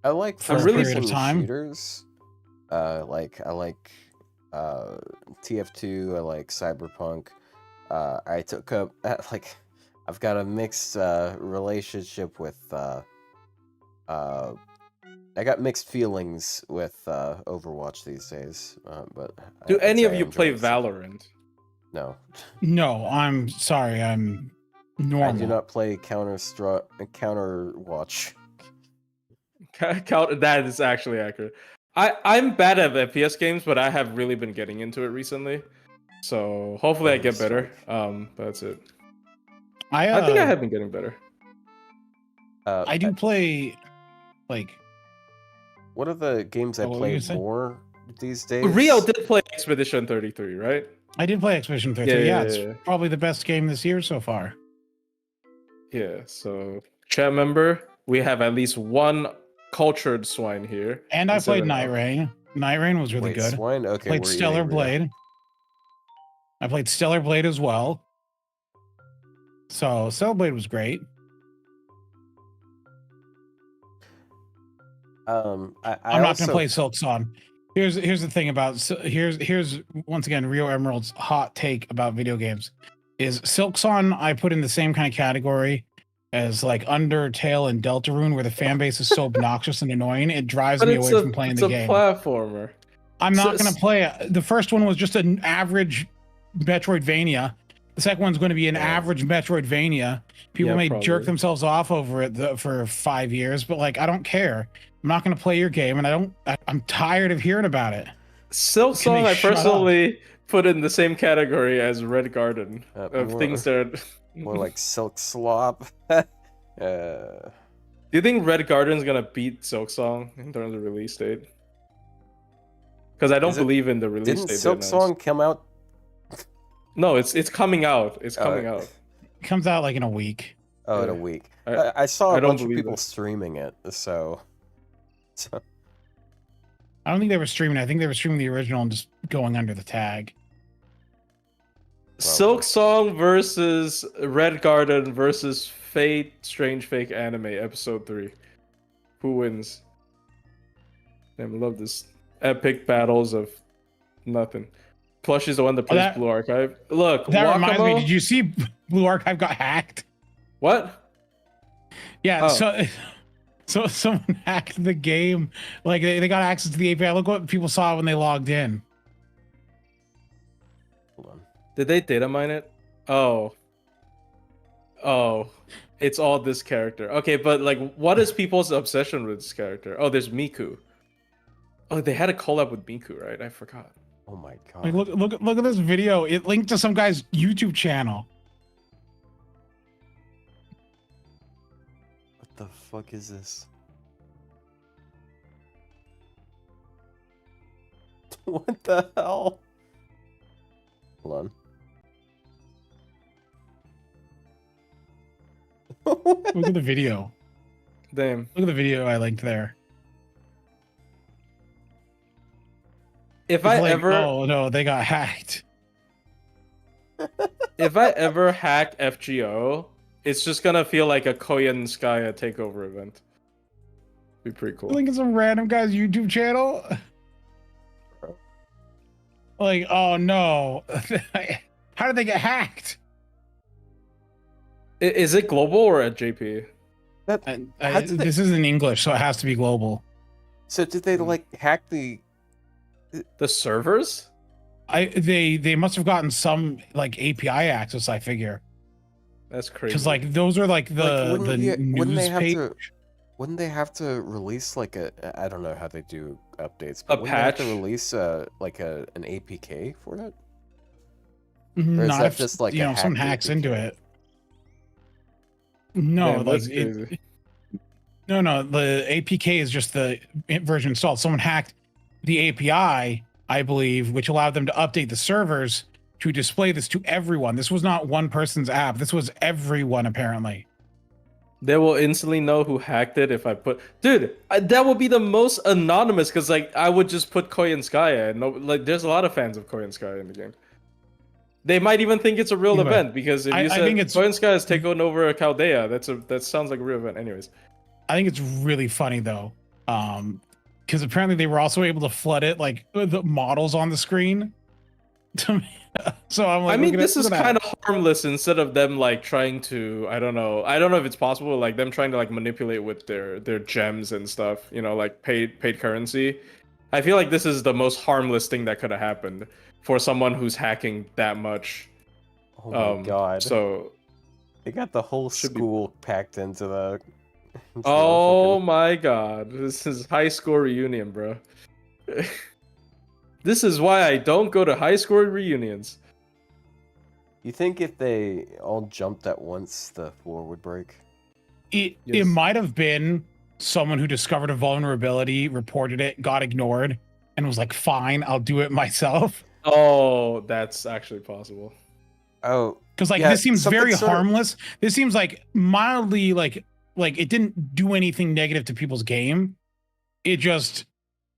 [SPEAKER 2] I like
[SPEAKER 3] for a
[SPEAKER 2] first-person
[SPEAKER 3] period of time.
[SPEAKER 2] shooters. I like TF2. I like Cyberpunk. I took up I've got a mixed relationship with I got mixed feelings with Overwatch these days. But
[SPEAKER 4] Do
[SPEAKER 2] I'd
[SPEAKER 4] any
[SPEAKER 2] say
[SPEAKER 4] of
[SPEAKER 2] I
[SPEAKER 4] you
[SPEAKER 2] enjoy
[SPEAKER 4] play
[SPEAKER 2] it.
[SPEAKER 4] Valorant?
[SPEAKER 2] No,
[SPEAKER 3] No, I'm sorry, I'm normal.
[SPEAKER 2] I do not play Counter Watch.
[SPEAKER 4] That is actually accurate. I'm bad at FPS games, but I have really been getting into it recently. So hopefully I get better. But that's it. I think I have been getting better.
[SPEAKER 3] I do play like
[SPEAKER 2] What are the games I
[SPEAKER 3] what were you
[SPEAKER 2] play
[SPEAKER 3] saying?
[SPEAKER 2] more these days?
[SPEAKER 4] Ryou did play Expedition 33, right?
[SPEAKER 3] I did play Expedition 33. Yeah, it's probably the best game this year so far.
[SPEAKER 4] Yeah, so chat member, we have at least one cultured swine here.
[SPEAKER 3] And I played Night Rain. Night Rain was really good.
[SPEAKER 2] Swine? Okay,
[SPEAKER 3] played Stellar Blade. I played Stellar Blade as well. So Stellar Blade was great.
[SPEAKER 2] I'm
[SPEAKER 3] not gonna play Silk Song. Here's the thing about here's once again Rio Emerald's hot take about video games is Silk Song I put in the same kind of category as like Undertale and Deltarune, where the fan base is so obnoxious and annoying it drives me away from playing the game.
[SPEAKER 4] It's a platformer.
[SPEAKER 3] I'm not gonna play it. The first one was just an average Metroidvania. The second one's going to be an average Metroidvania. People may jerk themselves off over it for 5 years, but like I don't care. I'm not going to play your game, and I'm tired of hearing about it.
[SPEAKER 4] Silk Song, I personally put in the same category as Red Garden of things that are
[SPEAKER 2] more like Silk Slop.
[SPEAKER 4] Do you think Red Garden's gonna beat Silk Song in terms of release date? Because I don't believe in the release date.
[SPEAKER 2] Didn't Silk Song come out?
[SPEAKER 4] No, it's coming out. It's coming out.
[SPEAKER 3] It comes out like in a week.
[SPEAKER 2] Oh, in a week. I saw a bunch of people streaming it, so.
[SPEAKER 3] I don't think they were streaming. I think they were streaming the original and just going under the tag.
[SPEAKER 4] Silk Song versus Red Garden versus Fate Strange Fake Anime Episode 3. Who wins? Damn, I love this epic battles of nothing. Plush is the one that plays Blue Archive. Look,
[SPEAKER 3] that reminds me. Did you see Blue Archive got hacked?
[SPEAKER 4] What?
[SPEAKER 3] Yeah. So someone hacked the game. Like they got access to the API. Look what people saw when they logged in.
[SPEAKER 2] Hold on.
[SPEAKER 4] Did they data mine it? Oh, it's all this character. Okay, but like, what is people's obsession with this character? Oh, there's Miku. Oh, they had a collab with Miku, right? I forgot.
[SPEAKER 2] Oh my god!
[SPEAKER 3] Like, look at this video. It linked to some guy's YouTube channel.
[SPEAKER 2] What the fuck is this? What the hell? Hold on.
[SPEAKER 3] Look at the video.
[SPEAKER 4] Damn.
[SPEAKER 3] Look at the video I linked there.
[SPEAKER 4] If I ever...
[SPEAKER 3] Oh no, they got hacked.
[SPEAKER 4] If I ever hack FGO, it's just gonna feel like a Koyan Skya takeover event. Be pretty cool.
[SPEAKER 3] Link in some random guy's YouTube channel. Like, oh no. How did they get hacked?
[SPEAKER 4] Is it global or at JP?
[SPEAKER 3] This is in English, so it has to be global.
[SPEAKER 2] So did they like hack the
[SPEAKER 4] servers?
[SPEAKER 3] They must have gotten some like API access, I figure.
[SPEAKER 4] That's crazy.
[SPEAKER 3] Because like those are like the news page.
[SPEAKER 2] Wouldn't they have to release like I don't know how they do updates, but
[SPEAKER 4] a
[SPEAKER 2] wouldn't
[SPEAKER 4] patch?
[SPEAKER 2] they have to release like an APK for that?
[SPEAKER 3] Or
[SPEAKER 2] is that just like
[SPEAKER 3] someone hacks APK? Into it? No,
[SPEAKER 4] man,
[SPEAKER 3] no. The APK is just the version installed. Someone hacked the API, I believe, which allowed them to update the servers to display this to everyone. This was not one person's app. This was everyone, apparently.
[SPEAKER 4] They will instantly know who hacked it if I put... Dude, that would be the most anonymous, because like I would just put Koyan Skya, and like there's a lot of fans of Koyan Skya in the game. They might even think it's a real event, because if you said Koyan Skya is taking over Chaldea, that sounds like a real event. Anyways.
[SPEAKER 3] I think it's really funny though. Because apparently they were also able to flood it, like the models on the screen. So I'm like,
[SPEAKER 4] I mean, this is kind of harmless instead of them like trying to, I don't know if it's possible, like them trying to like manipulate with their gems and stuff, you know, like paid currency. I feel like this is the most harmless thing that could have happened for someone who's hacking that much.
[SPEAKER 2] Oh my god.
[SPEAKER 4] So
[SPEAKER 2] they got the whole school packed into the
[SPEAKER 4] oh my god, this is high school reunion, bro. This is why I don't go to high school reunions.
[SPEAKER 2] You think if they all jumped at once, the floor would break?
[SPEAKER 3] It might have been someone who discovered a vulnerability, reported it, got ignored, and was like, fine, I'll do it myself.
[SPEAKER 4] Oh, that's actually possible.
[SPEAKER 2] Oh,
[SPEAKER 3] Because like
[SPEAKER 2] yeah,
[SPEAKER 3] this seems
[SPEAKER 2] something
[SPEAKER 3] very
[SPEAKER 2] sort of-
[SPEAKER 3] harmless. This seems like mildly like it didn't do anything negative to people's game. It just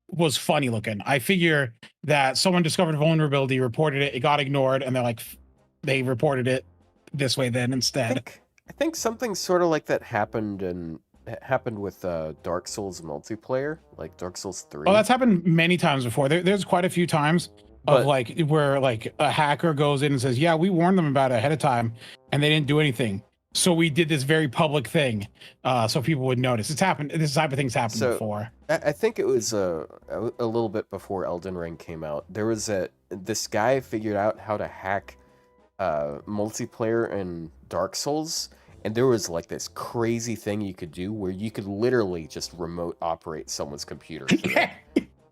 [SPEAKER 3] was funny looking. I figure that someone discovered a vulnerability, reported it, it got ignored, and they're like, they reported it this way then instead.
[SPEAKER 2] I think something sort of like that happened with Dark Souls multiplayer, like Dark Souls 3.
[SPEAKER 3] Oh, that's happened many times before. There's quite a few times of like where like a hacker goes in and says, "Yeah, we warned them about it ahead of time, and they didn't do anything. So we did this very public thing, so people would notice." It's happened. This type of things happened before.
[SPEAKER 2] I think it was a little bit before Elden Ring came out. There was this guy figured out how to hack multiplayer in Dark Souls, and there was like this crazy thing you could do where you could literally just remote operate someone's computer.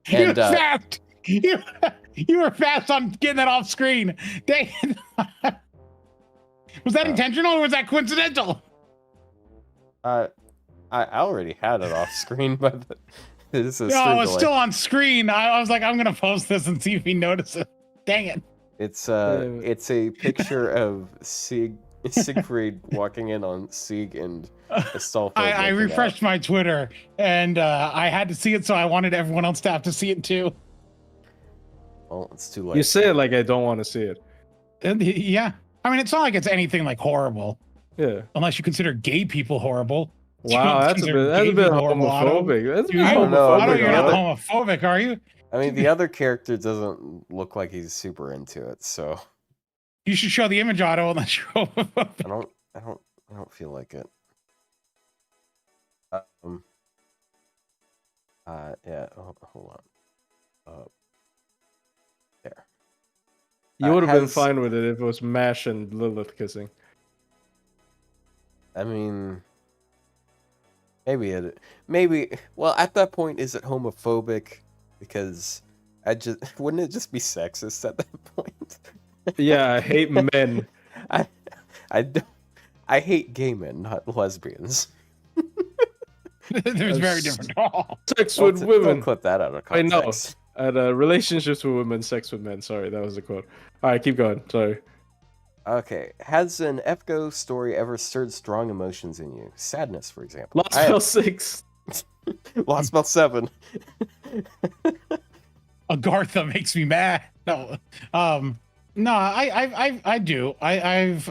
[SPEAKER 3] You were fast. You were fast on getting that off screen. Dang. Was that intentional or was that coincidental?
[SPEAKER 2] I already had it off screen, but this is.
[SPEAKER 3] No, it's still on screen. I was like, I'm gonna post this and see if he notices. Dang it.
[SPEAKER 2] It's a picture of Siegfried walking in on Sieg and Astolfo.
[SPEAKER 3] I refreshed my Twitter and I had to see it, so I wanted everyone else to have to see it too.
[SPEAKER 2] Well, it's too late.
[SPEAKER 4] You say it like I don't want to see it.
[SPEAKER 3] Yeah. I mean, it's not like it's anything like horrible.
[SPEAKER 4] Yeah.
[SPEAKER 3] Unless you consider gay people horrible.
[SPEAKER 4] Wow, that's a bit homophobic. That's a bit
[SPEAKER 3] I don't know. You're not
[SPEAKER 4] homophobic.
[SPEAKER 3] homophobic, are you?
[SPEAKER 2] I mean, the other character doesn't look like he's super into it, so
[SPEAKER 3] you should show the image, Otto, unless you're homophobic.
[SPEAKER 2] I don't feel like it. Yeah. Hold on. There.
[SPEAKER 4] You would have been fine with it if it was Mash and Lilith kissing.
[SPEAKER 2] I mean, maybe. Well, at that point, is it homophobic? Because wouldn't it just be sexist at that point?
[SPEAKER 4] Yeah, I hate men.
[SPEAKER 2] I hate gay men, not lesbians.
[SPEAKER 3] There's very different.
[SPEAKER 4] Sex with women.
[SPEAKER 2] Don't clip that out of context.
[SPEAKER 4] I know. Relationships with women, sex with men. Sorry, that was the quote. All right, keep going. Sorry.
[SPEAKER 2] Okay. Has an FGO story ever stirred strong emotions in you? Sadness, for example.
[SPEAKER 4] Lost Spell 6.
[SPEAKER 2] Lost Spell 7.
[SPEAKER 3] Agartha makes me mad. No. No, I do. I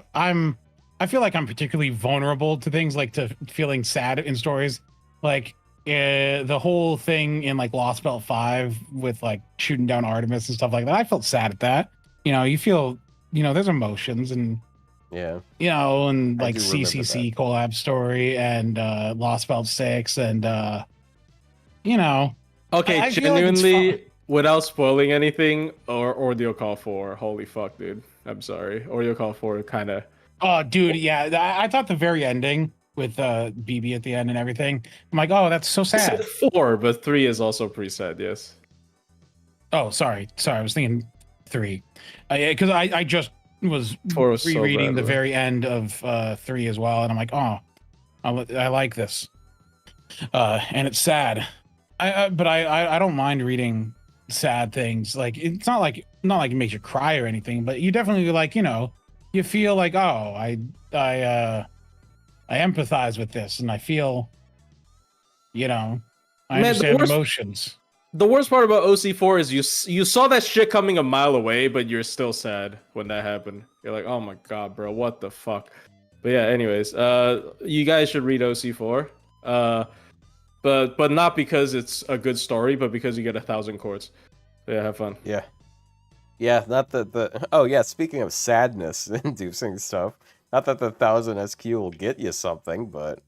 [SPEAKER 3] feel like I'm particularly vulnerable to things like to feeling sad in stories. Like the whole thing in like Lost Belt 5 with like shooting down Artemis and stuff like that. I felt sad at that. You know, you feel, there's emotions and
[SPEAKER 2] yeah,
[SPEAKER 3] and like CCC collab story and Lost Belt 6 and
[SPEAKER 4] Okay,
[SPEAKER 3] I
[SPEAKER 4] genuinely,
[SPEAKER 3] like
[SPEAKER 4] without spoiling anything, or Ordeal Call 4. Holy fuck, dude. I'm sorry. Ordeal Call 4 kind of.
[SPEAKER 3] Oh, dude, yeah. I thought the very ending with BB at the end and everything. I'm like, oh, that's so sad.
[SPEAKER 4] 4, but 3 is also pretty sad. Yes.
[SPEAKER 3] Oh, sorry. I was thinking 3, because I just was rereading the very end of 3 as well, and I'm like, oh, I like this, and it's sad. But I don't mind reading sad things. Like it's not like it makes you cry or anything, but you definitely like you feel like, oh, I empathize with this, and I feel, I understand emotions.
[SPEAKER 4] The worst part about OC4 is you saw that shit coming a mile away, but you're still sad when that happened. You're like, oh my god, bro, what the fuck? But yeah, anyways, you guys should read OC4. But not because it's a good story, but because you get 1,000 chords. So yeah, have fun.
[SPEAKER 2] Yeah, not that oh yeah, speaking of sadness inducing stuff, not that the 1,000 SQ will get you something, but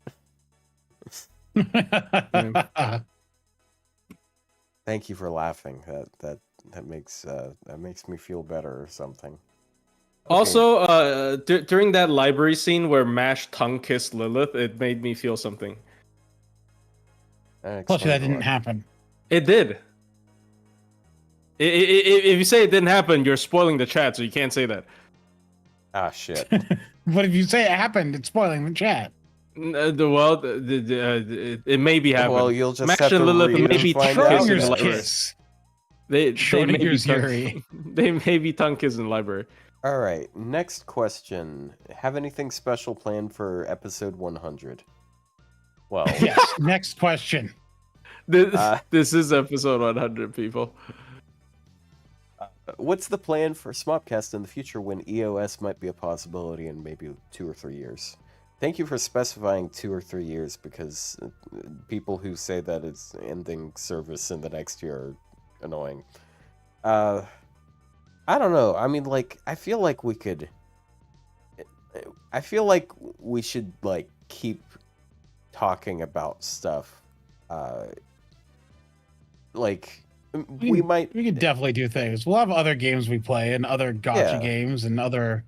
[SPEAKER 2] thank you for laughing. That makes me feel better or something. Okay.
[SPEAKER 4] Also, during that library scene where Mash tongue kissed Lilith, it made me feel something.
[SPEAKER 3] Plus, that didn't happen.
[SPEAKER 4] It did. If you say it didn't happen, you're spoiling the chat, so you can't say that.
[SPEAKER 2] Ah, shit.
[SPEAKER 3] But if you say it happened, it's spoiling the chat.
[SPEAKER 4] It may be happening.
[SPEAKER 2] Well, you'll just
[SPEAKER 4] Mash
[SPEAKER 2] have to
[SPEAKER 4] and Lilith
[SPEAKER 2] read
[SPEAKER 4] maybe
[SPEAKER 2] and find out.
[SPEAKER 3] Trainer's kiss.
[SPEAKER 4] They may be
[SPEAKER 3] Schrodinger's Yuri.
[SPEAKER 4] they may be tongue kiss in the library.
[SPEAKER 2] All right, next question. Have anything special planned for episode 100? Well,
[SPEAKER 3] Yes. Next question.
[SPEAKER 4] This is episode 100, people.
[SPEAKER 2] what's the plan for Smobcast in the future when EOS might be a possibility in maybe 2 or 3 years? Thank you for specifying 2 or 3 years, because people who say that it's ending service in the next year are annoying. I don't know. I mean, like, I feel like we should, like, keep talking about stuff. Like, we
[SPEAKER 3] could definitely do things. We'll have other games we play and other gotcha games and other.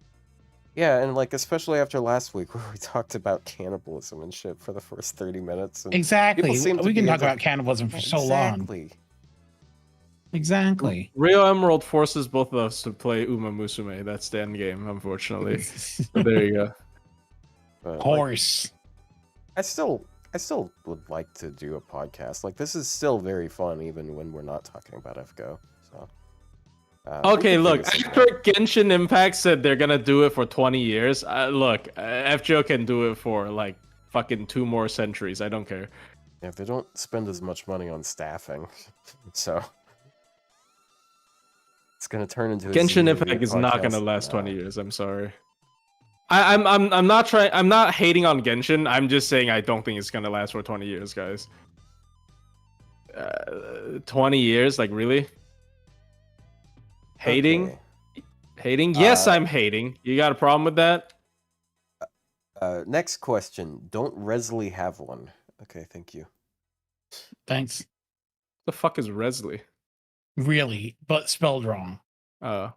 [SPEAKER 2] Yeah, and like especially after last week where we talked about cannibalism and shit for the first 30 minutes. And
[SPEAKER 3] exactly. We can talk about cannibalism for so long. Exactly.
[SPEAKER 4] Ryou Emerald forces both of us to play Uma Musume. That's the end game, unfortunately. So there you go.
[SPEAKER 2] But,
[SPEAKER 3] Horse.
[SPEAKER 2] Like, I still would like to do a podcast. Like, this is still very fun, even when we're not talking about FGO. So.
[SPEAKER 4] Okay, look. After Genshin Impact said they're gonna do it for 20 years, look, FGO can do it for like fucking 2 more centuries. I don't care.
[SPEAKER 2] Yeah, if they don't spend as much money on staffing, so it's gonna turn into.
[SPEAKER 4] Genshin Impact is not gonna last 20 years. I'm sorry. I'm not trying. I'm not hating on Genshin. I'm just saying I don't think it's gonna last for 20 years, guys. 20 years, like really? Hating?
[SPEAKER 2] Okay.
[SPEAKER 4] Hating? Yes, I'm hating. You got a problem with that?
[SPEAKER 2] Next question. Don't Resley have one? Okay, thank you.
[SPEAKER 3] Thanks.
[SPEAKER 4] The fuck is Resley?
[SPEAKER 3] Really, but spelled wrong.
[SPEAKER 2] Yeah.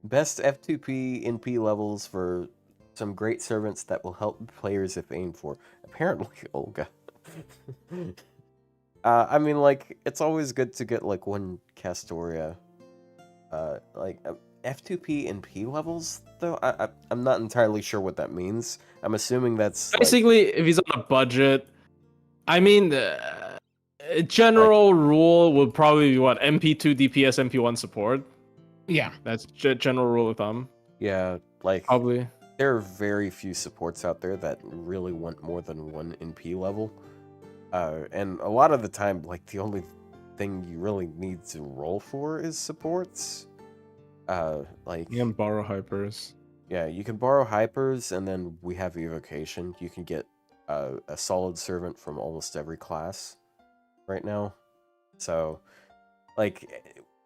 [SPEAKER 2] Best F2P NP levels for some great servants that will help players if aimed for. Apparently, Olga. I mean, like, it's always good to get, like, one Castoria. Like, F2P NP levels, though? I'm not entirely sure what that means. I'm assuming that's...
[SPEAKER 4] Basically, if he's on a budget... I mean, a general rule would probably be, what, MP2 DPS, MP1 support?
[SPEAKER 3] Yeah.
[SPEAKER 4] That's general rule of thumb.
[SPEAKER 2] Yeah, like...
[SPEAKER 4] Probably.
[SPEAKER 2] There are very few supports out there that really want more than one NP level. And a lot of the time, like, the only thing you really need to roll for is supports. Like...
[SPEAKER 4] You can borrow hypers.
[SPEAKER 2] Yeah, you can borrow hypers, and then we have evocation. You can get a solid servant from almost every class right now. So, like,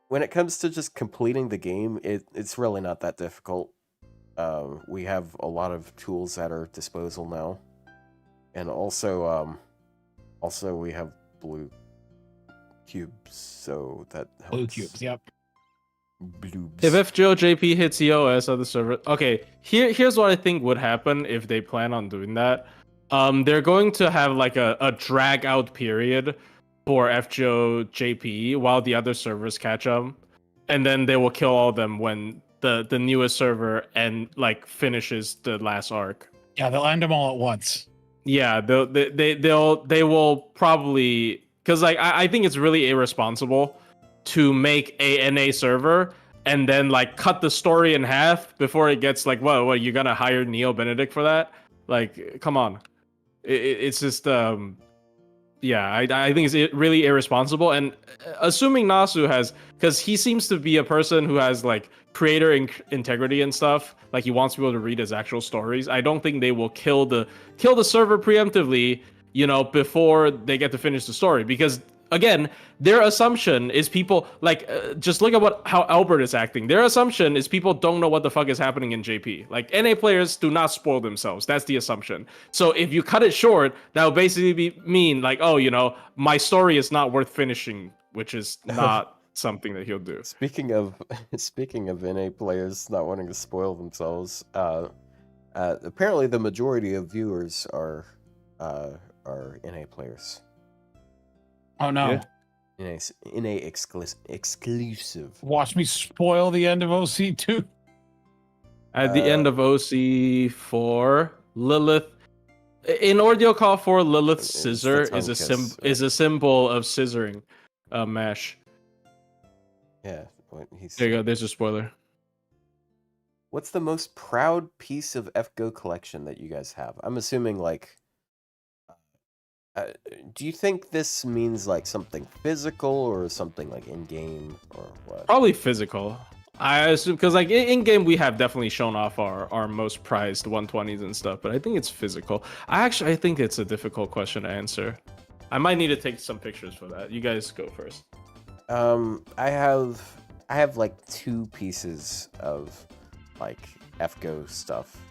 [SPEAKER 2] when it comes to just completing the game, it's really not that difficult. We have a lot of tools at our disposal now. And also we have blue cubes, so that helps.
[SPEAKER 3] Blue cubes, yep.
[SPEAKER 2] Bloobs.
[SPEAKER 4] If FGO JP hits EOS on the server, okay. Here's what I think would happen if they plan on doing that. They're going to have like a drag out period for FGO JP while the other servers catch them, and then they will kill all of them when the newest server finishes the last arc.
[SPEAKER 3] Yeah, they'll end them all at once.
[SPEAKER 4] Yeah, they will probably, because like I think it's really irresponsible to make a NA server and then like cut the story in half before it gets like, what you gonna hire Neo Benedict for that? Like, come on, it's just yeah, I think it's really irresponsible. And assuming Nasu has, because he seems to be a person who has like creator integrity and stuff, like he wants people to read his actual stories, I don't think they will kill the server preemptively, you know, before they get to finish the story. Because again, their assumption is people like just look at how Albert is acting. Their assumption is people don't know what the fuck is happening in JP. Like, NA players do not spoil themselves. That's the assumption. So if you cut it short, that would basically mean like, oh, you know, my story is not worth finishing, which is not something that he'll do.
[SPEAKER 2] Speaking of NA players not wanting to spoil themselves, apparently the majority of viewers are NA players.
[SPEAKER 3] Oh no.
[SPEAKER 2] Yeah. NA exclusive.
[SPEAKER 3] Watch me spoil the end of OC2.
[SPEAKER 4] At the end of OC4, Lilith, in Ordeal Call 4, Lilith's scissor is a symbol of scissoring mash.
[SPEAKER 2] Yeah, what he's.
[SPEAKER 4] There you go. There's a spoiler.
[SPEAKER 2] What's the most proud piece of FGO collection that you guys have? I'm assuming like. Do you think this means like something physical or something like in game or what?
[SPEAKER 4] Probably physical. I assume because like in game we have definitely shown off our most prized 120s and stuff, but I think it's physical. I think it's a difficult question to answer. I might need to take some pictures for that. You guys go first.
[SPEAKER 2] I have like 2 pieces of like FGO stuff.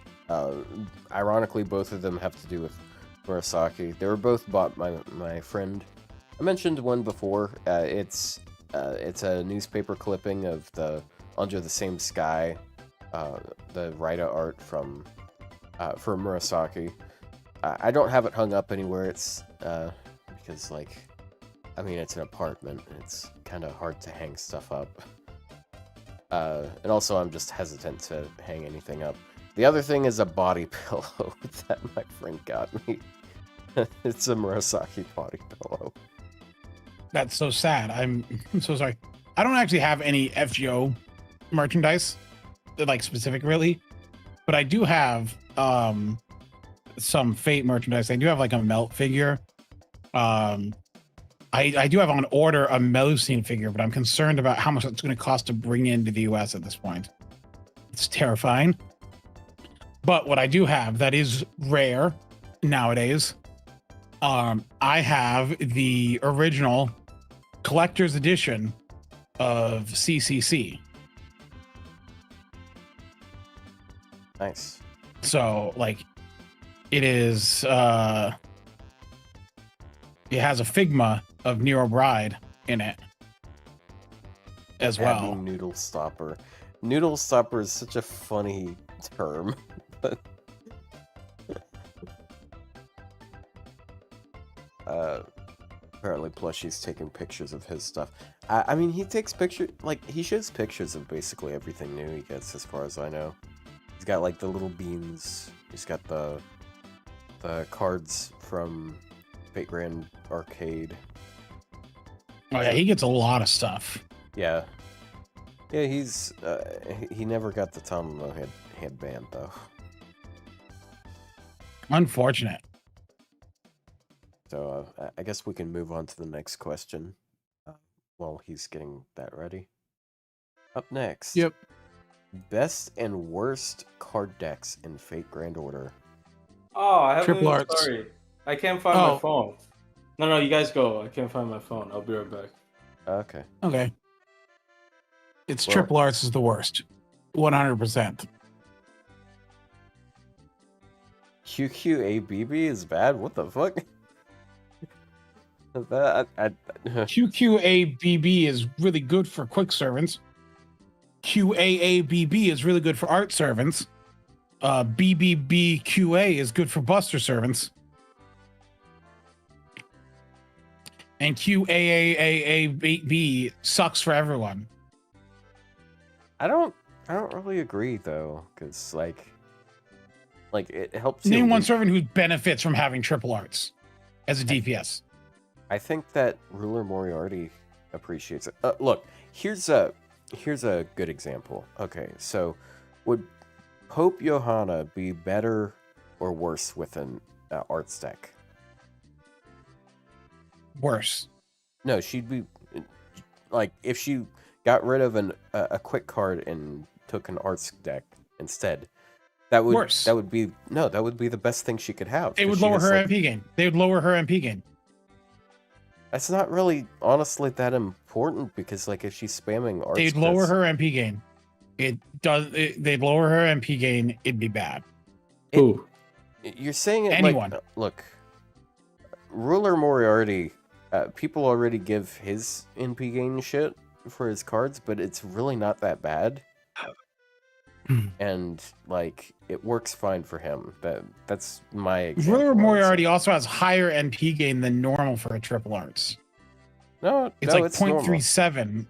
[SPEAKER 2] Ironically, both of them have to do with Murasaki. They were both bought by my friend. I mentioned one before. It's a newspaper clipping of the Under the Same Sky, the Ryou art from for Murasaki. I don't have it hung up anywhere. It's because like, I mean, it's an apartment. It's kind of hard to hang stuff up. And also, I'm just hesitant to hang anything up. The other thing is a body pillow that my friend got me. It's a Murasaki body pillow.
[SPEAKER 3] That's so sad. I'm so sorry. I don't actually have any FGO merchandise, like specific really, but I do have some Fate merchandise. I do have like a Melt figure. I do have on order a Melusine figure, but I'm concerned about how much it's going to cost to bring into the US at this point. It's terrifying. But what I do have that is rare nowadays, I have the original collector's edition of CCC.
[SPEAKER 2] Nice.
[SPEAKER 3] So, like, it is, it has a Figma of Nero Bride in it as well.
[SPEAKER 2] Noodle Stopper. Noodle Stopper is such a funny term. But apparently Plushie's taking pictures of his stuff. I mean, he takes pictures, like, he shows pictures of basically everything new he gets, as far as I know. He's got, like, the little beans. He's got the cards from Fate Grand Arcade.
[SPEAKER 3] Oh, yeah, he gets a lot of stuff.
[SPEAKER 2] Yeah. Yeah, he's, he never got the Tomomo headband, though.
[SPEAKER 3] Unfortunate.
[SPEAKER 2] So, I guess we can move on to the next question while he's getting that ready. Up next.
[SPEAKER 3] Yep.
[SPEAKER 2] Best and worst card decks in Fate Grand Order.
[SPEAKER 4] Oh, I have
[SPEAKER 3] Triple Arts.
[SPEAKER 4] Sorry, I can't find my phone. No, you guys go. I can't find my phone. I'll be right back.
[SPEAKER 2] Okay.
[SPEAKER 3] Okay. It's Triple Arts is the worst. 100%.
[SPEAKER 2] QQABB is bad? What the fuck?
[SPEAKER 3] QQABB is really good for quick servants. QAABB is really good for art servants. BBBQA is good for buster servants. And QAAAAB sucks for everyone.
[SPEAKER 2] I don't really agree though, because like it helps.
[SPEAKER 3] Name one servant who benefits from having triple arts as a DPS.
[SPEAKER 2] I think that Ruler Moriarty appreciates it. Look, here's a good example. Okay, so would Pope Johanna be better or worse with an arts deck?
[SPEAKER 3] Worse.
[SPEAKER 2] No, she'd be like if she got rid of a quick card and took an arts deck instead. That would
[SPEAKER 3] worse.
[SPEAKER 2] That would be the best thing she could have.
[SPEAKER 3] They would lower her MP gain. They would lower her MP gain.
[SPEAKER 2] That's not really honestly that important because like if she's spamming arts,
[SPEAKER 3] they'd lower her MP gain. They'd lower her MP gain. It'd be bad.
[SPEAKER 4] Who?
[SPEAKER 2] You're saying it
[SPEAKER 3] anyone?
[SPEAKER 2] Like, look, Ruler Moriarty. People already give his NP gain shit for his cards, but it's really not that bad. And like it works fine for him. That's my example.
[SPEAKER 3] Ruler Moriarty also has higher NP gain than normal for a triple arts. It's like 0.37.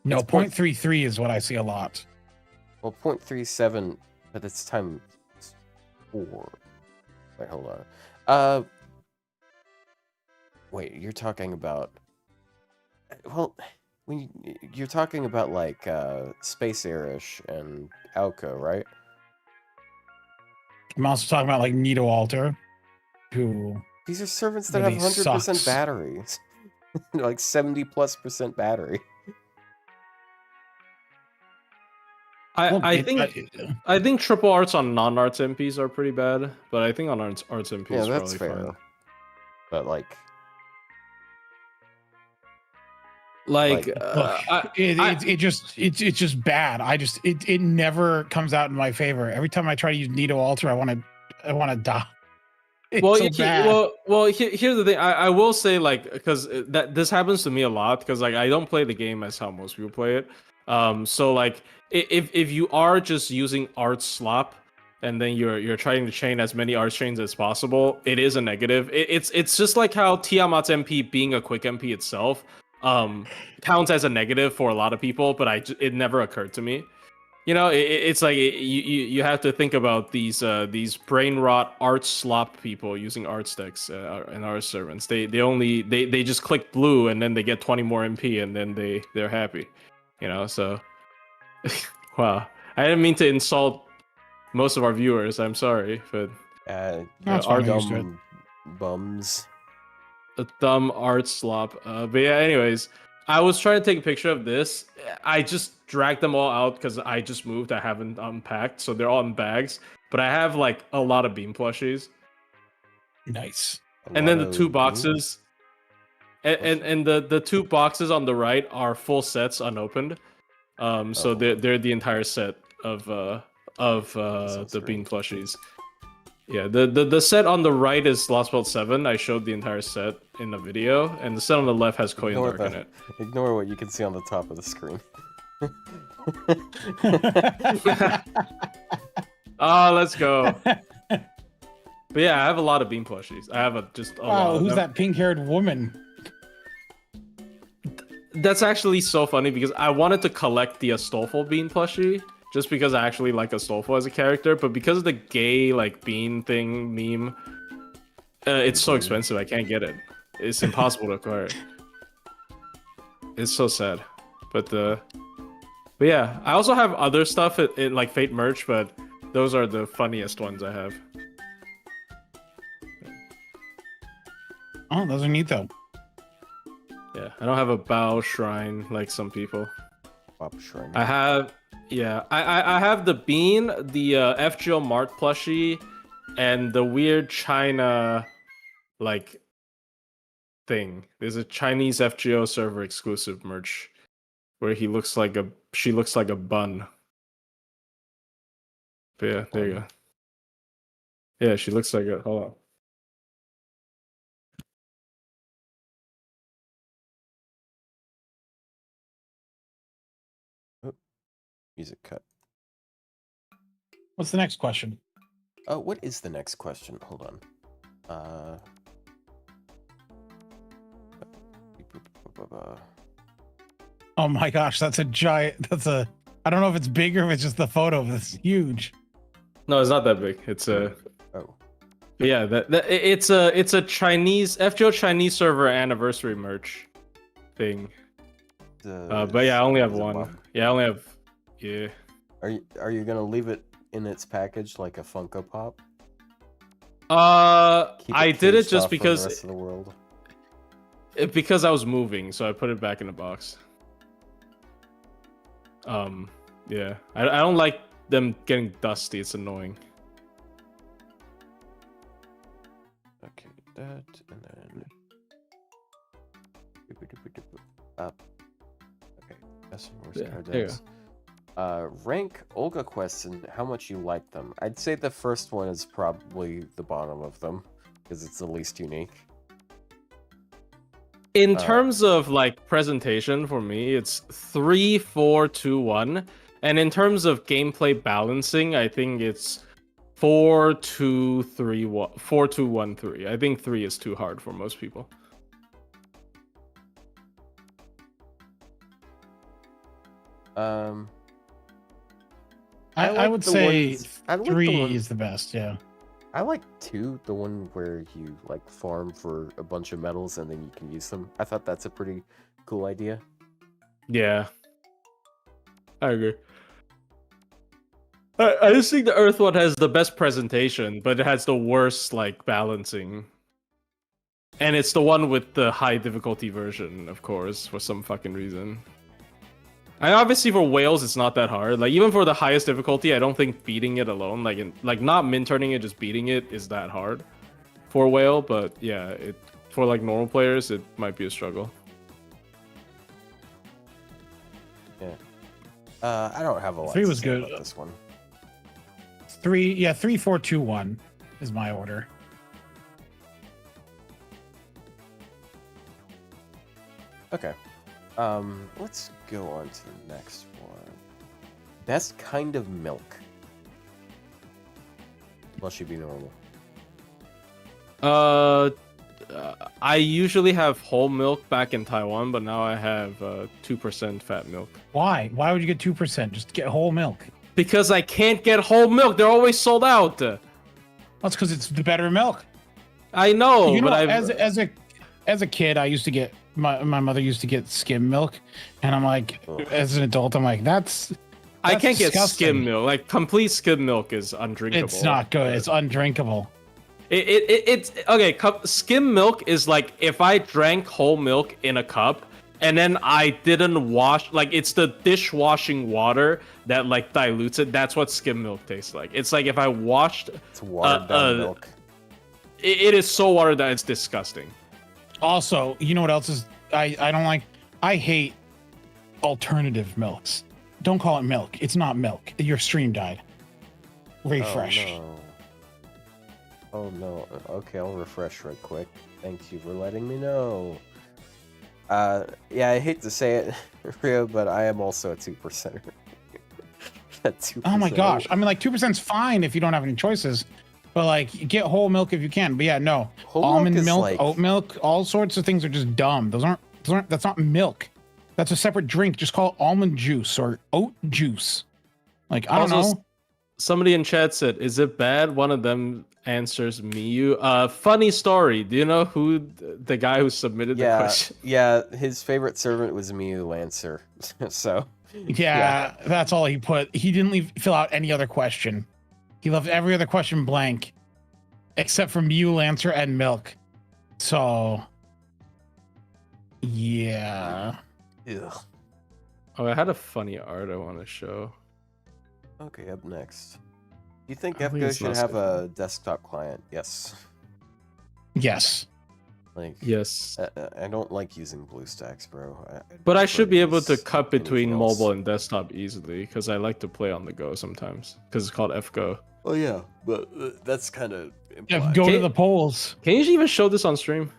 [SPEAKER 3] No, 0.33 is what I see a lot.
[SPEAKER 2] Well, 0.37, but it's times 4. Wait, hold on. Wait, you're talking about... Well, you're talking about like Space Airish and Alco, right?
[SPEAKER 3] I'm also talking about like Nito Alter, who
[SPEAKER 2] These are servants that
[SPEAKER 3] really
[SPEAKER 2] have 100%
[SPEAKER 3] sucks.
[SPEAKER 2] batteries. Like 70+% battery.
[SPEAKER 4] I think triple arts on non-arts MPs are pretty bad, but I think on arts MPs
[SPEAKER 2] Yeah,
[SPEAKER 4] is
[SPEAKER 2] that's
[SPEAKER 4] probably
[SPEAKER 2] fair.
[SPEAKER 4] fine.
[SPEAKER 2] But like
[SPEAKER 3] it's just bad. It never comes out in my favor. Every time I try to use Nito Alter, I want to die. It's bad.
[SPEAKER 4] Here's the thing. I will say, like, because that this happens to me a lot, because like I don't play the game as how most people play it. So like if you are just using art slop and then you're trying to chain as many art chains as possible, it is a negative. It's just like how Tiamat's MP being a quick MP itself counts as a negative for a lot of people, but it never occurred to me. You know, it's like you have to think about these brain rot art slop people using art sticks and art servants. They just click blue and then they get 20 more MP and then they're happy. You know, so wow. I didn't mean to insult most of our viewers. I'm sorry, but
[SPEAKER 2] our dumb bums.
[SPEAKER 4] A dumb art slop. But yeah, anyways, I was trying to take a picture of this. I just dragged them all out because I just moved. I haven't unpacked, so they're all in bags. But I have like a lot of beam plushies.
[SPEAKER 3] Nice.
[SPEAKER 4] And then the two boxes, and the two boxes on the right are full sets unopened. So they're the entire set of the beam plushies. Yeah, the set on the right is Lost Belt 7. I showed the entire set in the video, and the set on the left has Koyan Dark in it.
[SPEAKER 2] Ignore what you can see on the top of the screen.
[SPEAKER 4] Oh, let's go. But yeah, I have a lot of beam plushies. I have just a lot of
[SPEAKER 3] who's
[SPEAKER 4] them.
[SPEAKER 3] that pink-haired woman?
[SPEAKER 4] That's actually so funny because I wanted to collect the Astolfo bean plushie. Just because I actually like Astolfo as a character, but because of the gay like bean thing meme, it's so expensive. I can't get it. It's impossible to acquire. It's so sad. But yeah, I also have other stuff in like Fate merch, but those are the funniest ones I have.
[SPEAKER 3] Oh, those are neat though.
[SPEAKER 4] Yeah, I don't have a Bao shrine like some people.
[SPEAKER 2] Bob shrine.
[SPEAKER 4] I have. Yeah, I have the bean, the FGO Mart plushie, and the weird China like thing. There's a Chinese FGO server exclusive merch where she looks like a bun. But yeah, there you go. Yeah, she looks like a hold
[SPEAKER 2] on. Music cut.
[SPEAKER 3] What's the next question?
[SPEAKER 2] What is the next question? Hold on.
[SPEAKER 3] Oh my gosh, that's a giant. I don't know if it's big or if it's just the photo. It's huge.
[SPEAKER 4] No, it's not that big. It's a.
[SPEAKER 2] Oh.
[SPEAKER 4] Yeah, it's a Chinese FGO Chinese server anniversary merch thing. But yeah, I only have one. Yeah, I only have. Yeah.
[SPEAKER 2] Are you gonna leave it in its package like a Funko Pop?
[SPEAKER 4] I did it just because
[SPEAKER 2] the rest of the world.
[SPEAKER 4] Because I was moving, so I put it back in the box. Yeah, I don't like them getting dusty. It's annoying.
[SPEAKER 2] Okay, that and then. Okay, that's
[SPEAKER 4] There you go.
[SPEAKER 2] Rank Olga quests and how much you like them. I'd say the first one is probably the bottom of them because it's the least unique.
[SPEAKER 4] In terms of like presentation, for me, it's 3, 4, 2, 1, and in terms of gameplay balancing, I think it's 4, 2, 3, 1, 4, 2, 1, 3. I think 3 is too hard for most people.
[SPEAKER 3] I would say 3 is the best. Yeah.
[SPEAKER 2] I like 2, the one where you like farm for a bunch of medals and then you can use them. I thought that's a pretty cool idea.
[SPEAKER 4] Yeah, I agree. I just think the Earth one has the best presentation, but it has the worst like balancing. And it's the one with the high difficulty version, of course, for some fucking reason. And obviously for whales, it's not that hard. Like even for the highest difficulty, I don't think beating it alone, like not min turning it, just beating it is that hard for whale. But yeah, for like normal players, it might be a struggle.
[SPEAKER 2] Yeah. I don't have a lot
[SPEAKER 3] 3
[SPEAKER 2] to
[SPEAKER 3] was
[SPEAKER 2] say
[SPEAKER 3] good.
[SPEAKER 2] about this one.
[SPEAKER 3] 3, 4, 2, 1 is my order.
[SPEAKER 2] Okay. Let's go on to the next one. Best kind of milk. Well, should be normal.
[SPEAKER 4] I usually have whole milk back in Taiwan, but now I have 2% fat milk.
[SPEAKER 3] Why? Why would you get 2%? Just get whole milk.
[SPEAKER 4] Because I can't get whole milk. They're always sold out.
[SPEAKER 3] That's because it's the better milk.
[SPEAKER 4] I know,
[SPEAKER 3] You know,
[SPEAKER 4] but
[SPEAKER 3] as a kid, I used to get my mother used to get skim milk, and I'm like, as an adult, I'm like, that's
[SPEAKER 4] I can't
[SPEAKER 3] disgusting.
[SPEAKER 4] get skim milk. Like complete skim milk is undrinkable.
[SPEAKER 3] It's not good. It's undrinkable.
[SPEAKER 4] It's okay. Skim milk is like if I drank whole milk in a cup and then I didn't wash, like it's the dishwashing water that like dilutes it. That's what skim milk tastes like. It's like if I washed.
[SPEAKER 2] It's watered down milk.
[SPEAKER 4] It is so watered down. It's disgusting.
[SPEAKER 3] Also, you know what else is I don't like? I hate alternative milks. Don't call it milk. It's not milk. Your stream died. Refresh.
[SPEAKER 2] Oh no. Okay, I'll refresh right quick. Thank you for letting me know. Yeah, I hate to say it, Ryou, but I am also a 2%er. At 2%.
[SPEAKER 3] Oh my gosh. I mean, like 2% is fine if you don't have any choices, but like get whole milk if you can. But yeah, no.
[SPEAKER 2] Whole
[SPEAKER 3] almond
[SPEAKER 2] milk is
[SPEAKER 3] milk,
[SPEAKER 2] like-
[SPEAKER 3] oat milk, all sorts of things are just dumb. Those aren't. That's not milk. That's a separate drink. Just call it almond juice or oat juice. Like I don't
[SPEAKER 4] Also,
[SPEAKER 3] know.
[SPEAKER 4] Somebody in chat said, "Is it bad?" One of them answers Miyu. Funny story. Do you know who the guy who submitted the question?
[SPEAKER 2] Yeah, his favorite servant was Miyu Lancer. So
[SPEAKER 3] Yeah, that's all he put. He didn't fill out any other question. He left every other question blank, except for Mew, Lancer, and Milk. So, yeah.
[SPEAKER 2] Ugh.
[SPEAKER 4] Oh, I had a funny art I want to show.
[SPEAKER 2] Okay, up next. Do you think
[SPEAKER 4] I think
[SPEAKER 2] FGO
[SPEAKER 4] it's
[SPEAKER 2] should
[SPEAKER 4] not
[SPEAKER 2] have
[SPEAKER 4] scheduled.
[SPEAKER 2] a desktop client? Yes.
[SPEAKER 3] Yes.
[SPEAKER 2] Like,
[SPEAKER 4] Yes.
[SPEAKER 2] I don't like using BlueStacks, bro.
[SPEAKER 4] But I
[SPEAKER 2] prefer
[SPEAKER 4] should be able to
[SPEAKER 2] use
[SPEAKER 4] cut between
[SPEAKER 2] anything else.
[SPEAKER 4] mobile and desktop easily because I like to play on the go sometimes because it's called FGO.
[SPEAKER 2] Oh yeah, but that's kind of
[SPEAKER 3] Yeah, go to
[SPEAKER 4] Okay.
[SPEAKER 3] the polls.
[SPEAKER 4] Can you even show this on stream?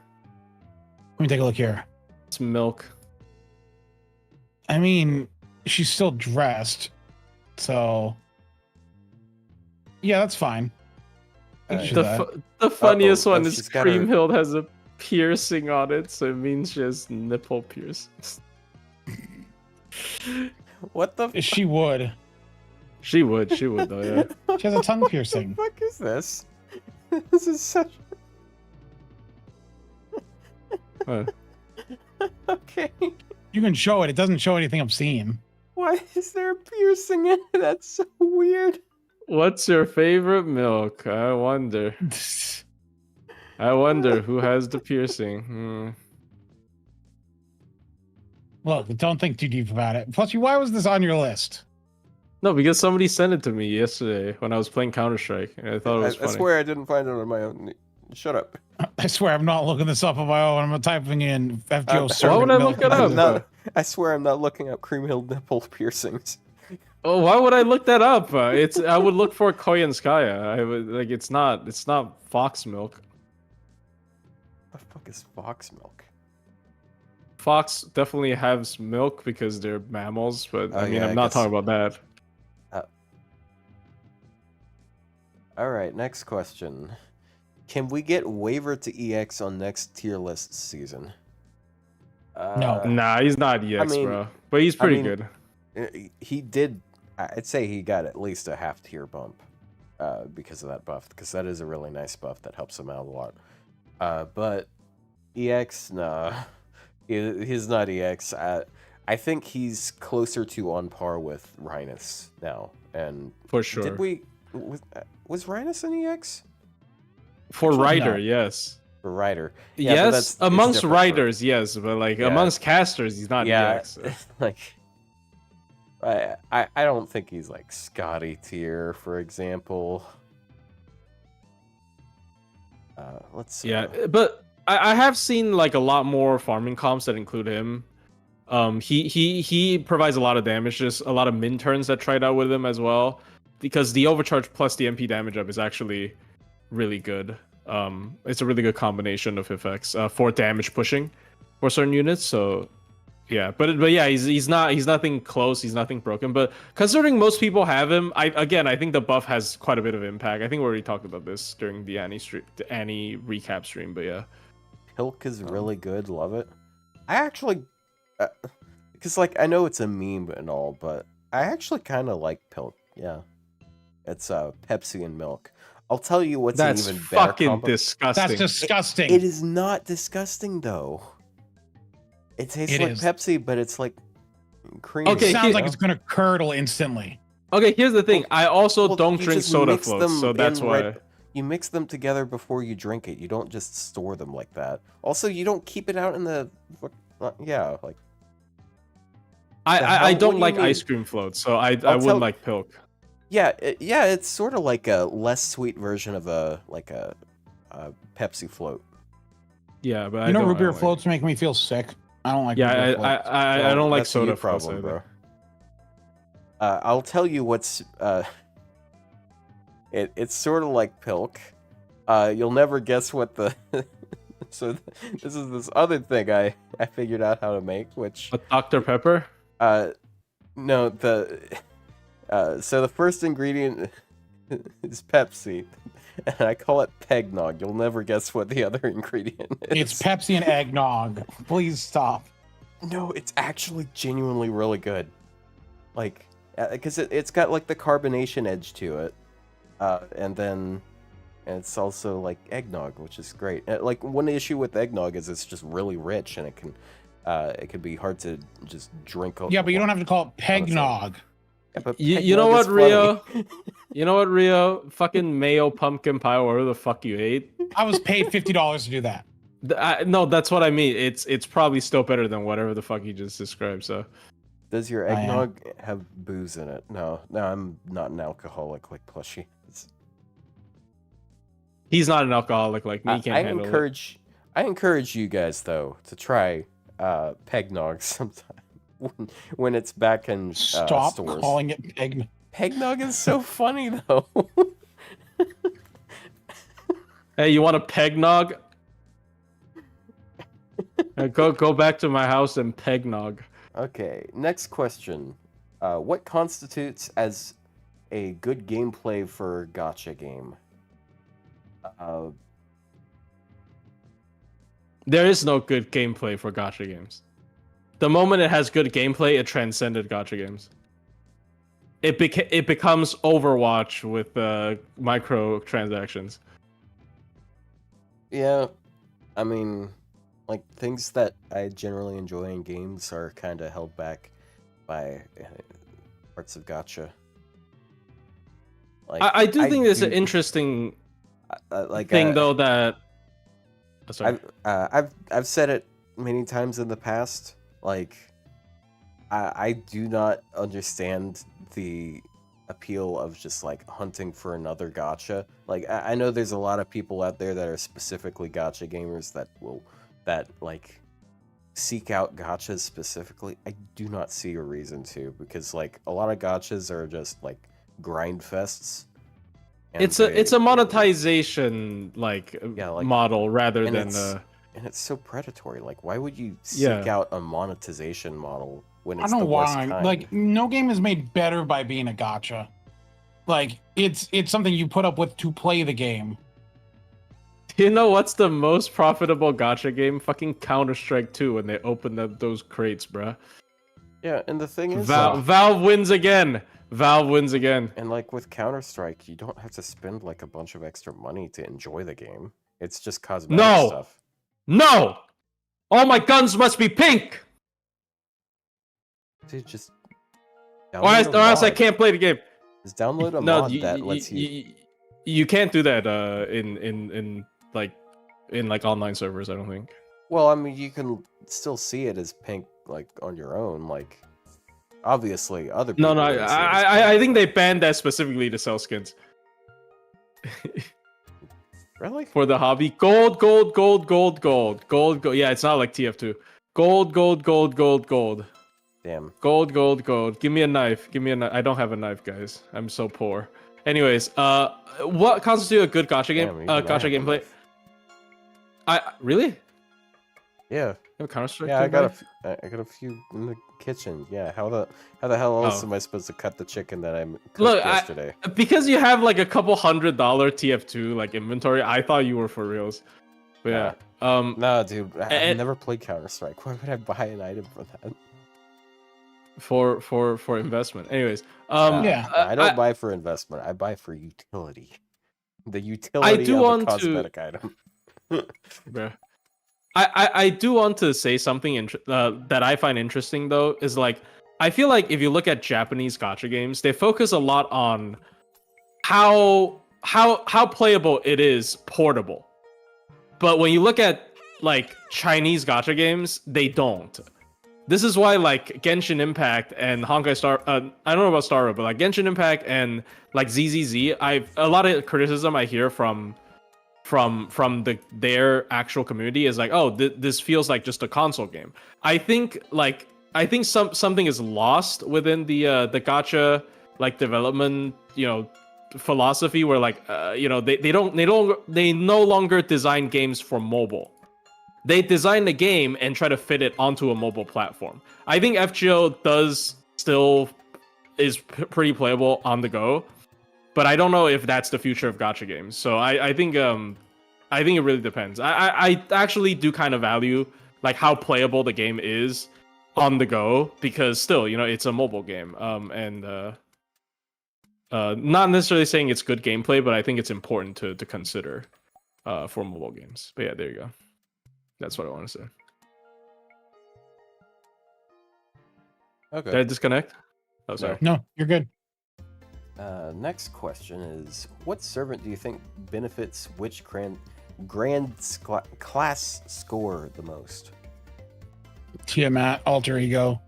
[SPEAKER 3] Let me take a look here.
[SPEAKER 4] It's milk.
[SPEAKER 3] I mean, she's still dressed, so yeah, that's fine. We can do that.
[SPEAKER 4] The funniest one
[SPEAKER 2] she's
[SPEAKER 4] is
[SPEAKER 2] got her-
[SPEAKER 4] Creamhill has a piercing on it, so it means she has nipple piercings.
[SPEAKER 2] What the?
[SPEAKER 3] She would.
[SPEAKER 4] She would though, yeah.
[SPEAKER 3] She has a tongue piercing.
[SPEAKER 2] What the fuck is this? This is such.
[SPEAKER 4] What?
[SPEAKER 2] Okay.
[SPEAKER 3] You can show it. It doesn't show anything obscene.
[SPEAKER 2] Why is there a piercing in it? That's so weird.
[SPEAKER 4] What's your favorite milk? I wonder. I wonder who has the piercing.
[SPEAKER 3] Look, don't think too deep about it. Plus, why was this on your list?
[SPEAKER 4] No, because somebody sent it to me yesterday when I was playing Counter-Strike, and I thought it was
[SPEAKER 2] I
[SPEAKER 4] funny.
[SPEAKER 2] swear I didn't find it on my own. Shut up.
[SPEAKER 3] I swear I'm not looking this up on my own. I'm typing in FGO
[SPEAKER 2] Why
[SPEAKER 4] would
[SPEAKER 3] servant
[SPEAKER 4] I
[SPEAKER 3] milk.
[SPEAKER 4] look it up?
[SPEAKER 2] I'm not, I swear I'm not looking up Creamhill nipple piercings.
[SPEAKER 4] Oh, why would I look that up? I would look for Koyanskaya. I would like it's not fox milk.
[SPEAKER 2] The fuck is fox milk?
[SPEAKER 4] Fox definitely has milk because they're mammals, but I mean
[SPEAKER 2] yeah,
[SPEAKER 4] I'm
[SPEAKER 2] I
[SPEAKER 4] not
[SPEAKER 2] guess-
[SPEAKER 4] talking about that.
[SPEAKER 2] Alright, next question. Can we get waiver to EX on next tier list season?
[SPEAKER 3] No.
[SPEAKER 4] Nah, he's not EX,
[SPEAKER 2] mean-
[SPEAKER 4] bro. But he's pretty
[SPEAKER 2] mean-
[SPEAKER 4] good.
[SPEAKER 2] He did. I'd say he got at least a half tier bump because of that buff, because that is a really nice buff that helps him out a lot. But EX, nah, he's not EX. I I think he's closer to on par with Rhinus now. And
[SPEAKER 4] For sure.
[SPEAKER 2] did we was Rhinus an EX?
[SPEAKER 4] For
[SPEAKER 3] Actually,
[SPEAKER 4] Ryder,
[SPEAKER 3] no.
[SPEAKER 4] yes.
[SPEAKER 2] For Ryder. Yeah, but
[SPEAKER 4] Yes,
[SPEAKER 2] it's
[SPEAKER 4] amongst
[SPEAKER 2] different
[SPEAKER 4] riders, yes, but like
[SPEAKER 2] Yeah.
[SPEAKER 4] amongst casters, he's not EX. So.
[SPEAKER 2] like I don't think he's like Scotty tier, for example. Let's see.
[SPEAKER 4] Yeah, but I have seen like a lot more farming comps that include him. He provides a lot of damage, just a lot of min turns that tried out with him as well, because the overcharge plus the MP damage up is actually really good. It's a really good combination of effects for damage pushing for certain units. So yeah, but yeah, he's nothing close. He's nothing broken. But considering most people have him, I think the buff has quite a bit of impact. I think we already talked about this during the Annie recap stream. But yeah,
[SPEAKER 2] Pilk is really good. Love it. I actually, because like I know it's a meme and all, but I actually kind of like Pilk. Yeah, it's Pepsi and milk. I'll tell you what's
[SPEAKER 4] that's
[SPEAKER 2] an even better
[SPEAKER 4] fucking
[SPEAKER 2] combo.
[SPEAKER 4] disgusting.
[SPEAKER 3] That's disgusting.
[SPEAKER 2] It is not disgusting though. It tastes
[SPEAKER 3] It
[SPEAKER 2] like
[SPEAKER 3] is.
[SPEAKER 2] Pepsi, but it's like cream.
[SPEAKER 4] Okay,
[SPEAKER 3] It sounds
[SPEAKER 4] here-
[SPEAKER 3] like it's gonna curdle instantly.
[SPEAKER 4] Okay, here's the thing. I also
[SPEAKER 2] Well,
[SPEAKER 4] don't
[SPEAKER 2] you
[SPEAKER 4] drink
[SPEAKER 2] just
[SPEAKER 4] soda
[SPEAKER 2] mix
[SPEAKER 4] floats,
[SPEAKER 2] them
[SPEAKER 4] so that's
[SPEAKER 2] in
[SPEAKER 4] why.
[SPEAKER 2] right- You mix them together before you drink it. You don't just store them like that. Also, you don't keep it out in the... yeah, like...
[SPEAKER 4] I
[SPEAKER 2] what do
[SPEAKER 4] don't
[SPEAKER 2] you
[SPEAKER 4] like
[SPEAKER 2] mean?
[SPEAKER 4] ice cream floats, so I
[SPEAKER 2] tell-
[SPEAKER 4] wouldn't like Pilk.
[SPEAKER 2] Yeah, it's sort of like a less sweet version of a Pepsi float.
[SPEAKER 4] Yeah, but
[SPEAKER 3] You know,
[SPEAKER 4] I
[SPEAKER 3] root
[SPEAKER 4] don't
[SPEAKER 3] beer
[SPEAKER 4] like
[SPEAKER 3] floats make me feel sick. I don't like.
[SPEAKER 4] Yeah,
[SPEAKER 3] root beer
[SPEAKER 4] I
[SPEAKER 3] floats.
[SPEAKER 4] I don't like
[SPEAKER 2] That's a you
[SPEAKER 4] soda floats
[SPEAKER 2] problem,
[SPEAKER 4] either.
[SPEAKER 2] bro. I'll tell you what's... it's sort of like Pilk. You'll never guess what the... So this is this other thing I figured out how to make, which...
[SPEAKER 4] A Dr. Pepper?
[SPEAKER 2] No, so the first ingredient is Pepsi, and I call it Pegnog. You'll never guess what the other ingredient is.
[SPEAKER 3] It's Pepsi and eggnog. Please stop.
[SPEAKER 2] No, it's actually genuinely really good. Like, because it's got like the carbonation edge to it, and then it's also like eggnog, which is great. Like one issue with eggnog is it's just really rich, and it can be hard to just drink.
[SPEAKER 3] Yeah, but you don't have to call it pegnog.
[SPEAKER 2] Yeah, but
[SPEAKER 4] You know
[SPEAKER 2] Pegnog
[SPEAKER 4] what,
[SPEAKER 2] is funny.
[SPEAKER 4] Rio? You know what, Rio? Fucking mayo pumpkin pie, or whatever the fuck you ate.
[SPEAKER 3] I was paid $50 to do that.
[SPEAKER 4] No, that's what I mean. It's probably still better than whatever the fuck you just described. So
[SPEAKER 2] Does your
[SPEAKER 3] I am.
[SPEAKER 2] eggnog have booze in it? No, I'm not an alcoholic like Plushy.
[SPEAKER 4] he's not an alcoholic like me. He can't
[SPEAKER 2] I
[SPEAKER 4] handle
[SPEAKER 2] encourage you guys though to try Pegnog sometime when it's back in
[SPEAKER 3] Stop
[SPEAKER 2] stores.
[SPEAKER 3] calling it pegnog.
[SPEAKER 2] Pegnog is so funny though.
[SPEAKER 4] it. Hey, you want a pegnog? Go back to my house and pegnog.
[SPEAKER 2] Okay, next question. What constitutes as a good gameplay for gacha game?
[SPEAKER 4] There is no good gameplay for gacha games. The moment it has good gameplay, it transcended gacha games. It becomes Overwatch with microtransactions.
[SPEAKER 2] Yeah, I mean, like things that I generally enjoy in games are kind of held back by parts of gacha. Like,
[SPEAKER 4] I do think there's an
[SPEAKER 2] do-
[SPEAKER 4] interesting
[SPEAKER 2] like
[SPEAKER 4] thing though that. Oh, sorry.
[SPEAKER 2] I've said it many times in the past. Like, I do not understand the appeal of just like hunting for another gacha. Like, I know there's a lot of people out there that are specifically gacha gamers that like seek out gachas specifically. I do not see a reason to, because like a lot of gachas are just like grind fests. and
[SPEAKER 4] It's a monetization like model rather
[SPEAKER 2] and
[SPEAKER 4] than
[SPEAKER 2] and it's so predatory. Like, why would you seek out a monetization model when
[SPEAKER 3] I
[SPEAKER 2] it's
[SPEAKER 3] don't
[SPEAKER 2] the
[SPEAKER 3] know
[SPEAKER 2] worst
[SPEAKER 3] why.
[SPEAKER 2] kind?
[SPEAKER 3] Like, no game is made better by being a gacha. Like, it's something you put up with to play the game.
[SPEAKER 4] You know what's the most profitable gacha game? Fucking Counter-Strike 2 when they opened up those crates, bruh.
[SPEAKER 2] Yeah, and the thing is,
[SPEAKER 4] Valve wins again. Valve wins again.
[SPEAKER 2] and like with Counter-Strike, you don't have to spend like a bunch of extra money to enjoy the game. It's just cosmetic
[SPEAKER 4] No!
[SPEAKER 2] stuff.
[SPEAKER 4] No! All my guns must be pink!
[SPEAKER 2] Dude, just
[SPEAKER 4] Or
[SPEAKER 2] download a
[SPEAKER 4] else I
[SPEAKER 2] mod.
[SPEAKER 4] can't play the game.
[SPEAKER 2] Just download a
[SPEAKER 4] No,
[SPEAKER 2] mod that lets you.
[SPEAKER 4] you can't do that in like online servers. I don't think.
[SPEAKER 2] Well, I mean, you can still see it as pink, like on your own. Like, obviously, other people.
[SPEAKER 4] No.
[SPEAKER 2] wouldn't see it as pink.
[SPEAKER 4] I think they banned that specifically to sell skins.
[SPEAKER 2] Really?
[SPEAKER 4] For the hobby, gold. Yeah, it's not like TF2. Gold.
[SPEAKER 2] Damn.
[SPEAKER 4] Gold. Give me a knife. I don't have a knife, guys. I'm so poor. Anyways, what constitutes a good gacha game?
[SPEAKER 2] Damn, even I
[SPEAKER 4] Gacha
[SPEAKER 2] have a
[SPEAKER 4] gameplay.
[SPEAKER 2] knife.
[SPEAKER 4] I really?
[SPEAKER 2] Yeah.
[SPEAKER 4] You have a Counter-Strike?
[SPEAKER 2] Yeah, I
[SPEAKER 4] knife?
[SPEAKER 2] got a few in the kitchen. Yeah, how the hell else
[SPEAKER 4] Oh.
[SPEAKER 2] am I supposed to cut the chicken that I cooked
[SPEAKER 4] Look,
[SPEAKER 2] yesterday?
[SPEAKER 4] because you have like a couple $100 TF2 like inventory. I thought you were for reals. But yeah.
[SPEAKER 2] Nah, dude, I've
[SPEAKER 4] and-
[SPEAKER 2] never played Counter-Strike. Why would I buy an item for that?
[SPEAKER 4] For investment. Anyways,
[SPEAKER 3] Yeah.
[SPEAKER 2] I don't buy for investment. I buy for utility. The utility
[SPEAKER 4] do
[SPEAKER 2] of
[SPEAKER 4] want
[SPEAKER 2] a
[SPEAKER 4] to-
[SPEAKER 2] cosmetic item.
[SPEAKER 4] bruh. I do want to say something that I find interesting though is like I feel like if you look at Japanese gacha games, they focus a lot on how playable it is portable. But when you look at like Chinese gacha games, they don't. This is why like Genshin Impact and Honkai Star I don't know about Star Rail, but like Genshin Impact and like ZZZ, a lot of criticism I hear from their actual community is like, oh, this feels like just a console game. I think something is lost within the gacha like development, philosophy where like they no longer design games for mobile. They design the game and try to fit it onto a mobile platform. I think FGO is pretty playable on the go, but I don't know if that's the future of gacha games. So I think it really depends. I actually do kind of value like how playable the game is on the go because still, it's a mobile game. And not necessarily saying it's good gameplay, but I think it's important to consider for mobile games. But yeah, there you go. That's what I want to say.
[SPEAKER 2] Okay.
[SPEAKER 4] Did I disconnect? Oh, sorry.
[SPEAKER 3] No, you're good.
[SPEAKER 2] Next question is, what servant do you think benefits which class score the most?
[SPEAKER 3] Tiamat, Alter Ego.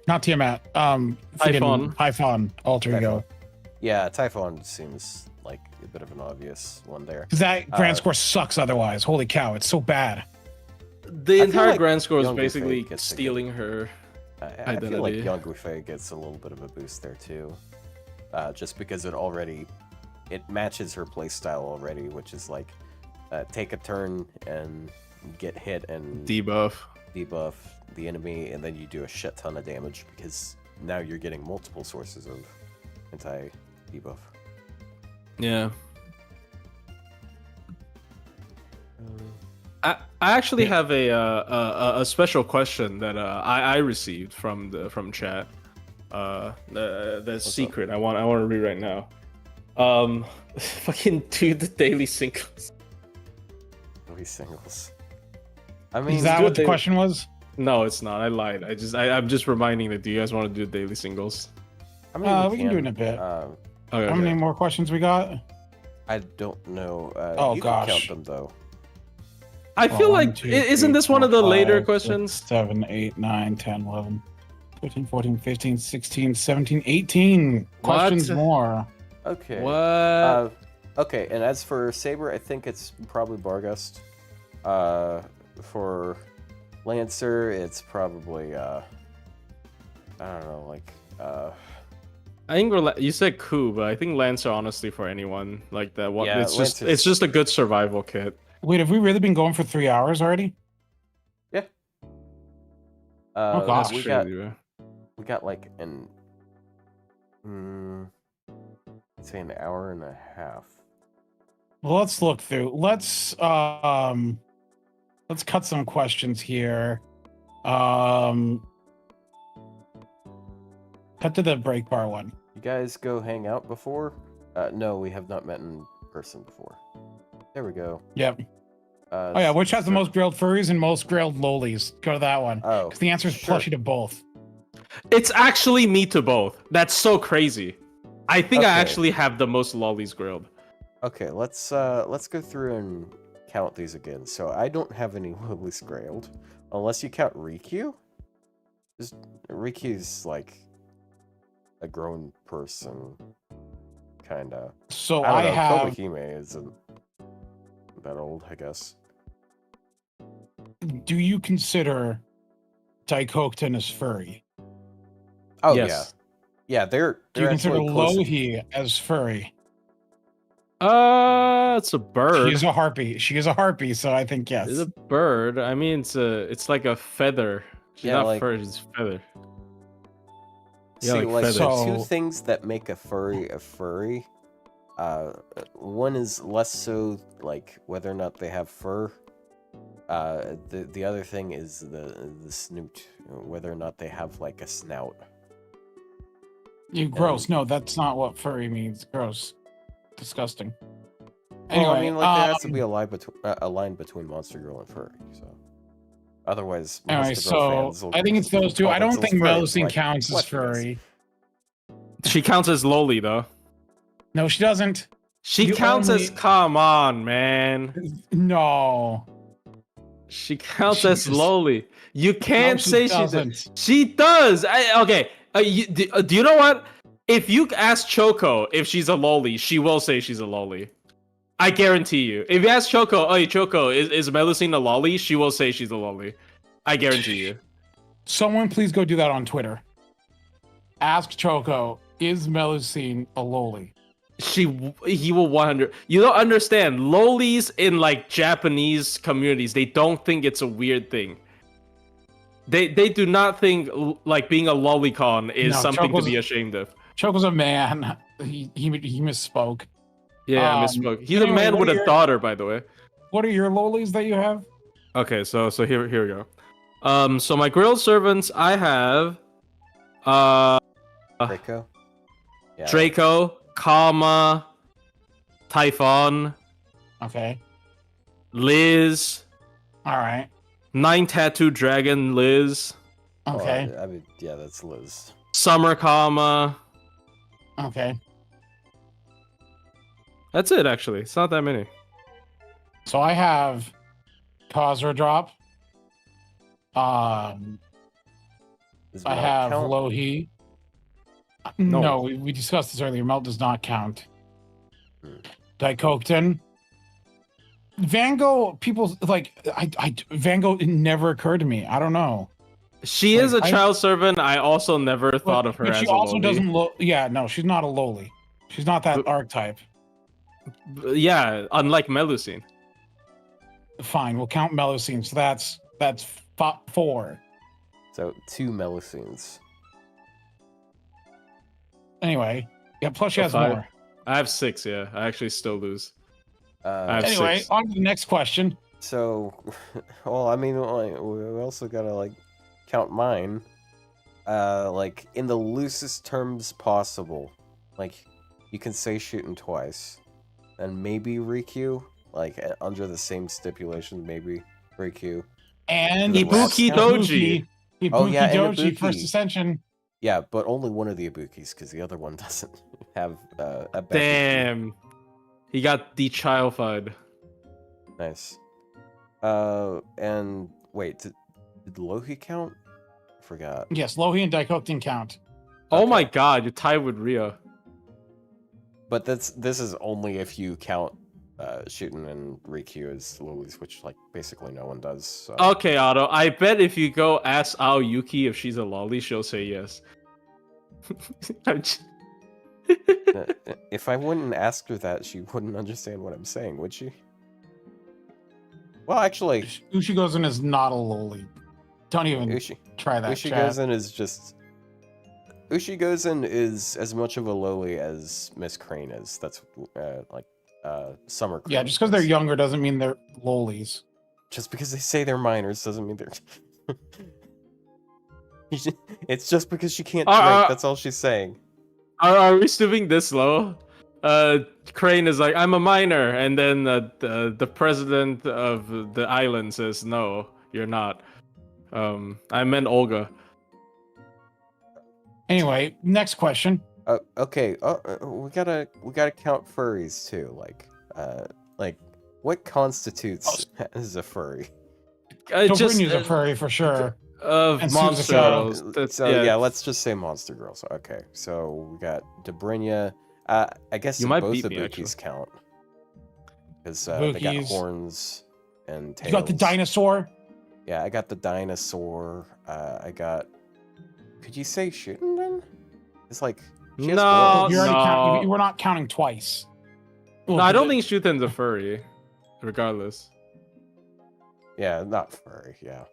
[SPEAKER 3] Not Tiamat. Typhon, Alter Ego.
[SPEAKER 2] Yeah, Typhon seems like a bit of an obvious one there.
[SPEAKER 3] Because that grand score sucks otherwise. Holy cow, it's so bad.
[SPEAKER 4] The
[SPEAKER 2] I
[SPEAKER 4] entire
[SPEAKER 2] feel like
[SPEAKER 4] grand score is
[SPEAKER 2] Young
[SPEAKER 4] basically
[SPEAKER 2] Buffet gets a
[SPEAKER 4] stealing her
[SPEAKER 2] I feel like
[SPEAKER 4] identity.
[SPEAKER 2] Young Buffet gets a little bit of a boost there too. Just because it matches her playstyle already, which is like take a turn and get hit and
[SPEAKER 4] debuff
[SPEAKER 2] the enemy, and then you do a shit ton of damage because now you're getting multiple sources of anti-debuff.
[SPEAKER 4] Yeah. I actually have a special question that I received from chat. The secret I want to read right now. Fucking do the daily singles.
[SPEAKER 2] Daily singles. I mean,
[SPEAKER 3] Is that what the question was?
[SPEAKER 4] No, it's not. I lied. I'm just reminding that. Do you guys want to do daily singles?
[SPEAKER 2] I mean,
[SPEAKER 3] we can do it in a bit.
[SPEAKER 4] Okay,
[SPEAKER 3] How many more questions we got?
[SPEAKER 2] I don't know.
[SPEAKER 3] Oh,
[SPEAKER 2] you
[SPEAKER 3] gosh.
[SPEAKER 2] can count them though.
[SPEAKER 4] I feel
[SPEAKER 3] One,
[SPEAKER 4] like
[SPEAKER 3] two,
[SPEAKER 4] isn't
[SPEAKER 3] three,
[SPEAKER 4] this one of
[SPEAKER 3] four,
[SPEAKER 4] the later
[SPEAKER 3] five,
[SPEAKER 4] questions?
[SPEAKER 3] 6, 7, 8, 9, 10, 11, 13, 14, 15, 16, 17, 18 questions more.
[SPEAKER 2] Okay.
[SPEAKER 4] What?
[SPEAKER 2] Okay, and as for Saber, I think it's probably Bargust. For Lancer, it's probably I don't know, like
[SPEAKER 4] I think you said coup, but I think Lancer honestly for anyone like that one.
[SPEAKER 2] Yeah,
[SPEAKER 4] it's just a good survival kit.
[SPEAKER 3] Wait, have we really been going for 3 hours already?
[SPEAKER 2] yeah.
[SPEAKER 3] Oh, gosh.
[SPEAKER 2] we got like let's say an hour and a half.
[SPEAKER 3] Well, let's look through. Let's cut some questions here. Cut to the break bar one.
[SPEAKER 2] You guys go hang out before? No, we have not met in person before. There we go.
[SPEAKER 3] Yep. Oh yeah, which has the most grilled furries and most grilled lolies? Go to that one.
[SPEAKER 2] Oh,
[SPEAKER 3] Because the answer is
[SPEAKER 2] sure.
[SPEAKER 3] plushie to both.
[SPEAKER 4] It's actually me to both. That's so crazy. I think I
[SPEAKER 2] Okay.
[SPEAKER 4] actually have the most lollies grilled.
[SPEAKER 2] Okay, let's go through and count these again. So I don't have any lilies grilled, unless you count Ryou. Just Rikyu's like a grown person, kinda.
[SPEAKER 3] So
[SPEAKER 2] I
[SPEAKER 3] I
[SPEAKER 2] don't know.
[SPEAKER 3] have.
[SPEAKER 2] Kodohime isn't that old, I guess.
[SPEAKER 3] Do you consider Daikokuten as furry?
[SPEAKER 2] Oh
[SPEAKER 4] Yes.
[SPEAKER 2] yeah, they're
[SPEAKER 3] Do you consider
[SPEAKER 2] actually closer.
[SPEAKER 3] Louhi as furry?
[SPEAKER 4] It's a bird.
[SPEAKER 3] She is a harpy. She is a harpy, so I think yes.
[SPEAKER 4] It's a bird. I mean, it's like a feather. She's
[SPEAKER 2] Yeah,
[SPEAKER 4] not
[SPEAKER 2] like-
[SPEAKER 4] fur. It's feather. Yeah,
[SPEAKER 2] See,
[SPEAKER 4] like
[SPEAKER 2] like
[SPEAKER 4] feathers.
[SPEAKER 2] the
[SPEAKER 3] So-
[SPEAKER 2] two things that make a furry. One is less so like whether or not they have fur. The other thing is the snoot, whether or not they have like a snout.
[SPEAKER 3] You gross. No, that's not what furry means. Gross. Disgusting.
[SPEAKER 2] Well,
[SPEAKER 3] Anyway,
[SPEAKER 2] I mean, like there has to be a line between Monster Girl and furry. So, otherwise,
[SPEAKER 3] anyway,
[SPEAKER 2] Monster Girl
[SPEAKER 3] so
[SPEAKER 2] fans will
[SPEAKER 3] I think it's those two.
[SPEAKER 2] call
[SPEAKER 3] I don't
[SPEAKER 2] themselves
[SPEAKER 3] think
[SPEAKER 2] furry.
[SPEAKER 3] Melusine
[SPEAKER 2] Like,
[SPEAKER 3] counts as
[SPEAKER 2] what, you guys?
[SPEAKER 3] furry.
[SPEAKER 4] She counts as lowly though.
[SPEAKER 3] No, she doesn't.
[SPEAKER 4] She
[SPEAKER 3] You
[SPEAKER 4] counts as.
[SPEAKER 3] only-
[SPEAKER 4] Come on, man.
[SPEAKER 3] No.
[SPEAKER 4] She counts
[SPEAKER 3] She
[SPEAKER 4] as
[SPEAKER 3] just-
[SPEAKER 4] lowly. You can't
[SPEAKER 3] she
[SPEAKER 4] say
[SPEAKER 3] doesn't.
[SPEAKER 4] she does. She does. Okay. Do you know what? If you ask Choco if she's a lowly, she will say she's a lowly. I guarantee you. If you ask Choco, oh, Choco, is Melusine a lolly? She will say she's a lolly. I guarantee you.
[SPEAKER 3] Someone please go do that on Twitter. Ask Choco, is Melusine a loli?
[SPEAKER 4] He will 100. You don't understand. Lollies in like Japanese communities, they don't think it's a weird thing. They do not think like being a lolicon is
[SPEAKER 3] No,
[SPEAKER 4] something
[SPEAKER 3] Choco's-
[SPEAKER 4] to be ashamed of.
[SPEAKER 3] Choco's a man. He misspoke.
[SPEAKER 4] Yeah, I
[SPEAKER 3] Um,
[SPEAKER 4] misspoke. He's
[SPEAKER 3] anyway,
[SPEAKER 4] a man
[SPEAKER 3] what
[SPEAKER 4] with
[SPEAKER 3] are
[SPEAKER 4] a
[SPEAKER 3] your-
[SPEAKER 4] daughter, by the way.
[SPEAKER 3] What are your lolis that you have?
[SPEAKER 4] Okay, so here we go. So my grilled servants, I have
[SPEAKER 2] Draco. Yeah.
[SPEAKER 4] Draco, Kama, Typhon,
[SPEAKER 3] Okay.
[SPEAKER 4] Liz,
[SPEAKER 3] All right.
[SPEAKER 4] 9 Tattoo Dragon, Liz,
[SPEAKER 2] Oh,
[SPEAKER 3] Okay.
[SPEAKER 2] I mean, yeah, that's Liz.
[SPEAKER 4] Summer Kama.
[SPEAKER 3] Okay.
[SPEAKER 4] That's it, actually. It's not that many.
[SPEAKER 3] So I have Cosra Drop.
[SPEAKER 2] Does
[SPEAKER 3] I
[SPEAKER 2] Melt
[SPEAKER 3] have
[SPEAKER 2] count?
[SPEAKER 3] Lohi.
[SPEAKER 4] No.
[SPEAKER 3] No, we discussed this earlier. Melt does not count.
[SPEAKER 2] Hmm.
[SPEAKER 3] Daikokuten. Vango, people like Vango. It never occurred to me. I don't know.
[SPEAKER 4] She is a
[SPEAKER 3] Like,
[SPEAKER 4] child servant. I also never thought of her
[SPEAKER 3] but
[SPEAKER 4] as
[SPEAKER 3] she
[SPEAKER 4] a
[SPEAKER 3] also
[SPEAKER 4] loli.
[SPEAKER 3] doesn't look. Yeah, no, she's not a loli. She's not that
[SPEAKER 4] But-
[SPEAKER 3] archetype.
[SPEAKER 4] Yeah, unlike Melusine.
[SPEAKER 3] Fine, we'll count Melusine. So that's 4.
[SPEAKER 2] So 2 Melusines.
[SPEAKER 3] Anyway, yeah. Plus she
[SPEAKER 4] So
[SPEAKER 3] has
[SPEAKER 4] 5.
[SPEAKER 3] more.
[SPEAKER 4] I have 6, yeah. I actually still lose. I have
[SPEAKER 3] Anyway,
[SPEAKER 4] 6.
[SPEAKER 3] on to the next question.
[SPEAKER 2] So, well, I mean, like, we also gotta like count mine. Like in the loosest terms possible. Like, you can say shooting twice, and maybe Ryou. Like under the same stipulation, maybe Ryou.
[SPEAKER 3] And
[SPEAKER 2] Ibuki
[SPEAKER 4] Doji.
[SPEAKER 3] Ibuki
[SPEAKER 2] Oh, yeah, and
[SPEAKER 3] Doji,
[SPEAKER 2] Ibuki.
[SPEAKER 3] First Ascension.
[SPEAKER 2] Yeah, but only one of the Ibukis, because the other one doesn't have a back.
[SPEAKER 4] Damn. He got de-childified.
[SPEAKER 2] Nice. And wait, did Lohi count? I forgot.
[SPEAKER 3] Yes, Lohi and Daikokuten count.
[SPEAKER 4] Oh
[SPEAKER 2] Okay.
[SPEAKER 4] my god, you're tied with Ria.
[SPEAKER 2] But this is only if you count Shootin and Ryou as lilies, which like basically no one does. So.
[SPEAKER 4] Okay, Otto. I bet if you go ask Ao Yuki if she's a lolly, she'll say yes.
[SPEAKER 2] If I wouldn't ask her that, she wouldn't understand what I'm saying, would she? Well, actually,
[SPEAKER 3] Ushigozen is not a loli. Don't even try that. chat.
[SPEAKER 2] Ushigozen is just. Ushigozen is as much of a lowly as Miss Crane is. That's like Summer Crane.
[SPEAKER 3] Yeah, just because they're
[SPEAKER 2] is.
[SPEAKER 3] younger doesn't mean they're lolis.
[SPEAKER 2] Just because they say they're minors doesn't mean they're. It's just because she can't drink. That's all she's saying.
[SPEAKER 4] Are we stooping this low? Crane is like, I'm a minor, and then the president of the island says, no, you're not. I meant Olga.
[SPEAKER 3] Anyway, next question.
[SPEAKER 2] Okay. We gotta count furries too. Like what constitutes as a furry?
[SPEAKER 3] Dobrynia's a furry for sure. And
[SPEAKER 4] Monster
[SPEAKER 3] Suzuka.
[SPEAKER 4] Girls.
[SPEAKER 2] Yeah, let's just say monster girls. Okay, so we got Dobrynia. I guess
[SPEAKER 4] You might
[SPEAKER 2] both
[SPEAKER 4] beat
[SPEAKER 2] the
[SPEAKER 4] me,
[SPEAKER 2] Bookies count because they got
[SPEAKER 3] Bookies.
[SPEAKER 2] horns and tails.
[SPEAKER 3] You got the dinosaur.
[SPEAKER 2] Yeah, I got the dinosaur. I got. Could you say shooting then? It's like she has
[SPEAKER 4] No,
[SPEAKER 2] horns.
[SPEAKER 3] You already
[SPEAKER 4] no.
[SPEAKER 3] count. We're not counting twice.
[SPEAKER 4] No, I don't think Shuten's a furry. Regardless.
[SPEAKER 2] Yeah, not furry. Yeah.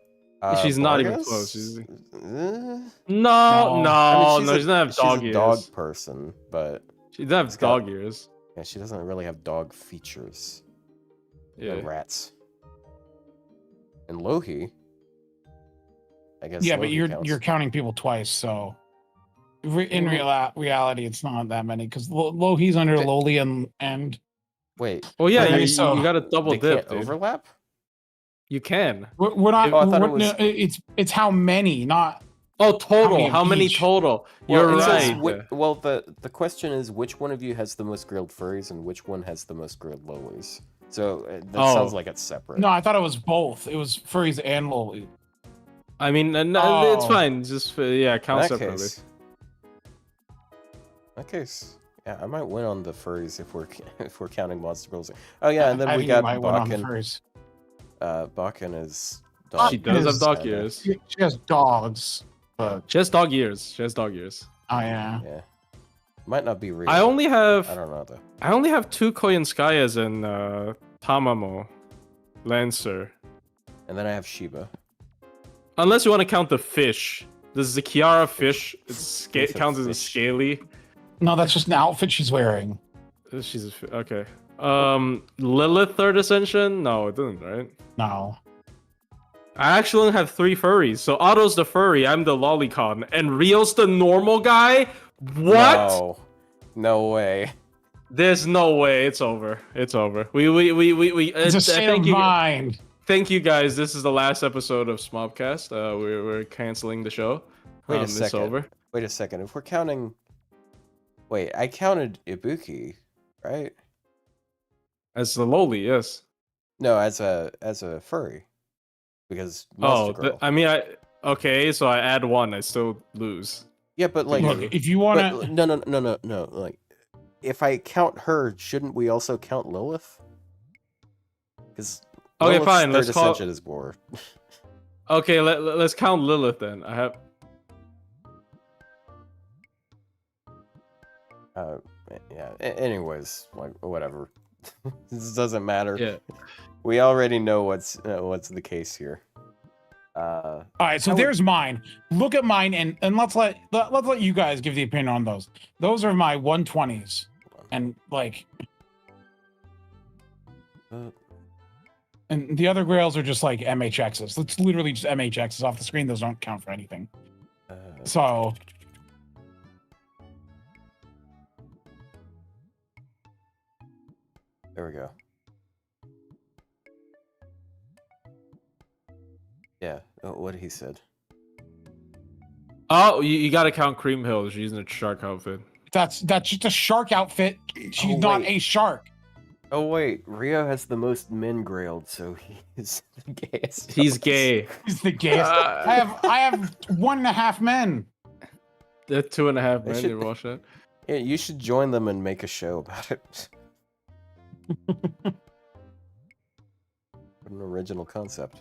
[SPEAKER 4] She's not even
[SPEAKER 2] Vargas?
[SPEAKER 4] close. She's...
[SPEAKER 2] Uh,
[SPEAKER 4] No,
[SPEAKER 3] I mean,
[SPEAKER 2] I
[SPEAKER 4] she doesn't have dog
[SPEAKER 2] she's a
[SPEAKER 4] ears.
[SPEAKER 2] dog person, but
[SPEAKER 4] She doesn't have
[SPEAKER 2] She's got-
[SPEAKER 4] dog ears.
[SPEAKER 2] yeah, she doesn't really have dog features.
[SPEAKER 4] Yeah.
[SPEAKER 2] No rats. And Lohi, I guess.
[SPEAKER 3] Yeah, but
[SPEAKER 2] Lohi counts.
[SPEAKER 3] you're counting people twice, so in reality, it's not that many because Lohi's under
[SPEAKER 2] Okay.
[SPEAKER 3] Loli and
[SPEAKER 2] Wait,
[SPEAKER 4] Well, yeah,
[SPEAKER 3] Okay,
[SPEAKER 4] you
[SPEAKER 3] so-
[SPEAKER 4] got to double
[SPEAKER 2] they
[SPEAKER 4] dip,
[SPEAKER 2] can't
[SPEAKER 4] dude.
[SPEAKER 2] overlap.
[SPEAKER 4] You can.
[SPEAKER 3] we're not.
[SPEAKER 2] Oh, I thought it
[SPEAKER 3] we're- no, it's how many, not
[SPEAKER 4] Oh, total.
[SPEAKER 3] of
[SPEAKER 4] How many
[SPEAKER 3] each?
[SPEAKER 4] total?
[SPEAKER 2] Well,
[SPEAKER 4] You're
[SPEAKER 2] it says
[SPEAKER 4] right.
[SPEAKER 2] well, the question is which one of you has the most grilled furries and which one has the most grilled lolis. So that
[SPEAKER 4] Oh.
[SPEAKER 2] sounds like it's separate.
[SPEAKER 3] no. I thought it was both. It was furries and Loli.
[SPEAKER 4] I mean, no, it's
[SPEAKER 3] Oh.
[SPEAKER 4] fine. Just yeah,
[SPEAKER 2] In
[SPEAKER 4] count
[SPEAKER 2] that
[SPEAKER 4] separately.
[SPEAKER 2] case, yeah, I might win on the furries if we're if we're counting monster girls. Oh yeah, and then
[SPEAKER 3] I
[SPEAKER 2] we
[SPEAKER 3] think you
[SPEAKER 2] got
[SPEAKER 3] might win on the
[SPEAKER 2] Bakken.
[SPEAKER 3] furries.
[SPEAKER 2] Bakken is.
[SPEAKER 4] She does have
[SPEAKER 3] is
[SPEAKER 4] dog
[SPEAKER 2] kinda-
[SPEAKER 4] ears.
[SPEAKER 3] She has dogs, but
[SPEAKER 4] She has dog ears. She has dog ears.
[SPEAKER 3] oh yeah.
[SPEAKER 2] Yeah, might not be real.
[SPEAKER 4] I only
[SPEAKER 2] I
[SPEAKER 4] have
[SPEAKER 2] don't know though.
[SPEAKER 4] I only have 2 Koyanskayas and Tamamo, Lancer.
[SPEAKER 2] And then I have Shiba.
[SPEAKER 4] Unless you want to count the fish. This is the Kiara fish. It's
[SPEAKER 2] It's a
[SPEAKER 4] counts as a
[SPEAKER 2] fish.
[SPEAKER 4] scaly.
[SPEAKER 3] No, that's just an outfit she's wearing.
[SPEAKER 4] She's okay. Lilith third ascension? No, it doesn't, right?
[SPEAKER 3] No.
[SPEAKER 4] I actually only have 3 furries. So Otto's the furry, I'm the lolicon, and Rio's the normal guy? What?
[SPEAKER 2] No way.
[SPEAKER 4] There's no way. It's over. It's over. We
[SPEAKER 3] It's a state of mind.
[SPEAKER 4] Thank you guys. This is the last episode of Smobcast. We're canceling the show.
[SPEAKER 2] Wait a
[SPEAKER 4] It's
[SPEAKER 2] second.
[SPEAKER 4] over.
[SPEAKER 2] Wait a second. If we're counting, wait, I counted Ibuki, right?
[SPEAKER 4] As the lowly, yes.
[SPEAKER 2] No, as a furry, because
[SPEAKER 4] Oh,
[SPEAKER 2] Monster Girl.
[SPEAKER 4] okay. So I add 1, I still lose.
[SPEAKER 2] Yeah, but like,
[SPEAKER 3] Look, if you want
[SPEAKER 2] but,
[SPEAKER 3] to,
[SPEAKER 2] no. Like, if I count her, shouldn't we also count Lilith? Because
[SPEAKER 4] Okay, fine. Let's call.
[SPEAKER 2] Ascension is more.
[SPEAKER 4] Okay, let's count Lilith then. I have.
[SPEAKER 2] Yeah. Anyways, like whatever. This doesn't matter.
[SPEAKER 4] Yeah.
[SPEAKER 2] We already know what's the case here.
[SPEAKER 3] all right. So
[SPEAKER 2] I would-
[SPEAKER 3] there's mine. Look at mine, and let's let you guys give the opinion on those. Those are my 120s, and like, and the other grails are just like MHXs. It's literally just MHXs off the screen. Those don't count for anything. So
[SPEAKER 2] there we go. Yeah, what he said.
[SPEAKER 4] Oh, you gotta count Cream Hill. She's in a shark outfit.
[SPEAKER 3] that's just a shark outfit. She's
[SPEAKER 2] Oh,
[SPEAKER 3] not
[SPEAKER 2] wait.
[SPEAKER 3] a shark.
[SPEAKER 2] Oh wait, Rio has the most men grailed, so he's the gayest.
[SPEAKER 4] He's
[SPEAKER 2] of us.
[SPEAKER 4] gay.
[SPEAKER 3] He's the gayest. I have 1.5 men.
[SPEAKER 4] That 2.5
[SPEAKER 2] They
[SPEAKER 4] men.
[SPEAKER 2] should-
[SPEAKER 4] You watch that?
[SPEAKER 2] Yeah, you should join them and make a show about it. What an original concept.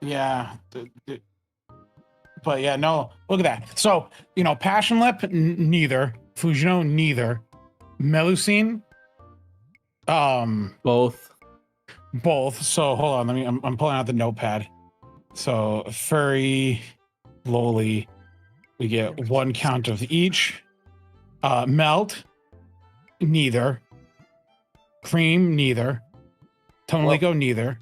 [SPEAKER 3] Yeah. But yeah, no, look at that. So, Passion Lip, neither. Fujino, neither. Melusine,
[SPEAKER 4] Both.
[SPEAKER 3] both. So hold on, I'm pulling out the notepad. So furry, lowly, we get 1 count of each. Melt, neither. Cream, neither. Tomoliko, neither.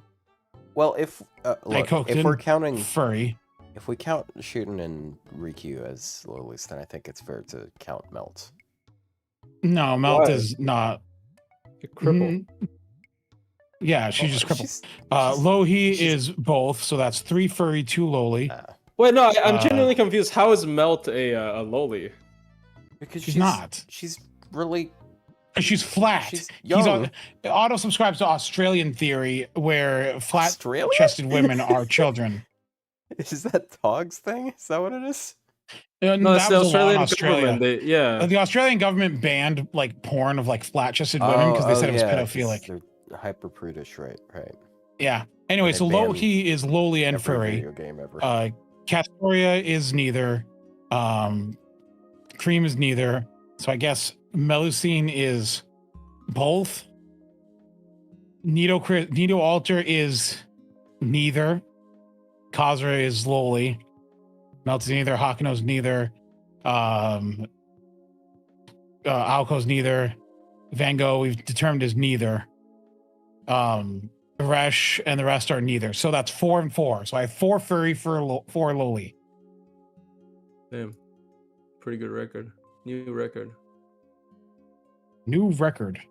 [SPEAKER 2] Well, if look, if we're counting,
[SPEAKER 3] Furry.
[SPEAKER 2] if we count Shooten and Riku as lowlies, then I think it's fair to count Melt.
[SPEAKER 3] No, Melt
[SPEAKER 4] Why?
[SPEAKER 3] is not.
[SPEAKER 4] You're crippled.
[SPEAKER 3] Yeah, she's just crippled.
[SPEAKER 2] She's-
[SPEAKER 3] Lohi
[SPEAKER 2] she's-
[SPEAKER 3] is both, so that's 3 furry, 2 lowly.
[SPEAKER 4] Wait, no, I'm genuinely confused. How is Melt a loli?
[SPEAKER 2] Because
[SPEAKER 3] she's not.
[SPEAKER 2] She's really.
[SPEAKER 3] She's flat.
[SPEAKER 2] She's young.
[SPEAKER 3] Auto subscribes to Australian theory, where flat-chested women are children.
[SPEAKER 2] Is that Tog's thing? Is that what it is?
[SPEAKER 3] No,
[SPEAKER 4] it's the Australian government.
[SPEAKER 3] The Australian government banned like porn of like flat-chested women because they said it was pedophilic.
[SPEAKER 2] They're hyper prudish, right?
[SPEAKER 3] Yeah. Anyway, so Loki is lowly and furry.
[SPEAKER 2] Video game ever.
[SPEAKER 3] Castoria is neither. Cream is neither. So I guess Melusine is both. Nido Alter is neither. Khazra is lowly. Melt's neither. Hakuno's neither. Alko's neither. Van Gogh we've determined is neither. Resh and the rest are neither. So that's 4 and 4. So I have 4 furry, 4 lowly.
[SPEAKER 4] Damn. Pretty good record. New record.
[SPEAKER 3] New record.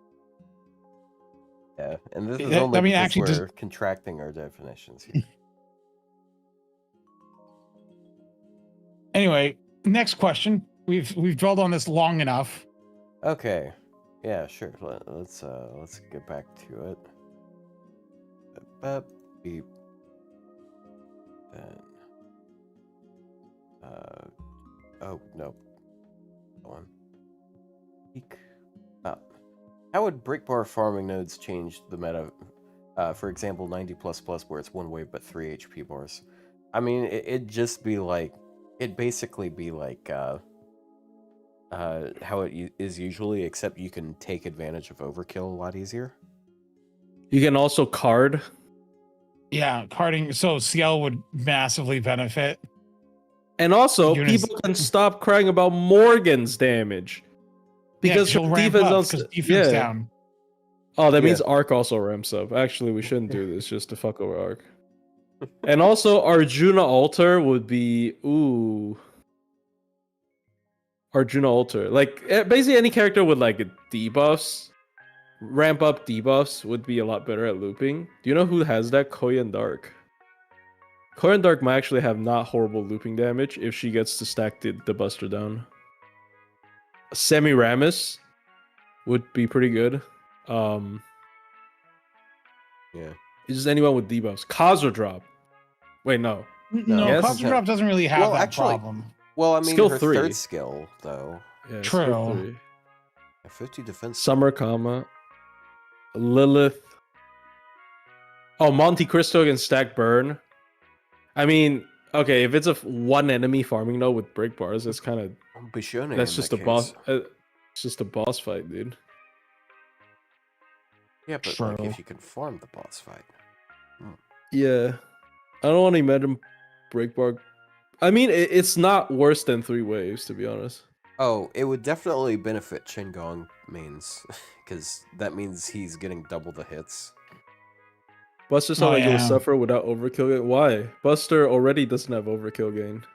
[SPEAKER 2] Yeah, and this is only because
[SPEAKER 3] actually,
[SPEAKER 2] we're contracting our definitions here.
[SPEAKER 3] Anyway, next question. We've dwelled on this long enough.
[SPEAKER 2] Okay. Yeah, sure. Let's get back to it. Beep. Then. Oh no. Go on. Eek. How would brick bar farming nodes change the meta? For example, 90++, where it's 1 wave but 3 HP bars. I mean, it'd just be like, it'd basically be like how it is usually, except you can take advantage of overkill a lot easier.
[SPEAKER 4] You can also card.
[SPEAKER 3] Yeah, carding. So CL would massively benefit.
[SPEAKER 4] And also, people can stop crying about Morgan's damage. Because
[SPEAKER 3] defense down.
[SPEAKER 4] Oh, that means Arc also ramps up. Actually, we shouldn't do this just to fuck over Arc. And also, Arjuna Alter would be... Ooh. Arjuna Alter. Like, basically any character with, like, debuffs, ramp up debuffs would be a lot better at looping. Do you know who has that? Koyan Dark. Koyan Dark might actually have not horrible looping damage if she gets to stack the Buster down. Semiramis would be pretty good.
[SPEAKER 2] Yeah.
[SPEAKER 4] It's just anyone with debuffs. Khazra Drop. Wait, no.
[SPEAKER 3] No,
[SPEAKER 2] Yes.
[SPEAKER 3] Khazra Drop doesn't really have that problem.
[SPEAKER 2] Well, I mean,
[SPEAKER 4] Skill
[SPEAKER 2] her
[SPEAKER 4] 3.
[SPEAKER 2] third skill, though.
[SPEAKER 4] Yeah,
[SPEAKER 3] True.
[SPEAKER 2] 50 defense.
[SPEAKER 4] Summer Kama. Lilith. Oh, Monte Cristo can stack burn. I mean, okay, if it's a 1 enemy farming node with break bars, it's kind of... That's just a boss. It's just a boss fight, dude.
[SPEAKER 2] Yeah, but like, if you can farm the boss fight.
[SPEAKER 4] Yeah, I don't want to imagine break bar. I mean, it's not worse than 3 waves, to be honest.
[SPEAKER 2] Oh, it would definitely benefit Qingong mains, because that means he's getting double the hits.
[SPEAKER 4] Buster sounds like you'll suffer without overkill gain. Why? Buster already doesn't have overkill gain.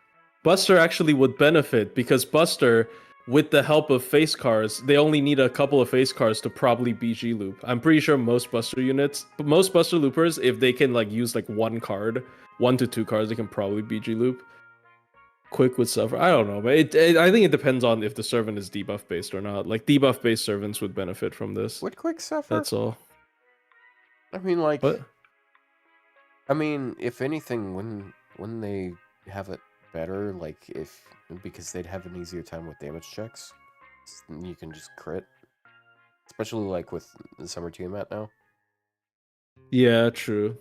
[SPEAKER 4] Buster actually would benefit because Buster, with the help of face cards, they only need a couple of face cards to probably BG loop. I'm pretty sure most Buster loopers, if they can like use like 1 card, 1 to 2 cards, they can probably BG loop. Quick would suffer. I don't know, but I think it depends on if the servant is debuff based or not. Like debuff based servants would benefit from this.
[SPEAKER 2] Would Quick suffer?
[SPEAKER 4] That's all.
[SPEAKER 2] I mean, like,
[SPEAKER 4] what?
[SPEAKER 2] I mean, if anything, when they have it better, like because they'd have an easier time with damage checks, you can just crit, especially like with the Summer Tiamat now.
[SPEAKER 4] Yeah, true.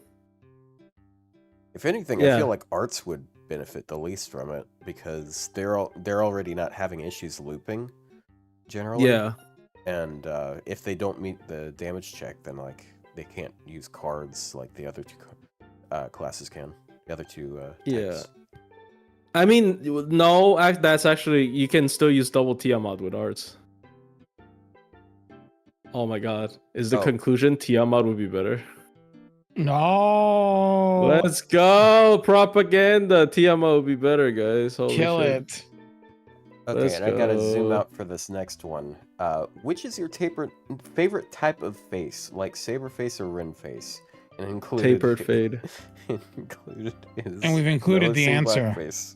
[SPEAKER 2] If anything, I feel like Arts would benefit the least from it because they're already not having issues looping generally.
[SPEAKER 4] Yeah,
[SPEAKER 2] and if they don't meet the damage check, then like they can't use cards like the other 2 classes can. The other 2 types.
[SPEAKER 4] I mean, no, that's actually, you can still use double Tiamat with Arts. Oh my god. Is the conclusion Tiamat would be better?
[SPEAKER 3] No.
[SPEAKER 4] Let's go! Propaganda! Tiamat would be better, guys. Holy
[SPEAKER 3] Kill
[SPEAKER 4] shit.
[SPEAKER 3] it.
[SPEAKER 2] Okay,
[SPEAKER 4] Let's
[SPEAKER 2] and I gotta
[SPEAKER 4] go.
[SPEAKER 2] zoom out for this next one. Which is your favorite type of face, like Saber face or Ren face? And included
[SPEAKER 4] Tapered fade.
[SPEAKER 2] included is
[SPEAKER 3] And we've included the
[SPEAKER 2] Velasquez
[SPEAKER 3] answer.
[SPEAKER 2] blackface.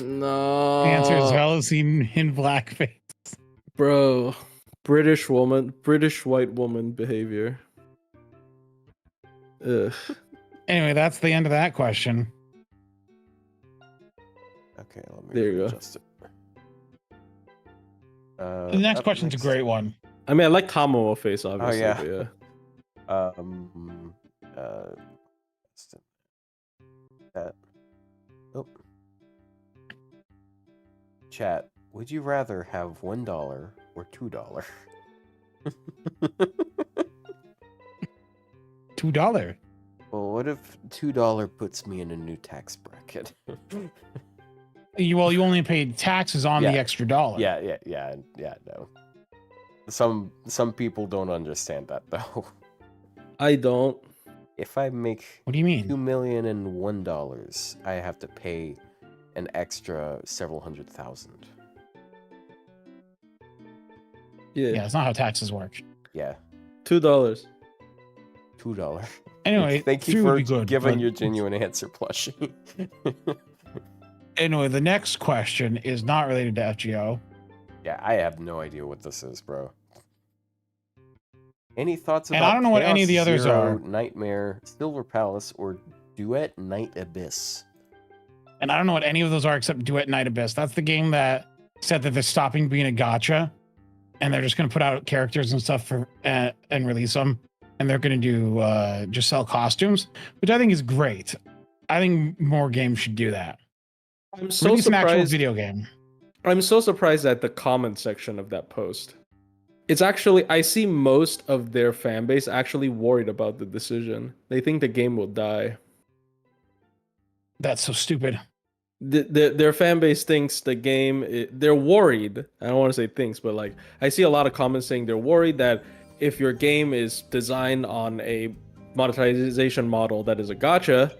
[SPEAKER 4] No.
[SPEAKER 3] The answer is Velasquez in blackface.
[SPEAKER 4] Bro, British white woman behavior. Ugh.
[SPEAKER 3] Anyway, that's the end of that question.
[SPEAKER 2] Okay, let me
[SPEAKER 4] There you go.
[SPEAKER 2] adjust it.
[SPEAKER 3] The next
[SPEAKER 2] up
[SPEAKER 3] question's a great one.
[SPEAKER 4] I mean, I like Tomoe face, obviously.
[SPEAKER 2] yeah.
[SPEAKER 4] But yeah.
[SPEAKER 2] That. Oh. Chat. Would you rather have $1 or $2?
[SPEAKER 3] $2.
[SPEAKER 2] Well, what if $2 puts me in a new tax bracket?
[SPEAKER 3] You only paid taxes on the extra dollar.
[SPEAKER 2] Yeah. No. Some people don't understand that though.
[SPEAKER 4] I don't.
[SPEAKER 2] If I make
[SPEAKER 3] What do you mean?
[SPEAKER 2] $2,001,001, I have to pay an extra several hundred thousand.
[SPEAKER 4] Yeah.
[SPEAKER 3] Yeah, it's not how taxes work.
[SPEAKER 2] Yeah,
[SPEAKER 4] $2.
[SPEAKER 2] $2.
[SPEAKER 3] Anyway,
[SPEAKER 2] Thank you
[SPEAKER 3] 3 would
[SPEAKER 2] for
[SPEAKER 3] be good,
[SPEAKER 2] giving
[SPEAKER 3] but-
[SPEAKER 2] your genuine answer, plushie.
[SPEAKER 3] Anyway, the next question is not related to FGO.
[SPEAKER 2] Yeah, I have no idea what this is, bro. Any thoughts about
[SPEAKER 3] And I don't know what any of the
[SPEAKER 2] Chaos
[SPEAKER 3] others
[SPEAKER 2] Zero,
[SPEAKER 3] are.
[SPEAKER 2] Nightmare, Silver Palace, or Duet Night Abyss?
[SPEAKER 3] And I don't know what any of those are except Duet Night Abyss. That's the game that said that they're stopping being a gacha and they're just going to put out characters and stuff for and release them. And they're going to do just sell costumes, which I think is great. I think more games should do that.
[SPEAKER 4] I'm so
[SPEAKER 3] Release an actual
[SPEAKER 4] surprised.
[SPEAKER 3] video game.
[SPEAKER 4] I'm so surprised at the comment section of that post. It's actually, I see most of their fan base actually worried about the decision. They think the game will die.
[SPEAKER 3] That's so stupid.
[SPEAKER 4] Their fan base thinks the game, they're worried. I don't want to say thinks, but like, I see a lot of comments saying they're worried that if your game is designed on a monetization model that is a gacha,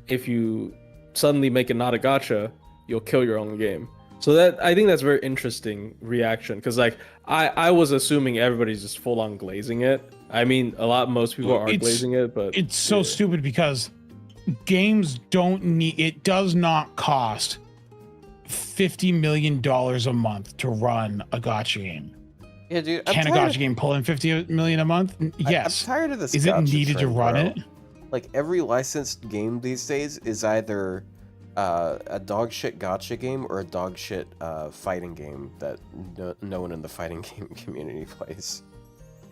[SPEAKER 4] if you suddenly make it not a gacha, you'll kill your own game. So that, I think that's a very interesting reaction, because like I was assuming everybody's just full on glazing it. I mean, most people are glazing it, but
[SPEAKER 3] it's so stupid because games don't need, it does not cost $50 million a month to run a gacha game.
[SPEAKER 2] Yeah, dude.
[SPEAKER 3] Can a gacha game pull in $50 million a month? Yes.
[SPEAKER 2] I'm tired of this.
[SPEAKER 3] Is it
[SPEAKER 2] gacha
[SPEAKER 3] needed to
[SPEAKER 2] trend,
[SPEAKER 3] run
[SPEAKER 2] bro.
[SPEAKER 3] it?
[SPEAKER 2] Like every licensed game these days is either a dog shit gacha game or a dog shit fighting game that no one in the fighting game community plays.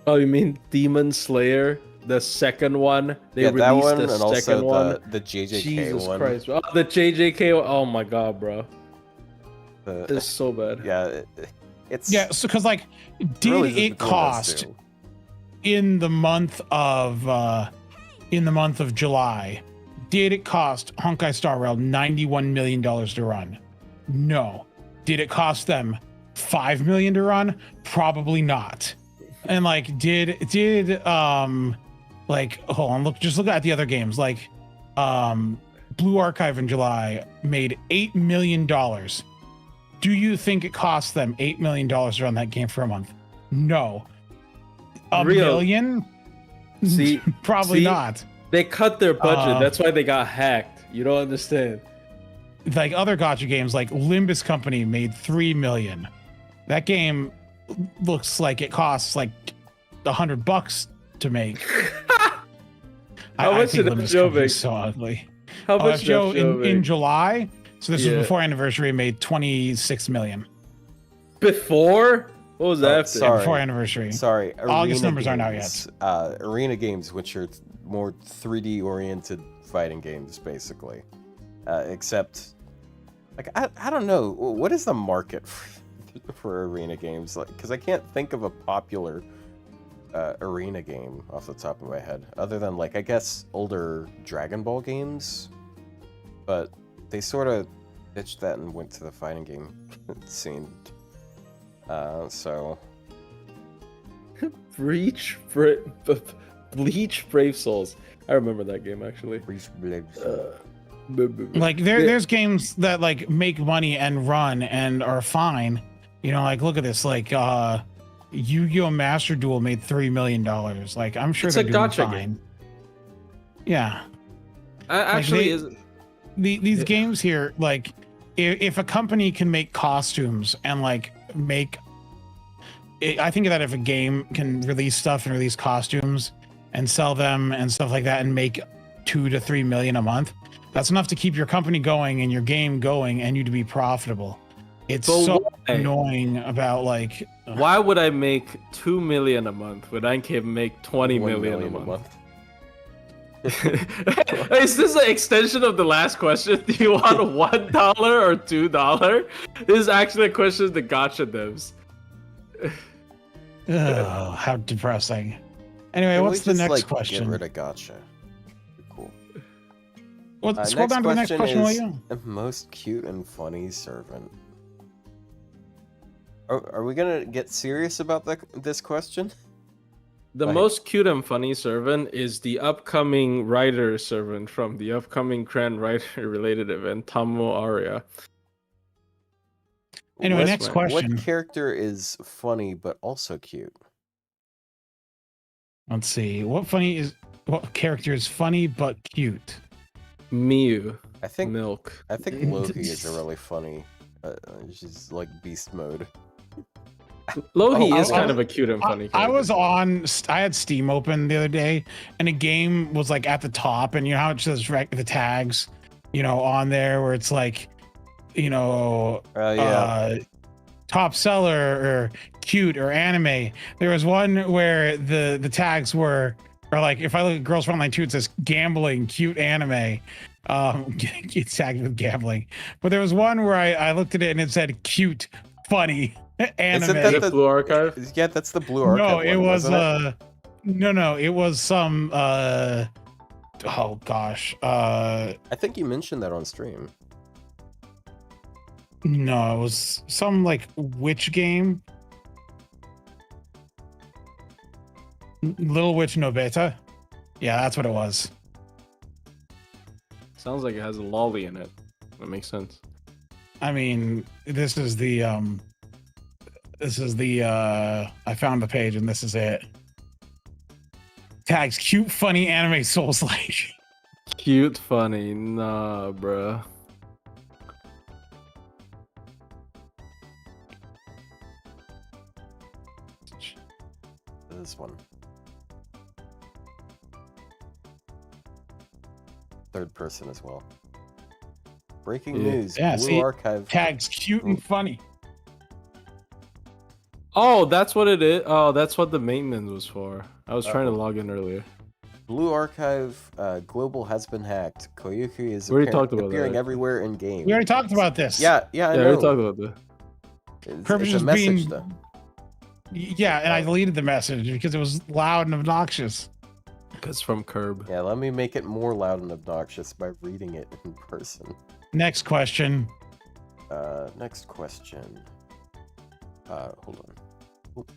[SPEAKER 4] Oh, you mean Demon Slayer, the second one? They
[SPEAKER 2] Yeah, that
[SPEAKER 4] released
[SPEAKER 2] one,
[SPEAKER 4] the
[SPEAKER 2] and
[SPEAKER 4] second
[SPEAKER 2] also
[SPEAKER 4] one.
[SPEAKER 2] the JJK
[SPEAKER 4] Jesus
[SPEAKER 2] one.
[SPEAKER 4] Christ, bro. Oh, the JJK one. Oh my god, bro.
[SPEAKER 2] The-
[SPEAKER 4] It's so bad.
[SPEAKER 2] yeah, it's
[SPEAKER 3] Yeah, so because like, did
[SPEAKER 2] really just
[SPEAKER 3] it
[SPEAKER 2] between those
[SPEAKER 3] cost
[SPEAKER 2] two.
[SPEAKER 3] in the month of July? Did it cost Honkai Star Rail $91 million to run? No. Did it cost them $5 million to run? Probably not. And like, did like, hold on, look at the other games. Like, Blue Archive in July made $8 million. Do you think it cost them $8 million to run that game for a month? No. A
[SPEAKER 4] Real.
[SPEAKER 3] million?
[SPEAKER 4] See,
[SPEAKER 3] Probably
[SPEAKER 4] see?
[SPEAKER 3] not.
[SPEAKER 4] They cut their budget. That's why they got hacked. You don't understand.
[SPEAKER 3] Like other gacha games, like Limbus Company made $3 million. That game looks like it costs like $100 to make.
[SPEAKER 4] How much did
[SPEAKER 3] Limbus
[SPEAKER 4] Joe
[SPEAKER 3] Company
[SPEAKER 4] make?
[SPEAKER 3] is so ugly.
[SPEAKER 4] How much did
[SPEAKER 3] FGO
[SPEAKER 4] Joe
[SPEAKER 3] in
[SPEAKER 4] make?
[SPEAKER 3] July, so this
[SPEAKER 4] Yeah.
[SPEAKER 3] was before anniversary, made $26 million.
[SPEAKER 4] Before? What was that after?
[SPEAKER 2] sorry.
[SPEAKER 3] Before anniversary.
[SPEAKER 2] Sorry,
[SPEAKER 3] August
[SPEAKER 2] arena
[SPEAKER 3] numbers aren't out
[SPEAKER 2] games. Arena games, which are more 3D oriented fighting games, basically. Except, like, I don't know, what is the market for arena games? Like, because I can't think of a popular arena game off the top of my head, other than like I guess older Dragon Ball games, but they sort of ditched that and went to the fighting game scene. So
[SPEAKER 4] Bleach Brave Souls. I remember that game actually.
[SPEAKER 3] Like there's games that like make money and run and are fine. You know, like look at this, like Yu-Gi-Oh! Master Duel made $3 million. Like I'm sure
[SPEAKER 4] It's
[SPEAKER 3] they're
[SPEAKER 4] a
[SPEAKER 3] doing
[SPEAKER 4] gacha
[SPEAKER 3] fine.
[SPEAKER 4] game.
[SPEAKER 3] Yeah.
[SPEAKER 4] Actually,
[SPEAKER 3] these games here, like, if a company can make costumes and like make, I think that if a game can release stuff and release costumes and sell them and stuff like that and make 2 to 3 million a month, that's enough to keep your company going and your game going and you to be profitable. It's so annoying about like.
[SPEAKER 4] Why would I make 2 million a month when I can make 20 million a month? Is this an extension of the last question? Do you want $1 or $2? This is actually a question of the gacha devs.
[SPEAKER 3] Oh, how depressing. Anyway, what's the next question?
[SPEAKER 2] Get rid of gacha. Cool.
[SPEAKER 3] Well, scroll down to the next question, will you?
[SPEAKER 2] The most cute and funny servant. Are we gonna get serious about this question?
[SPEAKER 4] The most cute and funny servant is the upcoming writer servant from the upcoming Grand Writer related event, Tamo Aria.
[SPEAKER 3] Anyway, next question.
[SPEAKER 2] What character is funny but also cute?
[SPEAKER 3] Let's see. What character is funny but cute?
[SPEAKER 4] Miyu.
[SPEAKER 2] I think
[SPEAKER 4] Milk.
[SPEAKER 2] I think Loki is a really funny. She's like beast mode.
[SPEAKER 4] Loki is kind of a cute and funny character.
[SPEAKER 3] I had Steam open the other day, and a game was like at the top, and you know how it says the tags, you know, on there where it's like, you know, top seller or cute or anime. There was one where the tags were, or like if I look at Girls Frontline 2, it says gambling, cute anime. It's tagged with gambling. But there was one where I looked at it and it said cute, funny anime.
[SPEAKER 2] Isn't that
[SPEAKER 4] the Blue Archive?
[SPEAKER 2] Yeah, that's the Blue Archive.
[SPEAKER 3] No, it
[SPEAKER 2] one,
[SPEAKER 3] was
[SPEAKER 2] it?
[SPEAKER 3] it was some oh gosh.
[SPEAKER 2] I think you mentioned that on stream.
[SPEAKER 3] No, it was some like witch game. Little Witch Nobeta. Yeah, that's what it was.
[SPEAKER 4] Sounds like it has a lolly in it. That makes sense.
[SPEAKER 3] I mean, this is the I found the page and this is it. Tags cute, funny anime Souls like.
[SPEAKER 4] Cute, funny. Nah, bruh.
[SPEAKER 2] This one. Third person as well. Breaking news.
[SPEAKER 3] Yeah,
[SPEAKER 2] Blue Archive.
[SPEAKER 3] Tags cute and funny.
[SPEAKER 4] Oh, that's what it is. Oh, that's what the maintenance was for. I was trying to log in earlier.
[SPEAKER 2] Blue Archive global has been hacked. Koyuki is
[SPEAKER 4] appearing
[SPEAKER 2] everywhere in game.
[SPEAKER 3] We already talked about this.
[SPEAKER 2] Yeah, I know.
[SPEAKER 4] We already talked about that.
[SPEAKER 2] It's a message, though.
[SPEAKER 3] Yeah, and I deleted the message because it was loud and obnoxious.
[SPEAKER 4] Because from Curb.
[SPEAKER 2] Yeah, let me make it more loud and obnoxious by reading it in person.
[SPEAKER 3] Next question.
[SPEAKER 2] Next question. Hold on. Oop.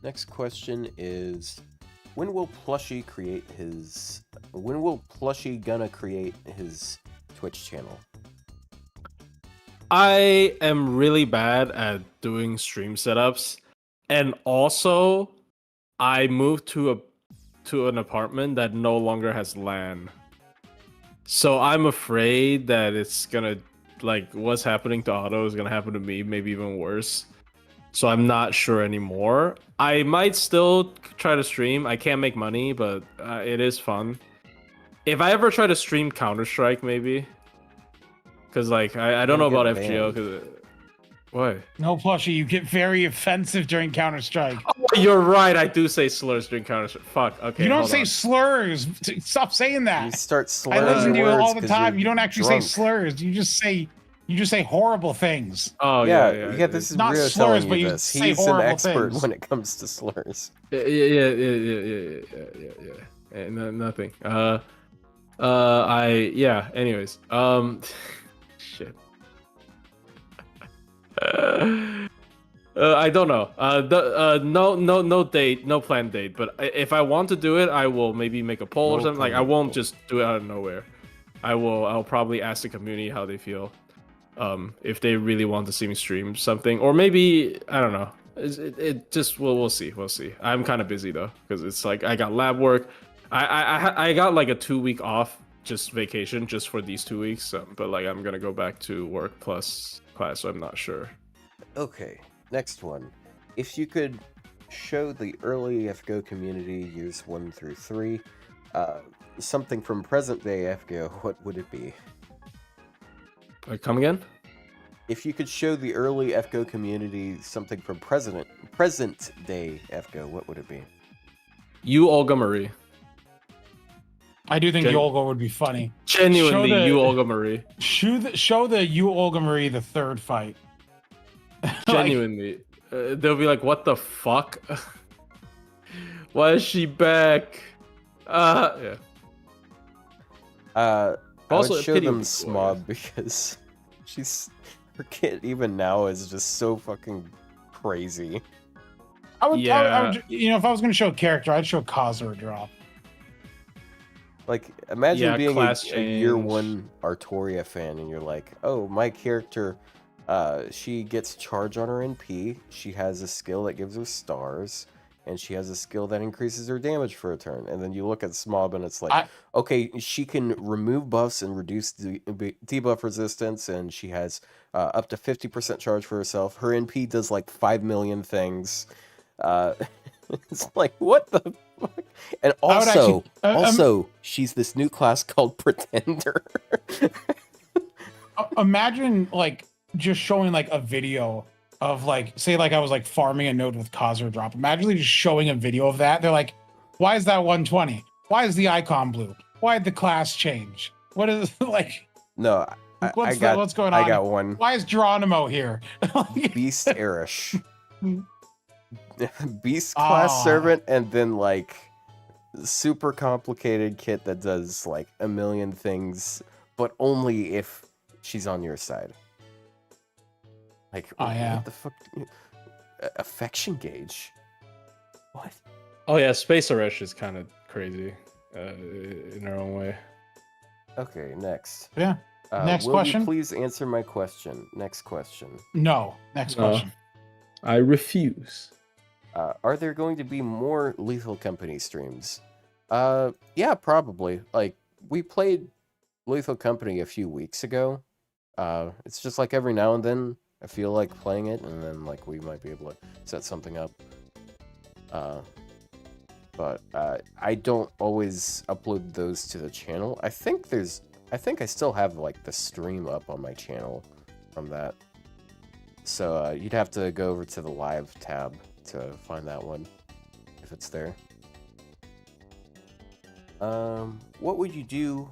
[SPEAKER 2] Next question is, when will Plushie gonna create his Twitch channel?
[SPEAKER 4] I am really bad at doing stream setups, and also I moved to an apartment that no longer has LAN. So I'm afraid that it's gonna, like, what's happening to Otto is gonna happen to me, maybe even worse. So I'm not sure anymore. I might still try to stream. I can't make money, but it is fun. If I ever try to stream Counter-Strike, maybe. Because, like, I don't know about FGO. Cause what?
[SPEAKER 3] No, Plushie, you get very offensive during Counter-Strike.
[SPEAKER 4] Oh, you're right. I do say slurs during Counter-Strike. Fuck. Okay.
[SPEAKER 3] You don't say slurs. Stop saying that.
[SPEAKER 2] You start slurring.
[SPEAKER 3] I listen to you all the time. You don't actually
[SPEAKER 2] drunk.
[SPEAKER 3] say slurs. You just say horrible things.
[SPEAKER 4] Oh yeah.
[SPEAKER 2] This is
[SPEAKER 3] not
[SPEAKER 2] Ryou
[SPEAKER 3] slurs,
[SPEAKER 2] telling
[SPEAKER 3] but
[SPEAKER 2] you
[SPEAKER 3] you
[SPEAKER 2] this.
[SPEAKER 3] say
[SPEAKER 2] He's an
[SPEAKER 3] horrible
[SPEAKER 2] expert
[SPEAKER 3] things.
[SPEAKER 2] when it comes to slurs.
[SPEAKER 4] Yeah. Nothing. Anyways. Shit. I don't know. No date, no planned date. But if I want to do it, I will maybe make a poll or something. Like, I won't just do it out of nowhere. I'll probably ask the community how they feel. If they really want to see me stream something, or maybe I don't know. We'll see. I'm kind of busy though, because it's like I got lab work. I got like a 2-week off, just vacation, just for these 2 weeks. But like I'm gonna go back to work plus class, so I'm not sure.
[SPEAKER 2] Okay, next one. If you could show the early FGO community years 1 through 3, something from present day FGO, what would it be?
[SPEAKER 4] Come again?
[SPEAKER 2] If you could show the early FGO community something from present day FGO, what would it be?
[SPEAKER 4] You, Olga Marie.
[SPEAKER 3] I do think you Olga would be funny.
[SPEAKER 4] Genuinely, you, Olga Marie.
[SPEAKER 3] Show the you, Olga Marie, the third fight.
[SPEAKER 4] Genuinely. They'll be like, what the fuck? Why is she back? Yeah.
[SPEAKER 2] I
[SPEAKER 4] Also,
[SPEAKER 2] would show them SMOB because her kid even now is just so fucking crazy.
[SPEAKER 3] I would, you know, if I was going to show a character, I'd show Kazura drop.
[SPEAKER 2] Like, imagine being a year 1 Artoria fan and you're like, oh, my character, she gets charge on her NP, she has a skill that gives her stars, and she has a skill that increases her damage for a turn. And then you look at SMOB and it's like, okay, she can remove buffs and reduce debuff resistance, and she has up to 50% charge for herself. Her NP does like 5 million things. It's like, what the fuck? And also, she's this new class called Pretender.
[SPEAKER 3] Imagine, like, just showing, like, a video of, like, say, like, I was, like, farming a node with Kazura drop. Imagine just showing a video of that. They're like, why is that 120? Why is the icon blue? Why did the class change? What is, like...
[SPEAKER 2] No,
[SPEAKER 3] what's going on?
[SPEAKER 2] I got one.
[SPEAKER 3] Why is Geronimo here?
[SPEAKER 2] Beast Erish. Beast class servant, and then like super complicated kit that does like a million things, but only if she's on your side. Like, what the fuck? Affection gauge? What?
[SPEAKER 4] Oh yeah, Space Arash is kind of crazy in her own way.
[SPEAKER 2] Okay, next.
[SPEAKER 3] Yeah. Next
[SPEAKER 2] will
[SPEAKER 3] question.
[SPEAKER 2] You please answer my question. Next question.
[SPEAKER 3] No. Next question.
[SPEAKER 4] I refuse.
[SPEAKER 2] Are there going to be more Lethal Company streams? Yeah, probably. Like, we played Lethal Company a few weeks ago. It's just like every now and then I feel like playing it, and then like we might be able to set something up. But I don't always upload those to the channel. I think I still have like the stream up on my channel from that. So you'd have to go over to the live tab to find that one, if it's there. What would you do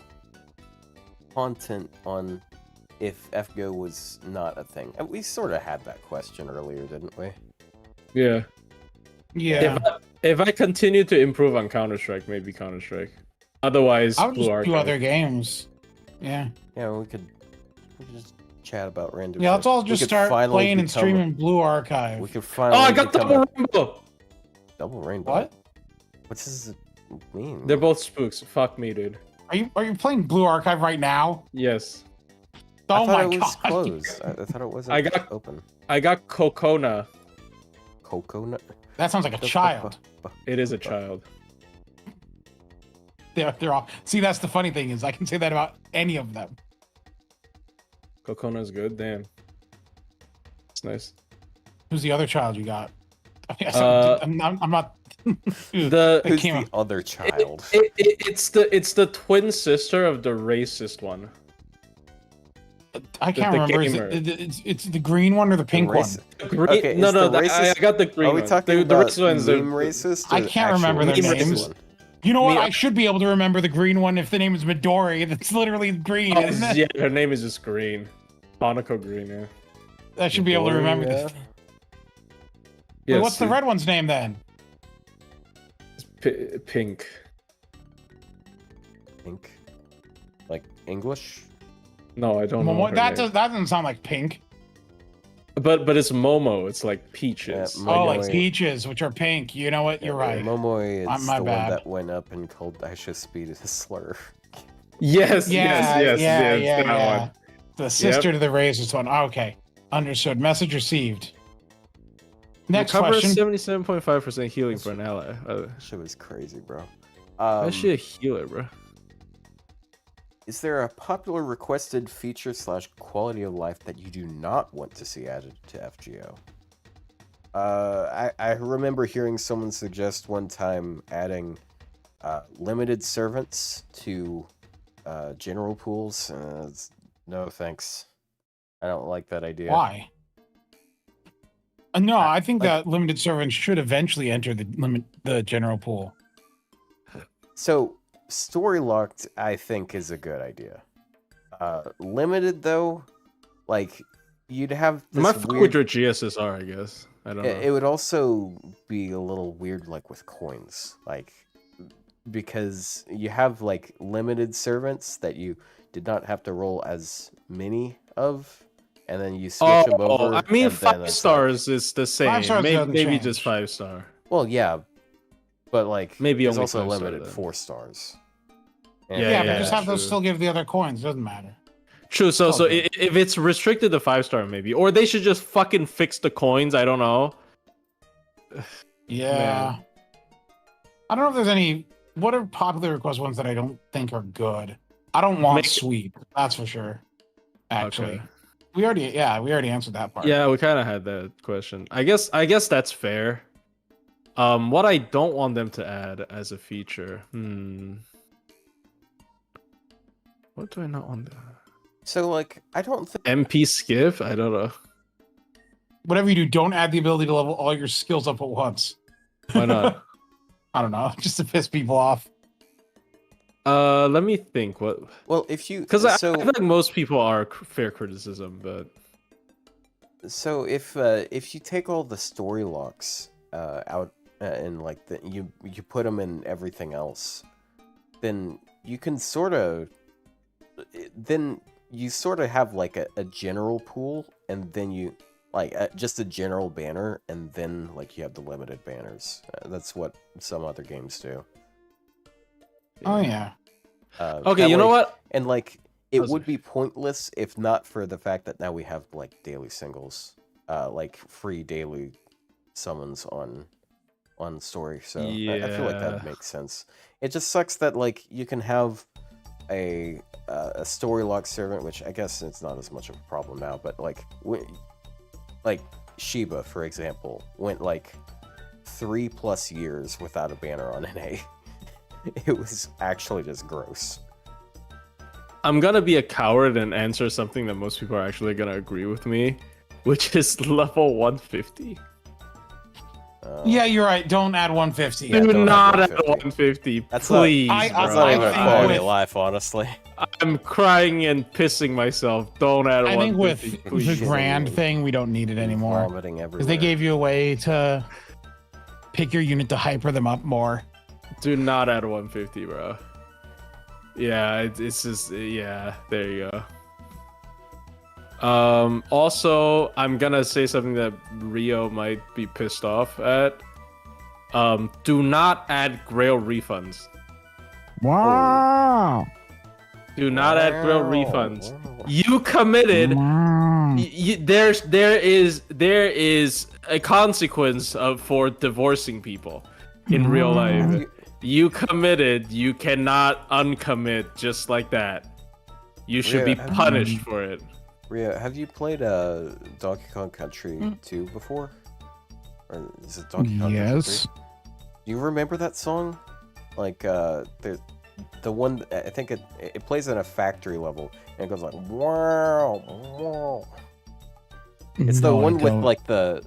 [SPEAKER 2] content on if FGO was not a thing? We sort of had that question earlier, didn't we?
[SPEAKER 4] Yeah.
[SPEAKER 3] Yeah.
[SPEAKER 4] If I continue to improve on Counter-Strike, maybe Counter-Strike. Otherwise,
[SPEAKER 3] I would just do other games. Yeah.
[SPEAKER 2] Yeah, we could just chat about random.
[SPEAKER 3] Yeah, let's all just start playing and streaming Blue Archive.
[SPEAKER 2] We could finally.
[SPEAKER 4] Oh, I got double rainbow.
[SPEAKER 2] Double rainbow.
[SPEAKER 3] What?
[SPEAKER 2] What does it mean?
[SPEAKER 4] They're both spooks. Fuck me, dude.
[SPEAKER 3] Are you playing Blue Archive right now?
[SPEAKER 4] Yes.
[SPEAKER 3] Oh my
[SPEAKER 2] god! It was
[SPEAKER 3] god!
[SPEAKER 2] Closed. I thought it wasn't open.
[SPEAKER 4] I got Kokona.
[SPEAKER 2] Coconut.
[SPEAKER 3] That sounds like a child.
[SPEAKER 4] It is a child.
[SPEAKER 3] They're all. See, that's the funny thing is I can say that about any of them.
[SPEAKER 4] Kokona's good. Damn. It's nice.
[SPEAKER 3] Who's the other child you got? I'm not.
[SPEAKER 2] Who's the other child?
[SPEAKER 4] It's the twin sister of the racist one.
[SPEAKER 3] I can't remember. It's the green one or the pink one?
[SPEAKER 2] Okay,
[SPEAKER 4] no, I got the green one.
[SPEAKER 2] Are we talking
[SPEAKER 4] the
[SPEAKER 2] about
[SPEAKER 4] racist one's
[SPEAKER 2] racist?
[SPEAKER 3] I can't remember their names. You know what? I should be able to remember the green one if the name is Midori. That's literally green, isn't it?
[SPEAKER 4] Yeah, her name is just green. Monaco green, yeah.
[SPEAKER 3] I should be able to remember this.
[SPEAKER 4] Yeah,
[SPEAKER 3] what's the red one's name then?
[SPEAKER 4] It's pink.
[SPEAKER 2] Pink? Like English?
[SPEAKER 4] No, I don't know.
[SPEAKER 3] That doesn't sound like pink.
[SPEAKER 4] But it's Momo. It's like peaches.
[SPEAKER 2] Yeah,
[SPEAKER 3] like peaches, which are pink. You know what? You're right.
[SPEAKER 2] Momo is the one that went up and called Aisha Speed a slur.
[SPEAKER 4] Yes.
[SPEAKER 3] That one. The sister to the racist one. Okay, understood. Message received. Next question.
[SPEAKER 4] 77.5% healing for an ally.
[SPEAKER 2] Shit was crazy, bro.
[SPEAKER 4] That shit a healer, bro.
[SPEAKER 2] Is there a popular requested feature / quality of life that you do not want to see added to FGO? I remember hearing someone suggest one time adding limited servants to general pools. No thanks. I don't like that idea.
[SPEAKER 3] Why? No, I think that limited servants should eventually enter the general pool.
[SPEAKER 2] So story locked, I think, is a good idea. Limited though, like you'd have this
[SPEAKER 4] My fuck with your GSSR, I guess. I don't know.
[SPEAKER 2] It would also be a little weird, like with coins, like because you have like limited servants that you did not have to roll as many of, and then you switch them over.
[SPEAKER 4] I mean, 5 stars is the same. Maybe just 5-star.
[SPEAKER 2] Well, yeah, but like
[SPEAKER 4] maybe
[SPEAKER 2] there's
[SPEAKER 4] only
[SPEAKER 2] also
[SPEAKER 4] 5-star
[SPEAKER 2] limited
[SPEAKER 4] then.
[SPEAKER 2] 4 stars.
[SPEAKER 3] Yeah, but just have those still give the other coins. Doesn't matter.
[SPEAKER 4] True. So if it's restricted to 5-star, maybe, or they should just fucking fix the coins. I don't know.
[SPEAKER 3] Yeah.
[SPEAKER 4] Man.
[SPEAKER 3] I don't know if there's any. What are popular request ones that I don't think are good? I don't want sweep. That's for sure. Actually,
[SPEAKER 4] Okay.
[SPEAKER 3] we already answered that part.
[SPEAKER 4] Yeah, we kind of had that question. I guess that's fair. What I don't want them to add as a feature. What do I not want to?
[SPEAKER 2] So like, I don't think
[SPEAKER 4] MP skiff. I don't know.
[SPEAKER 3] Whatever you do, don't add the ability to level all your skills up at once.
[SPEAKER 4] Why not?
[SPEAKER 3] I don't know, just to piss people off.
[SPEAKER 4] Let me think. What?
[SPEAKER 2] Well, if you
[SPEAKER 4] Because I feel like most people are fair criticism, but
[SPEAKER 2] so if you take all the story locks out and like you put them in everything else, then you can sort of have like a general pool, and then you like just a general banner, and then like you have the limited banners. That's what some other games do.
[SPEAKER 3] Oh yeah.
[SPEAKER 4] okay. You know what?
[SPEAKER 2] And like it would be pointless if not for the fact that now we have like daily singles, like free daily summons on story. So I feel like that makes sense. It just sucks that like you can have a story lock servant, which I guess it's not as much of a problem now, but like Shiba, for example, went like 3+ years without a banner on NA. It was actually just gross.
[SPEAKER 4] I'm gonna be a coward and answer something that most people are actually gonna agree with me, which is level 150.
[SPEAKER 3] Yeah, you're right. Don't add 150.
[SPEAKER 2] Yeah,
[SPEAKER 4] Do
[SPEAKER 2] don't
[SPEAKER 4] not
[SPEAKER 2] add
[SPEAKER 4] add
[SPEAKER 2] 150.
[SPEAKER 4] 150,
[SPEAKER 2] That's
[SPEAKER 4] please.
[SPEAKER 2] That's
[SPEAKER 4] bro.
[SPEAKER 2] not even a quality
[SPEAKER 3] with-
[SPEAKER 2] of life, honestly.
[SPEAKER 4] I'm crying and pissing myself. Don't add
[SPEAKER 3] I think
[SPEAKER 4] 150.
[SPEAKER 3] with
[SPEAKER 4] please.
[SPEAKER 3] the grand thing, we don't need it anymore.
[SPEAKER 2] Vomiting everywhere.
[SPEAKER 3] Because they gave you a way to pick your unit to hyper them up more.
[SPEAKER 4] Do not add 150, bro. Yeah, it's just yeah. There you go. Also, I'm gonna say something that Ryou might be pissed off at. Do not add Grail refunds.
[SPEAKER 3] Wow.
[SPEAKER 4] Do not add Grail refunds. You committed.
[SPEAKER 3] Wow.
[SPEAKER 4] There is a consequence for divorcing people in real life. You committed. You cannot uncommit just like that. You should be punished for it.
[SPEAKER 2] Ryou, have you played Donkey Kong Country 2 before? Or is it Donkey Kong
[SPEAKER 3] Yes.
[SPEAKER 2] Country 3? Do you remember that song? Like the one, I think it plays in a factory level and it goes like wow, wow. It's the one with like the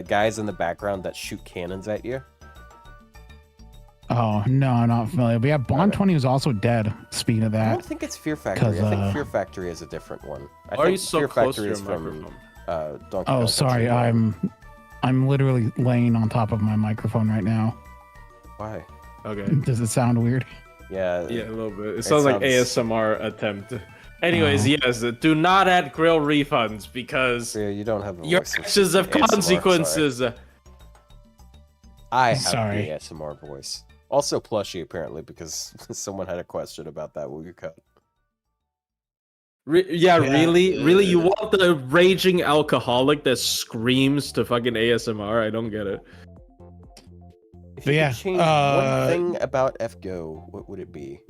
[SPEAKER 2] guys in the background that shoot cannons at you.
[SPEAKER 3] Oh no, I'm not familiar. But yeah, Bond 20 was also dead. Speaking of
[SPEAKER 2] I
[SPEAKER 3] that,
[SPEAKER 2] don't think it's Fear Factory. I think Fear Factory is a different one. I
[SPEAKER 4] Are
[SPEAKER 2] think
[SPEAKER 4] you so
[SPEAKER 2] Fear
[SPEAKER 4] close to
[SPEAKER 2] Factory
[SPEAKER 4] your
[SPEAKER 2] is from
[SPEAKER 4] microphone?
[SPEAKER 2] Donkey Kong
[SPEAKER 3] sorry,
[SPEAKER 2] Country.
[SPEAKER 3] I'm literally laying on top of my microphone right now.
[SPEAKER 2] Why?
[SPEAKER 4] Okay.
[SPEAKER 3] Does it sound weird?
[SPEAKER 2] Yeah.
[SPEAKER 4] Yeah, a little bit. It sounds like ASMR attempt. Anyways,
[SPEAKER 3] Oh.
[SPEAKER 4] yes, do not add Grail refunds because
[SPEAKER 2] Yeah, you don't have a
[SPEAKER 4] your
[SPEAKER 2] voice of
[SPEAKER 4] actions have
[SPEAKER 2] ASMR,
[SPEAKER 4] consequences.
[SPEAKER 2] sorry. I have
[SPEAKER 3] Sorry.
[SPEAKER 2] the ASMR voice. Also plushie, apparently, because someone had a question about that Wooga cut.
[SPEAKER 4] Really? You want the raging alcoholic that screams to fucking ASMR? I don't get it.
[SPEAKER 2] If
[SPEAKER 3] But
[SPEAKER 2] you
[SPEAKER 3] yeah,
[SPEAKER 2] could change one thing about FGO, what would it be?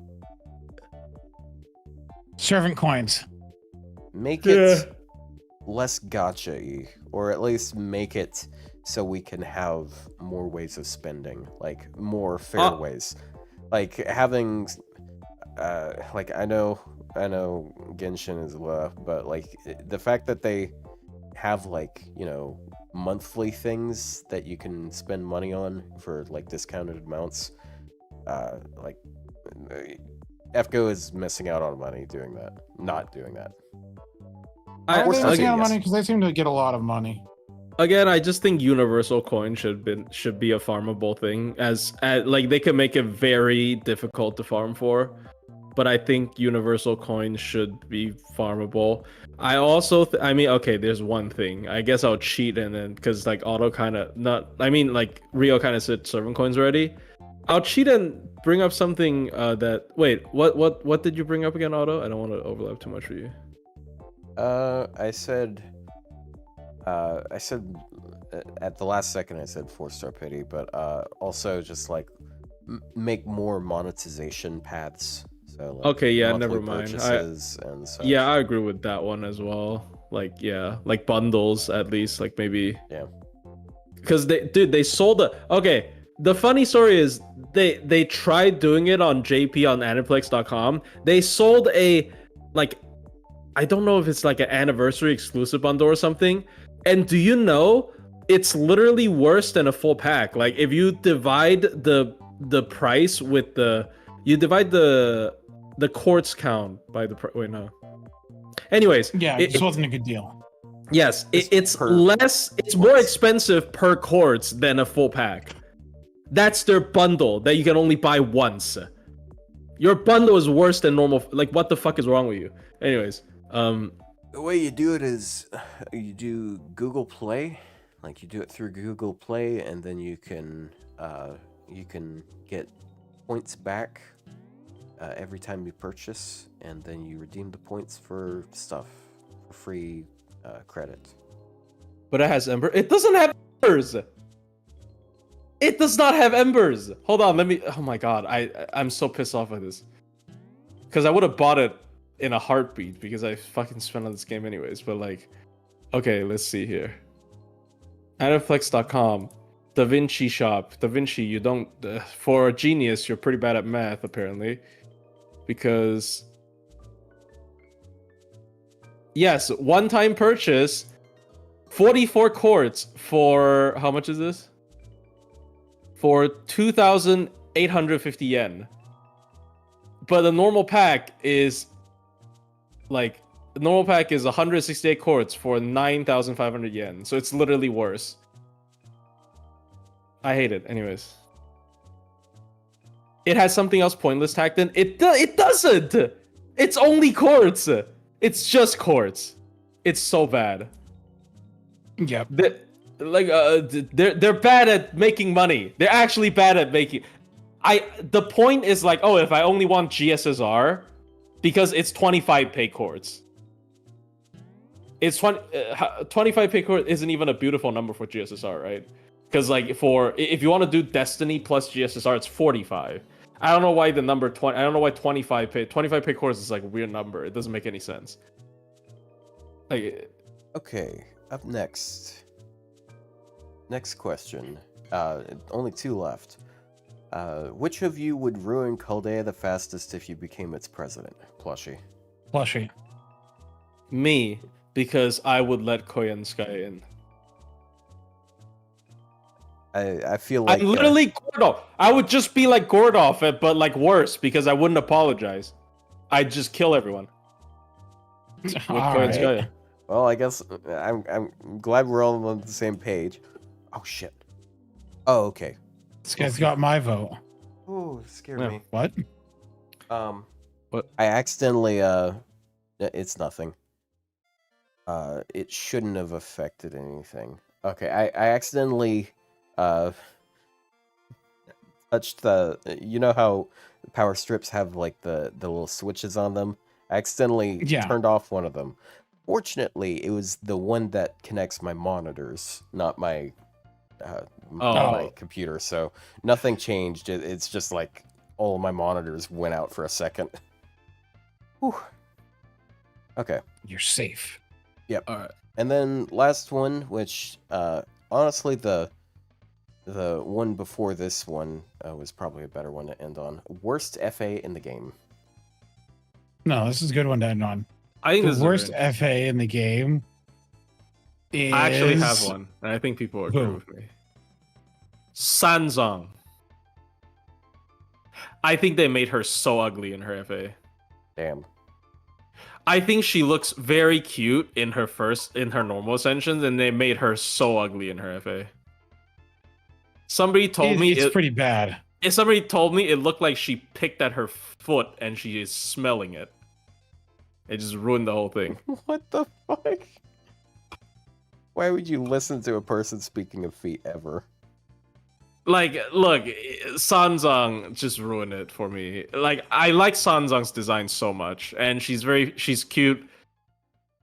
[SPEAKER 3] servant coins.
[SPEAKER 2] Make it less gacha-y, or at least make it so we can have more ways of spending, like more fair ways. Like having, like I know Genshin is low, but like the fact that they have like, you know, monthly things that you can spend money on for like discounted amounts, like FGO is missing out on money doing that, not doing that.
[SPEAKER 3] They're missing out on
[SPEAKER 2] yes.
[SPEAKER 3] money because they seem to get a lot of money.
[SPEAKER 4] Again, I just think universal coin should be a farmable thing, as like they can make it very difficult to farm for, but I think universal coin should be farmable. I also I mean, okay, there's one thing. I guess I'll cheat and then, because like Auto kind of not, I mean like Rio kind of said servant coins already. I'll cheat and bring up something that, wait, what did you bring up again, Auto? I don't want to overlap too much for you.
[SPEAKER 2] I said at the last second I said 4-star pity, but also just like make more monetization paths. So like,
[SPEAKER 4] okay, yeah,
[SPEAKER 2] monthly
[SPEAKER 4] never mind.
[SPEAKER 2] And such.
[SPEAKER 4] Yeah, I agree with that one as well. Like, yeah, like bundles at least, like maybe.
[SPEAKER 2] Yeah.
[SPEAKER 4] Because they sold a. Okay, the funny story is they tried doing it on JP on Aniplex.com. They sold a, like, I don't know if it's like an anniversary exclusive bundle or something. And do you know, it's literally worse than a full pack. Like if you divide the price with you divide the quartz count by the wait, no. Anyways,
[SPEAKER 3] yeah, it wasn't a good deal.
[SPEAKER 4] Yes, it's more expensive per quartz than a full pack. That's their bundle that you can only buy once. Your bundle is worse than normal. Like, what the fuck is wrong with you? Anyways,
[SPEAKER 2] the way you do it is you do Google Play, like you do it through Google Play, and then you can get points back every time you purchase, and then you redeem the points for stuff for free credit.
[SPEAKER 4] But it has Ember. It doesn't have Embers. It does not have Embers. Hold on, let me. Oh my god, I'm so pissed off at this. Because I would have bought it in a heartbeat because I fucking spent on this game anyways. But like, okay, let's see here. Aniplex.com, Da Vinci shop. Da Vinci, you don't. For a genius, you're pretty bad at math apparently. Because yes, one-time purchase, 44 quartz for how much is this? For 2,850 yen. But the normal pack is like, the normal pack is 168 quartz for 9,500 yen. So it's literally worse. I hate it. Anyways. It has something else pointless tacked in. It doesn't. It's only quartz. It's just quartz. It's so bad.
[SPEAKER 3] Yeah.
[SPEAKER 4] They're bad at making money. They're actually bad at making. The point is like, oh, if I only want GSSR, because it's 25 pay quartz. It's 25 pay quartz isn't even a beautiful number for GSSR, right? Because like if you want to do Destiny plus GSSR, it's 45. I don't know why the number 20. I don't know why 25 pay quartz is like a weird number. It doesn't make any sense. Like,
[SPEAKER 2] okay, up next. Next question. Only 2 left. Which of you would ruin Chaldea the fastest if you became its president? Plushie.
[SPEAKER 4] Me, because I would let Koyan Sky in.
[SPEAKER 2] I feel like
[SPEAKER 4] I'm literally Gordov. I would just be like Gordov, but like worse, because I wouldn't apologize. I'd just kill everyone.
[SPEAKER 3] Right.
[SPEAKER 2] Well, I guess I'm glad we're all on the same page. Oh shit. Oh, okay.
[SPEAKER 3] This guy's got my vote.
[SPEAKER 2] Oh, scared
[SPEAKER 4] Yeah.
[SPEAKER 2] me.
[SPEAKER 3] What?
[SPEAKER 4] What?
[SPEAKER 2] I accidentally it's nothing. It shouldn't have affected anything. Okay, I accidentally touched the, you know how power strips have like the little switches on them? I accidentally turned off one of them. Fortunately, it was the one that connects my monitors, not my my computer, so nothing changed. It's just like all of my monitors went out for a second. Whew. Okay.
[SPEAKER 3] You're safe.
[SPEAKER 2] Yep.
[SPEAKER 4] All right.
[SPEAKER 2] And then last one, which honestly the one before this one was probably a better one to end on. Worst FA in the game.
[SPEAKER 3] No, this is a good one to end on.
[SPEAKER 4] I think
[SPEAKER 3] The worst FA in the game is...
[SPEAKER 4] I actually have one, and I think people agree with me. Sanzong. I think they made her so ugly in her FA.
[SPEAKER 2] Damn.
[SPEAKER 4] I think she looks very cute in her normal ascensions, and they made her so ugly in her FA. Somebody told me
[SPEAKER 3] it's pretty bad.
[SPEAKER 4] If somebody told me it looked like she picked at her foot and she is smelling it. It just ruined the whole thing.
[SPEAKER 2] What the fuck? Why would you listen to a person speaking of feet ever?
[SPEAKER 4] Like, look, Sanzong just ruined it for me. Like, I like Sanzong's design so much, and she's cute.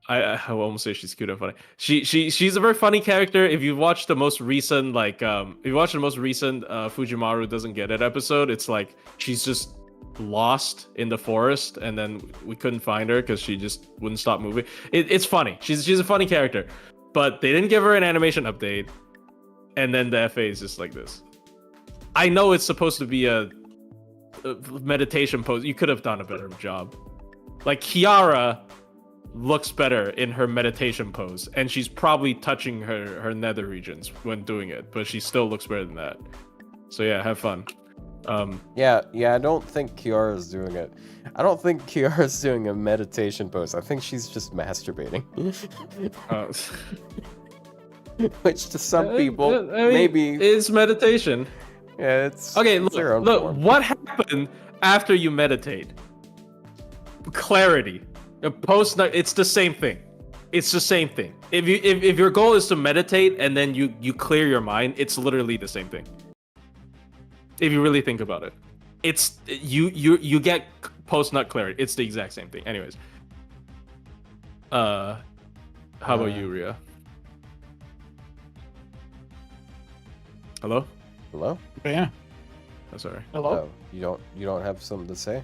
[SPEAKER 4] I won't say she's cute and funny. She's a very funny character. If you watch the most recent Fujimaru Doesn't Get It episode, it's like she's just lost in the forest, and then we couldn't find her because she just wouldn't stop moving. It's funny. She's a funny character, but they didn't give her an animation update, and then the FA is just like this. I know it's supposed to be a meditation pose. You could have done a better job. Like, Kiara looks better in her meditation pose, and she's probably touching her nether regions when doing it, but she still looks better than that. So yeah, have fun.
[SPEAKER 2] Yeah, I don't think Kiara's doing it. I don't think Kiara's doing a meditation pose. I think she's just masturbating. Which to some people, I mean, maybe
[SPEAKER 4] it's meditation.
[SPEAKER 2] Yeah, it's
[SPEAKER 4] okay.
[SPEAKER 2] It's
[SPEAKER 4] look, what happened after you meditate? Clarity. Post night, it's the same thing. It's the same thing. If your goal is to meditate and then you clear your mind, it's literally the same thing. If you really think about it, it's you get post nut clarity. It's the exact same thing. Anyways, how about you, Ryou? Hello?
[SPEAKER 2] Hello?
[SPEAKER 3] Yeah.
[SPEAKER 4] Oh, sorry.
[SPEAKER 3] Hello?
[SPEAKER 2] Oh, you don't have something to say?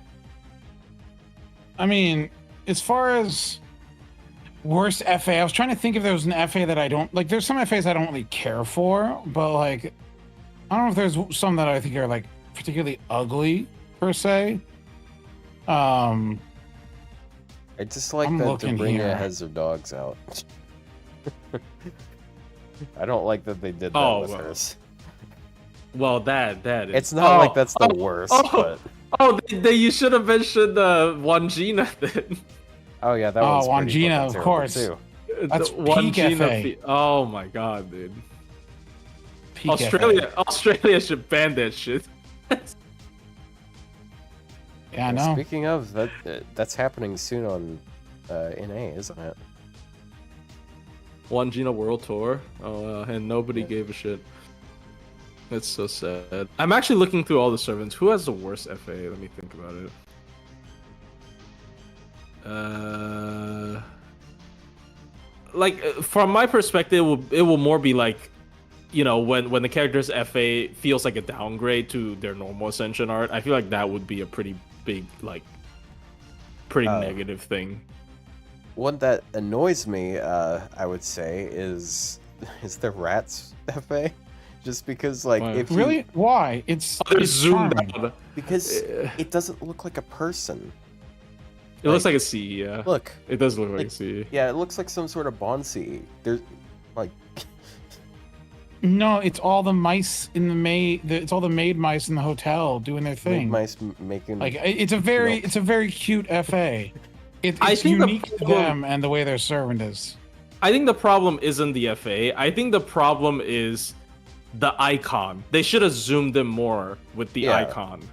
[SPEAKER 3] I mean, as far as worst FA, I was trying to think if there was an FA that I don't like. There's some FAs I don't really care for, but like, I don't know if there's some that I think are like particularly ugly per se.
[SPEAKER 2] I just like that Dobrynia
[SPEAKER 3] here.
[SPEAKER 2] has her dogs out. I don't like that they did that with hers.
[SPEAKER 4] Well, that is.
[SPEAKER 2] It's not like that's the worst, but.
[SPEAKER 4] You should have mentioned Wangina then.
[SPEAKER 2] Oh yeah, that one's pretty
[SPEAKER 3] Wangina,
[SPEAKER 2] fucking
[SPEAKER 3] of course.
[SPEAKER 2] too.
[SPEAKER 3] That's peak FA.
[SPEAKER 4] Oh my god, dude.
[SPEAKER 3] Peak
[SPEAKER 4] Australia should ban that shit.
[SPEAKER 3] Yeah, I know.
[SPEAKER 2] Speaking of that's happening soon on NA, isn't it?
[SPEAKER 4] Wangina World Tour. And nobody gave a shit. That's so sad. I'm actually looking through all the servants. Who has the worst FA? Let me think about it. Like, from my perspective, it will more be like, you know, when the character's FA feels like a downgrade to their normal Ascension art. I feel like that would be a pretty big, like, negative thing.
[SPEAKER 2] One that annoys me, I would say, is the Rats FA. Just because, like, if you...
[SPEAKER 3] Really? Why? It's
[SPEAKER 4] zoomed
[SPEAKER 3] charming.
[SPEAKER 4] out.
[SPEAKER 2] Because it doesn't look like a person.
[SPEAKER 4] It looks like a CE, yeah.
[SPEAKER 2] Look.
[SPEAKER 4] It does look like a CE.
[SPEAKER 2] Yeah, it looks like some sort of Bond CE. There's, like...
[SPEAKER 3] No, it's all the mice in the maid. It's all the maid mice in the hotel doing their thing.
[SPEAKER 2] Maid mice making...
[SPEAKER 3] Like, it's a very cute FA. It's unique to them and the way their servant is.
[SPEAKER 4] I think the problem isn't the FA. I think the problem is the icon. They should have zoomed in more with the icon.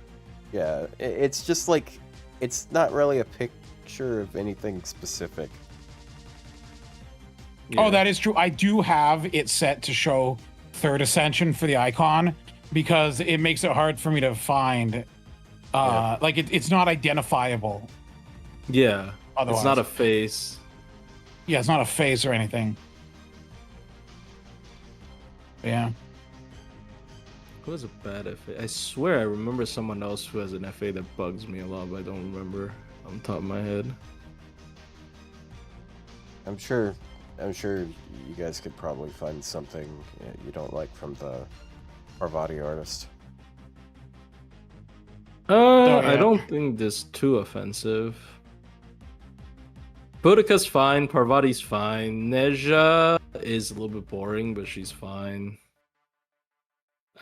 [SPEAKER 2] Yeah, it's just like, it's not really a picture of anything specific.
[SPEAKER 3] Yeah. Oh, that is true. I do have it set to show third ascension for the icon because it makes it hard for me to find. Like it's not identifiable.
[SPEAKER 4] Yeah,
[SPEAKER 3] otherwise.
[SPEAKER 4] It's not a face.
[SPEAKER 3] Yeah, it's not a face or anything. Yeah.
[SPEAKER 4] Who has a bad FA? I swear I remember someone else who has an FA that bugs me a lot, but I don't remember on the top of my head.
[SPEAKER 2] I'm sure you guys could probably find something you don't like from the Parvati artist.
[SPEAKER 4] I don't think this too offensive. Boudica's fine, Parvati's fine. Neja is a little bit boring, but she's fine.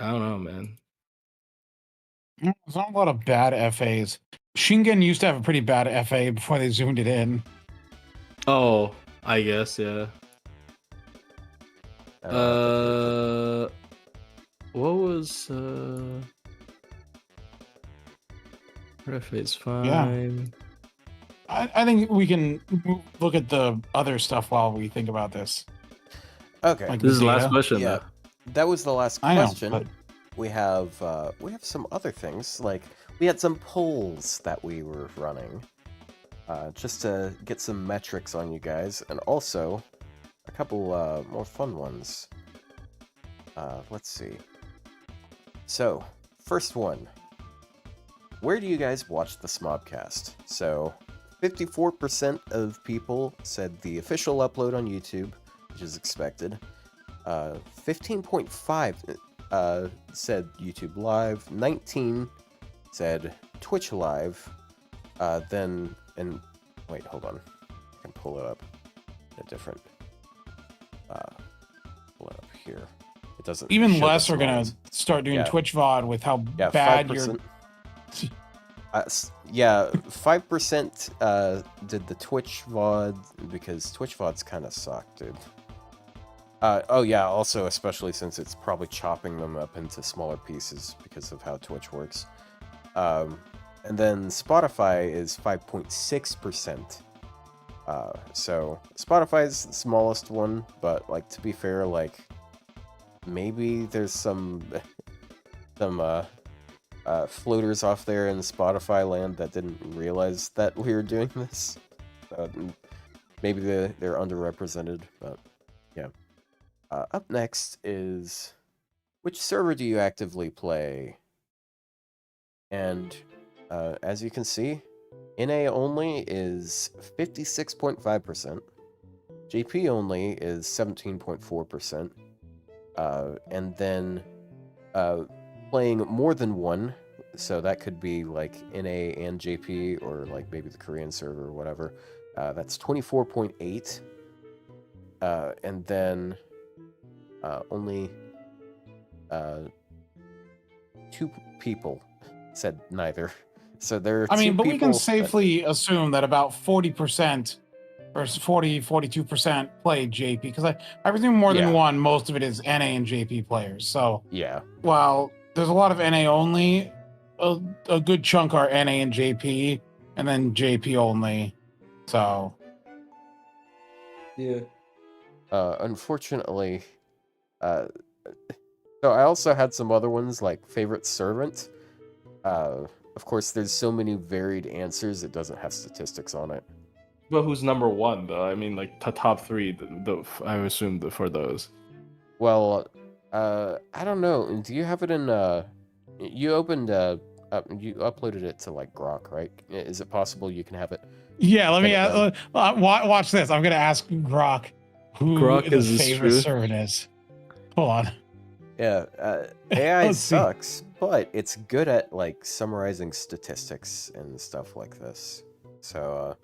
[SPEAKER 4] I don't know, man.
[SPEAKER 3] There's not a lot of bad FAs. Shingen used to have a pretty bad FA before they zoomed it in.
[SPEAKER 4] Oh, I guess, yeah. What was her FA is fine.
[SPEAKER 3] Yeah. I think we can look at the other stuff while we think about this.
[SPEAKER 2] Okay.
[SPEAKER 3] Like
[SPEAKER 4] This is the last
[SPEAKER 3] data.
[SPEAKER 4] question.
[SPEAKER 2] Yeah, that was the last
[SPEAKER 3] I know,
[SPEAKER 2] question.
[SPEAKER 3] but-
[SPEAKER 2] We have some other things, like we had some polls that we were running, just to get some metrics on you guys, and also a couple more fun ones. Let's see. So, first one. Where do you guys watch the Smobcast? So, 54% of people said the official upload on YouTube, which is expected. 15.5 said YouTube Live. 19 said Twitch Live. Wait, hold on. I can pull it up in a different. Pull it up here. It doesn't.
[SPEAKER 3] Even
[SPEAKER 2] show the
[SPEAKER 3] less are gonna
[SPEAKER 2] smalls.
[SPEAKER 3] start doing
[SPEAKER 2] Yeah.
[SPEAKER 3] Twitch VOD with how
[SPEAKER 2] Yeah,
[SPEAKER 3] bad
[SPEAKER 2] 5%.
[SPEAKER 3] your.
[SPEAKER 2] Yeah, 5% did the Twitch VOD because Twitch VODs kind of suck, dude. Oh yeah, also especially since it's probably chopping them up into smaller pieces because of how Twitch works. And then Spotify is 5.6%. So Spotify is the smallest one, but like to be fair, like maybe there's some floaters off there in Spotify land that didn't realize that we were doing this. Maybe they're underrepresented, but yeah. Up next is, which server do you actively play? And as you can see, NA only is 56.5%, JP only is 17.4%, and then playing more than one, so that could be like NA and JP, or like maybe the Korean server or whatever, that's 24.8, and then only 2 people said neither. So there are
[SPEAKER 3] I mean,
[SPEAKER 2] two
[SPEAKER 3] but we can
[SPEAKER 2] people
[SPEAKER 3] safely assume that about 40% or 42% play JP, because I presume more than
[SPEAKER 2] Yeah.
[SPEAKER 3] one, most of it is NA and JP players. So
[SPEAKER 2] Yeah.
[SPEAKER 3] while there's a lot of NA only, a good chunk are NA and JP, and then JP only. So
[SPEAKER 4] Yeah.
[SPEAKER 2] Unfortunately, so I also had some other ones like favorite servant. Of course, there's so many varied answers, it doesn't have statistics on it.
[SPEAKER 4] But who's number one though? I mean, like top three. I assume for those.
[SPEAKER 2] Well, I don't know. Do you have it in? You opened you uploaded it to like Grok, right? Is it possible you can have it?
[SPEAKER 3] yeah, let me
[SPEAKER 2] Get it
[SPEAKER 3] watch this. I'm gonna ask Grok who
[SPEAKER 4] Grok
[SPEAKER 3] the
[SPEAKER 4] is his
[SPEAKER 3] favorite
[SPEAKER 4] truth.
[SPEAKER 3] servant is. Hold on.
[SPEAKER 2] Yeah, AI
[SPEAKER 3] Let's see.
[SPEAKER 2] sucks, but it's good at like summarizing statistics and stuff like this. So,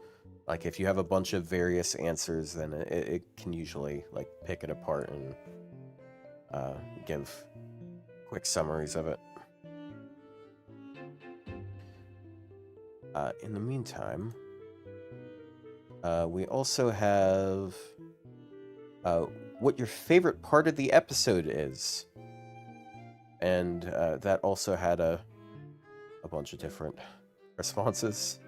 [SPEAKER 2] like if you have a bunch of various answers, then it can usually like pick it apart and give quick summaries of it. In the meantime, we also have what your favorite part of the episode is. And that also had a bunch of different responses.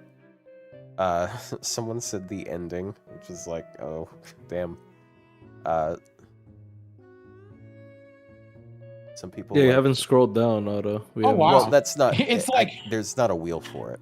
[SPEAKER 2] Someone said the ending, which is like, oh, damn. Some people.
[SPEAKER 4] Yeah, you
[SPEAKER 2] like-
[SPEAKER 4] haven't scrolled down, Otto.
[SPEAKER 3] Oh, wow.
[SPEAKER 2] Well, that's not.
[SPEAKER 3] It's like-
[SPEAKER 2] there's not a wheel for it.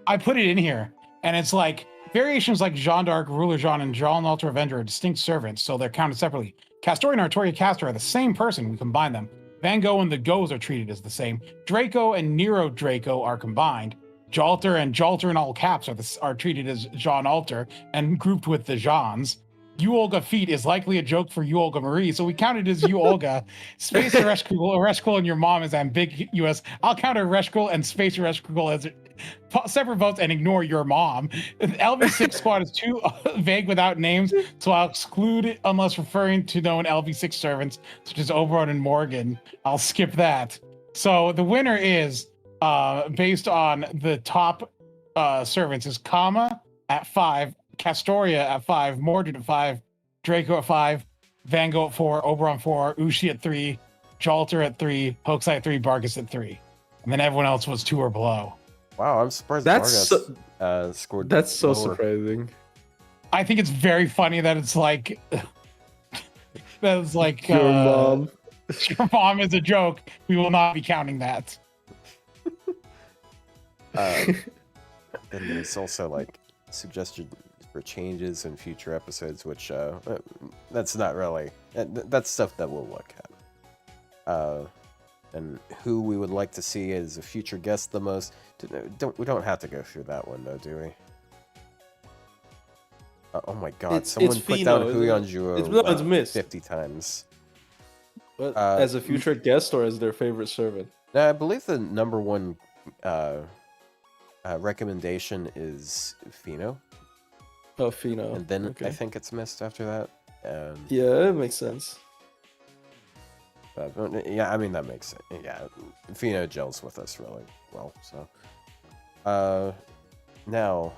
[SPEAKER 3] I put it in here, and it's like variations like Jean d'Arc, Ruler Jean, and Jean l'Ultra Avenger are distinct servants, so they're counted separately. Castor and Artoria Castor are the same person. We combine them. Van Gogh and the Goes are treated as the same. Draco and Nero Draco are combined. Jalter and Jalter in all caps are treated as Jean Alter and grouped with the Jeans. You Olga Feet is likely a joke for You Olga Marie, so we count it as You Olga. Space Ereshkigal and your mom is ambiguous. I'll count Ereshkigal and Space Ereshkigal as separate votes and ignore your mom. LV6 squad is too vague without names, so I'll exclude it unless referring to known LV6 servants such as Oberon and Morgan. I'll skip that. So the winner is based on the top servants is Kama at 5, Castoria at 5, Mordred at 5, Draco at 5, Van Gogh at 4, Oberon 4, Ushi at 3, Jalter at 3, Hoaxai at 3, Bargus at 3. And then everyone else was 2 or below.
[SPEAKER 2] Wow, I'm surprised
[SPEAKER 4] That's
[SPEAKER 2] Vargas scored.
[SPEAKER 4] That's so
[SPEAKER 2] lower.
[SPEAKER 4] surprising.
[SPEAKER 3] I think it's very funny that it's like that's like
[SPEAKER 4] Your mom.
[SPEAKER 3] Your mom is a joke. We will not be counting that.
[SPEAKER 2] And there's also like suggestions for changes in future episodes, which that's not really that's stuff that we'll look at. And who we would like to see as a future guest the most. We don't have to go through that one though, do we? Oh my god, someone put down Huyon Juo
[SPEAKER 4] it's missed
[SPEAKER 2] 50 times.
[SPEAKER 4] But as a future guest or as their favorite servant?
[SPEAKER 2] I believe the number one recommendation is Fino.
[SPEAKER 4] Oh, Fino.
[SPEAKER 2] And then
[SPEAKER 4] okay.
[SPEAKER 2] I think it's missed after that.
[SPEAKER 4] Yeah, it makes sense.
[SPEAKER 2] Yeah, I mean, that makes sense. Yeah, Fino gels with us really well. So, now,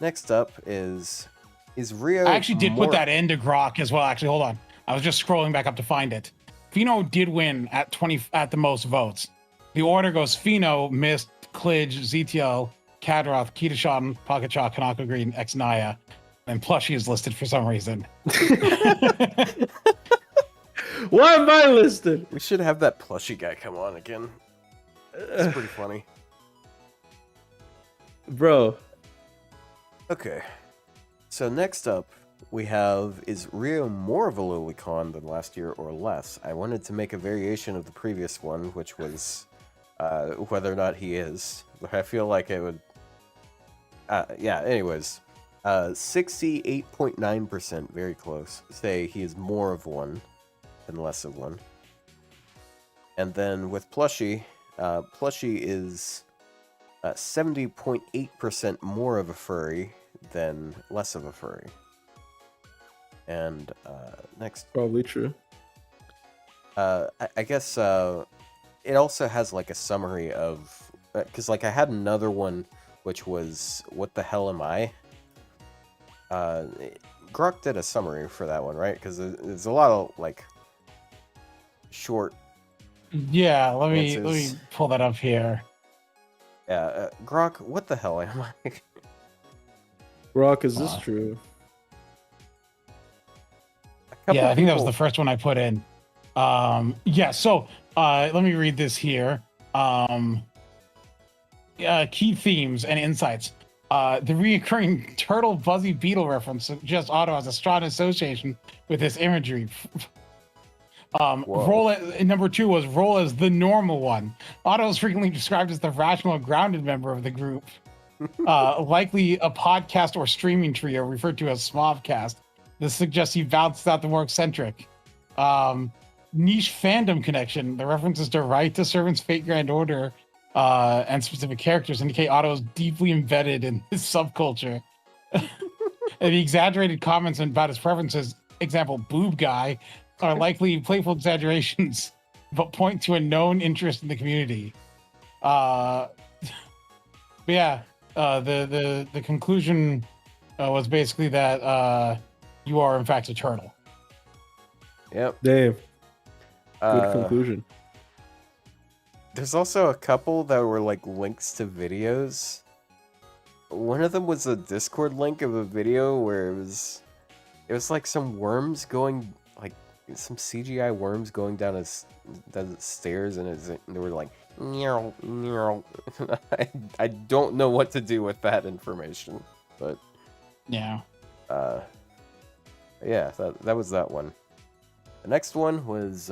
[SPEAKER 2] next up is Ryou.
[SPEAKER 3] I actually did put that into Grok as well. Actually, hold on. I was just scrolling back up to find it. Fino did win at 20 at the most votes. The order goes Fino, Mist, Klidge, ZTL, Kadroth, Kitashan, Pocket Chalk, Kanako Green, X Naya, and Plushie is listed for some reason.
[SPEAKER 4] Why am I listed?
[SPEAKER 2] We should have that Plushie guy come on again. It's pretty funny.
[SPEAKER 4] Bro.
[SPEAKER 2] Okay. So next up, we have, is Ryou more of a lolicon than last year or less? I wanted to make a variation of the previous one, which was whether or not he is. But I feel like it would... yeah, anyways. 68.9%, very close, say he is more of one than less of one. And then with Plushie, Plushie is 70.8% more of a furry than less of a furry. And next,
[SPEAKER 4] probably true.
[SPEAKER 2] I guess it also has like a summary of, because like I had another one which was what the hell am I? Grok did a summary for that one, right? Because there's a lot of like short.
[SPEAKER 3] Yeah, let me pull that up here.
[SPEAKER 2] Yeah, Grok, what the hell am I?
[SPEAKER 4] Grok, is this true?
[SPEAKER 3] Yeah, I think that was the first one I put in. Yeah, so let me read this here. Key themes and insights. The reoccurring turtle buzzy beetle reference suggests Otto has a strong association with this imagery. Number 2 was role as the normal one. Otto is frequently described as the rational and grounded member of the group. Likely a podcast or streaming trio referred to as smobcast. This suggests he balances out the more eccentric. Niche fandom connection. The references to Right to Servants, Fate Grand Order, and specific characters indicate Otto is deeply embedded in his subculture. And the exaggerated comments about his preferences, example, boob guy, are likely playful exaggerations, but point to a known interest in the community. But yeah, the conclusion was basically that you are in fact a turtle.
[SPEAKER 2] Yep.
[SPEAKER 4] Damn. Good conclusion.
[SPEAKER 2] There's also a couple that were like links to videos. One of them was a Discord link of a video where it was like some worms going, like some CGI worms going down the stairs, and they were like, meow, meow. I don't know what to do with that information, but
[SPEAKER 3] yeah.
[SPEAKER 2] Yeah, that was that one. The next one was,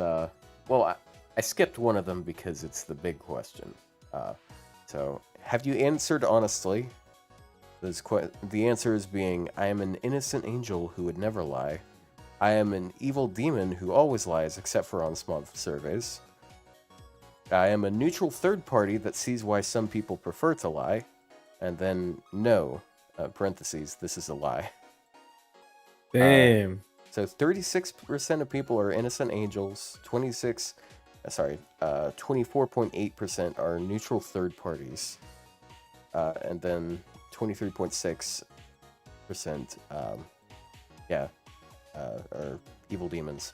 [SPEAKER 2] well, I skipped one of them because it's the big question. So, have you answered honestly? The answer is being, I am an innocent angel who would never lie. I am an evil demon who always lies except for on SMOB surveys. I am a neutral third party that sees why some people prefer to lie. And then, no, parentheses, this is a lie.
[SPEAKER 4] Damn.
[SPEAKER 2] So 36% of people are innocent angels, 24.8% are neutral third parties, and then 23.6%, are evil demons.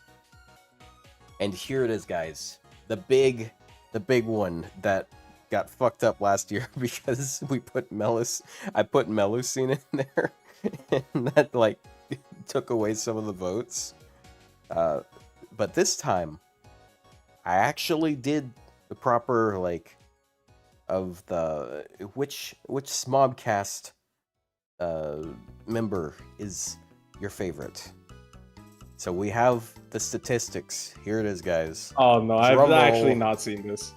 [SPEAKER 2] And here it is, guys. The big one that got fucked up last year because I put Melusine in there, and that, like, took away some of the votes. But this time, I actually did the proper, like, of the which smobcast member is your favorite. So we have the statistics. Here it is, guys.
[SPEAKER 4] Oh no, I've
[SPEAKER 2] Drum
[SPEAKER 4] actually
[SPEAKER 2] roll.
[SPEAKER 4] not seen this.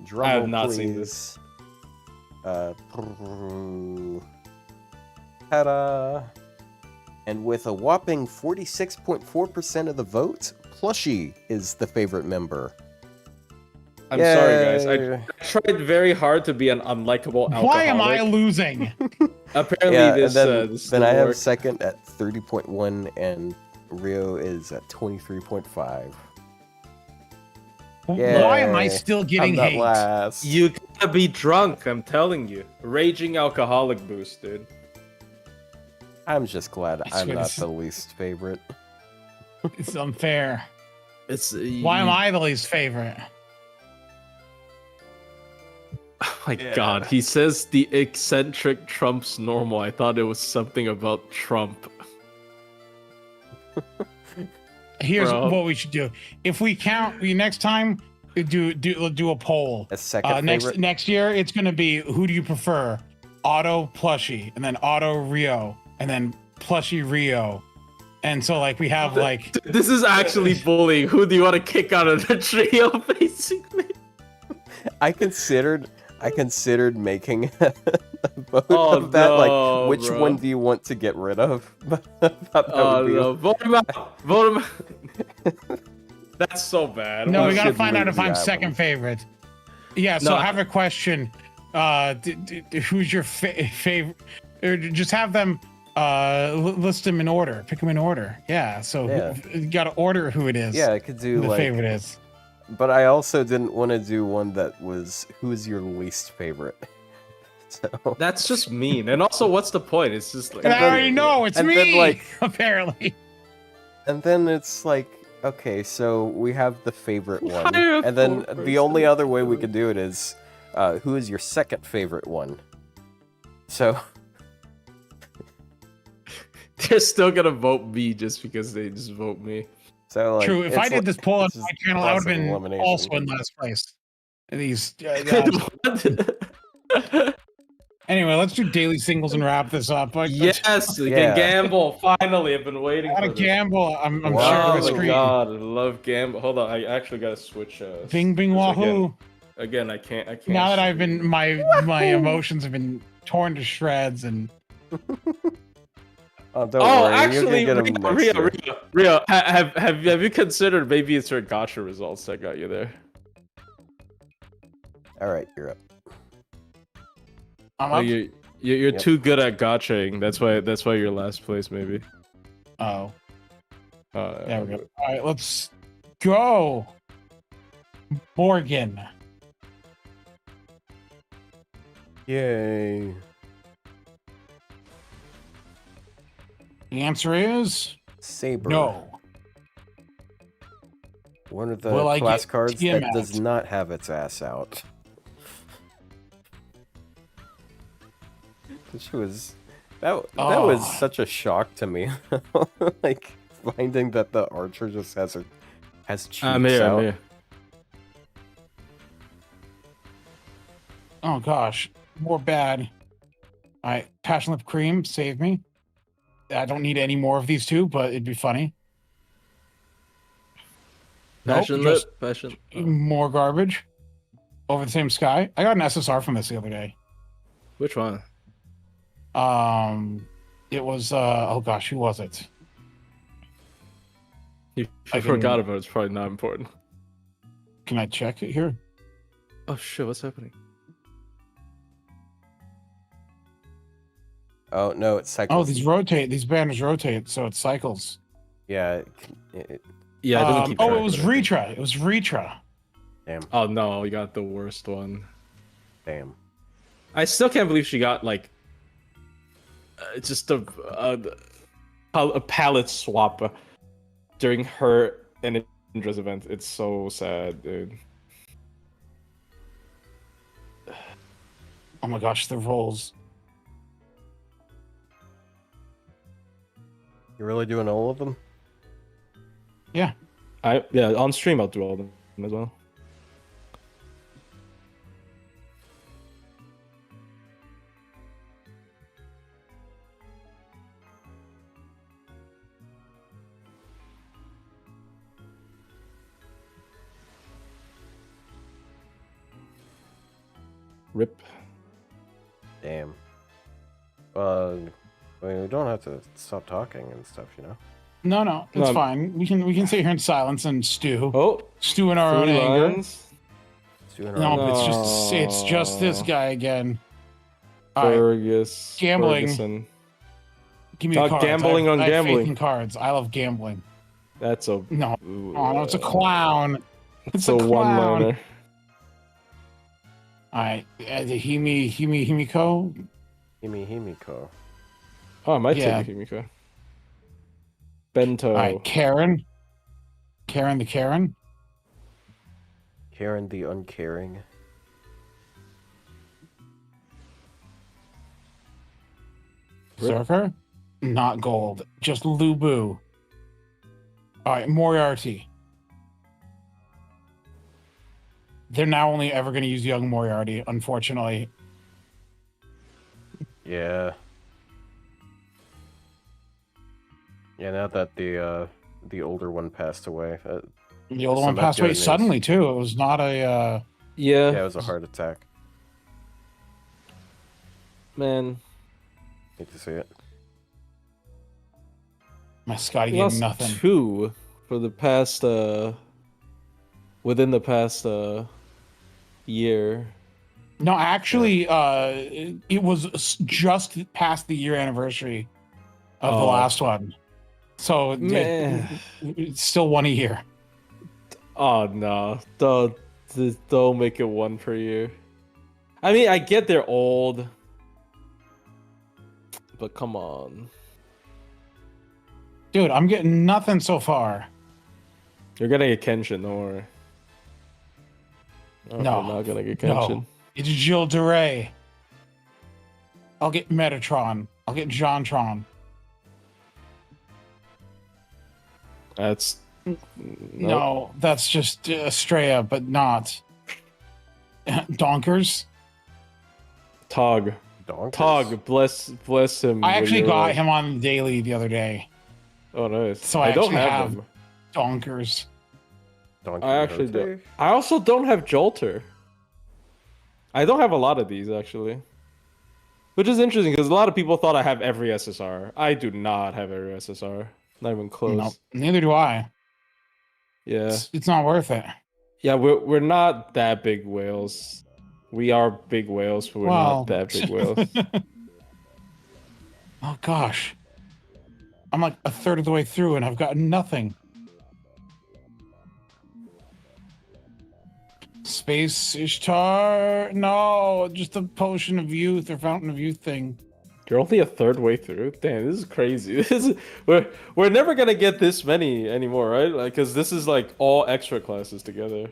[SPEAKER 2] Drum
[SPEAKER 4] I have
[SPEAKER 2] roll,
[SPEAKER 4] not
[SPEAKER 2] please.
[SPEAKER 4] seen this.
[SPEAKER 2] Ta-da! And with a whopping 46.4% of the vote, Plushie is the favorite member.
[SPEAKER 4] I'm sorry, guys. I tried very hard to be an unlikable alcoholic.
[SPEAKER 3] Why am I losing?
[SPEAKER 4] Apparently, this
[SPEAKER 2] then I have
[SPEAKER 4] work.
[SPEAKER 2] second at 30.1, and Ryou is at 23.5.
[SPEAKER 3] Why am I
[SPEAKER 2] Yay.
[SPEAKER 3] still getting
[SPEAKER 2] I'm not
[SPEAKER 3] hate?
[SPEAKER 2] last.
[SPEAKER 4] You gotta be drunk, I'm telling you. Raging alcoholic boost, dude.
[SPEAKER 2] I'm just glad
[SPEAKER 3] I
[SPEAKER 2] I'm
[SPEAKER 3] swear
[SPEAKER 2] not
[SPEAKER 3] this-
[SPEAKER 2] the least favorite.
[SPEAKER 3] It's unfair.
[SPEAKER 4] It's
[SPEAKER 3] Why am I the least favorite?
[SPEAKER 4] Oh my god, he says the eccentric trumps normal. I thought it was something about Trump.
[SPEAKER 3] Here's
[SPEAKER 4] Bro.
[SPEAKER 3] what we should do. If we count, next time do a poll.
[SPEAKER 2] A second favorite?
[SPEAKER 3] Next year, it's gonna be who do you prefer, Auto Plushie, and then Auto Ryou, and then Plushie Ryou, and so like we have like
[SPEAKER 4] Dude, this is actually bullying. Who do you want to kick out of the trio, basically?
[SPEAKER 2] I considered making a vote
[SPEAKER 4] Oh,
[SPEAKER 2] of that.
[SPEAKER 4] no,
[SPEAKER 2] Like, which
[SPEAKER 4] bro.
[SPEAKER 2] one do you want to get rid of? But I thought that
[SPEAKER 4] Oh
[SPEAKER 2] would be
[SPEAKER 4] no, vote him out! Vote him out! That's so bad.
[SPEAKER 3] no,
[SPEAKER 2] we
[SPEAKER 3] we gotta
[SPEAKER 2] should
[SPEAKER 3] find out
[SPEAKER 2] leave
[SPEAKER 3] if I'm
[SPEAKER 2] the
[SPEAKER 3] second
[SPEAKER 2] island.
[SPEAKER 3] favorite. Yeah, so
[SPEAKER 4] No,
[SPEAKER 3] I have a question. Who's your favorite? Or just have them list them in order. Pick them in order. Yeah. So you gotta order who it is.
[SPEAKER 2] Yeah, I could do
[SPEAKER 3] who the
[SPEAKER 2] like.
[SPEAKER 3] favorite is.
[SPEAKER 2] But I also didn't want to do one that was who's your least favorite. So
[SPEAKER 4] That's just mean. And also, what's the point? It's just like
[SPEAKER 3] And I already know it's
[SPEAKER 2] and
[SPEAKER 3] me.
[SPEAKER 2] then, like-
[SPEAKER 3] apparently.
[SPEAKER 2] and then it's like, okay, so we have the favorite one,
[SPEAKER 4] Hire a
[SPEAKER 2] and then
[SPEAKER 4] poor
[SPEAKER 2] the only
[SPEAKER 4] person.
[SPEAKER 2] other way we could do it is, who is your second favorite one? So
[SPEAKER 4] they're still gonna vote me just because they just vote me.
[SPEAKER 2] like,
[SPEAKER 3] True. If I
[SPEAKER 2] it's
[SPEAKER 3] did
[SPEAKER 2] like-
[SPEAKER 3] this poll on
[SPEAKER 2] it's just
[SPEAKER 3] my channel, I would have
[SPEAKER 2] process of
[SPEAKER 3] been
[SPEAKER 2] elimination.
[SPEAKER 3] also in last place. These.
[SPEAKER 4] What?
[SPEAKER 3] Anyway, let's do daily singles and wrap this up. Like,
[SPEAKER 4] Yes, we
[SPEAKER 2] Yeah.
[SPEAKER 4] can gamble. Finally, I've been waiting
[SPEAKER 3] What
[SPEAKER 4] for
[SPEAKER 3] a
[SPEAKER 4] this.
[SPEAKER 3] gamble. I'm
[SPEAKER 2] Wow.
[SPEAKER 3] sharing
[SPEAKER 4] Oh
[SPEAKER 3] the
[SPEAKER 4] my
[SPEAKER 3] screen.
[SPEAKER 4] god, I love gamble. Hold on, I actually gotta switch.
[SPEAKER 3] Bing bing
[SPEAKER 4] this
[SPEAKER 3] wahoo.
[SPEAKER 4] Again, I can't.
[SPEAKER 3] Now that I've been my emotions have been torn to shreds and
[SPEAKER 2] Oh, don't
[SPEAKER 4] Oh,
[SPEAKER 2] worry,
[SPEAKER 4] actually,
[SPEAKER 2] you're gonna get 'em next year.
[SPEAKER 4] Rio, have you considered maybe it's your gotcha results that got you there?
[SPEAKER 2] All right, you're up.
[SPEAKER 3] I'm
[SPEAKER 4] Oh,
[SPEAKER 3] up.
[SPEAKER 4] you're
[SPEAKER 2] Yep.
[SPEAKER 4] too good at gotchaing. That's why you're last place maybe.
[SPEAKER 3] Oh,
[SPEAKER 4] Uh,
[SPEAKER 3] there we go. All right, let's go. Morgan.
[SPEAKER 2] Yay!
[SPEAKER 3] The answer is
[SPEAKER 2] Saber.
[SPEAKER 3] no.
[SPEAKER 2] One of the
[SPEAKER 3] Will I
[SPEAKER 2] class
[SPEAKER 3] get
[SPEAKER 2] cards that
[SPEAKER 3] Tiamat?
[SPEAKER 2] does not have its ass out. She was that was
[SPEAKER 3] Oh.
[SPEAKER 2] such a shock to me. Like finding that the archer just has cheeks
[SPEAKER 4] I'm here.
[SPEAKER 2] out.
[SPEAKER 4] I'm here.
[SPEAKER 3] Oh gosh, more bad. All right, passion lip cream, save me. I don't need any more of these two, but it'd be funny.
[SPEAKER 4] Passion
[SPEAKER 3] just
[SPEAKER 4] lip, passion.
[SPEAKER 3] more garbage. Over the Same Sky. I got an SSR from this the other day.
[SPEAKER 4] Which one?
[SPEAKER 3] It was oh gosh, who was it?
[SPEAKER 4] I forgot about it. It's probably not important.
[SPEAKER 3] Can I check it here?
[SPEAKER 4] Oh shit! What's happening?
[SPEAKER 2] Oh no, it cycles.
[SPEAKER 3] Oh, these banners rotate, so it cycles.
[SPEAKER 2] Yeah.
[SPEAKER 4] Yeah, it doesn't keep
[SPEAKER 3] oh,
[SPEAKER 4] track
[SPEAKER 3] it was
[SPEAKER 4] of it.
[SPEAKER 3] Ritra. It was Ritra.
[SPEAKER 2] Damn.
[SPEAKER 4] Oh no, you got the worst one.
[SPEAKER 2] Damn.
[SPEAKER 4] I still can't believe she got like just a palette swap during her and Indra's event. It's so sad, dude.
[SPEAKER 3] Oh my gosh, the rolls.
[SPEAKER 2] You're really doing all of them?
[SPEAKER 3] Yeah.
[SPEAKER 4] Yeah, on stream I'll do all of them as well. Rip.
[SPEAKER 2] Damn. I mean, we don't have to stop talking and stuff, you know?
[SPEAKER 3] No, it's fine. We can sit here in silence and stew.
[SPEAKER 4] Oh,
[SPEAKER 3] stew in our own anger. No,
[SPEAKER 2] No.
[SPEAKER 3] but it's just this guy again. All right.
[SPEAKER 4] Fergus.
[SPEAKER 3] Gambling.
[SPEAKER 4] Ferguson.
[SPEAKER 3] Give me
[SPEAKER 4] Talk
[SPEAKER 3] cards.
[SPEAKER 4] gambling on
[SPEAKER 3] I have faith
[SPEAKER 4] gambling.
[SPEAKER 3] in cards. I love gambling.
[SPEAKER 4] That's a
[SPEAKER 3] No. Oh no, it's a clown.
[SPEAKER 4] It's a one-liner.
[SPEAKER 3] All right, the Himiko.
[SPEAKER 2] Himiko.
[SPEAKER 4] Oh, I might
[SPEAKER 3] Yeah.
[SPEAKER 4] take a Himiko. Bento.
[SPEAKER 3] All right, Karen the Karen.
[SPEAKER 2] Karen the Uncaring.
[SPEAKER 3] Zerker, not gold, just Lubu. All right, Moriarty. They're now only ever going to use young Moriarty, unfortunately.
[SPEAKER 2] Yeah. Yeah, now that the older one passed away.
[SPEAKER 3] The older
[SPEAKER 2] Some
[SPEAKER 3] one passed away
[SPEAKER 2] good news.
[SPEAKER 3] suddenly too. It was not a.
[SPEAKER 4] Yeah.
[SPEAKER 2] Yeah, it was a heart attack.
[SPEAKER 4] Man.
[SPEAKER 2] Hate to see it.
[SPEAKER 3] My Scotty
[SPEAKER 4] We
[SPEAKER 3] gave
[SPEAKER 4] lost
[SPEAKER 3] nothing.
[SPEAKER 4] 2 for the past within the past year.
[SPEAKER 3] No, actually, it was just past the year anniversary of the last one, so it's still one a year.
[SPEAKER 4] Oh no! Don't make it one per year. I mean, I get they're old, but come on,
[SPEAKER 3] Dude, I'm getting nothing so far.
[SPEAKER 4] you're gonna get Kenshin. Don't worry. Oh,
[SPEAKER 3] No.
[SPEAKER 4] you're not gonna get Kenshin.
[SPEAKER 3] No, it's Jill DeRay. I'll get Metatron. I'll get Jontron.
[SPEAKER 4] That's
[SPEAKER 3] No, that's just Estrella, but not Donkers.
[SPEAKER 4] Tog.
[SPEAKER 2] Donkers.
[SPEAKER 4] Tog. Bless him.
[SPEAKER 3] I actually
[SPEAKER 4] with your-
[SPEAKER 3] got him on daily the other day.
[SPEAKER 4] Oh nice.
[SPEAKER 3] So I
[SPEAKER 4] don't
[SPEAKER 3] actually
[SPEAKER 4] have
[SPEAKER 3] have-
[SPEAKER 4] him.
[SPEAKER 3] Donkers.
[SPEAKER 2] Donkey
[SPEAKER 4] I actually
[SPEAKER 2] Hote.
[SPEAKER 4] do. I also don't have Jolter. I don't have a lot of these actually, which is interesting because a lot of people thought I have every SSR. I do not have every SSR. Not even close.
[SPEAKER 3] No, neither do I.
[SPEAKER 4] Yeah,
[SPEAKER 3] It's not worth it.
[SPEAKER 4] yeah. We're not that big whales. We are big whales, but we're
[SPEAKER 3] Well,
[SPEAKER 4] not that big whales.
[SPEAKER 3] Oh gosh, I'm like a third of the way through and I've got nothing. Space Ishtar? No, just the potion of youth or fountain of youth thing.
[SPEAKER 4] You're only a third way through. Damn, this is crazy. This is we're never gonna get this many anymore, right? Like, cause this is like all extra classes together.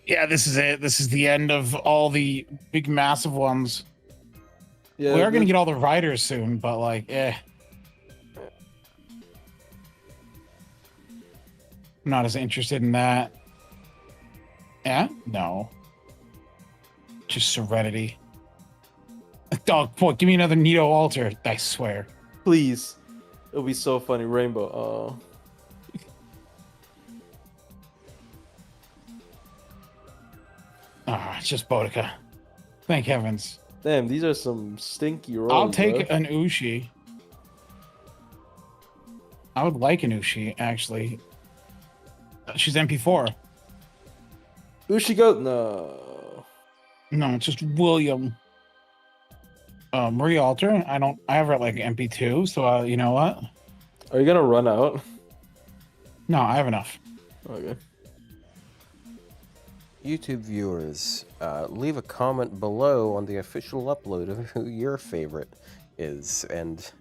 [SPEAKER 3] Yeah, this is it. This is the end of all the big, massive ones.
[SPEAKER 4] Yeah,
[SPEAKER 3] We are gonna get all the riders soon, but like, I'm not as interested in that. Yeah? No. Just Serenity. Dog, boy, give me another Nito altar, I swear.
[SPEAKER 4] Please. It'll be so funny. Rainbow. Oh.
[SPEAKER 3] Ah, it's just Boudica. Thank heavens.
[SPEAKER 4] Damn, these are some stinky rolls.
[SPEAKER 3] I'll take
[SPEAKER 4] bro.
[SPEAKER 3] an Ushi. I would like an Ushi, actually. She's MP4.
[SPEAKER 4] Ushi go? No.
[SPEAKER 3] No, it's just William. Marie Alter. I have her at like MP2, so you know what?
[SPEAKER 4] Are you gonna run out?
[SPEAKER 3] No, I have enough.
[SPEAKER 4] Okay.
[SPEAKER 2] YouTube viewers, leave a comment below on the official upload of who your favorite is, and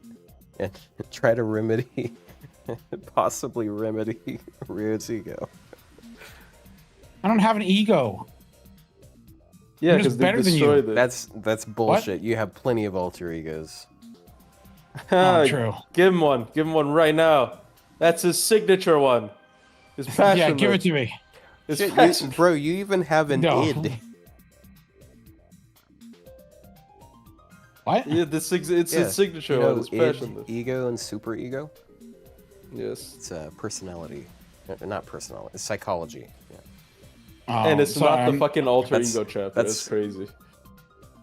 [SPEAKER 2] try to remedy, possibly remedy Ryou's ego.
[SPEAKER 3] I don't have an ego.
[SPEAKER 4] Yeah,
[SPEAKER 3] I'm just
[SPEAKER 4] because they
[SPEAKER 3] better than you.
[SPEAKER 4] destroyed it.
[SPEAKER 2] That's bullshit. You have plenty of alter egos.
[SPEAKER 3] Oh, true.
[SPEAKER 4] Give him one. Give him one right now. That's his signature one. His passion.
[SPEAKER 3] Yeah, give it to me.
[SPEAKER 4] His
[SPEAKER 2] Shit,
[SPEAKER 4] passion.
[SPEAKER 2] bro, you even have an
[SPEAKER 3] No.
[SPEAKER 2] id.
[SPEAKER 3] What?
[SPEAKER 4] Yeah, it's his signature
[SPEAKER 2] You know,
[SPEAKER 4] one. His passion.
[SPEAKER 2] id, ego, and super ego.
[SPEAKER 4] Yes.
[SPEAKER 2] It's personality, not personality. It's psychology. Yeah.
[SPEAKER 3] Oh,
[SPEAKER 4] And it's not the fucking alter
[SPEAKER 2] That's-
[SPEAKER 4] ego chapter.
[SPEAKER 2] that's-
[SPEAKER 4] That's crazy.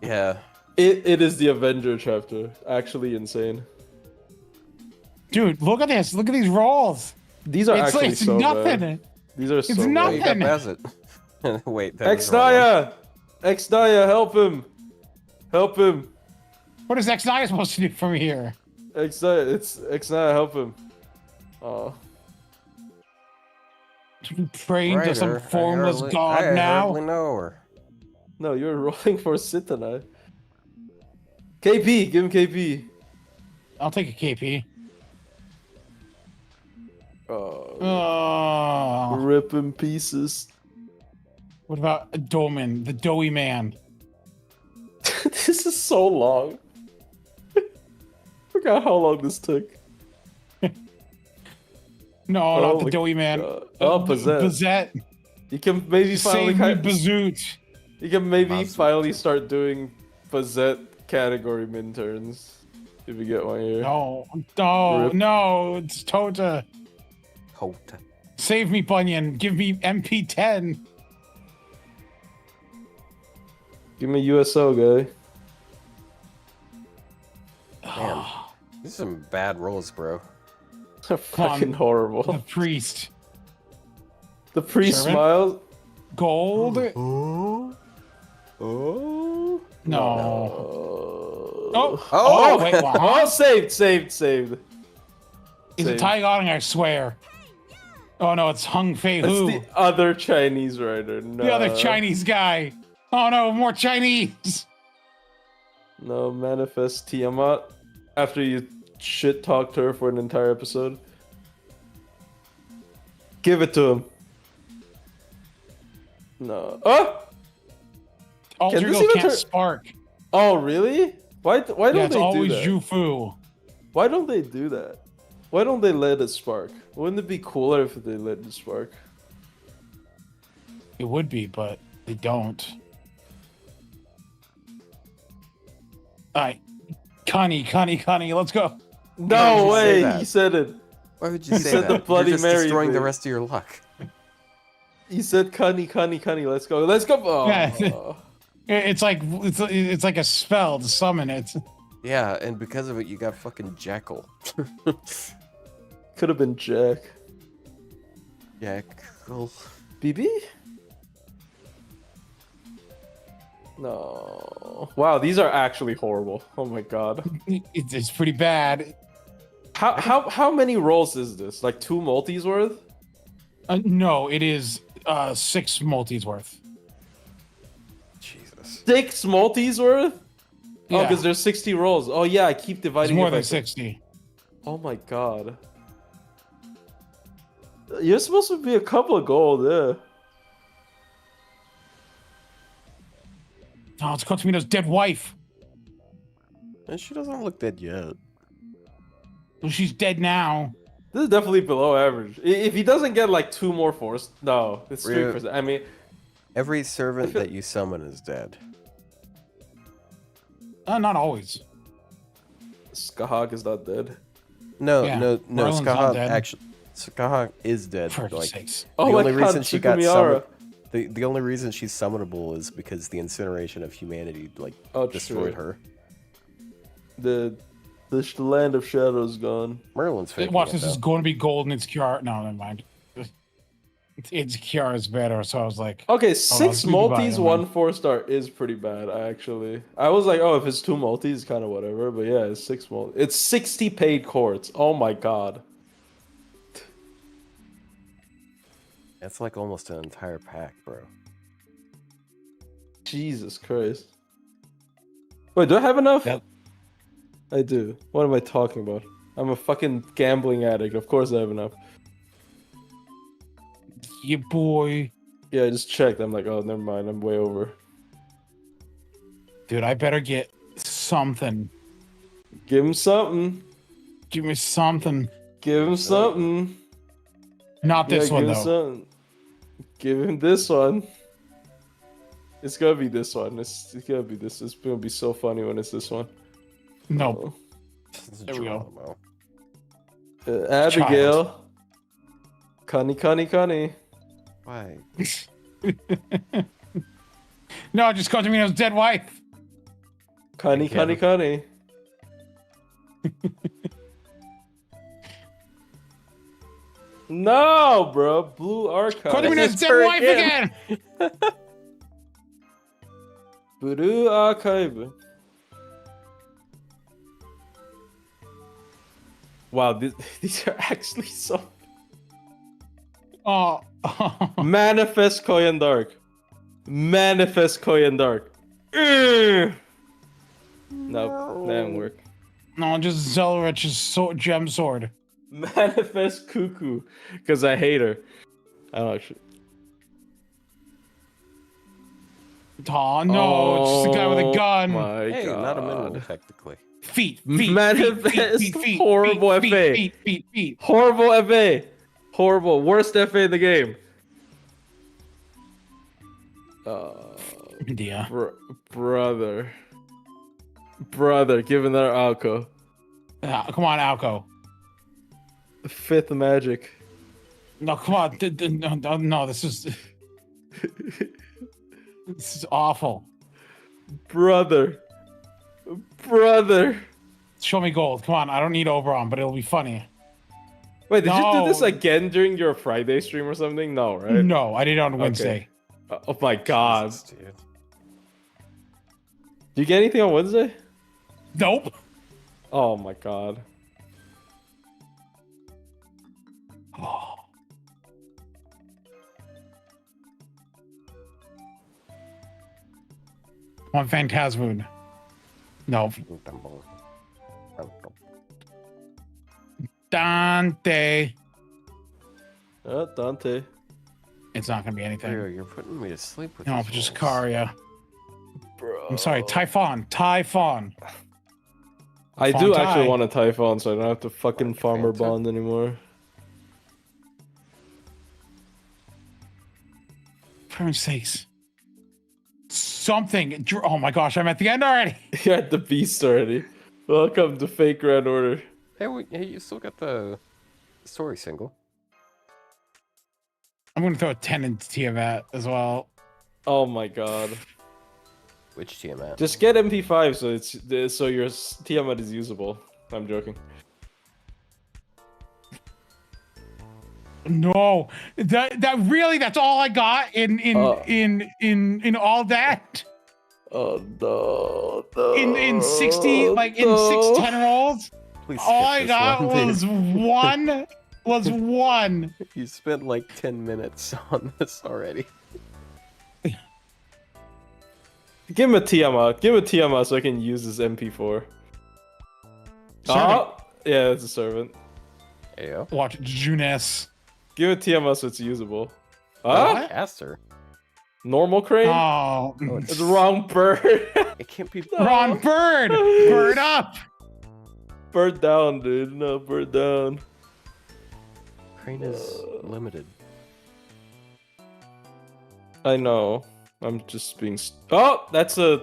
[SPEAKER 2] Yeah.
[SPEAKER 4] It is the Avenger chapter. Actually insane.
[SPEAKER 3] Dude, look at this. Look at these rolls.
[SPEAKER 4] These are actually
[SPEAKER 3] It's
[SPEAKER 4] so
[SPEAKER 3] nothing.
[SPEAKER 4] bad. These are so
[SPEAKER 3] It's
[SPEAKER 4] bad.
[SPEAKER 3] nothing.
[SPEAKER 2] You got Bassett. Wait, that was the wrong one.
[SPEAKER 4] Exnaya, help him! Help him!
[SPEAKER 3] What is X9 supposed to do from here?
[SPEAKER 4] Exnaya, help him! Oh,
[SPEAKER 3] Praying to some
[SPEAKER 2] Writer,
[SPEAKER 3] formless god
[SPEAKER 2] I
[SPEAKER 3] now?
[SPEAKER 2] hardly know her.
[SPEAKER 4] no, you're rolling for Sitanai. KP, give him KP.
[SPEAKER 3] I'll take a KP.
[SPEAKER 4] Oh,
[SPEAKER 3] Oh.
[SPEAKER 4] rip in pieces.
[SPEAKER 3] What about Doman, the doughy man?
[SPEAKER 4] This is so long.
[SPEAKER 3] Oh,
[SPEAKER 4] Forgot how long this took.
[SPEAKER 3] No, not the
[SPEAKER 4] my
[SPEAKER 3] doughy man.
[SPEAKER 4] God. Oh, Bazette.
[SPEAKER 3] Bazette.
[SPEAKER 4] You can maybe finally
[SPEAKER 3] Save me, Bazoot.
[SPEAKER 4] You can maybe
[SPEAKER 2] Bazette.
[SPEAKER 4] finally start doing Bazette category min turns. If you get one here.
[SPEAKER 3] No, no,
[SPEAKER 4] Rip.
[SPEAKER 3] no, it's Tota.
[SPEAKER 2] Hota.
[SPEAKER 3] Save me, Bunyan. Give me MP10.
[SPEAKER 4] Give me USO, guy.
[SPEAKER 2] Damn. These are some bad rolls, bro.
[SPEAKER 4] They're fucking
[SPEAKER 3] The
[SPEAKER 4] horrible.
[SPEAKER 3] priest.
[SPEAKER 4] The priest
[SPEAKER 3] Sherman?
[SPEAKER 4] smiles.
[SPEAKER 3] Gold?
[SPEAKER 2] Oh. Oh.
[SPEAKER 3] No.
[SPEAKER 4] Oh.
[SPEAKER 3] Oh,
[SPEAKER 2] Oh.
[SPEAKER 3] wait, what?
[SPEAKER 4] Oh, saved.
[SPEAKER 3] Is it
[SPEAKER 4] saved.
[SPEAKER 3] Taigang, I swear. Oh no, it's Hung Fei
[SPEAKER 4] That's
[SPEAKER 3] Hu.
[SPEAKER 4] the other Chinese writer. No.
[SPEAKER 3] The other Chinese guy. Oh no, more Chinese.
[SPEAKER 4] No, manifest Tiamat. After you shit talked her for an entire episode. Give it to him. No. Oh!
[SPEAKER 3] Alter
[SPEAKER 4] this
[SPEAKER 3] Ego
[SPEAKER 4] even
[SPEAKER 3] can't
[SPEAKER 4] turn-
[SPEAKER 3] spark.
[SPEAKER 4] Oh, really? Why
[SPEAKER 3] Yeah,
[SPEAKER 4] don't
[SPEAKER 3] it's
[SPEAKER 4] they do
[SPEAKER 3] always
[SPEAKER 4] that?
[SPEAKER 3] Jufu.
[SPEAKER 4] Why don't they do that? Why don't they let it spark? Wouldn't it be cooler if they let it spark?
[SPEAKER 3] It would be, but they don't. Alright. Connie, let's go.
[SPEAKER 2] Why would
[SPEAKER 4] No
[SPEAKER 2] you say
[SPEAKER 4] way!
[SPEAKER 2] that?
[SPEAKER 4] He said it.
[SPEAKER 2] Why would you
[SPEAKER 4] He
[SPEAKER 2] say
[SPEAKER 4] said
[SPEAKER 2] that?
[SPEAKER 4] the Bloody
[SPEAKER 2] You're just
[SPEAKER 4] Mary
[SPEAKER 2] destroying the
[SPEAKER 4] thing.
[SPEAKER 2] rest of your luck.
[SPEAKER 4] He said, "Connie, let's go, let's go." Oh.
[SPEAKER 3] Yeah. It's like a spell to summon it.
[SPEAKER 2] Yeah, and because of it, you got fucking Jackal.
[SPEAKER 4] Could have been Jack.
[SPEAKER 2] Jackal.
[SPEAKER 4] BB? No. Wow, these are actually horrible. Oh my god.
[SPEAKER 3] It's pretty bad.
[SPEAKER 4] How many rolls is this? Like 2 multis worth?
[SPEAKER 3] No, it is 6 multis worth.
[SPEAKER 2] Jesus.
[SPEAKER 4] 6 multis worth? Oh,
[SPEAKER 3] Yeah.
[SPEAKER 4] because there's 60 rolls. Oh yeah, I keep
[SPEAKER 3] It's
[SPEAKER 4] dividing
[SPEAKER 3] more
[SPEAKER 4] it
[SPEAKER 3] than
[SPEAKER 4] by
[SPEAKER 3] 60.
[SPEAKER 4] Oh my god. You're supposed to be a couple of gold, yeah.
[SPEAKER 3] Oh, it's Kotomino's dead wife.
[SPEAKER 2] And she doesn't look dead yet.
[SPEAKER 3] Well, she's dead now.
[SPEAKER 4] This is definitely below average. If he doesn't get like 2 more force, no, it's 3%. I mean,
[SPEAKER 2] Every servant that you summon is dead.
[SPEAKER 3] Not always.
[SPEAKER 4] Skahag is not dead.
[SPEAKER 2] No,
[SPEAKER 3] Yeah,
[SPEAKER 2] no,
[SPEAKER 3] Merlin's not
[SPEAKER 2] Skahag
[SPEAKER 3] dead.
[SPEAKER 2] actually. Skahag is dead.
[SPEAKER 3] For
[SPEAKER 2] like,
[SPEAKER 3] sakes.
[SPEAKER 4] Oh
[SPEAKER 2] the
[SPEAKER 4] my
[SPEAKER 2] only
[SPEAKER 4] god,
[SPEAKER 2] reason she got
[SPEAKER 4] Tsukumiara.
[SPEAKER 2] summoned, The only reason she's summonable is because the incineration of humanity like destroyed her.
[SPEAKER 5] The land of shadows gone.
[SPEAKER 2] Merlin's faking
[SPEAKER 3] Watch,
[SPEAKER 2] it,
[SPEAKER 3] this
[SPEAKER 2] though.
[SPEAKER 3] is going to be golden. It's Kiara. No, never mind. It's Kiara's better, so I was like,
[SPEAKER 5] Okay, 6 multis,
[SPEAKER 3] never
[SPEAKER 5] 1
[SPEAKER 3] mind.
[SPEAKER 5] 4-star is pretty bad, actually. I was like, oh, if it's 2 multis, kind of whatever, but yeah, it's 6 multis. It's 60 paid courts. Oh my god.
[SPEAKER 2] That's like almost an entire pack, bro.
[SPEAKER 5] Jesus Christ. Wait, do I have enough?
[SPEAKER 3] Yep.
[SPEAKER 5] I do. What am I talking about? I'm a fucking gambling addict. Of course I have enough.
[SPEAKER 3] Yeah, boy.
[SPEAKER 5] Yeah, I just checked. I'm like, oh, never mind. I'm way over.
[SPEAKER 3] Dude, I better get something.
[SPEAKER 5] Give him something.
[SPEAKER 3] Give me something.
[SPEAKER 5] Give him something.
[SPEAKER 3] Not this
[SPEAKER 5] Yeah,
[SPEAKER 3] one,
[SPEAKER 5] give
[SPEAKER 3] though.
[SPEAKER 5] him something. Give him this one. It's gonna be this one. It's gonna be this. It's gonna be so funny when it's this one.
[SPEAKER 3] No.
[SPEAKER 2] This is
[SPEAKER 3] There we go.
[SPEAKER 2] Geronimo.
[SPEAKER 5] Abigail. Connie.
[SPEAKER 2] Why?
[SPEAKER 3] No, just called Tamino's dead wife.
[SPEAKER 5] Connie. No, bro. Blue Archive.
[SPEAKER 3] Called Tamino's dead
[SPEAKER 5] her
[SPEAKER 3] wife again.
[SPEAKER 5] Blue Archive. Wow, these are actually so...
[SPEAKER 3] Oh.
[SPEAKER 5] Manifest Koyan Dark. Manifest Koyan Dark. Nope, that didn't work.
[SPEAKER 3] No, just Zelrich's gem sword.
[SPEAKER 5] Manifest Cuckoo, because I hate her. I don't actually.
[SPEAKER 3] Oh, no, it's just a guy with a gun.
[SPEAKER 5] My
[SPEAKER 2] Hey,
[SPEAKER 5] God.
[SPEAKER 2] not a mineral, technically.
[SPEAKER 3] Feet.
[SPEAKER 5] Manifest horrible FA.
[SPEAKER 3] Feet.
[SPEAKER 5] Horrible FA. Horrible. Worst FA in the game.
[SPEAKER 3] Yeah.
[SPEAKER 5] Brother, give another Alco.
[SPEAKER 3] Come on, Alco.
[SPEAKER 5] 5th magic.
[SPEAKER 3] No, come on. No, this is... This is awful.
[SPEAKER 5] Brother.
[SPEAKER 3] Show me gold. Come on, I don't need Oberon, but it'll be funny.
[SPEAKER 5] Wait, did you do
[SPEAKER 3] No.
[SPEAKER 5] this again during your Friday stream or something? No, right?
[SPEAKER 3] No, I did it on Wednesday.
[SPEAKER 5] Oh my God.
[SPEAKER 2] Jesus, dude.
[SPEAKER 5] Did you get anything on Wednesday?
[SPEAKER 3] Nope.
[SPEAKER 5] Oh my God.
[SPEAKER 3] Oh. On Phantasmoon. No. Dante.
[SPEAKER 5] Dante.
[SPEAKER 3] It's not gonna be anything.
[SPEAKER 2] Ryou, you're putting me to sleep with
[SPEAKER 3] No,
[SPEAKER 2] these
[SPEAKER 3] just
[SPEAKER 2] rolls.
[SPEAKER 3] Karya.
[SPEAKER 5] Bro.
[SPEAKER 3] I'm sorry, Typhon.
[SPEAKER 5] I do
[SPEAKER 3] Fontai.
[SPEAKER 5] actually want a Typhon, so I don't have to fucking farmer
[SPEAKER 2] Fanta?
[SPEAKER 5] bond anymore.
[SPEAKER 3] For heaven's sakes. Something. Oh my gosh, I'm at the end already.
[SPEAKER 5] You're at the beast already. Welcome to Fake Grand Order.
[SPEAKER 2] Hey, hey, you still got the story single.
[SPEAKER 3] I'm gonna throw a 10 into Tiamat as well.
[SPEAKER 5] Oh my God.
[SPEAKER 2] Which Tiamat?
[SPEAKER 5] Just get MP5 so your Tiamat is usable. I'm joking.
[SPEAKER 3] No, that's all I got in all that.
[SPEAKER 5] Oh no.
[SPEAKER 3] In 60, like in 610 rolls.
[SPEAKER 2] Please
[SPEAKER 3] All
[SPEAKER 2] skip
[SPEAKER 3] I
[SPEAKER 2] this
[SPEAKER 3] got
[SPEAKER 2] one, dude.
[SPEAKER 3] was one.
[SPEAKER 2] You spent like 10 minutes on this already.
[SPEAKER 5] Give him a Tiamat. Give him a Tiamat so I can use this MP4. Oh, yeah, that's a servant.
[SPEAKER 2] Ayo.
[SPEAKER 3] Watch Junes.
[SPEAKER 5] Give it Tiamat so it's usable.
[SPEAKER 2] Oh,
[SPEAKER 5] Huh?
[SPEAKER 2] Caster.
[SPEAKER 5] Normal crane?
[SPEAKER 3] Oh,
[SPEAKER 5] It's the wrong bird.
[SPEAKER 2] It can't be.
[SPEAKER 3] Ron Bird. Bird up.
[SPEAKER 5] Bird down, dude. No, bird down.
[SPEAKER 2] Crane is limited.
[SPEAKER 5] I know. I'm just being. Oh, that's a.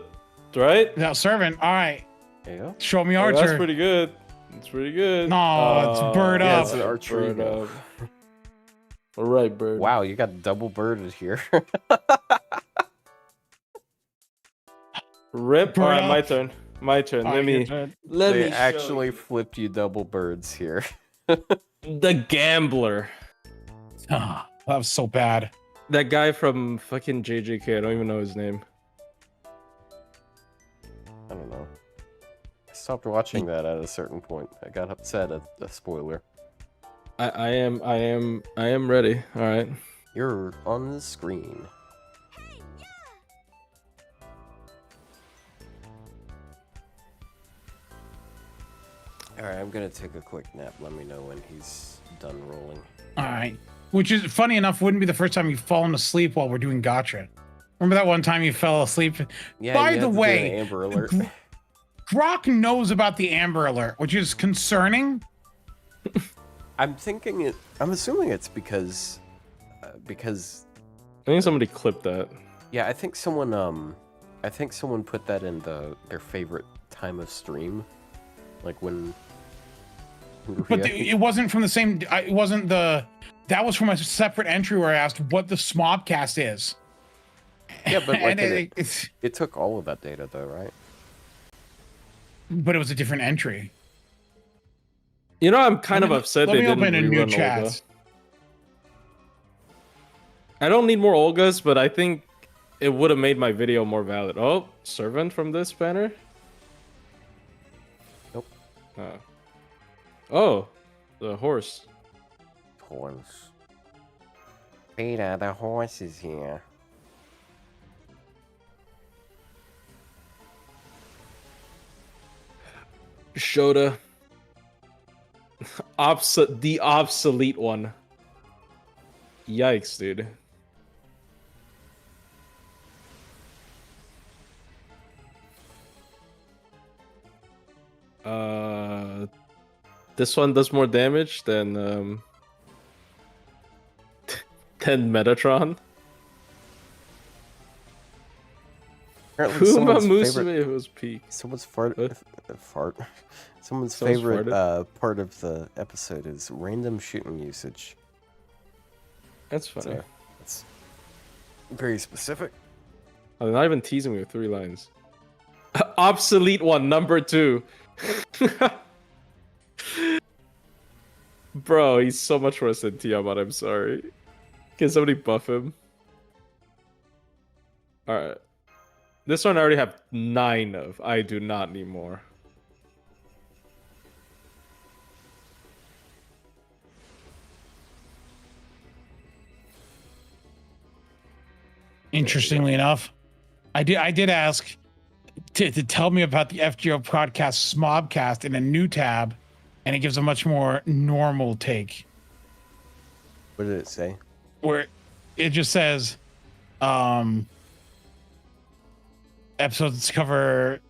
[SPEAKER 5] Right?
[SPEAKER 3] No, servant. All right.
[SPEAKER 2] Ayo.
[SPEAKER 3] Show me
[SPEAKER 5] Oh,
[SPEAKER 3] Archer.
[SPEAKER 5] that's pretty good. It's pretty good.
[SPEAKER 3] No, it's bird
[SPEAKER 2] Yeah,
[SPEAKER 3] up.
[SPEAKER 2] it's an archery.
[SPEAKER 5] Bird up. All right, bird.
[SPEAKER 2] Wow, you got double birded here.
[SPEAKER 5] Rip.
[SPEAKER 3] Bird
[SPEAKER 5] All right,
[SPEAKER 3] up.
[SPEAKER 5] my turn. My turn.
[SPEAKER 3] All
[SPEAKER 5] Let
[SPEAKER 3] right,
[SPEAKER 5] me.
[SPEAKER 3] your turn.
[SPEAKER 5] Let
[SPEAKER 2] They
[SPEAKER 5] me
[SPEAKER 2] actually
[SPEAKER 5] show
[SPEAKER 2] flipped you double birds here.
[SPEAKER 5] you. The gambler.
[SPEAKER 3] Ah, that was so bad.
[SPEAKER 5] That guy from fucking JJK. I don't even know his name.
[SPEAKER 2] I don't know. I stopped watching that at a certain point. I got upset at the spoiler.
[SPEAKER 5] I am ready. All right.
[SPEAKER 2] You're on the screen. Alright, I'm gonna take a quick nap. Let me know when he's done rolling.
[SPEAKER 3] All right. Which is funny enough, wouldn't be the first time you've fallen asleep while we're doing Gotcha. Remember that one time you fell asleep?
[SPEAKER 2] Yeah,
[SPEAKER 3] By
[SPEAKER 2] you
[SPEAKER 3] the
[SPEAKER 2] had to do
[SPEAKER 3] way,
[SPEAKER 2] an Amber Alert.
[SPEAKER 3] Grok knows about the Amber Alert, which is concerning.
[SPEAKER 2] I'm assuming it's because
[SPEAKER 5] I think somebody clipped that.
[SPEAKER 2] yeah, I think someone put that in their favorite time of stream, like when.
[SPEAKER 3] But it wasn't from the same. It wasn't the. That was from a separate entry where I asked what the smobcast is.
[SPEAKER 2] Yeah, but like
[SPEAKER 3] And
[SPEAKER 2] it took all of that data though, right?
[SPEAKER 3] but it was a different entry.
[SPEAKER 5] You know, I'm kind of upset
[SPEAKER 3] Let
[SPEAKER 5] they
[SPEAKER 3] me
[SPEAKER 5] didn't
[SPEAKER 3] open a new
[SPEAKER 5] rerun
[SPEAKER 3] chat.
[SPEAKER 5] Olga. I don't need more Olgas, but I think it would have made my video more valid. Oh, servant from this banner?
[SPEAKER 2] Nope.
[SPEAKER 5] Oh, the horse.
[SPEAKER 2] Horse. Peter, the horse is here.
[SPEAKER 5] Shota. The obsolete one. Yikes, dude. This one does more damage than Metatron.
[SPEAKER 2] Apparently
[SPEAKER 5] Kuma
[SPEAKER 2] someone's favorite,
[SPEAKER 5] Musume was peak.
[SPEAKER 2] someone's
[SPEAKER 5] What?
[SPEAKER 2] fart. Someone's
[SPEAKER 5] Someone's
[SPEAKER 2] favorite
[SPEAKER 5] farted?
[SPEAKER 2] part of the episode is random shooting usage.
[SPEAKER 5] That's funny.
[SPEAKER 2] So it's very specific.
[SPEAKER 5] Oh, they're not even teasing me with 3 lines. Obsolete one, number 2. Bro, he's so much worse than Tiamat, I'm sorry. Can somebody buff him? Alright. This one I already have 9 of. I do not need more.
[SPEAKER 3] Interestingly enough, I did ask to tell me about the FGO podcast Smobcast in a new tab, and it gives a much more normal take.
[SPEAKER 2] What did it say?
[SPEAKER 3] Where it just says episodes cover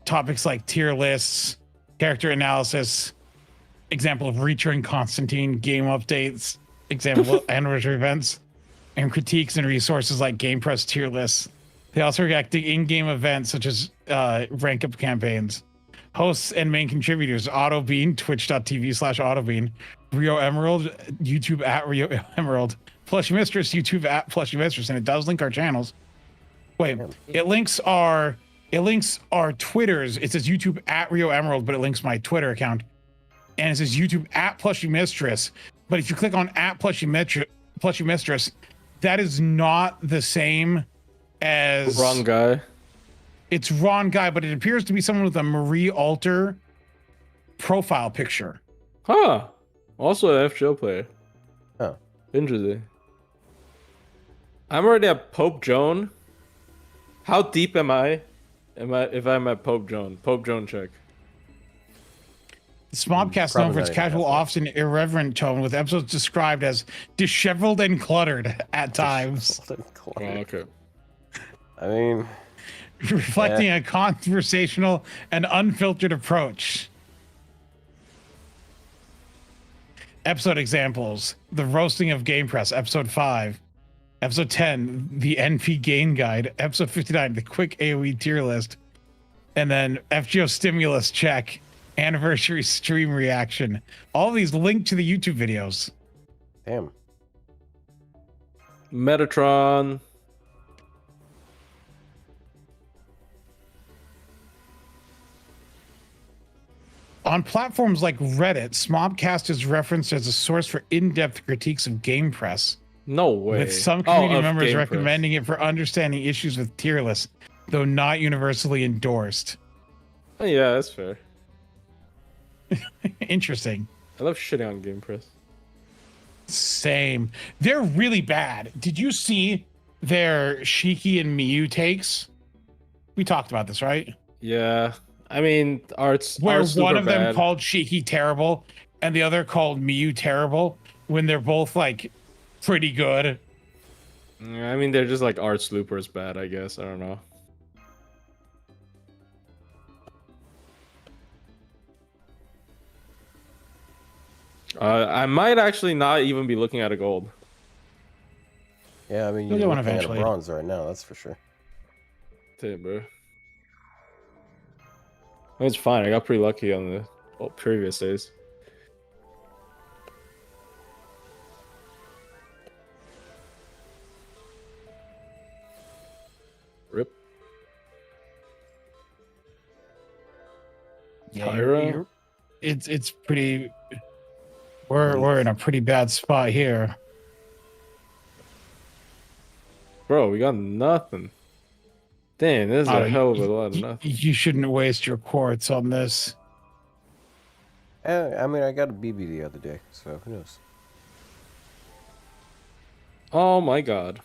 [SPEAKER 3] topics like tier lists, character analysis, example of Reacher Constantine, game updates, example of anniversary events, and critiques and resources like Game Press tier lists. They also react to in-game events such as rank up campaigns. Hosts and main contributors: AutoBean, twitch.tv/AutoBean, Ryou Emerald, YouTube @Ryou Emerald, Plushy Mistress, YouTube @Plushy Mistress, and it does link our channels. Wait, it links our Twitters. It says YouTube @Ryou Emerald, but it links my Twitter account, and it says YouTube @Plushy Mistress. But if you click on @Plushy Mistress, that is not the same as
[SPEAKER 5] Wrong guy.
[SPEAKER 3] It's wrong guy, but it appears to be someone with a Marie Alter profile picture.
[SPEAKER 5] Huh. Also an FGO player.
[SPEAKER 2] Huh.
[SPEAKER 5] Interesting. I'm already at Pope Joan. How deep am I? If I'm at Pope Joan? Pope Joan check.
[SPEAKER 3] The Smobcast known for its casual, often irreverent tone, with episodes described as disheveled and cluttered at times,
[SPEAKER 5] Oh, okay.
[SPEAKER 2] I mean,
[SPEAKER 3] reflecting a conversational and unfiltered approach. Episode examples: The Roasting of Game Press, Episode 5. Episode 10, The NP Gain Guide. Episode 59, The Quick AoE Tier List. And then FGO Stimulus Check, Anniversary Stream Reaction. All these linked to the YouTube videos.
[SPEAKER 2] damn.
[SPEAKER 5] Metatron.
[SPEAKER 3] On platforms like Reddit, Smobcast is referenced as a source for in-depth critiques of Game Press,
[SPEAKER 5] No way.
[SPEAKER 3] with some community
[SPEAKER 5] of
[SPEAKER 3] members
[SPEAKER 5] Game
[SPEAKER 3] recommending it for understanding issues with tier lists, though not universally endorsed.
[SPEAKER 5] Press. Oh, yeah, that's fair.
[SPEAKER 3] Interesting.
[SPEAKER 5] I love shitting on Game Press.
[SPEAKER 3] Same. They're really bad. Did you see their Shiki and Miyu takes? We talked about this, right?
[SPEAKER 5] Yeah. I mean, art's
[SPEAKER 3] Where
[SPEAKER 5] super
[SPEAKER 3] one of them
[SPEAKER 5] bad.
[SPEAKER 3] called Shiki terrible and the other called Miyu terrible when they're both like pretty good.
[SPEAKER 5] I mean, they're just like art's loopers bad, I guess. I don't know. I might actually not even be looking at a gold.
[SPEAKER 2] Yeah, I mean,
[SPEAKER 3] You'll
[SPEAKER 2] you're
[SPEAKER 3] get one
[SPEAKER 2] looking at a
[SPEAKER 3] eventually.
[SPEAKER 2] bronze right now, that's for sure.
[SPEAKER 5] Damn, bro. It's fine. I got pretty lucky on the previous days. Rip. Tyra?
[SPEAKER 3] It's pretty. We're in a pretty bad spot here.
[SPEAKER 5] Bro, we got nothing. Damn, this is a hell of a lot of nothing.
[SPEAKER 3] You shouldn't waste your quartz on this.
[SPEAKER 2] I mean, I got a BB the other day, so who knows?
[SPEAKER 5] Oh my god.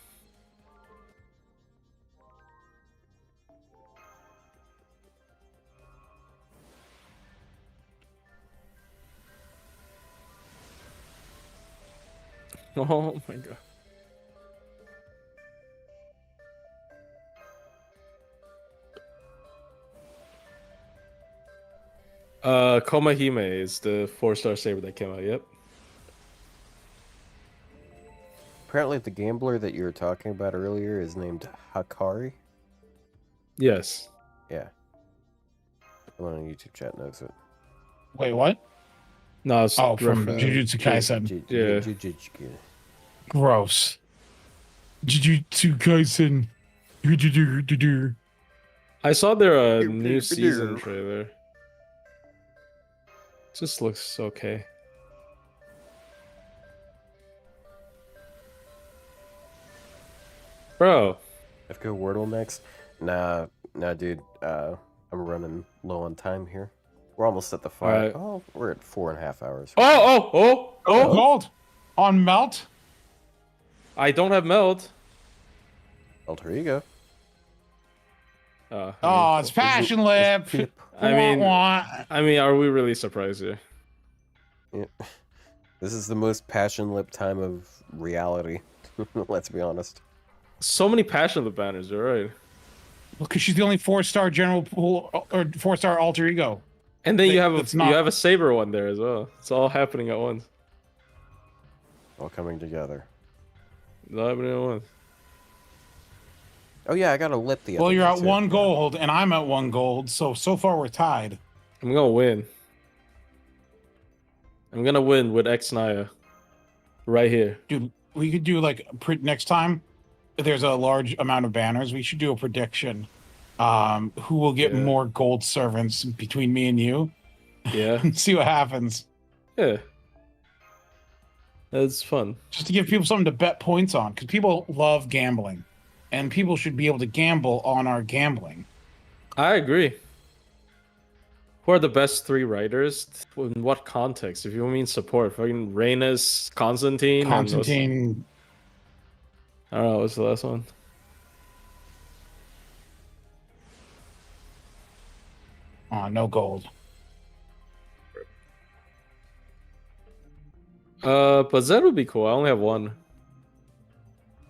[SPEAKER 5] Oh my god. Komahime is the 4-star saber that came out, yep.
[SPEAKER 2] Apparently the gambler that you were talking about earlier is named Hakari.
[SPEAKER 5] Yes.
[SPEAKER 2] Yeah. Someone on YouTube chat knows it.
[SPEAKER 3] Wait, what?
[SPEAKER 5] No, it's
[SPEAKER 3] Oh, from
[SPEAKER 5] reference.
[SPEAKER 3] Jujutsu Kaisen.
[SPEAKER 5] Yeah.
[SPEAKER 3] Gross. Jujutsu Kaisen.
[SPEAKER 5] I saw their new season trailer. Just looks okay. Bro.
[SPEAKER 2] I've go Wordle next. Nah, dude. I'm running low on time here. We're almost at the 5.
[SPEAKER 5] Alright.
[SPEAKER 2] Oh, we're at 4.5 hours.
[SPEAKER 3] Oh, gold on melt.
[SPEAKER 5] I don't have meld.
[SPEAKER 2] Alter ego.
[SPEAKER 3] Oh, it's passion lip.
[SPEAKER 5] I mean,
[SPEAKER 3] Wah,
[SPEAKER 5] are we really surprised here?
[SPEAKER 2] Yeah. This is the most passion lip time of reality. Let's be honest.
[SPEAKER 5] So many passion lip banners, you're right.
[SPEAKER 3] because she's the only 4-star general pool or 4-star alter ego.
[SPEAKER 5] And then you have a saber one there as well. It's all happening at once.
[SPEAKER 2] All coming together.
[SPEAKER 5] It's all happening at once.
[SPEAKER 2] Oh yeah, I got a lip the other
[SPEAKER 3] Well, you're
[SPEAKER 2] day,
[SPEAKER 3] at
[SPEAKER 2] too.
[SPEAKER 3] 1 gold, and I'm at 1 gold. So far we're tied.
[SPEAKER 5] I'm gonna win. I'm gonna win with X Naya. Right here.
[SPEAKER 3] Dude, we could do like next time. If there's a large amount of banners, we should do a prediction. Who will get more gold servants between me and you?
[SPEAKER 5] Yeah.
[SPEAKER 3] And see what happens.
[SPEAKER 5] Yeah. That's fun.
[SPEAKER 3] Just to give people something to bet points on, because people love gambling, and people should be able to gamble on our gambling.
[SPEAKER 5] I agree. Who are the best 3 writers? In what context? If you mean support, fucking Reynes, Constantine.
[SPEAKER 3] Constantine.
[SPEAKER 5] I don't know. What's the last one?
[SPEAKER 3] Oh, no gold.
[SPEAKER 5] But Zed would be cool. I only have 1.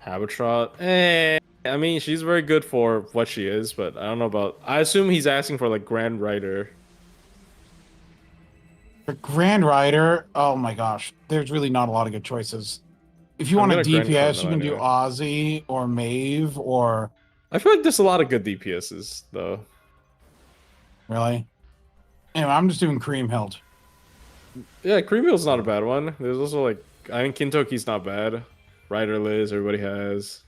[SPEAKER 5] Habitrot. I mean, she's very good for what she is, but I don't know about. I assume he's asking for like Grand Rider.
[SPEAKER 3] For Grand Rider, oh my gosh, there's really not a lot of good choices. If you want a DPS, you can do Ozzy or Maeve or.
[SPEAKER 5] I feel like there's a lot of good DPSs though.
[SPEAKER 3] Really? Anyway, I'm just doing Creamhild.
[SPEAKER 5] Yeah, Creamhill's not a bad one. There's also like, I mean, Kintoki's not bad. Rider Liz, everybody has.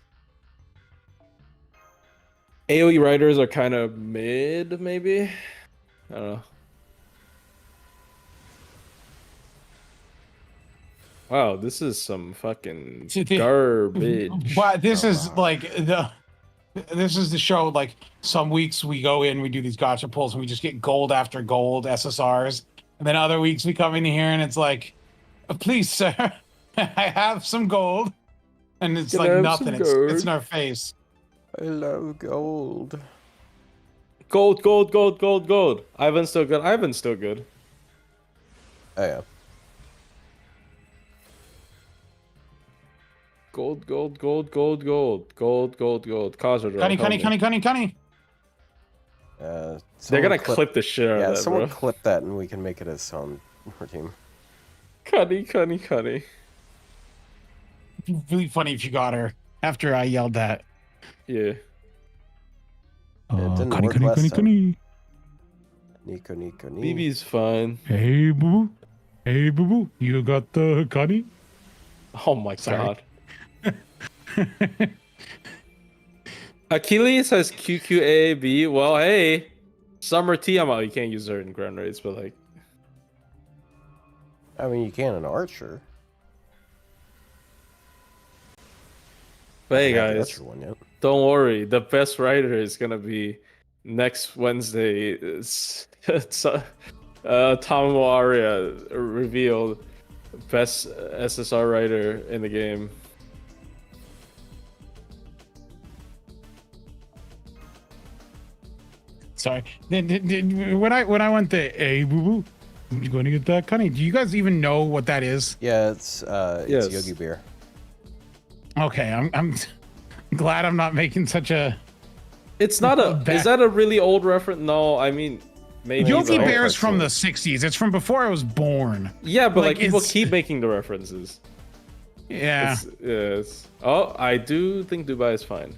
[SPEAKER 5] AoE riders are kind of mid, maybe. I don't know. Wow, this is some fucking garbage.
[SPEAKER 3] But this is like this is the show. Like some weeks we go in, we do these gotcha pulls, and we just get gold after gold SSRs, and then other weeks we come in here and it's like, please, sir, I have some gold, and it's like nothing. It's in our face.
[SPEAKER 2] I love gold.
[SPEAKER 5] Gold, gold, gold, gold, gold. Ivan's still good. Ivan's still good.
[SPEAKER 2] Oh yeah.
[SPEAKER 5] Gold, gold, gold, gold, gold, gold, gold, gold. Causer draw.
[SPEAKER 3] Cunny.
[SPEAKER 5] They're gonna clip the shit out of that,
[SPEAKER 2] someone
[SPEAKER 5] bro.
[SPEAKER 2] clip that and we can make it as on our team.
[SPEAKER 5] Cunny.
[SPEAKER 3] Really funny if you got her after I yelled that.
[SPEAKER 5] Yeah.
[SPEAKER 2] It didn't
[SPEAKER 3] Cunny.
[SPEAKER 2] Nico.
[SPEAKER 5] BB's fine.
[SPEAKER 3] Hey boo boo, you got the Cunny?
[SPEAKER 5] Oh my
[SPEAKER 3] Sorry.
[SPEAKER 5] god. Achilles has QQAAB. Well, hey, Summer Tiamat. You can't use her in ground raids, but like,
[SPEAKER 2] I mean, you can in Archer.
[SPEAKER 5] but hey
[SPEAKER 2] I haven't had the
[SPEAKER 5] guys,
[SPEAKER 2] Archer one yet.
[SPEAKER 5] don't worry. The best rider is gonna be next Wednesday. It's Tomo Aria revealed best SSR rider in the game.
[SPEAKER 3] Sorry. When I went to hey boo boo, you going to get that Cunny? Do you guys even know what that is?
[SPEAKER 2] Yeah, it's
[SPEAKER 5] Yes.
[SPEAKER 2] Yogi Bear.
[SPEAKER 3] Okay, I'm glad I'm not making such a.
[SPEAKER 5] It's not a. Is that a really old reference? No, I mean, maybe.
[SPEAKER 3] Yogi
[SPEAKER 5] but-
[SPEAKER 3] Bear is from the 60s. It's from before I was born.
[SPEAKER 5] Yeah, but like
[SPEAKER 3] Like,
[SPEAKER 5] people
[SPEAKER 3] it's-
[SPEAKER 5] keep making the references.
[SPEAKER 3] Yeah.
[SPEAKER 5] Yes. Oh, I do think Dubai is fine.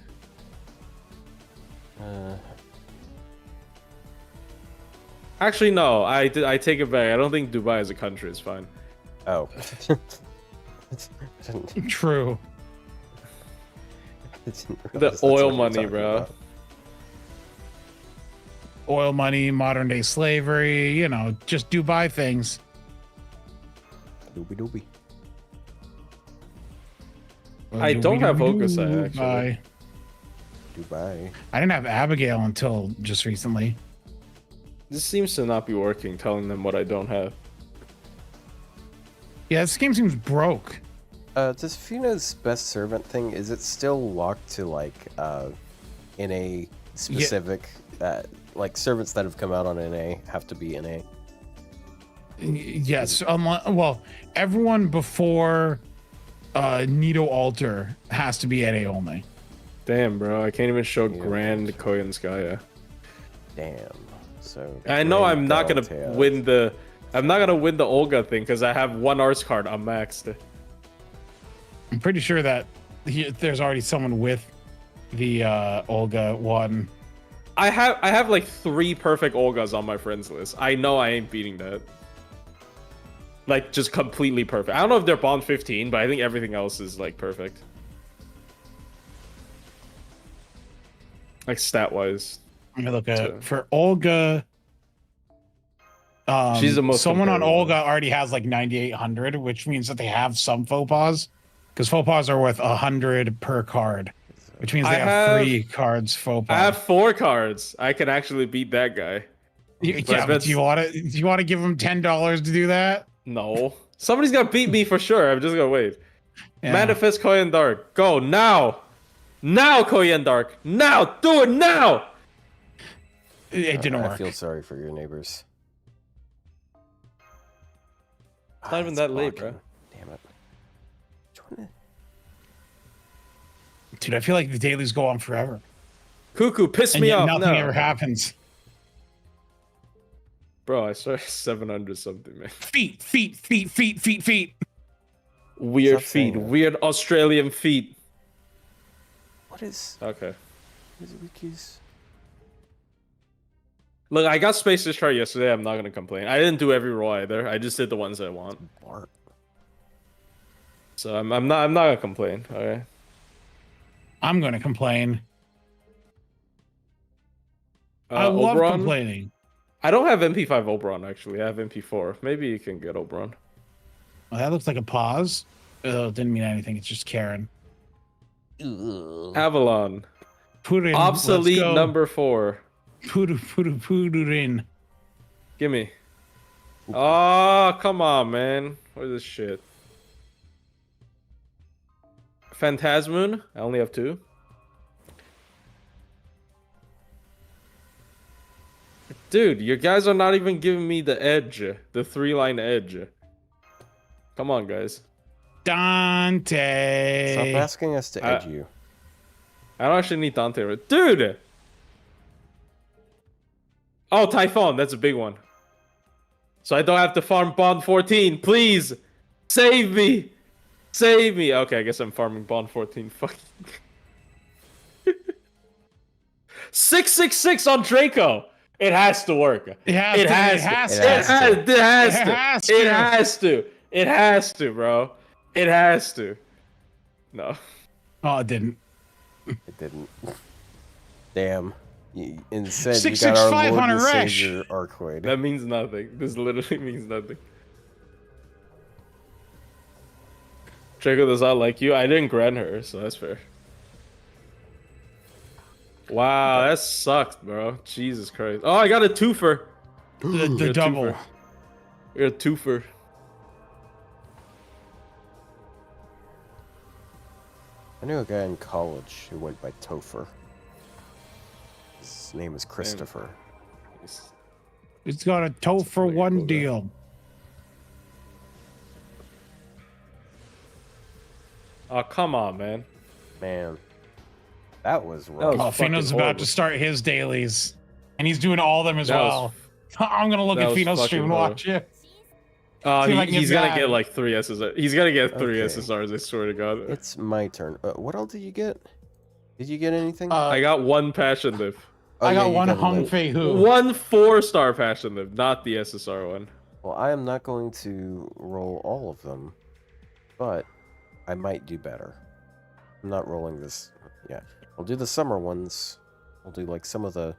[SPEAKER 5] Actually, no. I take it back. I don't think Dubai as a country is fine.
[SPEAKER 2] Oh.
[SPEAKER 3] True.
[SPEAKER 5] The oil money, bro.
[SPEAKER 3] Oil money, modern day slavery, you know, just Dubai things.
[SPEAKER 2] Doobie.
[SPEAKER 5] I don't have Hokusai, actually.
[SPEAKER 2] Dubai.
[SPEAKER 3] I didn't have Abigail until just recently.
[SPEAKER 5] This seems to not be working, telling them what I don't have.
[SPEAKER 3] Yeah, this game seems broke.
[SPEAKER 2] Does Fina's best servant thing, is it still locked to like NA specific like servants that have come out on NA have to be NA?
[SPEAKER 3] Yes, well, everyone before Nito Alter has to be NA only.
[SPEAKER 5] Damn, bro. I can't even show
[SPEAKER 2] Yeah.
[SPEAKER 5] Grand Koyanskaya.
[SPEAKER 2] Damn. So
[SPEAKER 5] I know I'm not gonna
[SPEAKER 2] Galatea.
[SPEAKER 5] win the. I'm not gonna win the Olga thing because I have one arts card unmaxed.
[SPEAKER 3] I'm pretty sure that there's already someone with the Olga one.
[SPEAKER 5] I have like 3 perfect Olgas on my friends list. I know I ain't beating that. Like just completely perfect. I don't know if they're bond 15, but I think everything else is like perfect. Like stat wise.
[SPEAKER 3] I'm gonna look at for Olga.
[SPEAKER 5] She's the most
[SPEAKER 3] Someone on
[SPEAKER 5] comparable.
[SPEAKER 3] Olga already has like 9,800, which means that they have some faux pas, because faux pas are worth 100 per card, which means they have 3 cards faux pas.
[SPEAKER 5] I have 4 cards. I can actually beat that guy.
[SPEAKER 3] Yeah,
[SPEAKER 5] but
[SPEAKER 3] but do you want to give him $10 to do that?
[SPEAKER 5] No. Somebody's gonna beat me for sure. I'm just gonna wait.
[SPEAKER 3] Yeah.
[SPEAKER 5] Manifest Koyan Dark. Go now. Now, Koyan Dark. Now. Do it now.
[SPEAKER 3] It didn't
[SPEAKER 2] I
[SPEAKER 3] work.
[SPEAKER 2] feel sorry for your neighbors.
[SPEAKER 5] It's not even that late, bro.
[SPEAKER 2] Damn it.
[SPEAKER 3] Dude, I feel like the dailies go on forever,
[SPEAKER 5] Cuckoo, piss
[SPEAKER 3] and
[SPEAKER 5] me
[SPEAKER 3] yet
[SPEAKER 5] off.
[SPEAKER 3] nothing
[SPEAKER 5] No.
[SPEAKER 3] ever happens.
[SPEAKER 5] Bro, I started 700 something, man.
[SPEAKER 3] Feet.
[SPEAKER 5] Weird
[SPEAKER 2] Stop saying
[SPEAKER 5] feet.
[SPEAKER 2] that.
[SPEAKER 5] Weird Australian feet.
[SPEAKER 2] What is
[SPEAKER 5] Okay.
[SPEAKER 2] wikis?
[SPEAKER 5] Look, I got Space Destroyer yesterday. I'm not gonna complain. I didn't do every roll either. I just did the ones I want.
[SPEAKER 2] Bart.
[SPEAKER 5] So I'm not gonna complain. Okay.
[SPEAKER 3] I'm gonna complain. I love
[SPEAKER 5] Oberon?
[SPEAKER 3] complaining.
[SPEAKER 5] I don't have MP5 Oberon actually. I have MP4. Maybe you can get Oberon.
[SPEAKER 3] Well, that looks like a pause. Oh, it didn't mean anything. It's just Karen.
[SPEAKER 5] Avalon.
[SPEAKER 3] Put in.
[SPEAKER 5] Obsolete
[SPEAKER 3] let's go.
[SPEAKER 5] number 4.
[SPEAKER 3] Put it in.
[SPEAKER 5] Gimme. Oh, come on, man. What is this shit? Phantasmoon. I only have 2. Dude, you guys are not even giving me the edge. The 3-line edge. Come on, guys.
[SPEAKER 3] Dante.
[SPEAKER 2] Stop asking us to edge you.
[SPEAKER 5] I don't actually need Dante. Dude! Oh, Typhon. That's a big one. So I don't have to farm Bond 14. Please! Save me! Save me! Okay, I guess I'm farming Bond 14. Fuck. 666 on Draco! It has to work. It has to, bro. It has to. No.
[SPEAKER 3] Oh, it didn't.
[SPEAKER 2] It didn't. Damn. Instead, you
[SPEAKER 3] 665
[SPEAKER 2] got our Lord
[SPEAKER 3] on a
[SPEAKER 2] and
[SPEAKER 3] Resh.
[SPEAKER 2] Savior Arcade.
[SPEAKER 5] That means nothing. This literally means nothing. Draco does not like you. I didn't grant her, so that's fair. Wow, that sucked, bro. Jesus Christ. Oh, I got a twofer.
[SPEAKER 3] The double.
[SPEAKER 5] You're a twofer.
[SPEAKER 2] I knew a guy in college who went by Topher. His name is Christopher.
[SPEAKER 3] It's got a toe for one deal.
[SPEAKER 5] Oh, come on, man.
[SPEAKER 2] Man, that was rough.
[SPEAKER 3] Oh, Fino's about to start his dailies, and he's doing all of them as well. I'm gonna look at Fino's stream and watch it.
[SPEAKER 5] He's gonna get like 3 SSRs. He's gonna get 3 SSRs, I swear to God.
[SPEAKER 2] It's my turn. What else did you get? Did you get anything?
[SPEAKER 5] I got 1 Passion Live.
[SPEAKER 3] I got 1 Hung Fei Hu.
[SPEAKER 5] 1 4-star Passion Live, not the SSR one.
[SPEAKER 2] Well, I am not going to roll all of them, but I might do better. I'm not rolling this. Yeah, I'll do the summer ones. I'll do like some of the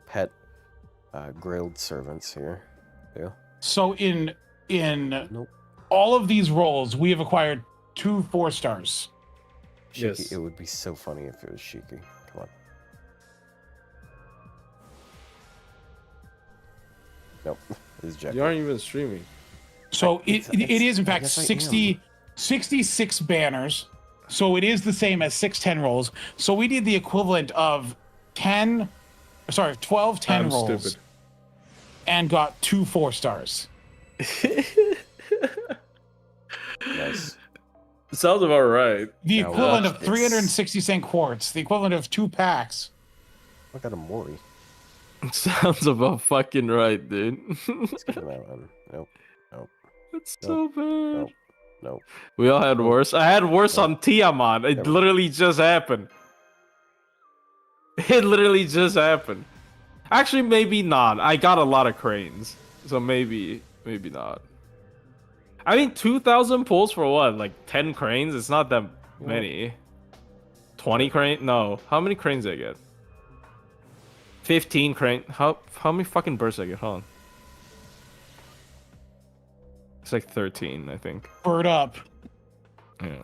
[SPEAKER 2] pet grilled servants here. Yeah.
[SPEAKER 3] So in all of these roles, we have acquired 2 4-stars.
[SPEAKER 2] Shiki,
[SPEAKER 5] Yes.
[SPEAKER 2] It would be so funny if it was Shiki. Come on. Nope. This is Jack.
[SPEAKER 5] You aren't even streaming.
[SPEAKER 3] So it is in fact
[SPEAKER 2] guess I
[SPEAKER 3] 66 banners. So it is the same as 610 rolls. So we did the equivalent of 12 10 rolls.
[SPEAKER 5] Stupid.
[SPEAKER 3] And got 2 4-stars.
[SPEAKER 2] Nice.
[SPEAKER 5] Sounds about right.
[SPEAKER 3] The
[SPEAKER 2] Now
[SPEAKER 3] equivalent
[SPEAKER 2] watch
[SPEAKER 3] of
[SPEAKER 2] this.
[SPEAKER 3] 360 cent quartz. The equivalent of 2 packs.
[SPEAKER 2] I got a Mori.
[SPEAKER 5] Sounds about fucking right, dude.
[SPEAKER 2] Let's get him out. Nope.
[SPEAKER 5] It's
[SPEAKER 2] Nope.
[SPEAKER 5] so bad.
[SPEAKER 2] Nope.
[SPEAKER 5] We all had worse. I had worse on Tiamat. It
[SPEAKER 2] Never.
[SPEAKER 5] literally just happened. It literally just happened. Actually, maybe not. I got a lot of cranes, so maybe not. I mean, 2,000 pulls for what? Like 10 cranes? It's not that many. 20 crane? No. How many cranes did I get? 15 crane. How many fucking bursts did I get? Hold on. It's like 13, I think.
[SPEAKER 3] Bird up.
[SPEAKER 5] Yeah.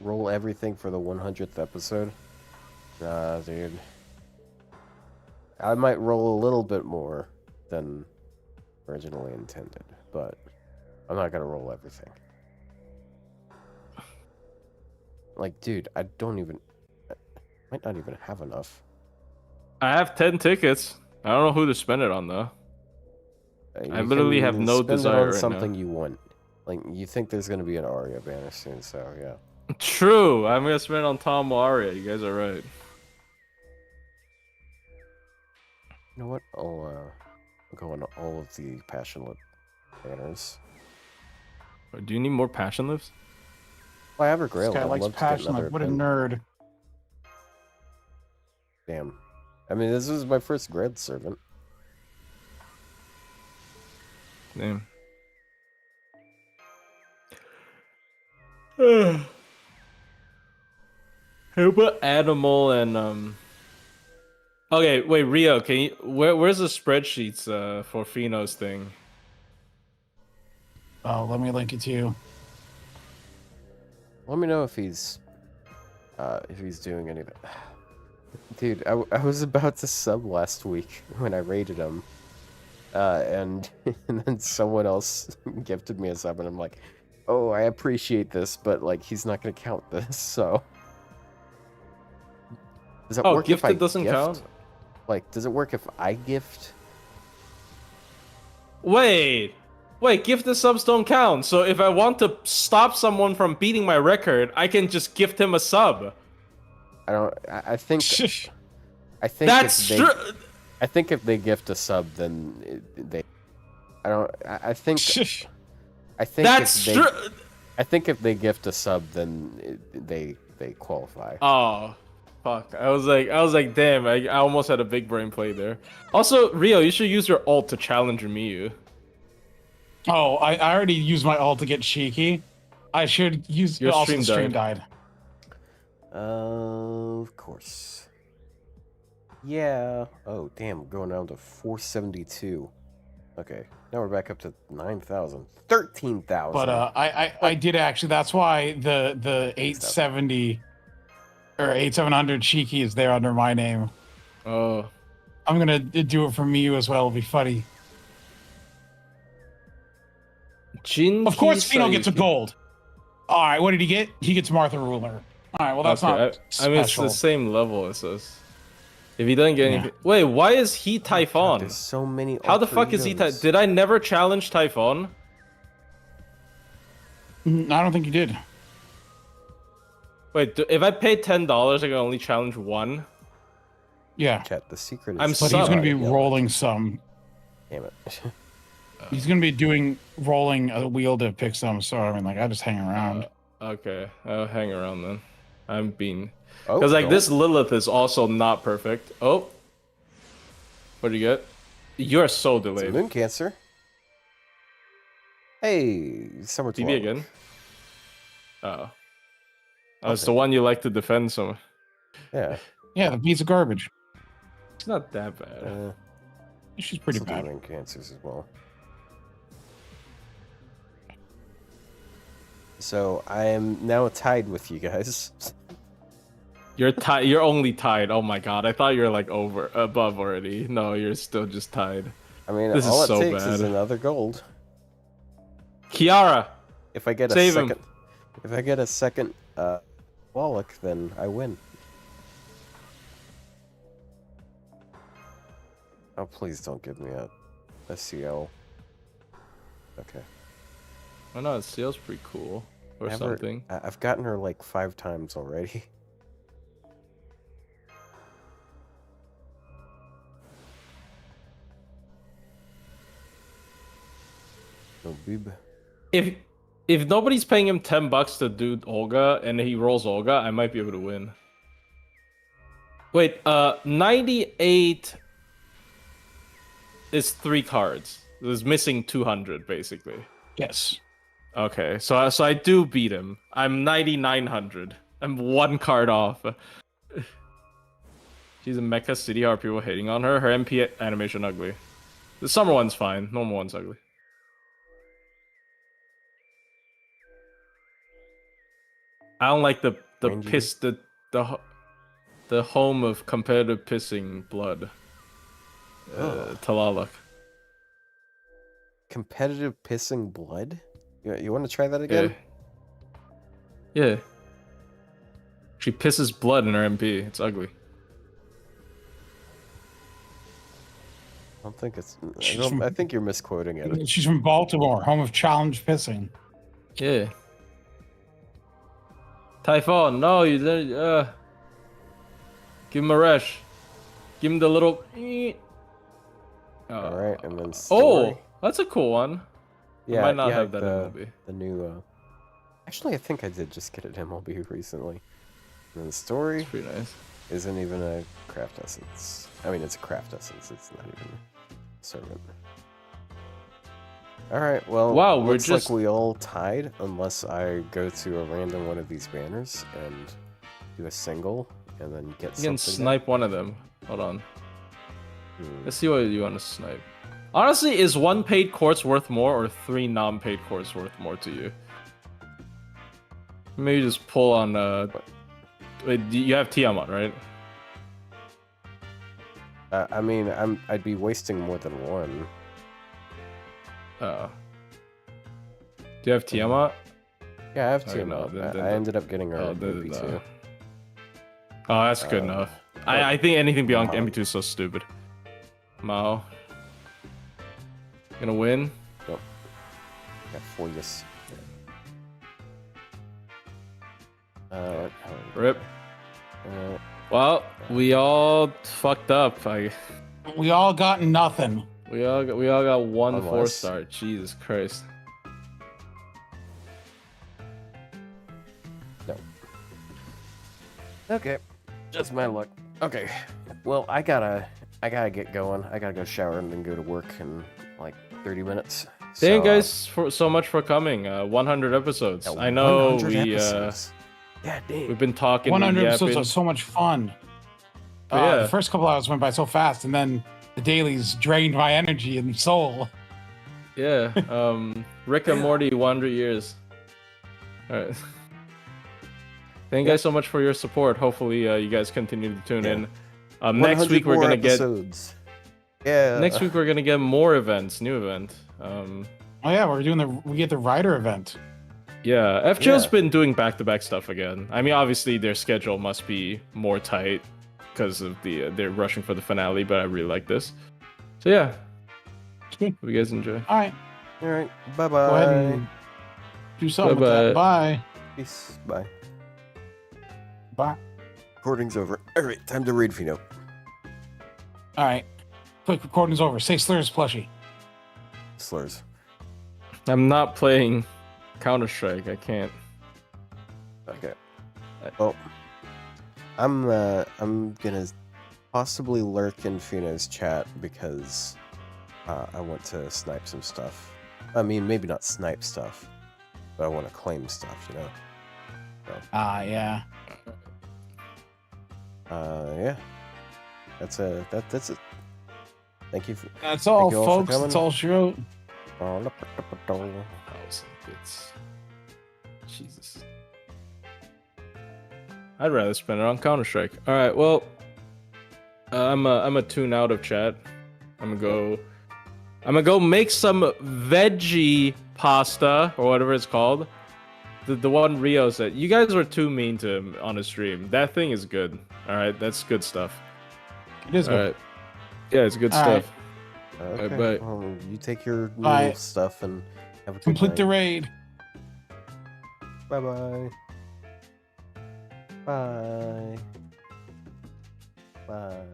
[SPEAKER 2] Roll everything for the 100th episode. Nah, dude. I might roll a little bit more than originally intended, but I'm not gonna roll everything. Like, dude, I might not even have enough.
[SPEAKER 5] I have 10 tickets. I don't know who to spend it on, though. I literally have no
[SPEAKER 2] spend it
[SPEAKER 5] desire
[SPEAKER 2] on
[SPEAKER 5] right
[SPEAKER 2] something
[SPEAKER 5] now.
[SPEAKER 2] you want. Like, you think there's gonna be an Aria banner soon, so yeah.
[SPEAKER 5] True. I'm gonna spend it on Tom Aria. You guys are right.
[SPEAKER 2] You know what? I'll go on all of the passionate banners.
[SPEAKER 5] Do you need more passion lives?
[SPEAKER 2] Well, I have a
[SPEAKER 3] This
[SPEAKER 2] Grail.
[SPEAKER 3] guy
[SPEAKER 2] I'd
[SPEAKER 3] likes
[SPEAKER 2] love to get
[SPEAKER 3] passion.
[SPEAKER 2] another
[SPEAKER 3] Like, what a
[SPEAKER 2] pin.
[SPEAKER 3] nerd.
[SPEAKER 2] Damn. I mean, this is my first Grad Servant.
[SPEAKER 5] Damn. Who put animal and Okay, wait, Rio, can you where's the spreadsheets for Fino's thing?
[SPEAKER 3] Oh, let me link it to you.
[SPEAKER 2] Let me know if he's doing anything. Dude, I was about to sub last week when I raided him. And then someone else gifted me a sub, and I'm like, oh, I appreciate this, but like he's not gonna count this, so. Does it work if I
[SPEAKER 5] doesn't
[SPEAKER 2] gift?
[SPEAKER 5] count?
[SPEAKER 2] Like, does it work if I gift?
[SPEAKER 5] Wait, gifted subs don't count. So if I want to stop someone from beating my record, I can just gift him a sub.
[SPEAKER 2] I think
[SPEAKER 5] That's true.
[SPEAKER 2] I think if they gift a sub, then they. I think
[SPEAKER 5] That's true.
[SPEAKER 2] I think if they gift a sub, then they qualify.
[SPEAKER 5] Oh, fuck! I was like, damn! I almost had a big brain play there. Also, Rio, you should use your ult to challenge Miyu.
[SPEAKER 3] Oh, I already used my ult to get cheeky. I should use
[SPEAKER 5] Your
[SPEAKER 3] also
[SPEAKER 5] stream
[SPEAKER 3] died.
[SPEAKER 2] Of course. Yeah. Oh, damn. Going down to 472. Okay. Now we're back up to 9,000. 13,000.
[SPEAKER 3] But I did actually. That's why the 870 or 8700 cheeky is there under my name.
[SPEAKER 5] Oh.
[SPEAKER 3] I'm gonna do it for Miyu as well. It'll be funny. Of course, Fino gets a gold. All right, what did he get? He gets Martha Ruler. All right, well that's not special.
[SPEAKER 5] I mean, it's the same level as us. If he doesn't get anything, wait, why is he Typhon?
[SPEAKER 2] There's so many.
[SPEAKER 5] How the fuck is he? Did I never challenge Typhon?
[SPEAKER 3] I don't think you did.
[SPEAKER 5] Wait, if I pay $10, I can only challenge one.
[SPEAKER 3] Yeah.
[SPEAKER 2] Chat, the secret is.
[SPEAKER 3] But he's gonna be rolling some.
[SPEAKER 2] Damn it.
[SPEAKER 3] He's gonna be doing rolling a wheel to pick some. So I mean, like, I just hang around.
[SPEAKER 5] Okay, I'll hang around then. I'm being.
[SPEAKER 2] Oh,
[SPEAKER 5] Because like this Lilith is also not perfect. Oh, what do you get? You're so
[SPEAKER 2] It's a
[SPEAKER 5] delayed.
[SPEAKER 2] moon cancer. Hey, summer
[SPEAKER 5] TB again. Oh, it's the one you like to defend. So
[SPEAKER 2] Yeah.
[SPEAKER 3] Yeah, the piece of garbage.
[SPEAKER 5] it's not that bad.
[SPEAKER 3] She's pretty
[SPEAKER 2] some
[SPEAKER 3] bad.
[SPEAKER 2] moon cancers as well. So I am now tied with you guys.
[SPEAKER 5] You're tied. You're only tied. Oh my god! I thought you were like above already. No, you're still just tied.
[SPEAKER 2] I mean,
[SPEAKER 5] This
[SPEAKER 2] all
[SPEAKER 5] is
[SPEAKER 2] it
[SPEAKER 5] so
[SPEAKER 2] takes is
[SPEAKER 5] bad.
[SPEAKER 2] another gold.
[SPEAKER 5] Kiara,
[SPEAKER 2] If I get
[SPEAKER 5] Save
[SPEAKER 2] a
[SPEAKER 5] him.
[SPEAKER 2] second, if I get a second Wallach, then I win. Oh, please don't give me a CL. Okay.
[SPEAKER 5] I know Seal's pretty cool or something.
[SPEAKER 2] I've gotten her like 5 times already. No boob.
[SPEAKER 5] If nobody's paying him $10 to do Olga and he rolls Olga, I might be able to win. Wait, 98 is 3 cards. There's missing 200 basically.
[SPEAKER 3] Yes.
[SPEAKER 5] Okay, so I do beat him. I'm 9,900. I'm 1 card off. She's a mecha city. How are people hating on her? Her MP animation ugly. The summer one's fine. Normal one's ugly. I don't like the
[SPEAKER 2] Rangy.
[SPEAKER 5] piss the home of competitive pissing blood. Talalak.
[SPEAKER 2] Competitive pissing blood? You want to try that again?
[SPEAKER 5] Yeah. She pisses blood in her MP. It's ugly.
[SPEAKER 2] I don't think it's. I think you're misquoting it.
[SPEAKER 3] She's from Baltimore, home of challenge pissing.
[SPEAKER 5] Yeah. Typhon, no, you didn't. Give him a rush. Give him the little.
[SPEAKER 2] All right, and then. Story.
[SPEAKER 5] Oh, that's a cool one.
[SPEAKER 2] Yeah,
[SPEAKER 5] might not
[SPEAKER 2] yeah,
[SPEAKER 5] have that MLB.
[SPEAKER 2] The new. Actually, I think I did just get it MLB recently. And the story
[SPEAKER 5] It's pretty nice.
[SPEAKER 2] isn't even a craft essence. I mean, it's a craft essence. It's not even a servant. All right. Well,
[SPEAKER 5] Wow, we're
[SPEAKER 2] looks
[SPEAKER 5] just-
[SPEAKER 2] like we all tied, unless I go to a random one of these banners and do a single, and then get
[SPEAKER 5] You can
[SPEAKER 2] something.
[SPEAKER 5] snipe one of them. Hold on.
[SPEAKER 2] Hmm.
[SPEAKER 5] Let's see what you want to snipe. Honestly, is 1 paid quartz worth more or 3 non-paid quartz worth more to you? Maybe just pull on. Wait, you have Tiamat, right?
[SPEAKER 2] I mean, I'd be wasting more than one.
[SPEAKER 5] Do you have Tiamat?
[SPEAKER 2] Yeah, I have
[SPEAKER 5] Oh,
[SPEAKER 2] two.
[SPEAKER 5] no, then-
[SPEAKER 2] I ended up getting her
[SPEAKER 5] Oh,
[SPEAKER 2] MP2.
[SPEAKER 5] Oh, that's good enough. I think anything beyond
[SPEAKER 2] Mao.
[SPEAKER 5] MP2 is so stupid. Mao. Gonna win?
[SPEAKER 2] Got 4 yes.
[SPEAKER 5] Rip. Well, we all fucked up.
[SPEAKER 3] We all got nothing.
[SPEAKER 5] We all got one
[SPEAKER 2] Unless-
[SPEAKER 5] 4-star. Jesus Christ.
[SPEAKER 2] No. Okay, just my luck. Okay, well, I gotta get going. I gotta go shower and then go to work in like 30 minutes.
[SPEAKER 5] Thank
[SPEAKER 2] So,
[SPEAKER 5] you guys so much for coming. 100 episodes.
[SPEAKER 2] yeah,
[SPEAKER 5] I know
[SPEAKER 2] 100
[SPEAKER 5] we
[SPEAKER 2] episodes. Yeah, damn.
[SPEAKER 5] we've been talking.
[SPEAKER 3] 100 episodes
[SPEAKER 5] yapping.
[SPEAKER 3] are so much fun.
[SPEAKER 5] Yeah.
[SPEAKER 3] The first couple hours went by so fast, and then the dailies drained my energy and soul.
[SPEAKER 5] Yeah. Rick and Morty 100 years. All right. Thank you guys so much for your support. Hopefully, you guys continue to tune in. Next week we're
[SPEAKER 2] 100
[SPEAKER 5] gonna
[SPEAKER 2] more episodes.
[SPEAKER 5] get. Next week we're gonna get more events, new event.
[SPEAKER 3] Oh yeah, we get the Rider event.
[SPEAKER 5] Yeah, FGO's
[SPEAKER 2] Yeah.
[SPEAKER 5] been doing back-to-back stuff again. I mean, obviously their schedule must be more tight because of they're rushing for the finale. But I really like this. So yeah,
[SPEAKER 3] Good.
[SPEAKER 5] hope you guys enjoy.
[SPEAKER 3] All right,
[SPEAKER 2] All right, bye
[SPEAKER 3] go ahead
[SPEAKER 2] bye.
[SPEAKER 3] and do something with that. Bye.
[SPEAKER 2] Peace. Bye.
[SPEAKER 3] Bye.
[SPEAKER 2] Recording's over. All right, time to read Fino.
[SPEAKER 3] All right. Quick recording's over. Say slurs, plushie.
[SPEAKER 2] Slurs.
[SPEAKER 5] I'm not playing Counter-Strike. I can't.
[SPEAKER 2] Okay. Well, I'm gonna possibly lurk in Fino's chat because I want to snipe some stuff. I mean, maybe not snipe stuff, but I want to claim stuff, you know.
[SPEAKER 3] Yeah.
[SPEAKER 2] Yeah. That's it. Thank you.
[SPEAKER 3] That's all,
[SPEAKER 2] Thank you all for
[SPEAKER 3] folks.
[SPEAKER 2] coming.
[SPEAKER 3] That's all she wrote.
[SPEAKER 5] 1,000 bits. Jesus. I'd rather spend it on Counter-Strike. All right. Well, I'm a tune out of chat. I'm gonna go make some veggie pasta or whatever it's called. The one Rio said. You guys were too mean to him on his stream. That thing is good. All right, that's good stuff.
[SPEAKER 3] It is
[SPEAKER 5] All
[SPEAKER 3] good.
[SPEAKER 5] right. Yeah, it's good
[SPEAKER 3] All
[SPEAKER 5] stuff.
[SPEAKER 2] Okay.
[SPEAKER 5] bye.
[SPEAKER 2] Well, you take your
[SPEAKER 3] Bye.
[SPEAKER 2] noodle stuff and have a good
[SPEAKER 3] Complete the
[SPEAKER 2] night.
[SPEAKER 3] raid.
[SPEAKER 2] Bye-bye. Bye. Bye.